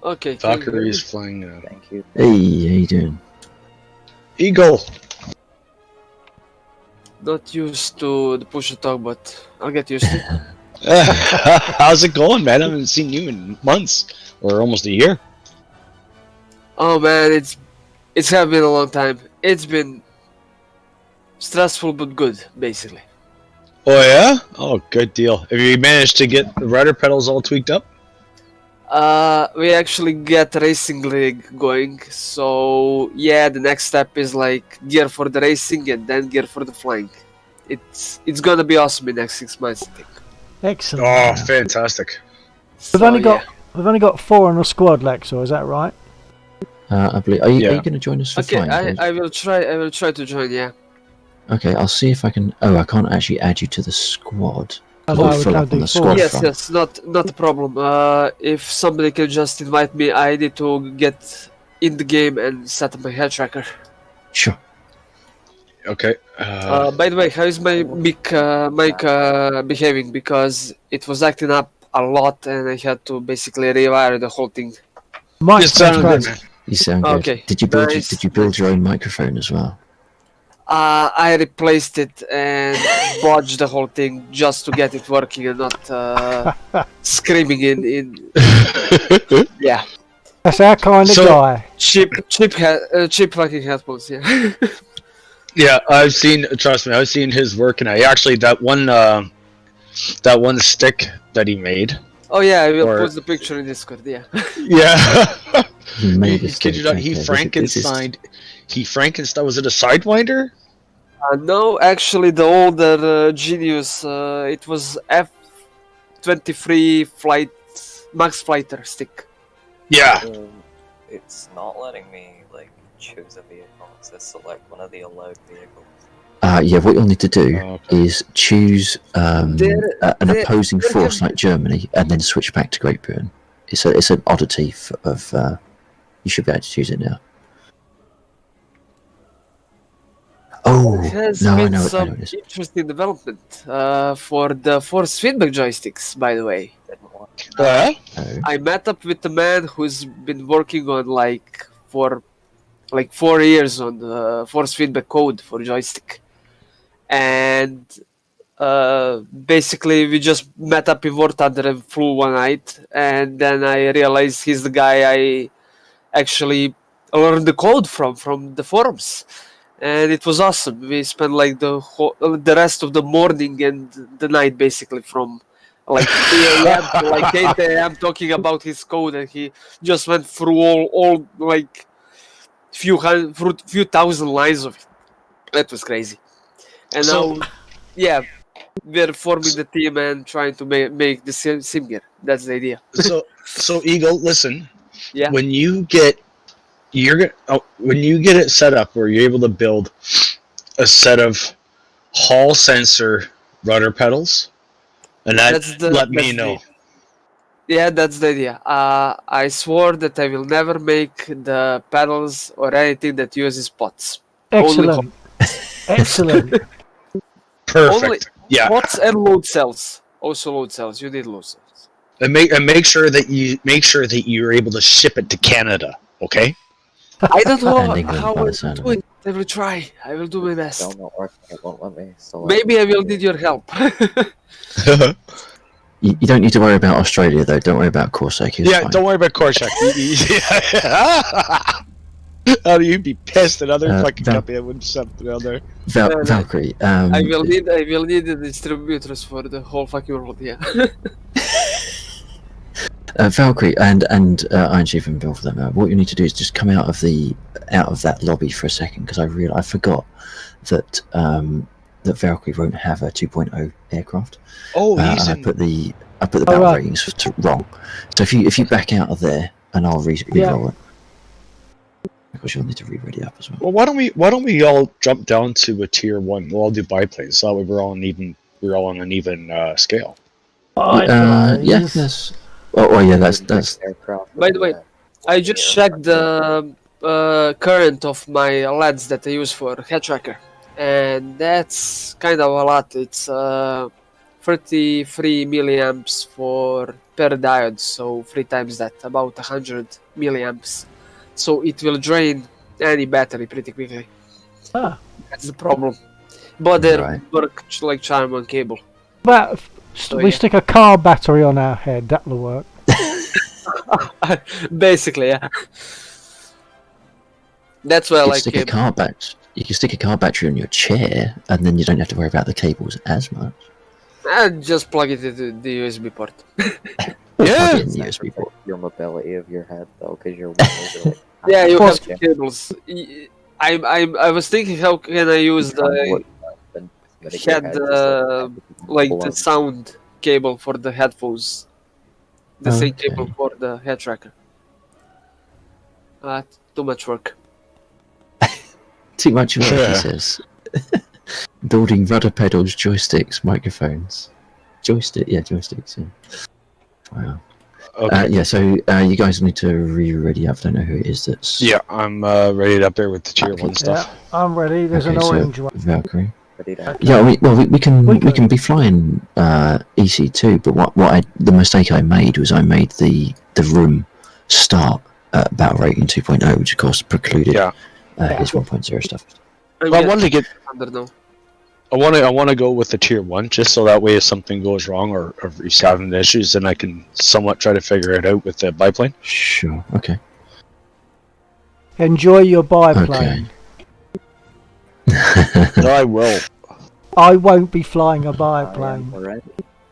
Okay. Valkyrie is flying. Thank you. Hey, how you doing? Eagle. Not used to the push to talk, but I'll get used to it. How's it going, man? I haven't seen you in months or almost a year. Oh man, it's have been a long time. It's been stressful but good, basically. Oh yeah? Oh, good deal. Have you managed to get the rudder pedals all tweaked up? We actually get racing rig going, so yeah, the next step is like gear for the racing and then gear for the flying. It's gonna be awesome in the next 6 months, I think. Excellent. Oh, fantastic. We've only got 4 on the squad, Lexor, is that right? I believe. Are you going to join us for Okay, flying? I will try to join. Yeah. Okay, I'll see if I can. Oh, I can't actually add you to the squad. Oh, We'll no, we fill can't up on do the four. squad Yes, front. yes, not a problem. If somebody can just invite me, I need to get in the game and set up my head tracker. Sure. Okay. By the way, how is my mic behaving? Because it was acting up a lot, and I had to basically rewire the whole thing. Mike sounds great. You sound good. Okay, Did you build? nice. Did you build your own microphone as well? I replaced it and bodged the whole thing just to get it working and not screaming in. Yeah. That's our kind of guy. Cheap fucking headphones. Yeah. Yeah, I've seen. Trust me, I've seen his work, and actually that one stick that he made. Oh yeah, I will post the picture in Discord. Yeah. Yeah. He made a Kid you not, he Frankenstein. He Frankenstein. Was it a Sidewinder? No, actually, the older Genius. It was F23 flight Max Flighter stick. Yeah. It's not letting me like choose a vehicle. It says select one of the allowed vehicles. Yeah, what you'll need to do is choose an opposing there force can- like Germany, and then switch back to Great Britain. It's an oddity of. You should be able to choose it now. Oh It has no, I been know some it is. interesting development for the force feedback joysticks. By the way, I met up with a man who's been working on for 4 years on the force feedback code for joystick, and basically we just met up in War Thunder and flew one night, and then I realized he's the guy I actually learned the code from the forums, and it was awesome. We spent the rest of the morning and the night basically from 3 a.m. to 8 a.m. talking about his code, and he just went through all few thousand lines of it. That was crazy. And now, yeah, we're forming the team and trying to make the sim gear. That's the idea. So Eagle, listen. Yeah. When you get it set up where you're able to build a set of Hall sensor rudder pedals, and let me know. Yeah, that's the idea. I swore that I will never make the pedals or anything that uses pots. Excellent. Excellent. Perfect. Only Yeah. pots and load cells. Also load cells. You need load cells. And make sure that you're able to ship it to Canada. Okay. I don't know And England how by the I sound will of do it. I will try. I will do my best. Still not working. It won't let me. So Maybe I will need your help. You don't need to worry about Australia though. Don't worry about Corsac. Yeah, don't worry about Korchak. Oh, you'd be pissed. Another fucking company that wouldn't something on there. Valkyrie. I will need the distributors for the whole fucking world. Yeah. Valkyrie and Iron Chief and Bill for that matter. What you need to do is just come out of that lobby for a second because I forgot that that Valkyrie won't have a 2.0 aircraft. Oh, and I put the battle ratings wrong. So if you back out of there and I'll re-roll it. Because you'll need to re-ready up as well. Well, why don't we all jump down to a tier 1? We'll all do biplanes. So that way we're all on an even scale. Yeah. That's. Oh yeah. That's. By the way, I just checked the current of my LEDs that I use for head tracker, and that's kind of a lot. It's 33 milliamps per diode, so 3 times that, about 100 milliamps. So it will drain any battery pretty quickly. Ah. That's the problem. But they work like charm on cable. But we stick a car battery on our head, that'll work. Basically, yeah. That's why I like cable. You can stick a car battery on your chair, and then you don't have to worry about the cables as much. And just plug it into the USB port. Yeah. Your mobility of your head though, because your wings are like. Yeah, you have cables. I was thinking, how can I use the head, like the sound cable for the headphones, the same cable for the head tracker. Too much work. Too much work, he says. Building rudder pedals, joysticks, microphones. Joysticks, yeah. Wow. Okay. Yeah, so you guys need to ready up. I don't know who it is that's... Yeah, I'm ready up there with the tier 1 stuff. Yeah, I'm ready. There's an orange one. Valkyrie. Yeah, we can be flying EC2, but the mistake I made was I made the room start at battle rating 2.0, which of course precluded his 1.0 stuff. Well, I wanted to get. I want to go with the tier 1 just so that way if something goes wrong or if he's having issues, then I can somewhat try to figure it out with the biplane. Sure. Okay. Enjoy your biplane. No, I will. I won't be flying a biplane.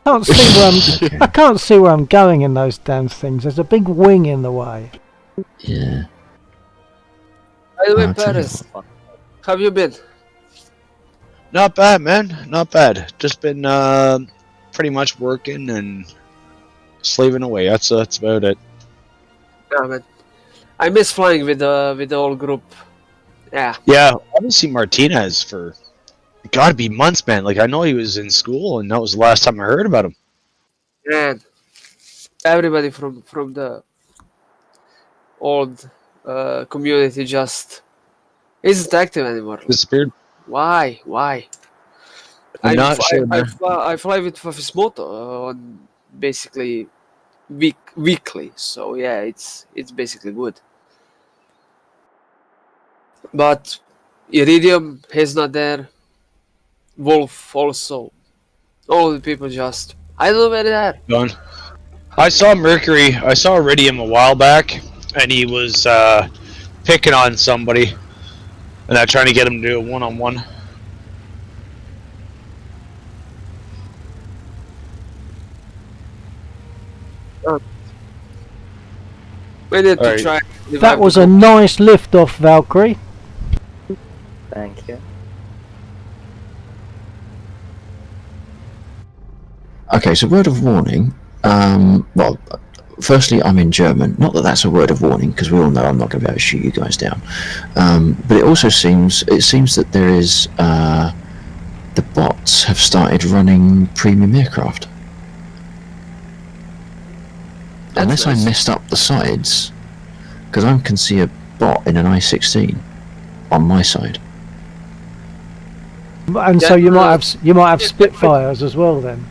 I can't see where I'm going in those damn things. There's a big wing in the way. Yeah. By the way, Paris, have you been? Not bad, man. Not bad. Just been pretty much working and slaving away. That's about it. Yeah, man. I miss flying with the whole group. Yeah. Yeah, I haven't seen Martinez for gotta be months, man. Like I know he was in school, and that was the last time I heard about him. Man, everybody from the old community just isn't active anymore. Disappeared. Why? I'm not sure. I fly with Fafismoto on basically weekly, so yeah, it's basically good. But Iridium, he's not there. Wolf also. All the people just, I don't know where they are. Gone. I saw Mercury. I saw Iridium a while back, and he was picking on somebody. And I'm trying to get him to do a one-on-one. We need to try. That was a nice lift off, Valkyrie. Thank you. Okay, so word of warning. Well, firstly, I'm in German. Not that that's a word of warning, because we all know I'm not going to be able to shoot you guys down. But it also seems that there is the bots have started running premium aircraft. Unless I messed up the sides, because I can see a bot in an I-16 on my side. And so you might have Spitfires as well then.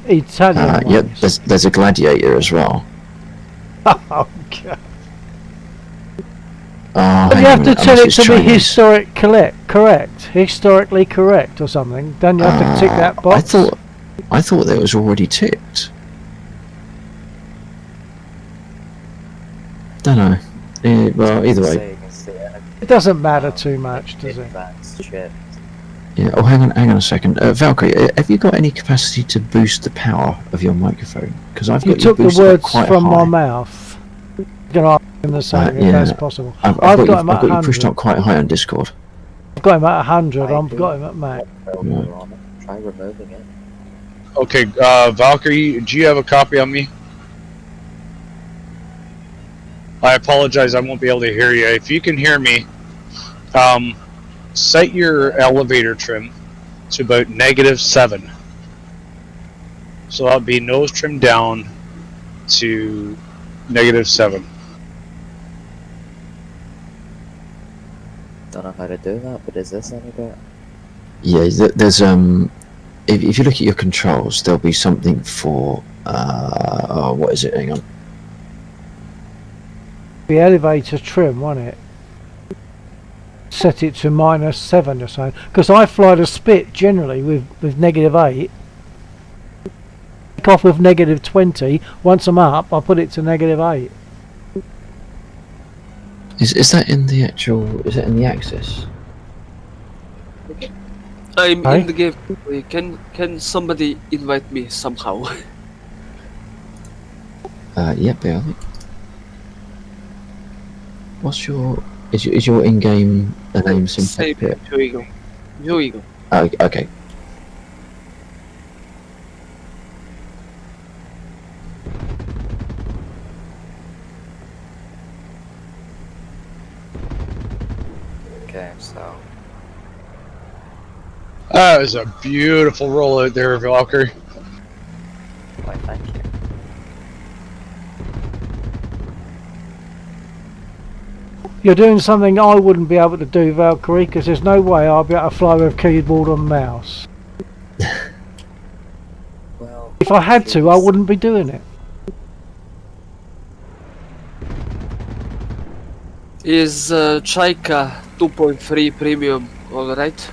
Italian yeah, ones. there's a Gladiator as well. Oh, God. Oh, But hang you have on a to minute, tell unless it it's to be Chinese. correct, historically correct or something. Then you have to tick that box. I thought that was already ticked. Don't know. Well, either way. It doesn't matter too much, does it? Yeah. Oh, hang on a second. Valkyrie, have you got any capacity to boost the power of your microphone? Because I've You got took the boosted up words quite from high. my mouth. Can I in the same Yeah. if that's possible? I've I've got, got him at I've got you pushed 100. up quite high on Discord. I've got him at 100. I've got him at max. Try removing it. Okay, Valkyrie, do you have a copy on me? I apologize, I won't be able to hear you. If you can hear me, set your elevator trim to about -7. So that'll be nose trim down to -7. Don't know how to do that, but is this any better? Yeah, there's if you look at your controls, there'll be something for what is it? Hang on. The elevator trim, won't it? Set it to -7 or so. Because I fly the spit generally with -8. Kick off with -20. Once I'm up, I put it to -8. Is that in the actual? Is it in the Axis? I'm Hi? in the game. Can somebody invite me somehow? Yep, yeah. What's your is your in-game name Same, Simplex? Joe Eagle. Oh, okay. Okay, so That is a beautiful roll out there, Valkyrie. why, thank you. You're doing something I wouldn't be able to do, Valkyrie, because there's no way I'll be able to fly with keyboard and mouse. Well, If I had to, I wouldn't be doing it. Is Chaika 2.3 premium alright?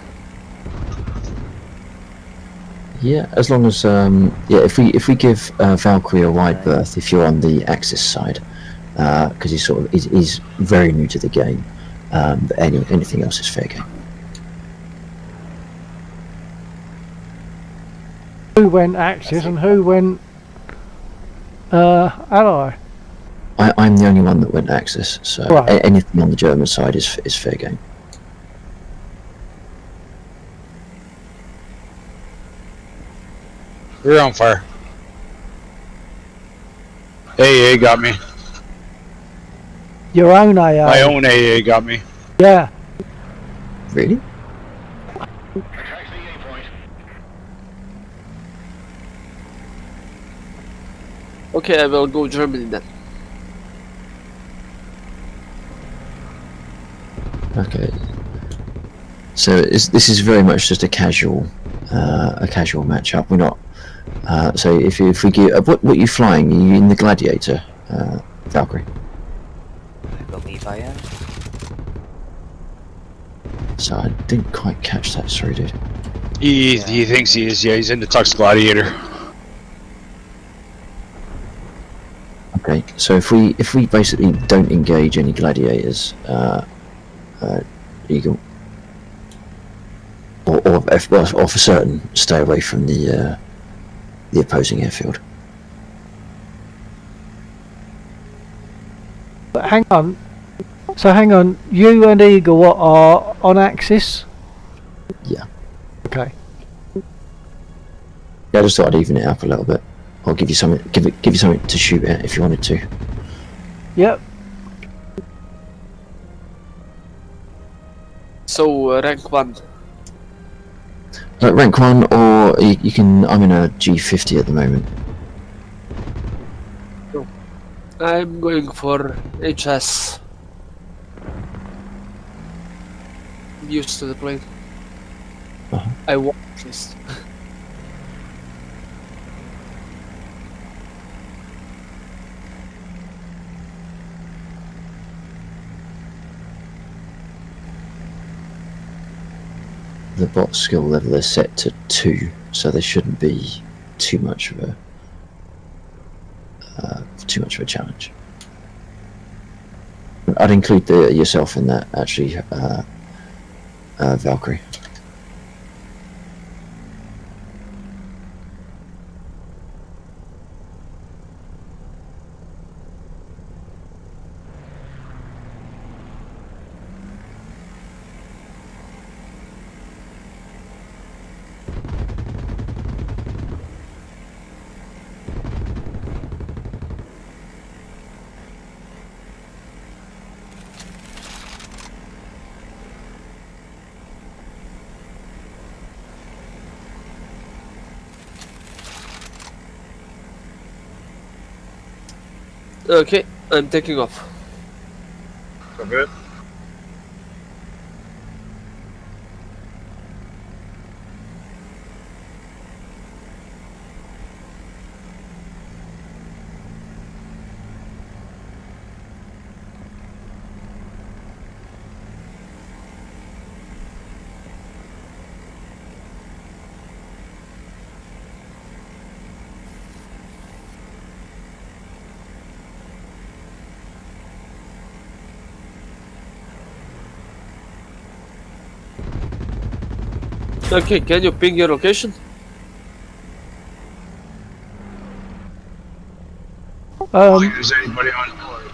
Yeah, as long as yeah, if we give Valkyrie a wide berth, if you're on the Axis side, because he's very new to the game, but anything else is fair game. Who went Axis and who went Ally? I'm the only one that went Axis, so Right. anything on the German side is fair game. We're on fire. AA got me. Your own AA. My own AA got me. Yeah. Really? Okay, I will go Germany then. Okay. So this is very much just a casual matchup. We're not. So if we give what are you flying? Are you in the Gladiator, Valkyrie? I believe I am. So I didn't quite catch that. Sorry, dude. He thinks he is. Yeah, he's in the Tux Gladiator. Okay. So if we basically don't engage any gladiators, Eagle, or for certain, stay away from the opposing airfield. But hang on. So hang on. You and Eagle are on Axis? Yeah. Okay. Yeah, I just thought I'd even it up a little bit. I'll give you something. Give you something to shoot at if you wanted to. Yep. So rank 1. Rank 1, or you can. I'm in a G50 at the moment. I'm going for HS. I'm used to the plane. I want at least. the bot skill level is set to 2, so there shouldn't be too much of a challenge. I'd include yourself in that, actually, Valkyrie. Okay, I'm taking off. Good. Okay, can you ping your location? Is anybody on board?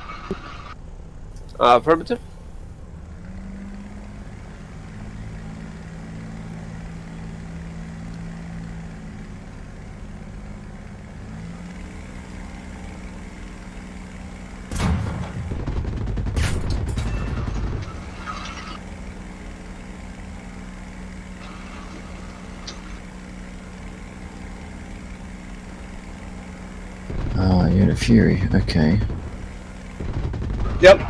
Affirmative. Ah, you're in a Fury, okay. Yep.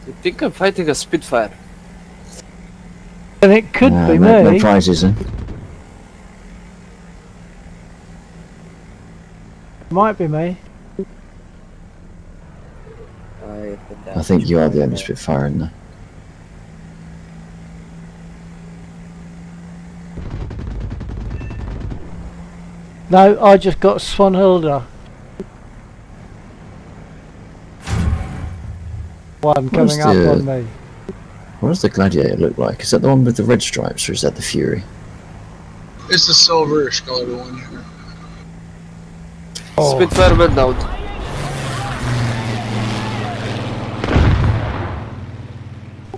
I think I'm fighting a Spitfire. And it could be no me. prizes then. Might be me. I think you are the only Spitfire in there. No, I just got Swanhilda. One coming up on me. What does the Gladiator look like? Is that the one with the red stripes, or is that the Fury? It's the silverish colored one here. Oh. Spitfire went down.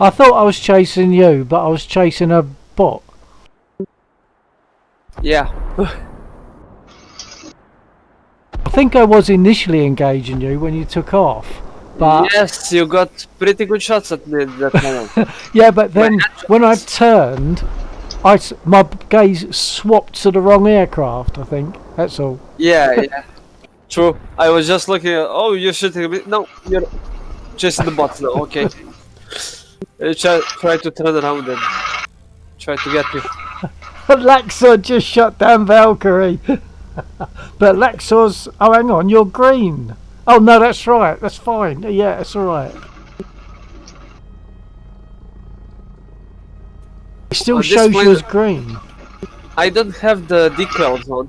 I thought I was chasing you, but I was chasing a bot. Yeah. I think I was initially engaging you when you took off. But yes, you got pretty good shots at me at that moment. yeah, but then when I turned, my gaze swapped to the wrong aircraft, I think. That's all. Yeah, yeah. True. I was just looking at, oh, you're shooting a bit. No, you're chasing the bots now. Okay. Try to turn around and try to get you. Laxor just shut down Valkyrie. But Laxor's... Oh, hang on, you're green. Oh, no, that's right. That's fine. Yeah, that's all right. It still shows you as green. I don't have the decals on.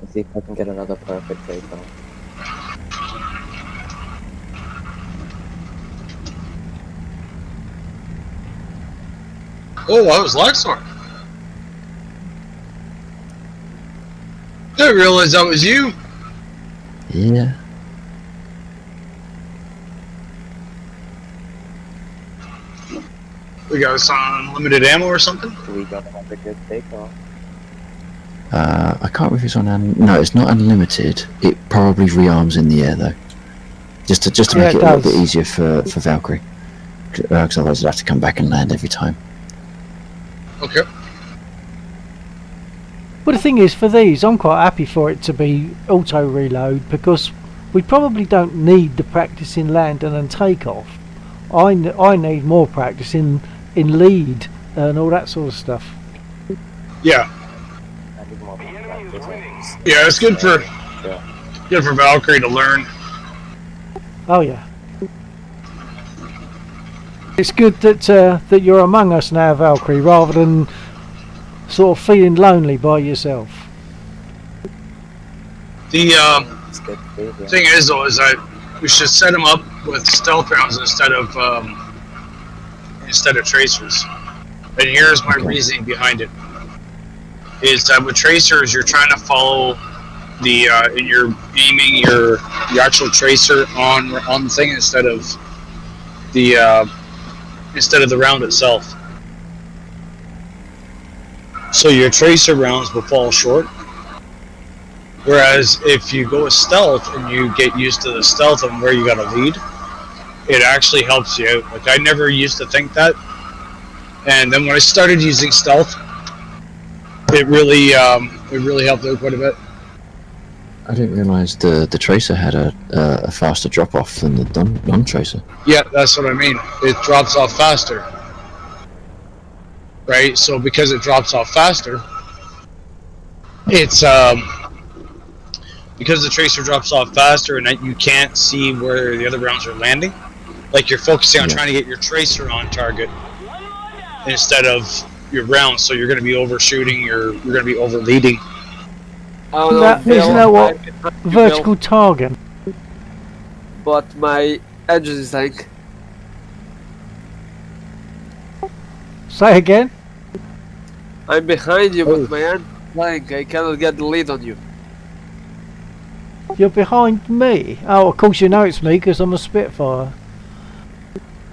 Let's see if I can get another perfect take on. Oh, that was Laxor. Didn't realize that was you. Yeah. We got some unlimited ammo or something? We got another good takeoff. I can't remember if it's on. No, it's not unlimited. It probably rearms in the air though, just to make it a little bit easier for Valkyrie, because otherwise I'd have to come back and land every time. Okay. But the thing is, for these, I'm quite happy for it to be auto reload because we probably don't need the practice in landing and takeoff. I need more practice in lead and all that sort of stuff. Yeah. Yeah, it's good for Valkyrie to learn. Oh yeah. It's good that you're among us now, Valkyrie, rather than sort of feeling lonely by yourself. The thing is, though, is we should set them up with stealth rounds instead of tracers. And here's my reasoning behind it: is that with tracers, you're trying to follow the and you're aiming the actual tracer on the thing instead of the round itself. So your tracer rounds will fall short. Whereas if you go with stealth and you get used to the stealth and where you got to lead, it actually helps you out. Like, I never used to think that, and then when I started using stealth, it really helped out quite a bit. I didn't realise the tracer had a faster drop off than the non-tracer. Yeah, that's what I mean. It drops off faster. Right, so because it drops off faster, it's because the tracer drops off faster and that you can't see where the other rounds are landing. Like, you're focusing on trying to get your tracer on target instead of your rounds, so you're going to be overshooting, you're going to be over leading. Isn't that what vertical target? But my engine is like. Say again? I'm behind you, but my end flying. I cannot get the lead on you. You're behind me? Oh, of course you know it's me because I'm a Spitfire.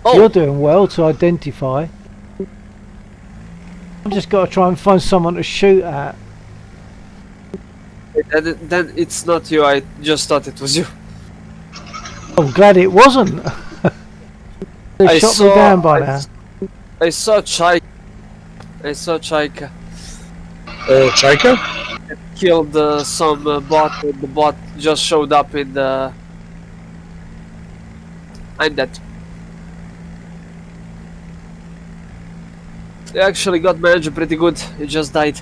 Oh. You're doing well to identify. I've just got to try and find someone to shoot at. Then it's not you. I just thought it was you. I'm glad it wasn't. They shot me down by now. I saw Chaika. Oh, Chaika? It killed some bot, and the bot just showed up in the. I'm dead. They actually got my engine pretty good. It just died.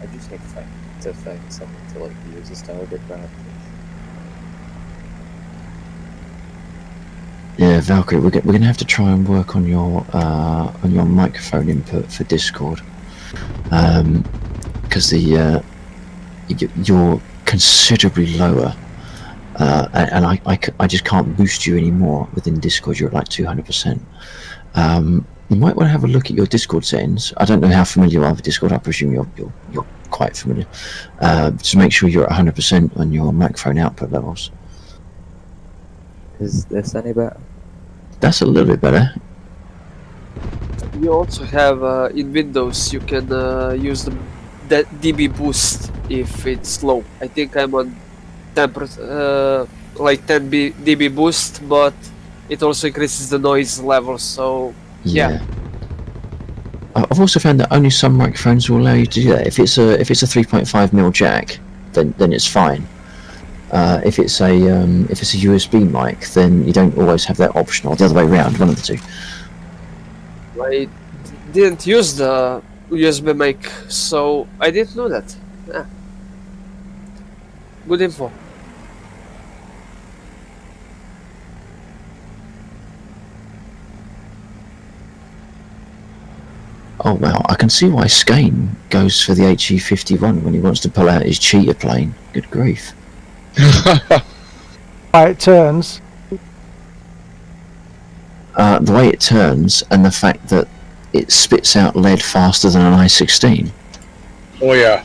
I just need to find someone to like use this target grab. Yeah, Valkyrie, we're going to have to try and work on your microphone input for Discord, because you're considerably lower, and I just can't boost you anymore within Discord. You're at like 200%. You might want to have a look at your Discord settings. I don't know how familiar you are with Discord. I presume you're quite familiar. Just make sure you're at 100% on your microphone output levels. Is this any better? That's a little bit better. You also have in Windows you can use the dB boost if it's low. I think I'm on 10 dB boost, but it also increases the noise level. So yeah. I've also found that only some microphones will allow you to do that. If it's a 3.5mm jack, then it's fine. If it's a USB mic, then you don't always have that option, or the other way around, one of the two. I didn't use the USB mic, so I didn't know that. Yeah. Good info. Oh wow, I can see why Skane goes for the HE51 when he wants to pull out his cheetah plane. Good grief. How it turns. The way it turns, and the fact that it spits out lead faster than an I-16. Oh yeah.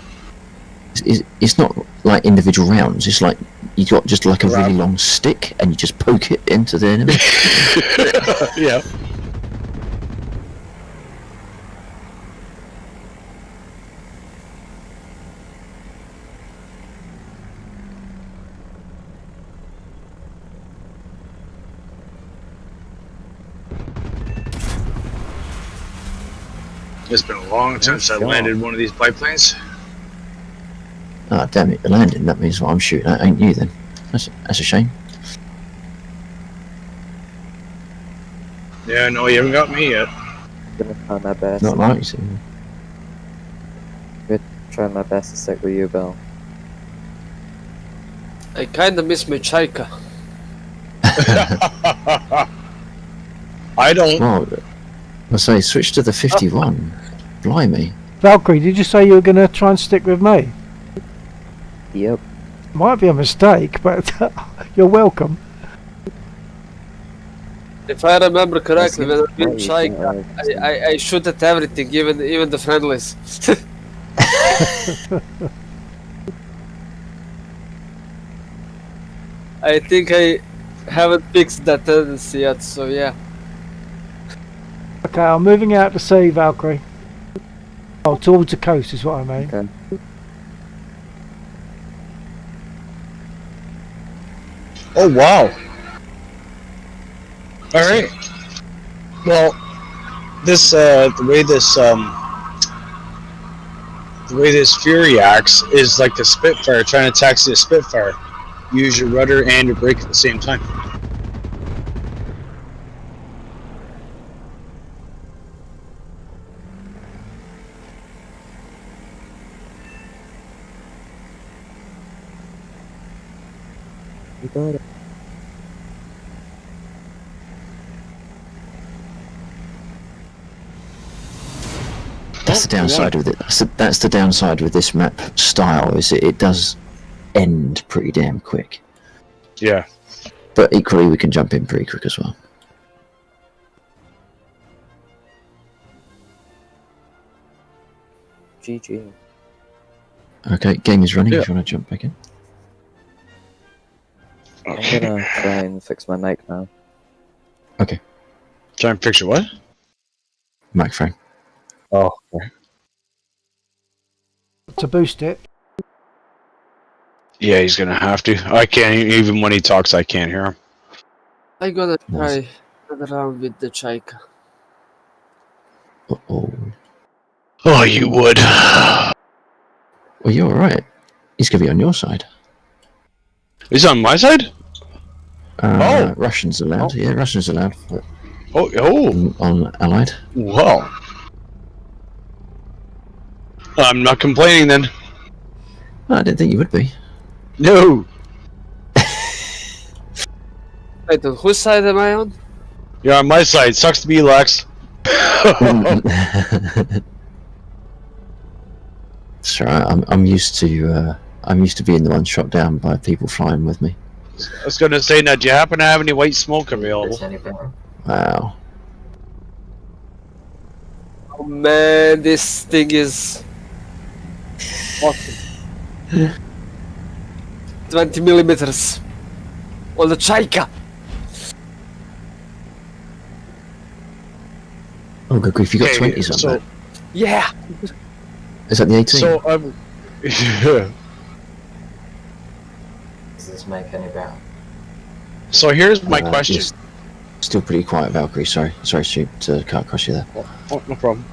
It's not like individual rounds. It's like you got just like a really long stick, and you just poke it into the enemy. Yeah. It's been a long time since I landed one of these biplanes. Oh, damn it, the landing. That means what I'm shooting at ain't you then. That's a shame. Yeah, no, you haven't got me yet. I'm gonna try my best. Not like you. I'm gonna try my best to stick with you, Bill. I kinda miss my Chaika. I don't. Well, I say switch to the 51. Blimey. Valkyrie, did you say you were going to try and stick with me? Yep. Might be a mistake, but you're welcome. If I remember correctly, when I've been Chaika, I shoot at everything, even the friendlies. I think I haven't fixed that tendency yet, so yeah. Okay, I'm moving out to sea, Valkyrie. Oh, towards the coast is what I mean. Okay. Oh wow! All right. Well, this the way this Fury acts is like the Spitfire trying to taxi a Spitfire. Use your rudder and your brake at the same time. You got it. That's the downside with it. That's the downside with this map style. Is it does end pretty damn quick. Yeah. But equally, we can jump in pretty quick as well. GG. Okay, game is running. Yeah. If you want to jump back in. I'm gonna try and fix my mic now. Okay. Try and fix your what? Mic frame. Oh. Okay. To boost it. Yeah, he's gonna have to. I can't even when he talks. I can't hear him. I'm gonna try another round with the Chaika. Uh-oh. Oh, you would. Well, you're alright. He's gonna be on your side. He's on my side? Russians allowed. Yeah, Russians allowed. Oh. On Allied. Wow. I'm not complaining then. I didn't think you would be. No. Wait, on whose side am I on? You're on my side. Sucks to be Lex. It's alright. I'm used to being the one shot down by people flying with me. I was gonna say, now, do you happen to have any white smoke available? Wow. Oh man, this thing is awesome. 20 millimeters on the Chaika. Oh, good grief! You got Okay, 20s on so- that. Yeah. Is that the 18? So, Does this make any better? So here's my question. Yes. Still pretty quiet, Valkyrie. Sorry, Stu, to cut across you there. Oh, no problem.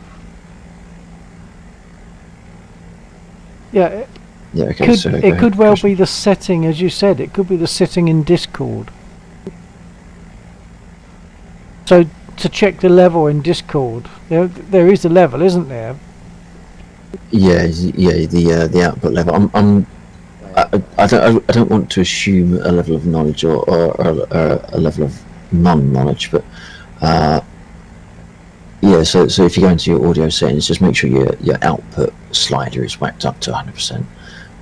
Yeah, Yeah, okay. could, so go it ahead. could well be the setting, as you said. It could be the setting in Discord. So to check the level in Discord, there is a level, isn't there? Yeah, the output level. I don't want to assume a level of knowledge or a level of non-knowledge, but yeah. So if you go into your audio settings, just make sure your output slider is whacked up to 100%.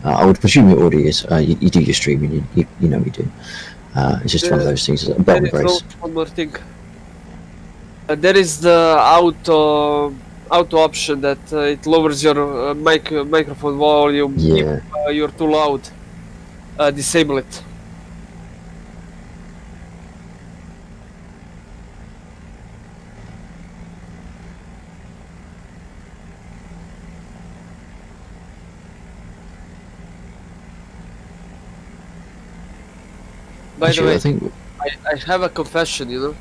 I would presume your audio is. You do your streaming, you know you do. It's just one of those things. A belt and There is brace. also one more thing. There is the auto option that it lowers your microphone volume Yeah. if you're too loud. Disable it. By Actually, the way, I think I have a confession, you know.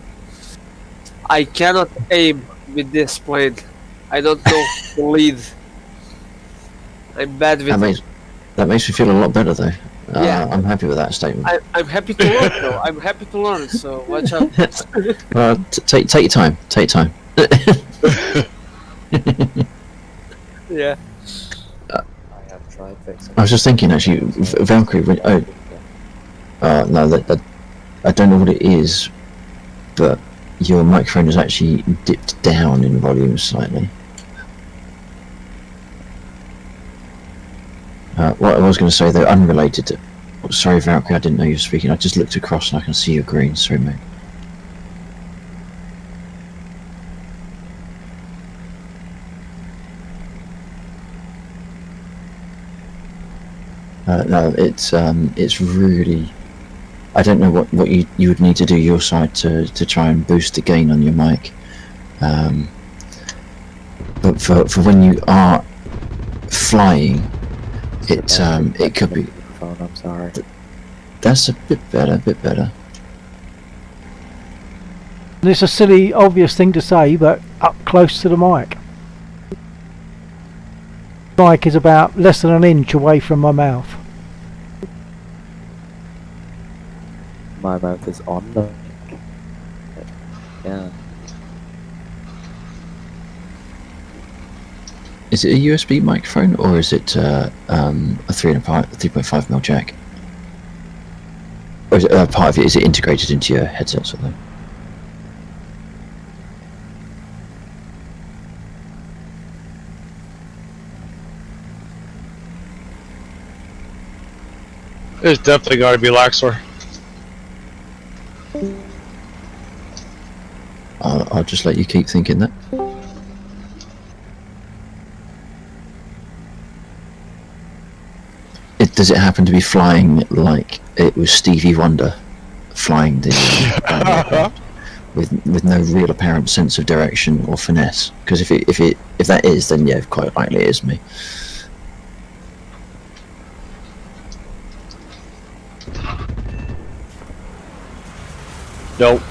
I cannot aim with this plane. I don't know the lead. I'm bad with it. That makes me feel a lot better, though. Yeah. I'm happy with that statement. I'm happy to learn, though. I'm happy to learn, so watch out. Well, take your time. Take your time. Yeah. I have tried fixing. I was just thinking, actually, Valkyrie. No, that I don't know what it is, but your microphone has actually dipped down in volume slightly. What I was going to say, though, unrelated to... Sorry, Valkyrie, I didn't know you were speaking. I just looked across and I can see your green. Sorry, mate. No, it's really... I don't know what you would need to do your side to try and boost the gain on your mic. But for when you are flying, it could be... I'm sorry. That's a bit better. And it's a silly, obvious thing to say, but up close to the mic. The mic is about less than an inch away from my mouth. My mouth is on the... Yeah. Is it a USB microphone or is it a 3.5mm jack? Or is it part of it? Is it integrated into your headset or something? There's definitely got to be Laxor. I'll just let you keep thinking that. Does it happen to be flying like it was Stevie Wonder flying the with no real apparent sense of direction or finesse? Because if that is, then yeah, quite likely it is me. Nope.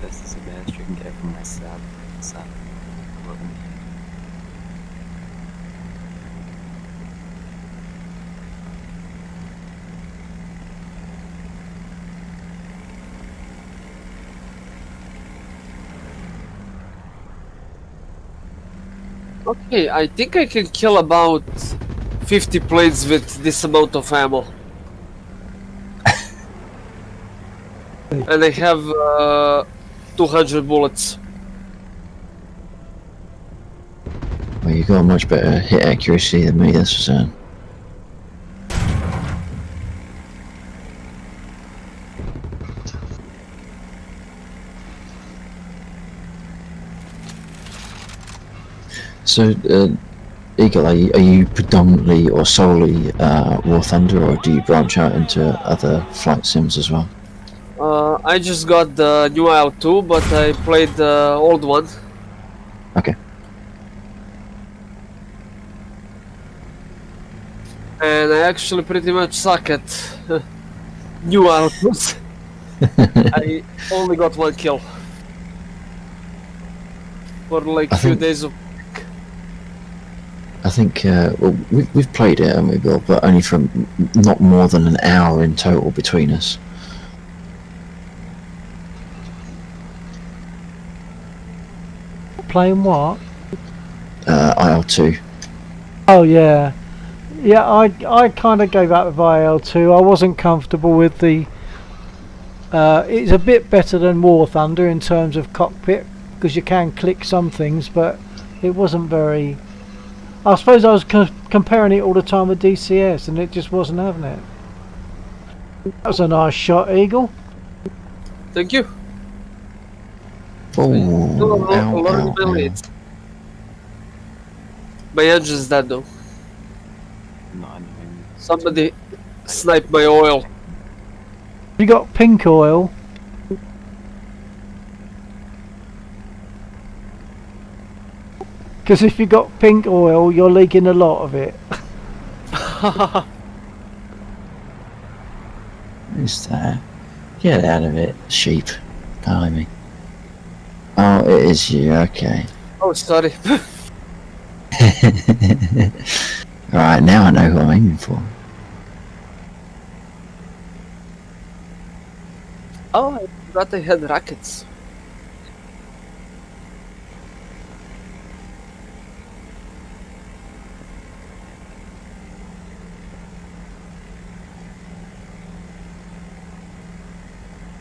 This is the best you can get from my sub. Okay, I think I can kill about 50 planes with this amount of ammo. And I have 200 bullets. Well, you got a much better hit accuracy than me, that's for certain. So, Eagle, are you predominantly or solely War Thunder, or do you branch out into other flight sims as well? I just got the new IL-2, but I played the old one. Okay. And I actually pretty much suck at new IL-2s. I only got one kill. For like a few days of... I think, well, we've played it, haven't we, Bill? But only for not more than an hour in total between us. Playing what? IL-2. Oh yeah, yeah. I kind of gave up with IL-2. I wasn't comfortable with the. It's a bit better than War Thunder in terms of cockpit because you can click some things, but it wasn't very. I suppose I was comparing it all the time with DCS, and it just wasn't having it. That was a nice shot, Eagle. Thank you. Oh, my engine's dead though. Somebody sniped my oil. You got pink oil. Because if you got pink oil, you're leaking a lot of it. Is that? Get out of it, sheep. Blimey. Oh, it is you, okay. Oh, sorry. Alright, now I know who I'm aiming for. Oh, I forgot I had rockets.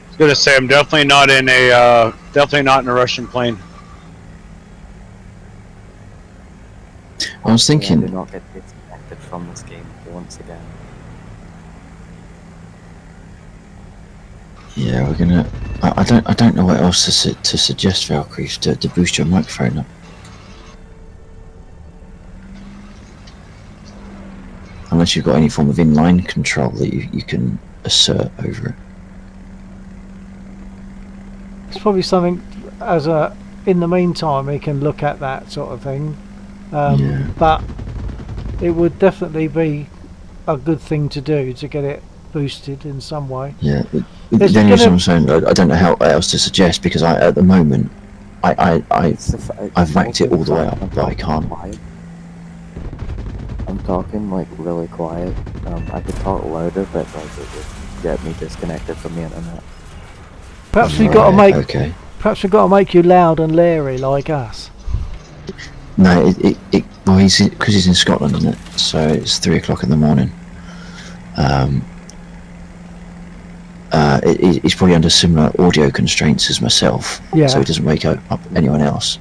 I was gonna say I'm definitely not in a Russian plane. I was thinking. Do not get disconnected from this game once again. Yeah, we're gonna. I don't know what else to suggest, Valkyrie, to boost your microphone up. Unless you've got any form of inline control that you can assert over it. It's probably something as a. In the meantime, we can look at that sort of thing. Yeah. But it would definitely be a good thing to do to get it boosted in some way. Yeah. There's The only reason gonna- I'm saying I don't know how else to suggest because at the moment I've racked it all the way up, but I can't. I'm talking like really quiet. I could talk louder, but like it would get me disconnected from the internet. Perhaps we got to make. Okay. Perhaps we've got to make you loud and leery like us. No, well, because he's in Scotland, isn't it? So it's 3 o'clock in the morning. He's probably under similar audio constraints as myself, Yeah. so he doesn't wake up anyone else.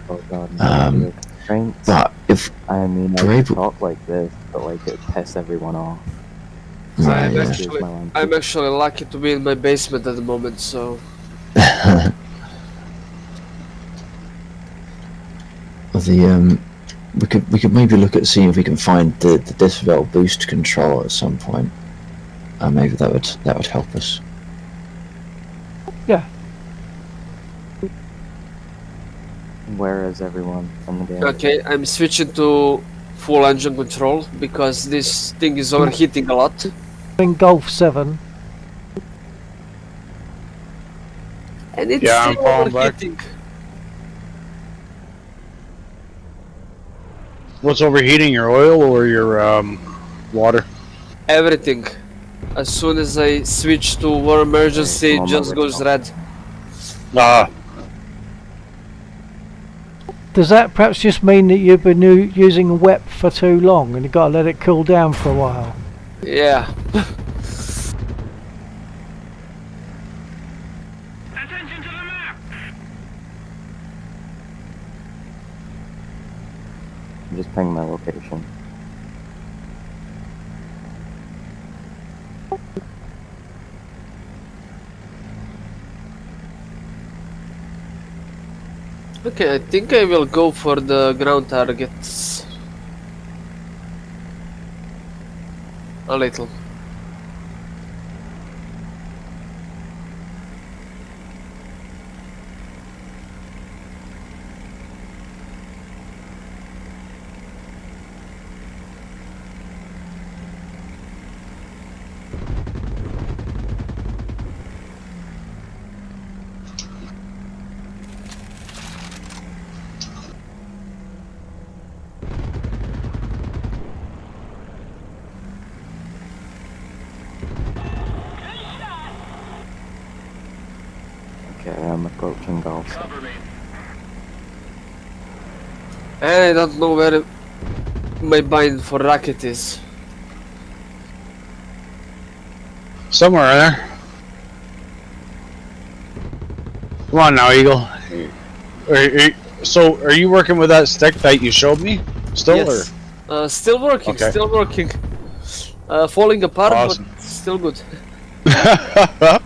Oh god, constraints. But if I mean, I we're could able, talk like this, but like it piss everyone off. right, I'm yeah. actually, I'm actually lucky to be in my basement at the moment, so we could maybe look at seeing if we can find the decibel boost control at some point. Maybe that would help us. Yeah. Where is everyone in the game? okay, I'm switching to full engine control because this thing is overheating a lot. In Golf 7. And it's Yeah, I'm still falling back. overheating. What's overheating, your oil or your water? Everything. As soon as I switch to war emergency, it Okay, just goes red. Does that perhaps just mean that you've been using WEP for too long and you've got to let it cool down for a while? Yeah. Just ping my location. Okay, I think I will go for the ground targets. A little. Okay, I'm approaching Golf. And I don't know where my bind for rocket is. Somewhere in there. Come on now, Eagle. So, are you working with that stick that you showed me? Still, Yes. Still working, Okay. still working. Falling apart, Awesome. but still good. or?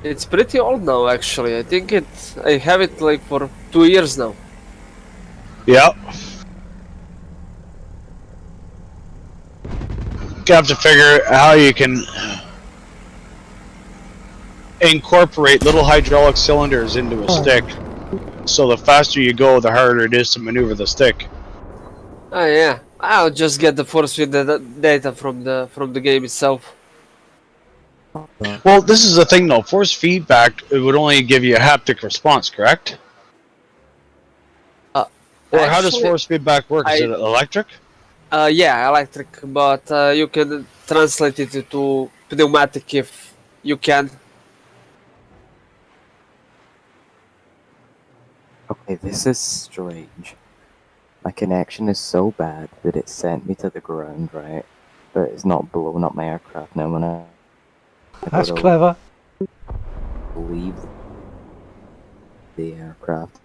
It's pretty old now, actually. I think I have it like for 2 years now. Yep. have to figure out how you can incorporate little hydraulic cylinders into a stick. So the faster you go, the harder it is to maneuver the stick. Oh yeah, I'll just get the force field data from the game itself. Well, this is the thing though. Force feedback, it would only give you a haptic response, correct? Or how does actually, force feedback work? Is it electric? Yeah, electric, but you can translate it to pneumatic if you can. Okay, this is strange. My connection is so bad that it sent me to the ground, right? But it's not blowing up my aircraft now when I That's go to clever. leave the aircraft.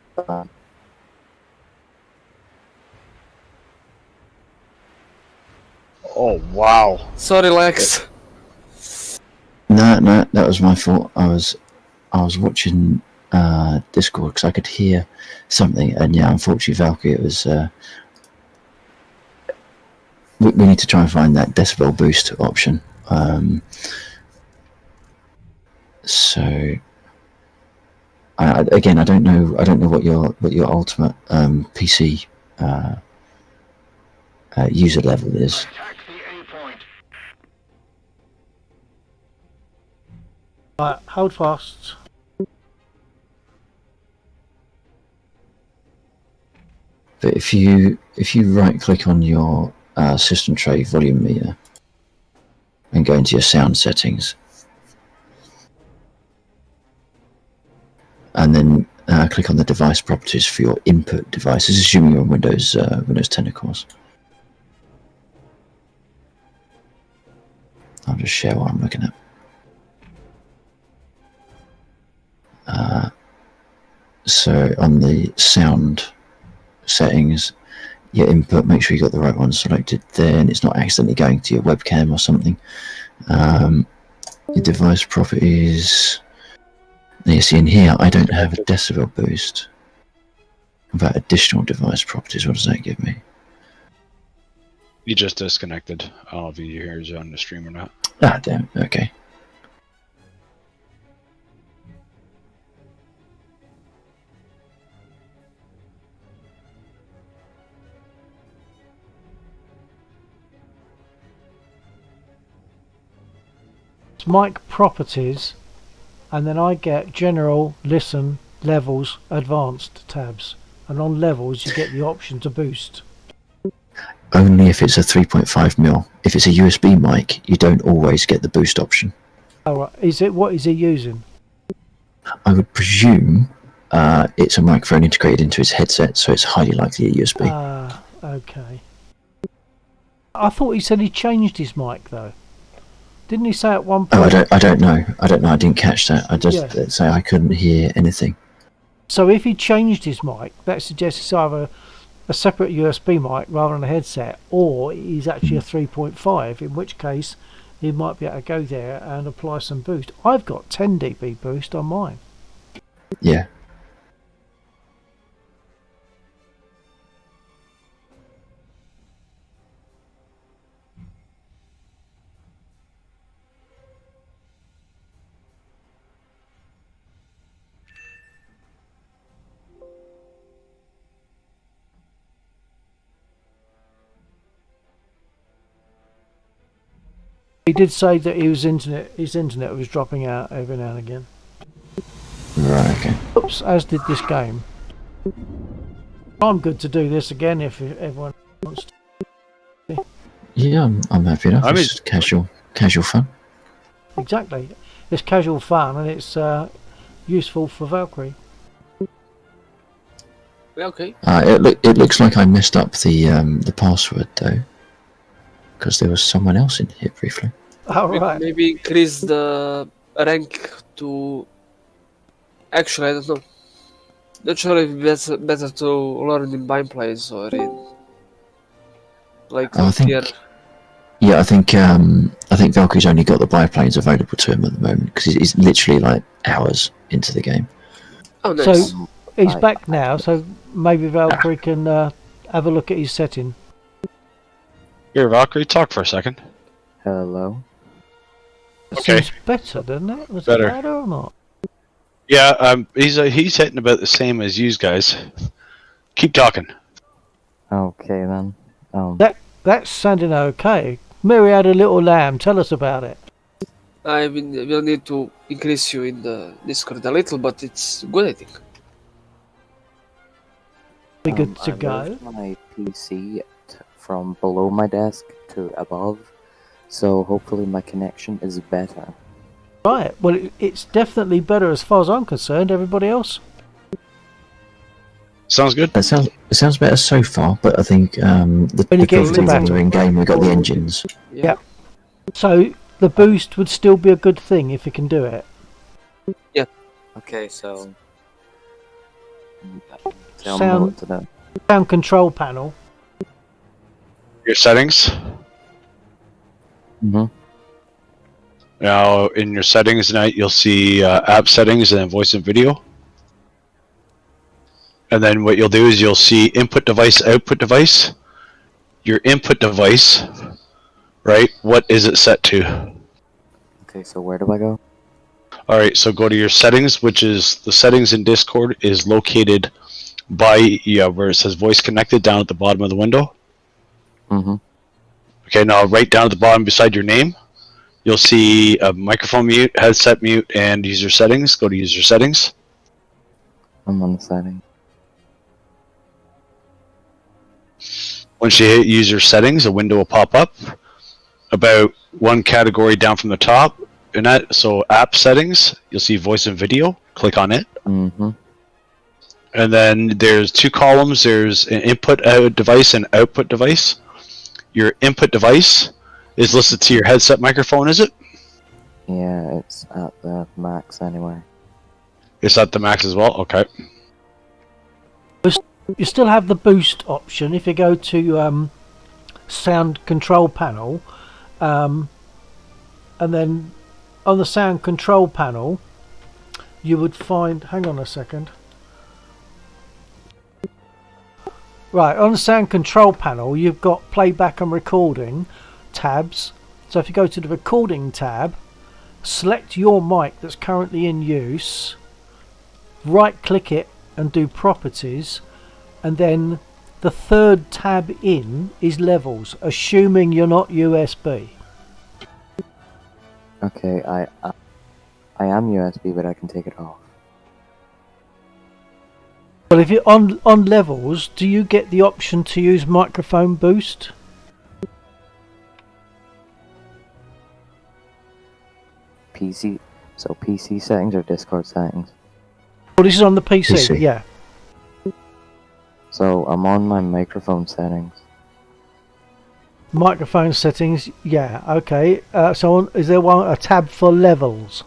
Oh wow! Sorry, Lex. No, that was my fault. I was watching Discord because I could hear something, and yeah, unfortunately, Valkyrie, it was. We need to try and find that decibel boost option. So, again, I don't know what your ultimate PC user level is. Right, hold fast. But if you right click on your system tray volume meter and go into your sound settings, and then click on the device properties for your input devices, assuming you're on Windows 10 of course. I'll just share what I'm looking at. So on the sound settings, your input, make sure you got the right one selected there and it's not accidentally going to your webcam or something. Your device properties. Now you see in here I don't have a decibel boost. About additional device properties, what does that give me? You just disconnected. I don't know if you hear you on the stream or not. Ah, damn. Okay. It's mic properties, and then I get general, listen, levels, advanced tabs, and on levels you get the option to boost. Only if it's a 3.5mm. If it's a USB mic, you don't always get the boost option. Alright, what is he using? I would presume it's a microphone integrated into his headset, so it's highly likely a USB. Ah, okay. I thought he said he changed his mic though. Didn't he say at one point? Oh, I don't know. I didn't catch that. I just say I couldn't hear anything. So if he changed his mic, that suggests it's either a separate USB mic rather than a headset, or he's actually a 3.5, in which case he might be able to go there and apply some boost. I've got 10 dB boost on mine. Yeah. He did say that his internet was dropping out every now and again. Right, okay. Oops, as did this game. I'm good to do this again if everyone wants to. Yeah, I'm happy enough. I mean, it's casual fun. Exactly. It's casual fun and it's useful for Valkyrie. Okay. It looks like I messed up the password though, because there was someone else in here briefly. Oh, right. Maybe increase the rank to. Actually, I don't know. Not sure if it's better to learn in bind plays or in like I think. tier. Yeah, I think Valkyrie's only got the biplanes available to him at the moment because he's literally like hours into the game. Oh, nice. So he's back now, so maybe Valkyrie can have a look at his setting. Here, Valkyrie, talk for a second. Hello? It Okay. seems better, doesn't it? Was Better. it better or not? Yeah, he's hitting about the same as you guys. Keep talking. Okay then. That's sounding okay. Myriad, a little lamb, tell us about it. I mean, we'll need to increase you in the Discord a little, but it's good, I think. Be good to I go. moved my PC from below my desk to above, so hopefully my connection is better. Right, well, it's definitely better as far as I'm concerned. Everybody else? Sounds good. It sounds better so far, but I think When you the get into things battle. are in game, we've got the engines. Yeah. So the boost would still be a good thing if you can do it. Okay, so... Tell me what to do. Sound control panel. Your settings. Mm-hmm. Now, in your settings tonight, you'll see app settings and then voice and video. And then what you'll do is you'll see input device, output device. Your input device, right? What is it set to? Okay, so where do I go? All right, so go to your settings, which is the settings in Discord is located by where it says voice connected down at the bottom of the window. Mm-hmm. Okay, now right down at the bottom beside your name, you'll see a microphone mute, headset mute, and user settings. Go to user settings. I'm on the setting. Once you hit user settings, a window will pop up about one category down from the top. And that, so app settings, you'll see voice and video. Click on it. Mm-hmm. And then there's two columns. There's an input device and output device. Your input device is listed to your headset microphone, is it? Yeah, it's at the max anyway. It's at the max as well? Okay. You still have the boost option if you go to sound control panel, and then on the sound control panel you would find, hang on a second, right, on the sound control panel you've got playback and recording tabs. So if you go to the recording tab, select your mic that's currently in use, right click it and do properties, and then the third tab in is levels, assuming you're not USB. Okay, I am USB, but I can take it off. Well, if you're on levels, do you get the option to use microphone boost? PC, so PC settings or Discord settings? Well, this is on the PC. Yeah. So I'm on my microphone settings. Microphone settings, yeah, okay. So is there a tab for levels?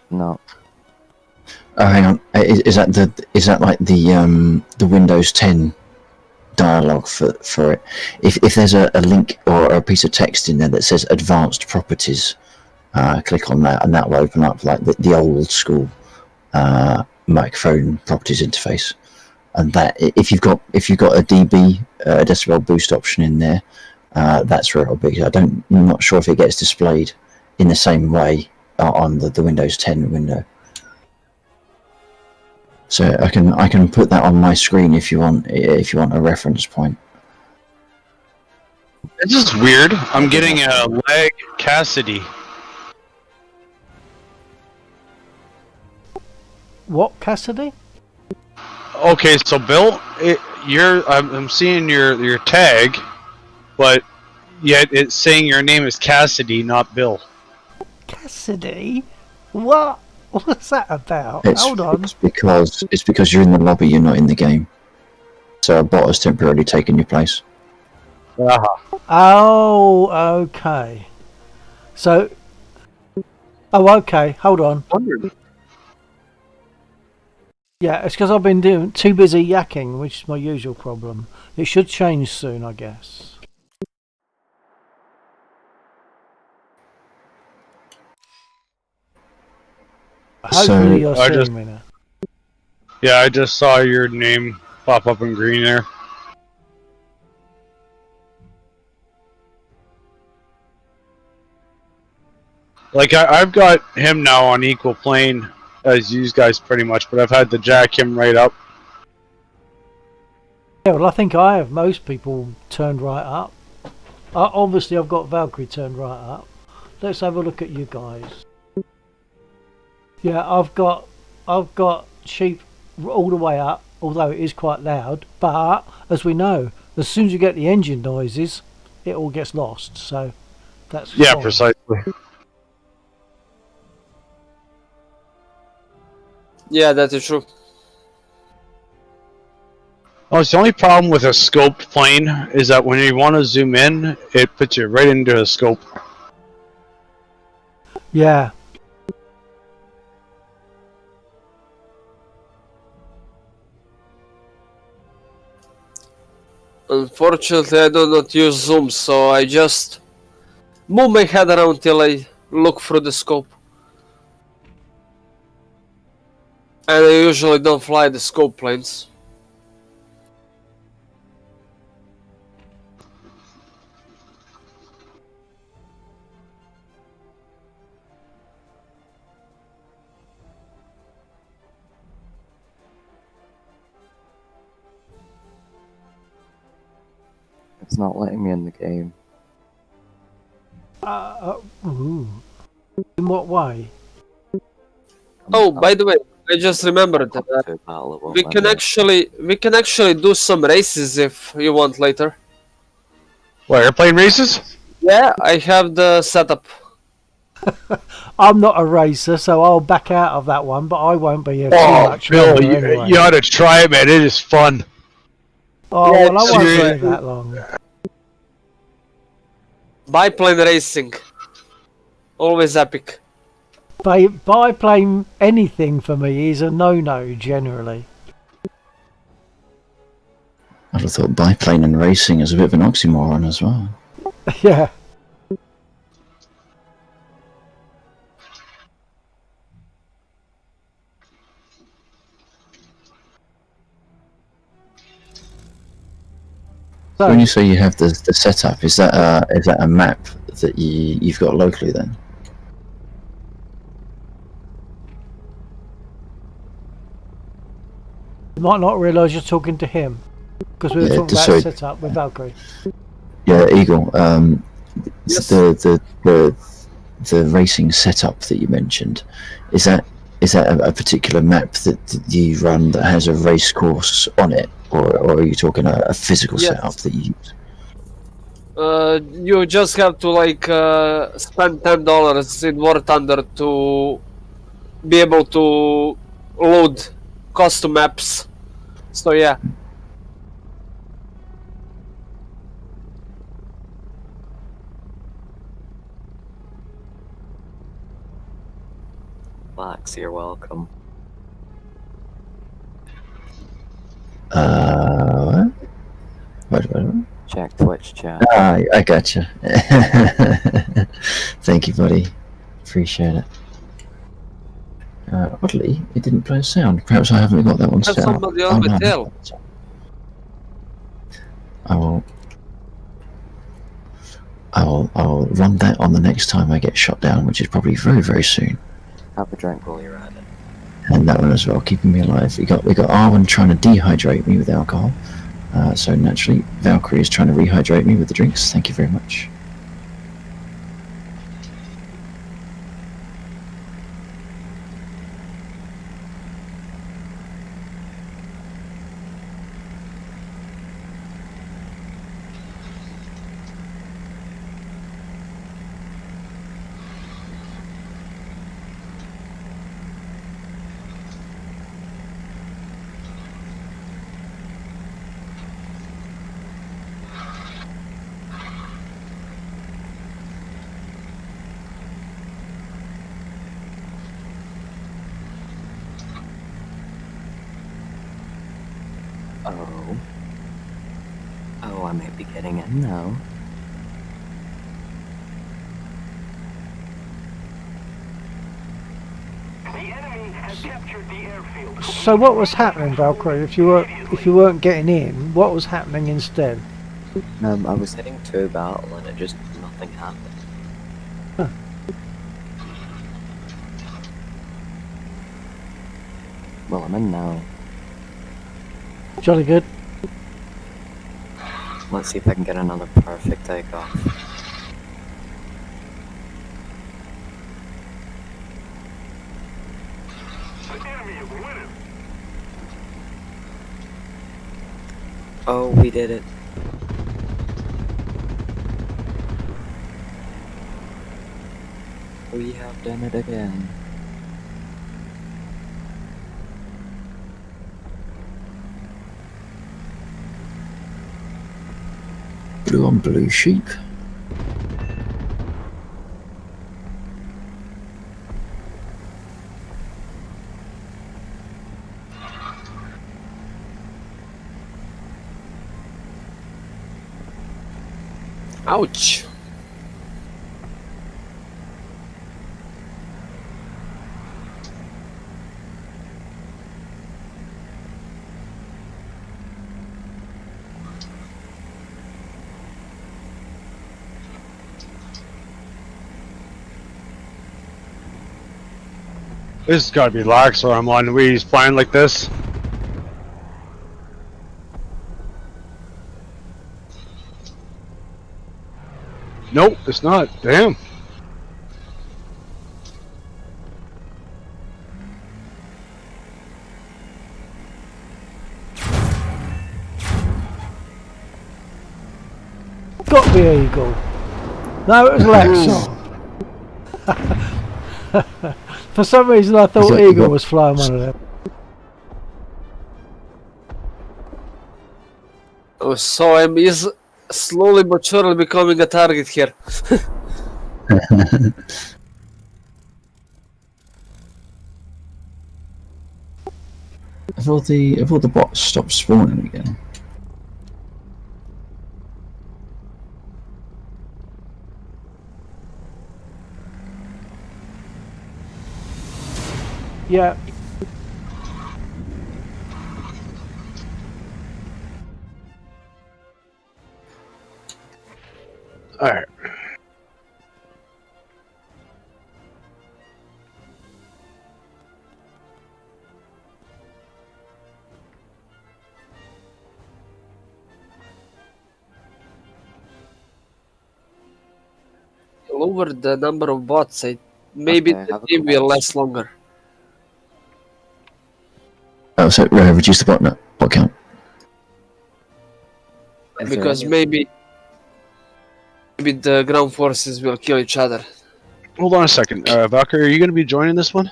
No. Oh, hang on. Is that like the Windows 10 dialogue for it? If there's a link or a piece of text in there that says advanced properties, click on that and that will open up like the old school microphone properties interface. And that if you've got a dB decibel boost option in there, that's where it'll be. I'm not sure if it gets displayed in the same way on the Windows 10 window. So I can put that on my screen if you want a reference point. This is weird. I'm getting a lag Cassidy. What, Cassidy? Okay, so Bill, I'm seeing your tag, but yet it's saying your name is Cassidy, not Bill. Cassidy? What? What's that about? Hold on. It's because you're in the lobby, you're not in the game. So a bot has temporarily taken your place. Oh, okay. So, okay. Hold on. Yeah, it's because I've been too busy yakking, which is my usual problem. It should change soon, I guess. Hopefully you're seeing me now. Yeah, I just saw your name pop up in green there. Like I've got him now on equal plane as you guys pretty much, but I've had to jack him right up. Yeah, well, I think I have most people turned right up. Obviously, I've got Valkyrie turned right up. Let's have a look at you guys. Yeah, I've got sheep all the way up, although it is quite loud. But as we know, as soon as you get the engine noises, it all gets lost. So that's fine. Precisely. Yeah, that is true. Oh, it's the only problem with a scoped plane is that when you want to zoom in, it puts you right into a scope. Yeah. Unfortunately, I do not use zoom, so I just move my head around till I look through the scope. And I usually don't fly the scope planes. It's not letting me in the game. Ooh. In what way? Oh, by the way, I just remembered that we can actually do some races if you want later. What, airplane races? Yeah, I have the setup. I'm not a racer, so I'll back out of that one. But I won't be here too Oh, much Bill, longer you anyway. ought to try it, man. It is fun. Oh, Yeah, well, I won't it's- be that long. Biplane racing. Always epic. Biplane anything for me is a no-no generally. I'd have thought biplane and racing is a bit of an oxymoron as well. Yeah. So, When you say you have the setup, is that a map that you've got locally then? you might not realise you're talking to him because we were Yeah, talking about so- setup with Valkyrie. Yeah, Eagle. The racing setup that you mentioned, is that a particular map that you run that has a race course on it, or are you talking a physical Yes. setup that you use? You just have to spend $10 in War Thunder to be able to load custom maps. So yeah. Max, you're welcome. What? Check Twitch chat. Ah, I gotcha. Thank you, buddy. Appreciate it. Oddly, it didn't play a sound. Perhaps I haven't got that one Have set up. somebody on my no. tail. I'll run that on the next time I get shot down, which is probably very, very soon. Have a drink while you're at it. And that one as well, keeping me alive. We got Arwen trying to dehydrate me with alcohol. So naturally, Valkyrie is trying to rehydrate me with the drinks. Thank you very much. Oh, I might be getting in now. So what was happening, Valkyrie? If you weren't getting in, what was happening instead? I was heading to a battle and it just nothing happened. Well, I'm in now. Jolly good. Let's see if I can get another perfect takeoff. Oh, we did it. We have done it again. Blue on blue sheep. Ouch. This has got to be lax, or I'm on Wee's flying like this. Nope, it's not. Damn. Got the eagle. No, it was Lexon. For some reason I thought Eagle was flying one of them. Oh, so he's slowly but surely becoming a target here. Have all the bots stopped spawning again? Yeah. Alright. Lower the number of bots. Maybe the game will last longer. Oh, so reduce the bot count. Because maybe the ground forces will kill each other. Hold on a second. Valkyrie, are you going to be joining this one?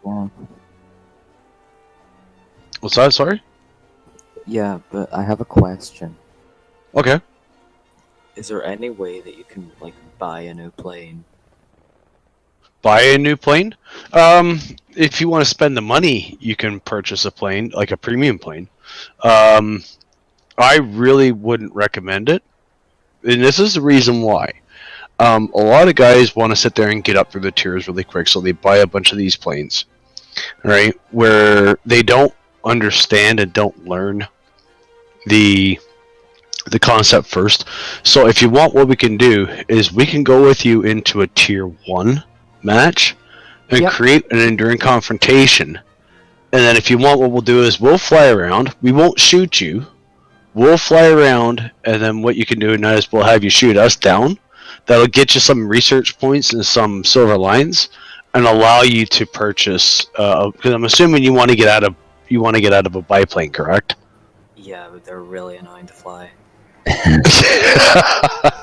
Yeah. What's that? Sorry? Yeah, but I have a question. Okay. Is there any way that you can, like, buy a new plane? Buy a new plane? If you want to spend the money, you can purchase a plane, like a premium plane. I really wouldn't recommend it. And this is the reason why. A lot of guys want to sit there and get up through the tiers really quick, so they buy a bunch of these planes, right? Where they don't understand and don't learn the concept first. So if you want, what we can do is we can go with you into a tier 1 match and create an enduring confrontation. And then if you want, what we'll do is we'll fly around. We won't shoot you. We'll fly around, and then what you can do now is we'll have you shoot us down. That'll get you some research points and some silver lines, and allow you to purchase. Because I'm assuming you want to get out of a biplane, correct? Yeah, but they're really annoying to fly.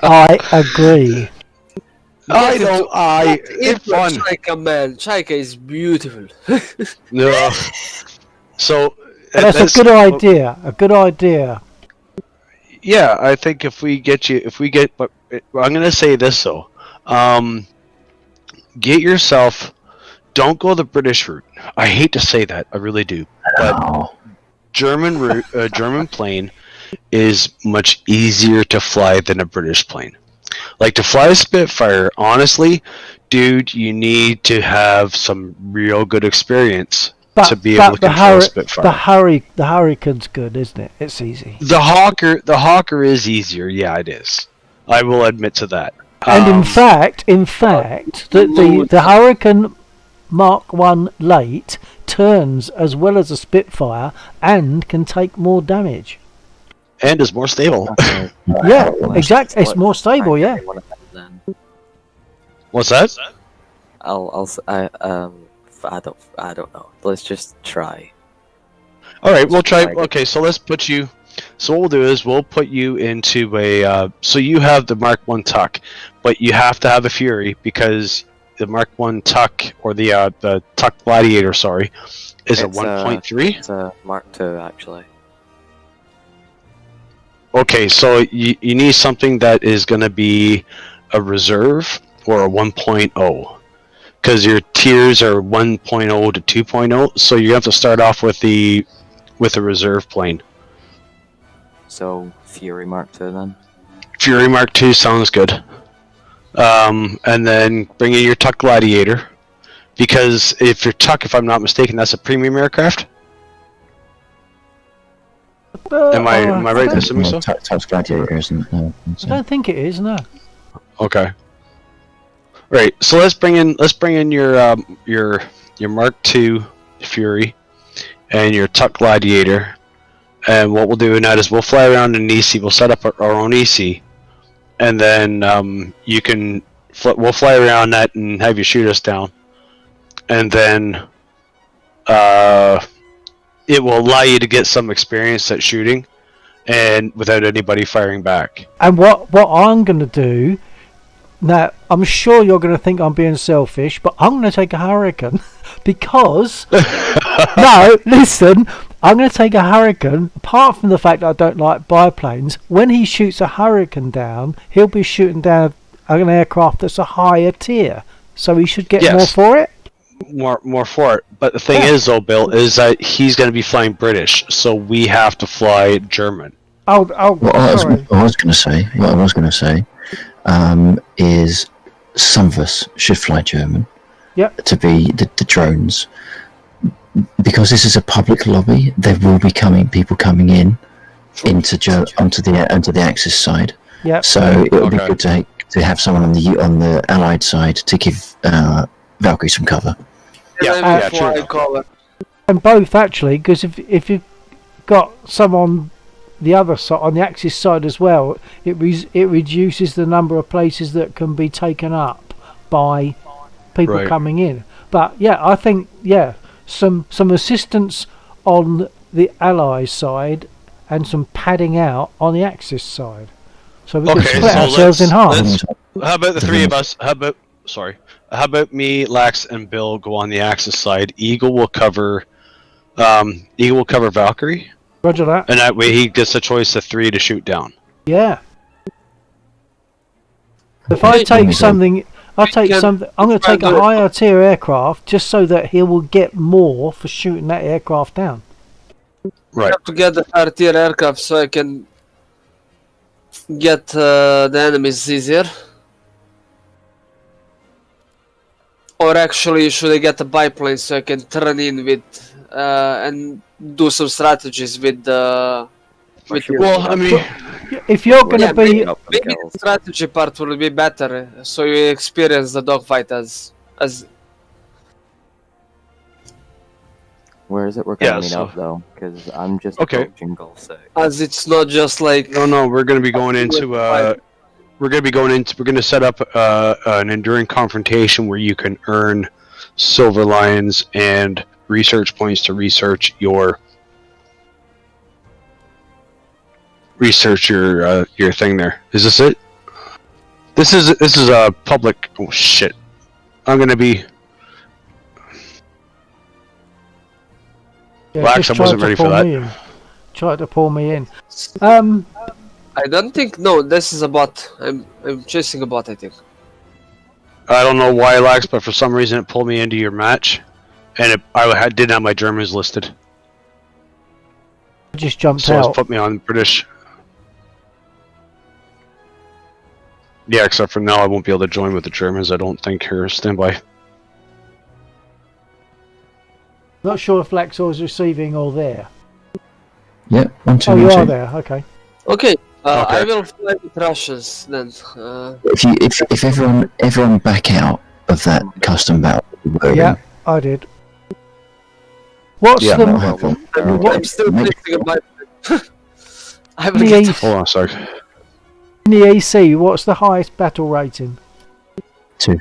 I agree. It's fun. Chaika, man. Chaika is beautiful. No. So that's a good idea. A good idea. Yeah, I think if we get, but I'm gonna say this though, get yourself. Don't go the British route. I hate to say that, I really do, but German route, German plane is much easier to fly than a British plane. Like, to fly a Spitfire, honestly, dude, you need to have some real good experience to be able to control a Spitfire. The Hurricane's good, isn't it? It's easy. The Hawker is easier. Yeah, it is. I will admit to that. And in fact, the Hurricane Mark 1 late, turns as well as a Spitfire, and can take more damage. And is more stable. Yeah, exactly. It's more stable, yeah. What's that? I don't know. Let's just try. All right, we'll try. Okay, so let's put you. So what we'll do is we'll put you into a. So you have the Mark 1 Tuck, but you have to have a Fury because the Mark 1 Tuck or the Tuck Gladiator, sorry, is a 1.3. It's a Mark 2 actually. Okay, so you need something that is going to be a reserve or a 1.0. Because your tiers are 1.0 to 2.0, so you have to start off with the reserve plane. So Fury Mark II then. Fury Mark II sounds good. And then bring in your Tuck Gladiator, because if your Tuck, if I'm not mistaken, that's a premium aircraft. Am I right in assuming so? Tuck's Gladiator isn't. No, I don't think it is. No. Okay. Right, so let's bring in your Mark II Fury and your Tuck Gladiator, and what we'll do now is we'll fly around in EC. We'll set up our own EC, and then we'll fly around that and have you shoot us down, and then it will allow you to get some experience at shooting, and without anybody firing back. And what I'm gonna do. Now, I'm sure you're going to think I'm being selfish, but I'm going to take a Hurricane because... No, listen, I'm going to take a Hurricane. Apart from the fact that I don't like biplanes, when he shoots a Hurricane down, he'll be shooting down an aircraft that's a higher tier. So he should get more for it? More for it. But the thing is, though, Bill, is that he's going to be flying British, so we have to fly German. What I was going to say is some of us should fly German. Yep. To be the drones, because this is a public lobby. There will be people coming in onto the Axis side. Yep. So it would be good to have someone on the Allied side to give Valkyrie some cover. True. And both actually, because if you've got someone the other side, on the Axis side as well, it reduces the number of places that can be taken up by people coming in. But yeah, I think some assistance on the Allies side and some padding out on the Axis side, so we can split ourselves in half. How about the three of us? How about me, Lax, and Bill go on the Axis side? Eagle will cover Valkyrie. Roger that. And that way he gets a choice of 3 to shoot down. Yeah. If I take something, I'm going to take a higher tier aircraft just so that he will get more for shooting that aircraft down. Right. I have to get the higher tier aircraft so I can get the enemies easier. Or actually, should I get a biplane so I can turn in with and do some strategies with the. Well, I mean, if you're going to be, maybe the strategy part will be better, so you experience the dogfight as. Where is it we're going to meet up though? Because I'm just approaching Goal 6. As it's not just like. No, we're going to be going into. We're going to set up an enduring confrontation where you can earn Silver Lions and research points to research your thing there. Is this it? This is a public. Oh shit! I'm gonna be. Lax, I wasn't ready for that. Tried to pull me in. I don't think. No, this is a bot. I'm chasing a bot. I think. I don't know why, Lax, but for some reason it pulled me into your match. And I didn't have my Germans listed. I just jumped out. So it's put me on British. Yeah, except for now I won't be able to join with the Germans, I don't think. Here, stand by. Not sure if Laxor is receiving or there. Yeah, 1, 2, Oh, you 1, 2. are there, okay. Okay, I will fly with Russians then. If everyone back out of that custom battle, I did. What's Yeah, the that'll happen. I'm still thinking about it. I will in the, get AC, Hold on a sec. in the AC? What's the highest battle rating? 2.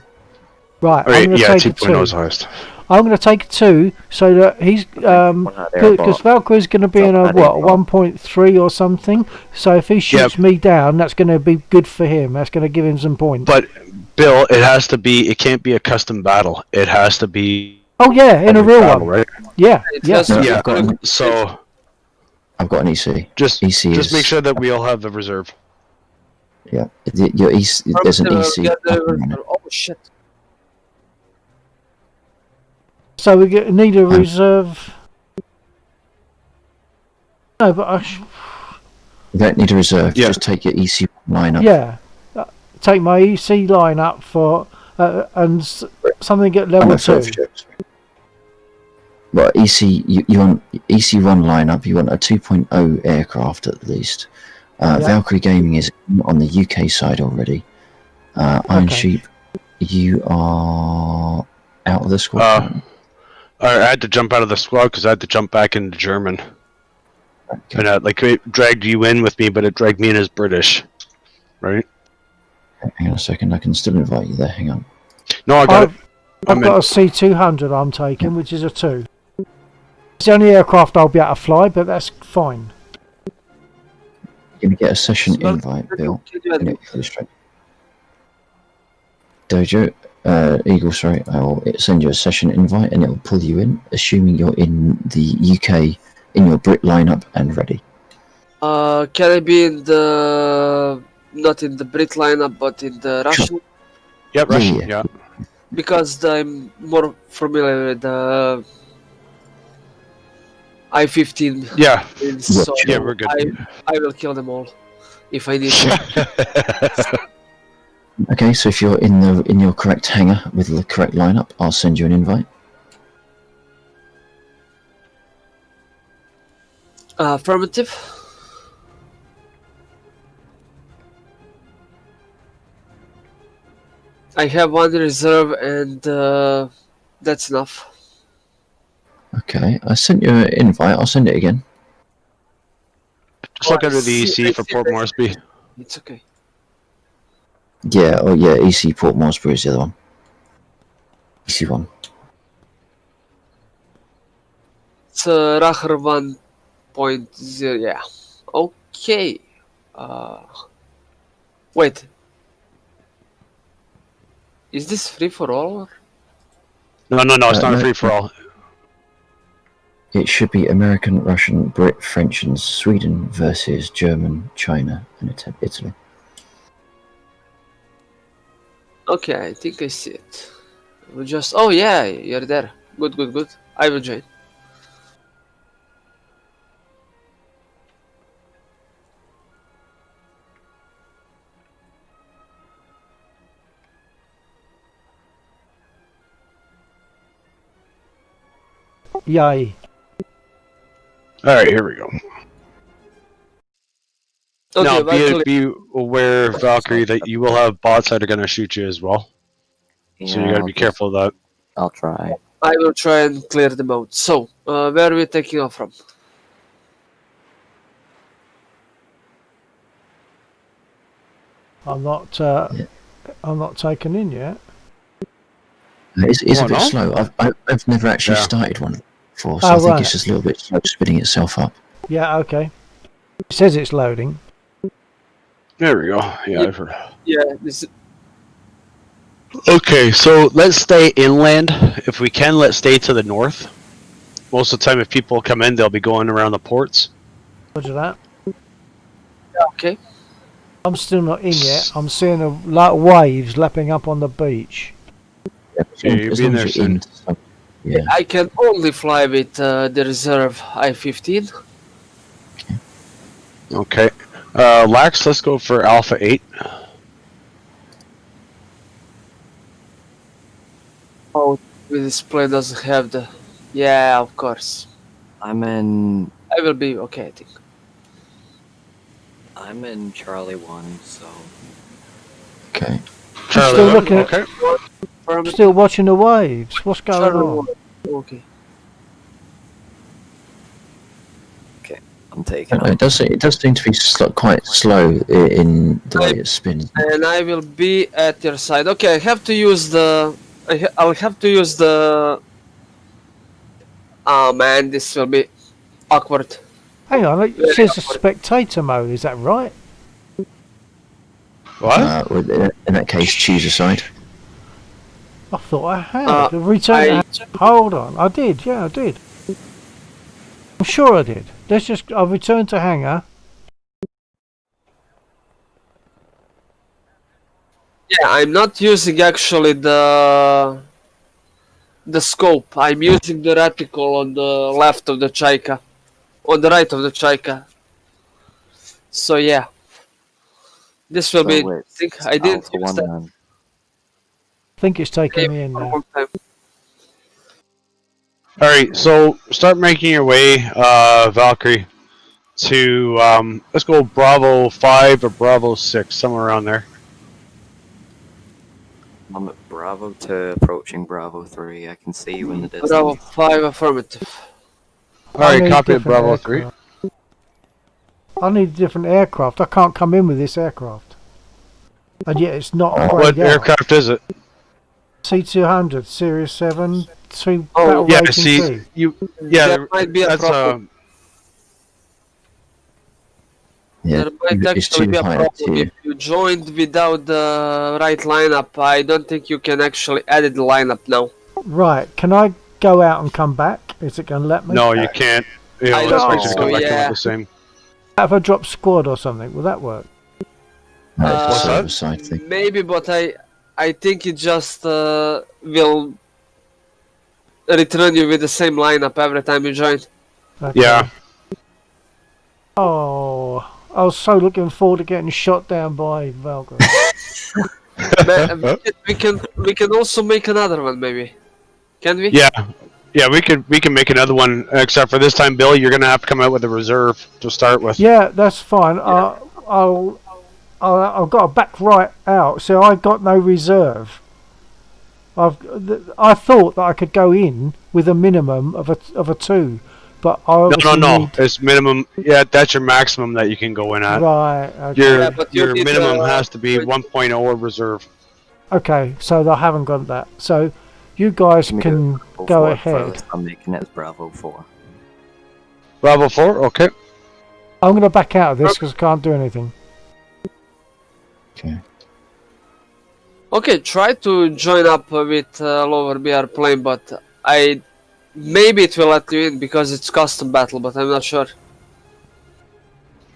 Right, Alright, I'm going to yeah, take a 2.0 is 2. highest. I'm going to take a 2 so that he's because Valkyrie's going to be in a what 1.3 or something. So if he shoots me down, that's going to be good for him. That's going to give him some points. But Bill, it has to be. It can't be a custom battle. It has to be. Oh yeah, in a real battle, one. right? Yeah, yeah. Yeah. So I've got an EC. just EC just is, make sure that we all have the reserve. Yeah, your EC, there's an EC. Oh shit. So we need a reserve. No, but You don't need a reserve. Just take your EC line up. yeah, take my EC line up for and something at level 2. Well, EC, you want EC1 lineup. You want a 2.0 aircraft at least. Valkyrie Gaming is on the UK side already. Iron Sheep, you are out of the squad. I had to jump out of the squad because I had to jump back into German. Okay. And it dragged you in with me, but it dragged me in as British, right? Hang on a second, I can still invite you there. Hang on. No, I got it. I've got a C200 I'm taking, which is a 2. It's the only aircraft I'll be able to fly, but that's fine. You're going to get a session invite, Bill. And it'll go straight. Dojo, Eagle, sorry, I'll send you a session invite and it'll pull you in, assuming you're in the UK, in your Brit lineup and ready. Can I be in the not in the Brit lineup, but in the Russian? Yep, Russian. Yeah. Because I'm more familiar with the I-15. Yeah. So Yeah, we're good. I will kill them all if I need to. Okay, so if you're in your correct hangar with the correct lineup, I'll send you an invite. Affirmative. I have one reserve and that's enough. Okay, I sent you an invite. I'll send it again. Just look under the EC for Port Moresby. It's okay. Yeah, oh yeah, EC Port Moresby is the other one. EC1. It's Racher 1.0, yeah. Okay. Wait. Is this free for all? No, it's not no. free for all. It should be American, Russian, Brit, French, and Sweden versus German, China, and Italy. Okay, I think I see it. We'll just. Oh yeah, you're there. Good. I will join. Yay. Alright, here we go. Okay, now, Valkyrie. be aware, Valkyrie, that you will have bots that are going to shoot you as well. So you got to be careful of that. I'll try. I will try and clear them out. So, where are we taking off from? I'm not taken in yet. It's a bit slow. I've never actually started one before, so I think it's just a little bit slow spinning itself up. Yeah, okay. It says it's loading. There we go. Yeah, I've heard. Yeah, this. Okay, so let's stay inland. If we can, let's stay to the north. Most of the time, if people come in, they'll be going around the ports. Roger that. Okay. I'm still not in yet. I'm seeing a lot of waves lapping up on the beach. Yeah, you'll be in there soon. Yeah. I can only fly with the reserve I-15. Okay. Lax, let's go for Alpha 8. Oh, this plane doesn't have the... Yeah, of course. I'm in... I will be okay, I think. I'm in Charlie 1, so... Okay. Charlie still 1, looking at- okay. affirmative. Still watching the waves. What's going Charlie on? 1. Okay. I'm taking It does seem to be quite slow in the way it spins. And I will be at your side. Okay, I have to use the. I'll have to use the. Oh man, this will be awkward. Hang on, it says a spectator mode. Is that right? What? In that case, choose a side. I thought I had. Return. Hold on, I did. Yeah, I did. I'm sure I did. Let's just. I'll return to hangar. Yeah, I'm not using actually the scope. I'm using the reticle on the left of the Chaika, on the right of the Chaika. So yeah, this will be. I think I didn't use that. I think it's taking me in now. Alright, so start making your way, Valkyrie, to, let's go Bravo 5 or Bravo 6, somewhere around there. I'm at Bravo 2, approaching Bravo 3. I can see you in the distance. Bravo 5 affirmative. Alright, copy at Bravo 3. I need a different aircraft. I can't come in with this aircraft. And yet it's not a What aircraft is it? C200, Series 7, 2 Oh, battle yeah, rating see, C. There might be a problem. Yeah, There might it's actually too be a high problem. to. If you joined without the right lineup, I don't think you can actually edit the lineup now. Right, can I go out and come back? Is it going to let me? No, you can't. Yeah, I let's don't make sure to think come so, back in yeah. with the same. If I drop squad or something, will that work? No, it's What's a that? server side thing. Maybe, but I think it just will return you with the same lineup every time you join. Okay. Yeah. Oh, I was so looking forward to getting shot down by Valkyrie. we can also make another one, maybe. Can we? Yeah. Yeah, we can make another one, except for this time, Billy, you're going to have to come out with a reserve to start with. Yeah, that's fine. I've got to back right out, so I got no reserve. I thought that I could go in with a minimum of a 2, but I No. It's minimum. Yeah, that's your maximum that you can go in at. Right. Okay. Your minimum has to be 1.0 or reserve. Okay, so I haven't got that. So you guys can go ahead. I'm making it as Bravo 4. Bravo 4. Okay. I'm going to back out of this because I can't do anything. Okay. Okay, try to join up with lower BR plane, but maybe it will let you in because it's custom battle, but I'm not sure.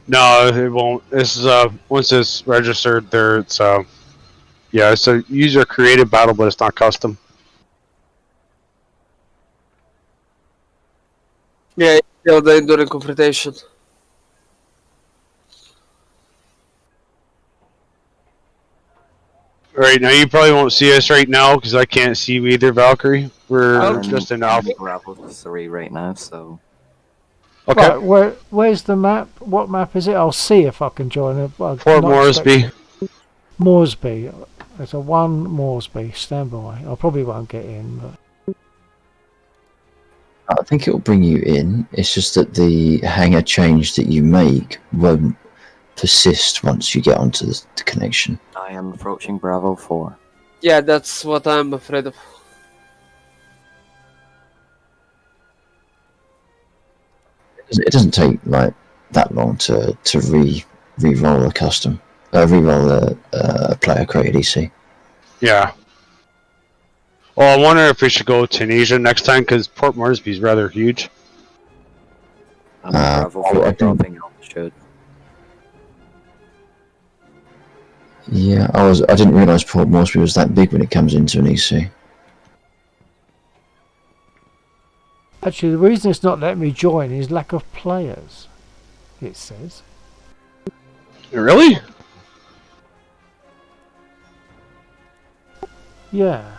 No, it won't. This is once it's registered there, it's yeah, it's a user created battle, but it's not custom. Yeah, still during confrontation. Right now, you probably won't see us right now because I can't see you either, Valkyrie. We're just in alpha. Bravo 3 right now, so. Okay. Right, where's the map? What map is it? I'll see if I can join it. Fort Moresby. Moresby. There's a 1 Moresby. Stand by. I probably won't get in, but. I think it will bring you in. It's just that the hangar change that you make won't persist once you get onto the connection. I am approaching Bravo 4. Yeah, that's what I'm afraid of. It doesn't take like that long to re-roll a custom, re-roll a player created EC. Yeah. Well, I wonder if we should go Tunisia next time because Port Moresby is rather huge. I'm Bravo 4. I don't think I should. Yeah, I didn't realise Port Moresby was that big when it comes into an EC. Actually, the reason it's not letting me join is lack of players, it says. Really? Yeah.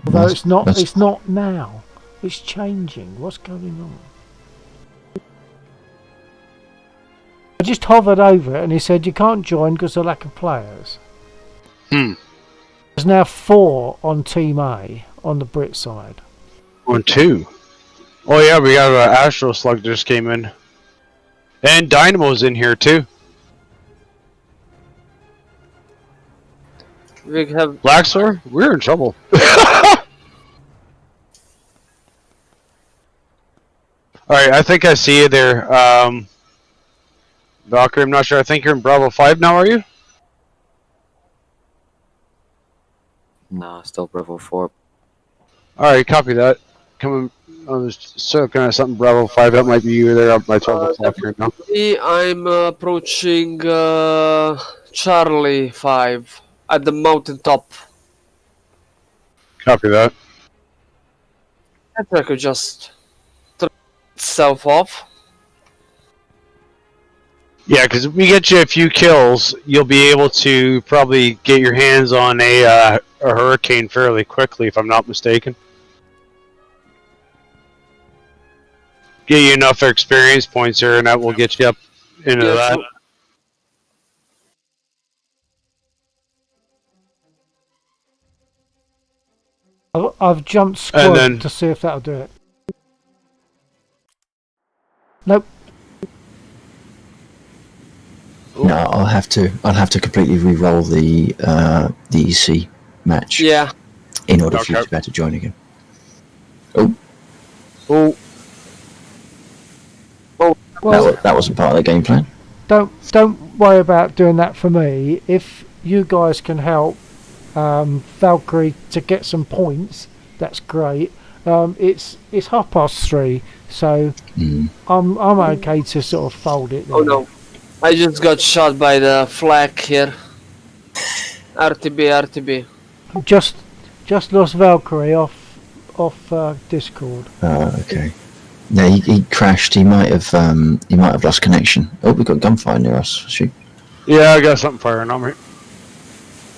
Although it's not now. It's changing. What's going on? I just hovered over it and he said you can't join because of lack of players. There's now 4 on Team A on the Brit side. On 2. Oh yeah, we got Astro Slug just came in. And Dynamo's in here too. We have Blackstar, we're in trouble. Alright, I think I see you there. Valkyrie, I'm not sure. I think you're in Bravo 5 now, are you? Nah, still Bravo 4. Alright, copy that. Coming, I was looking at something Bravo 5. That might be you there up my 12 o'clock here now. I'm approaching Charlie 5 at the mountaintop. Copy that. I could just turn itself off. Yeah, because if we get you a few kills, you'll be able to probably get your hands on a Hurricane fairly quickly, if I'm not mistaken. Get you enough experience points here, and that will get you up into that. I've jumped squad to see if that'll do it. Nope. No, I'll have to completely re-roll the EC match. Yeah. In order for you to be able to join again. Oh. Oh. Well, that wasn't part of the game plan. Don't worry about doing that for me. If you guys can help Valkyrie to get some points, that's great. It's 3:30, so I'm okay to sort of fold it there. Oh no, I just got shot by the flak here. RTB. Just lost Valkyrie off Discord. Oh, okay. No, he crashed. He might have lost connection. Oh, we've got gunfire near us. Shoot. Yeah, I got something firing on me.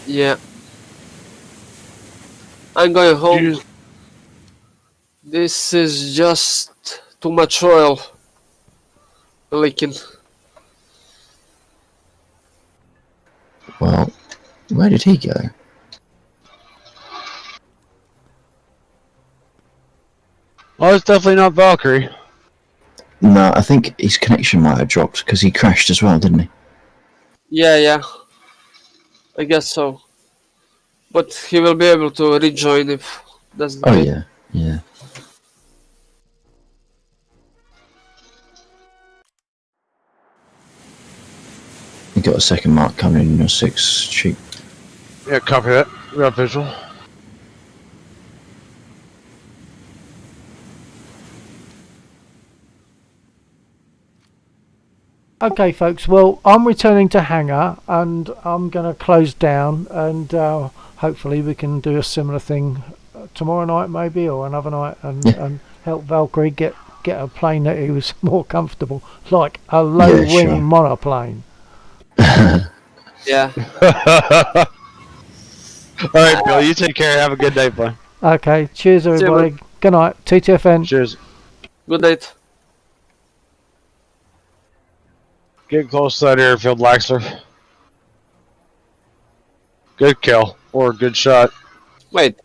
Yeah. I'm going home. Jeez. This is just too much oil leaking. Well, where did he go? Well, it's definitely not Valkyrie. No, I think his connection might have dropped because he crashed as well, didn't he? Yeah. I guess so. But he will be able to rejoin if that's the case. Yeah. You got a second mark coming in your 6 sheet. Yeah, copy that. We got visual. Okay, folks. Well, I'm returning to hangar, and I'm going to close down, and hopefully we can do a similar thing tomorrow night, maybe, or another night, and help Valkyrie get a plane that he was more comfortable, like a low-wing monoplane. Yeah. All right, Bill. You take care. Have a good day, boy. Okay. Cheers, everybody. Good night. TTFN. Cheers. Good night. Get close to that airfield, Laxler. Good kill. Or good shot. Wait.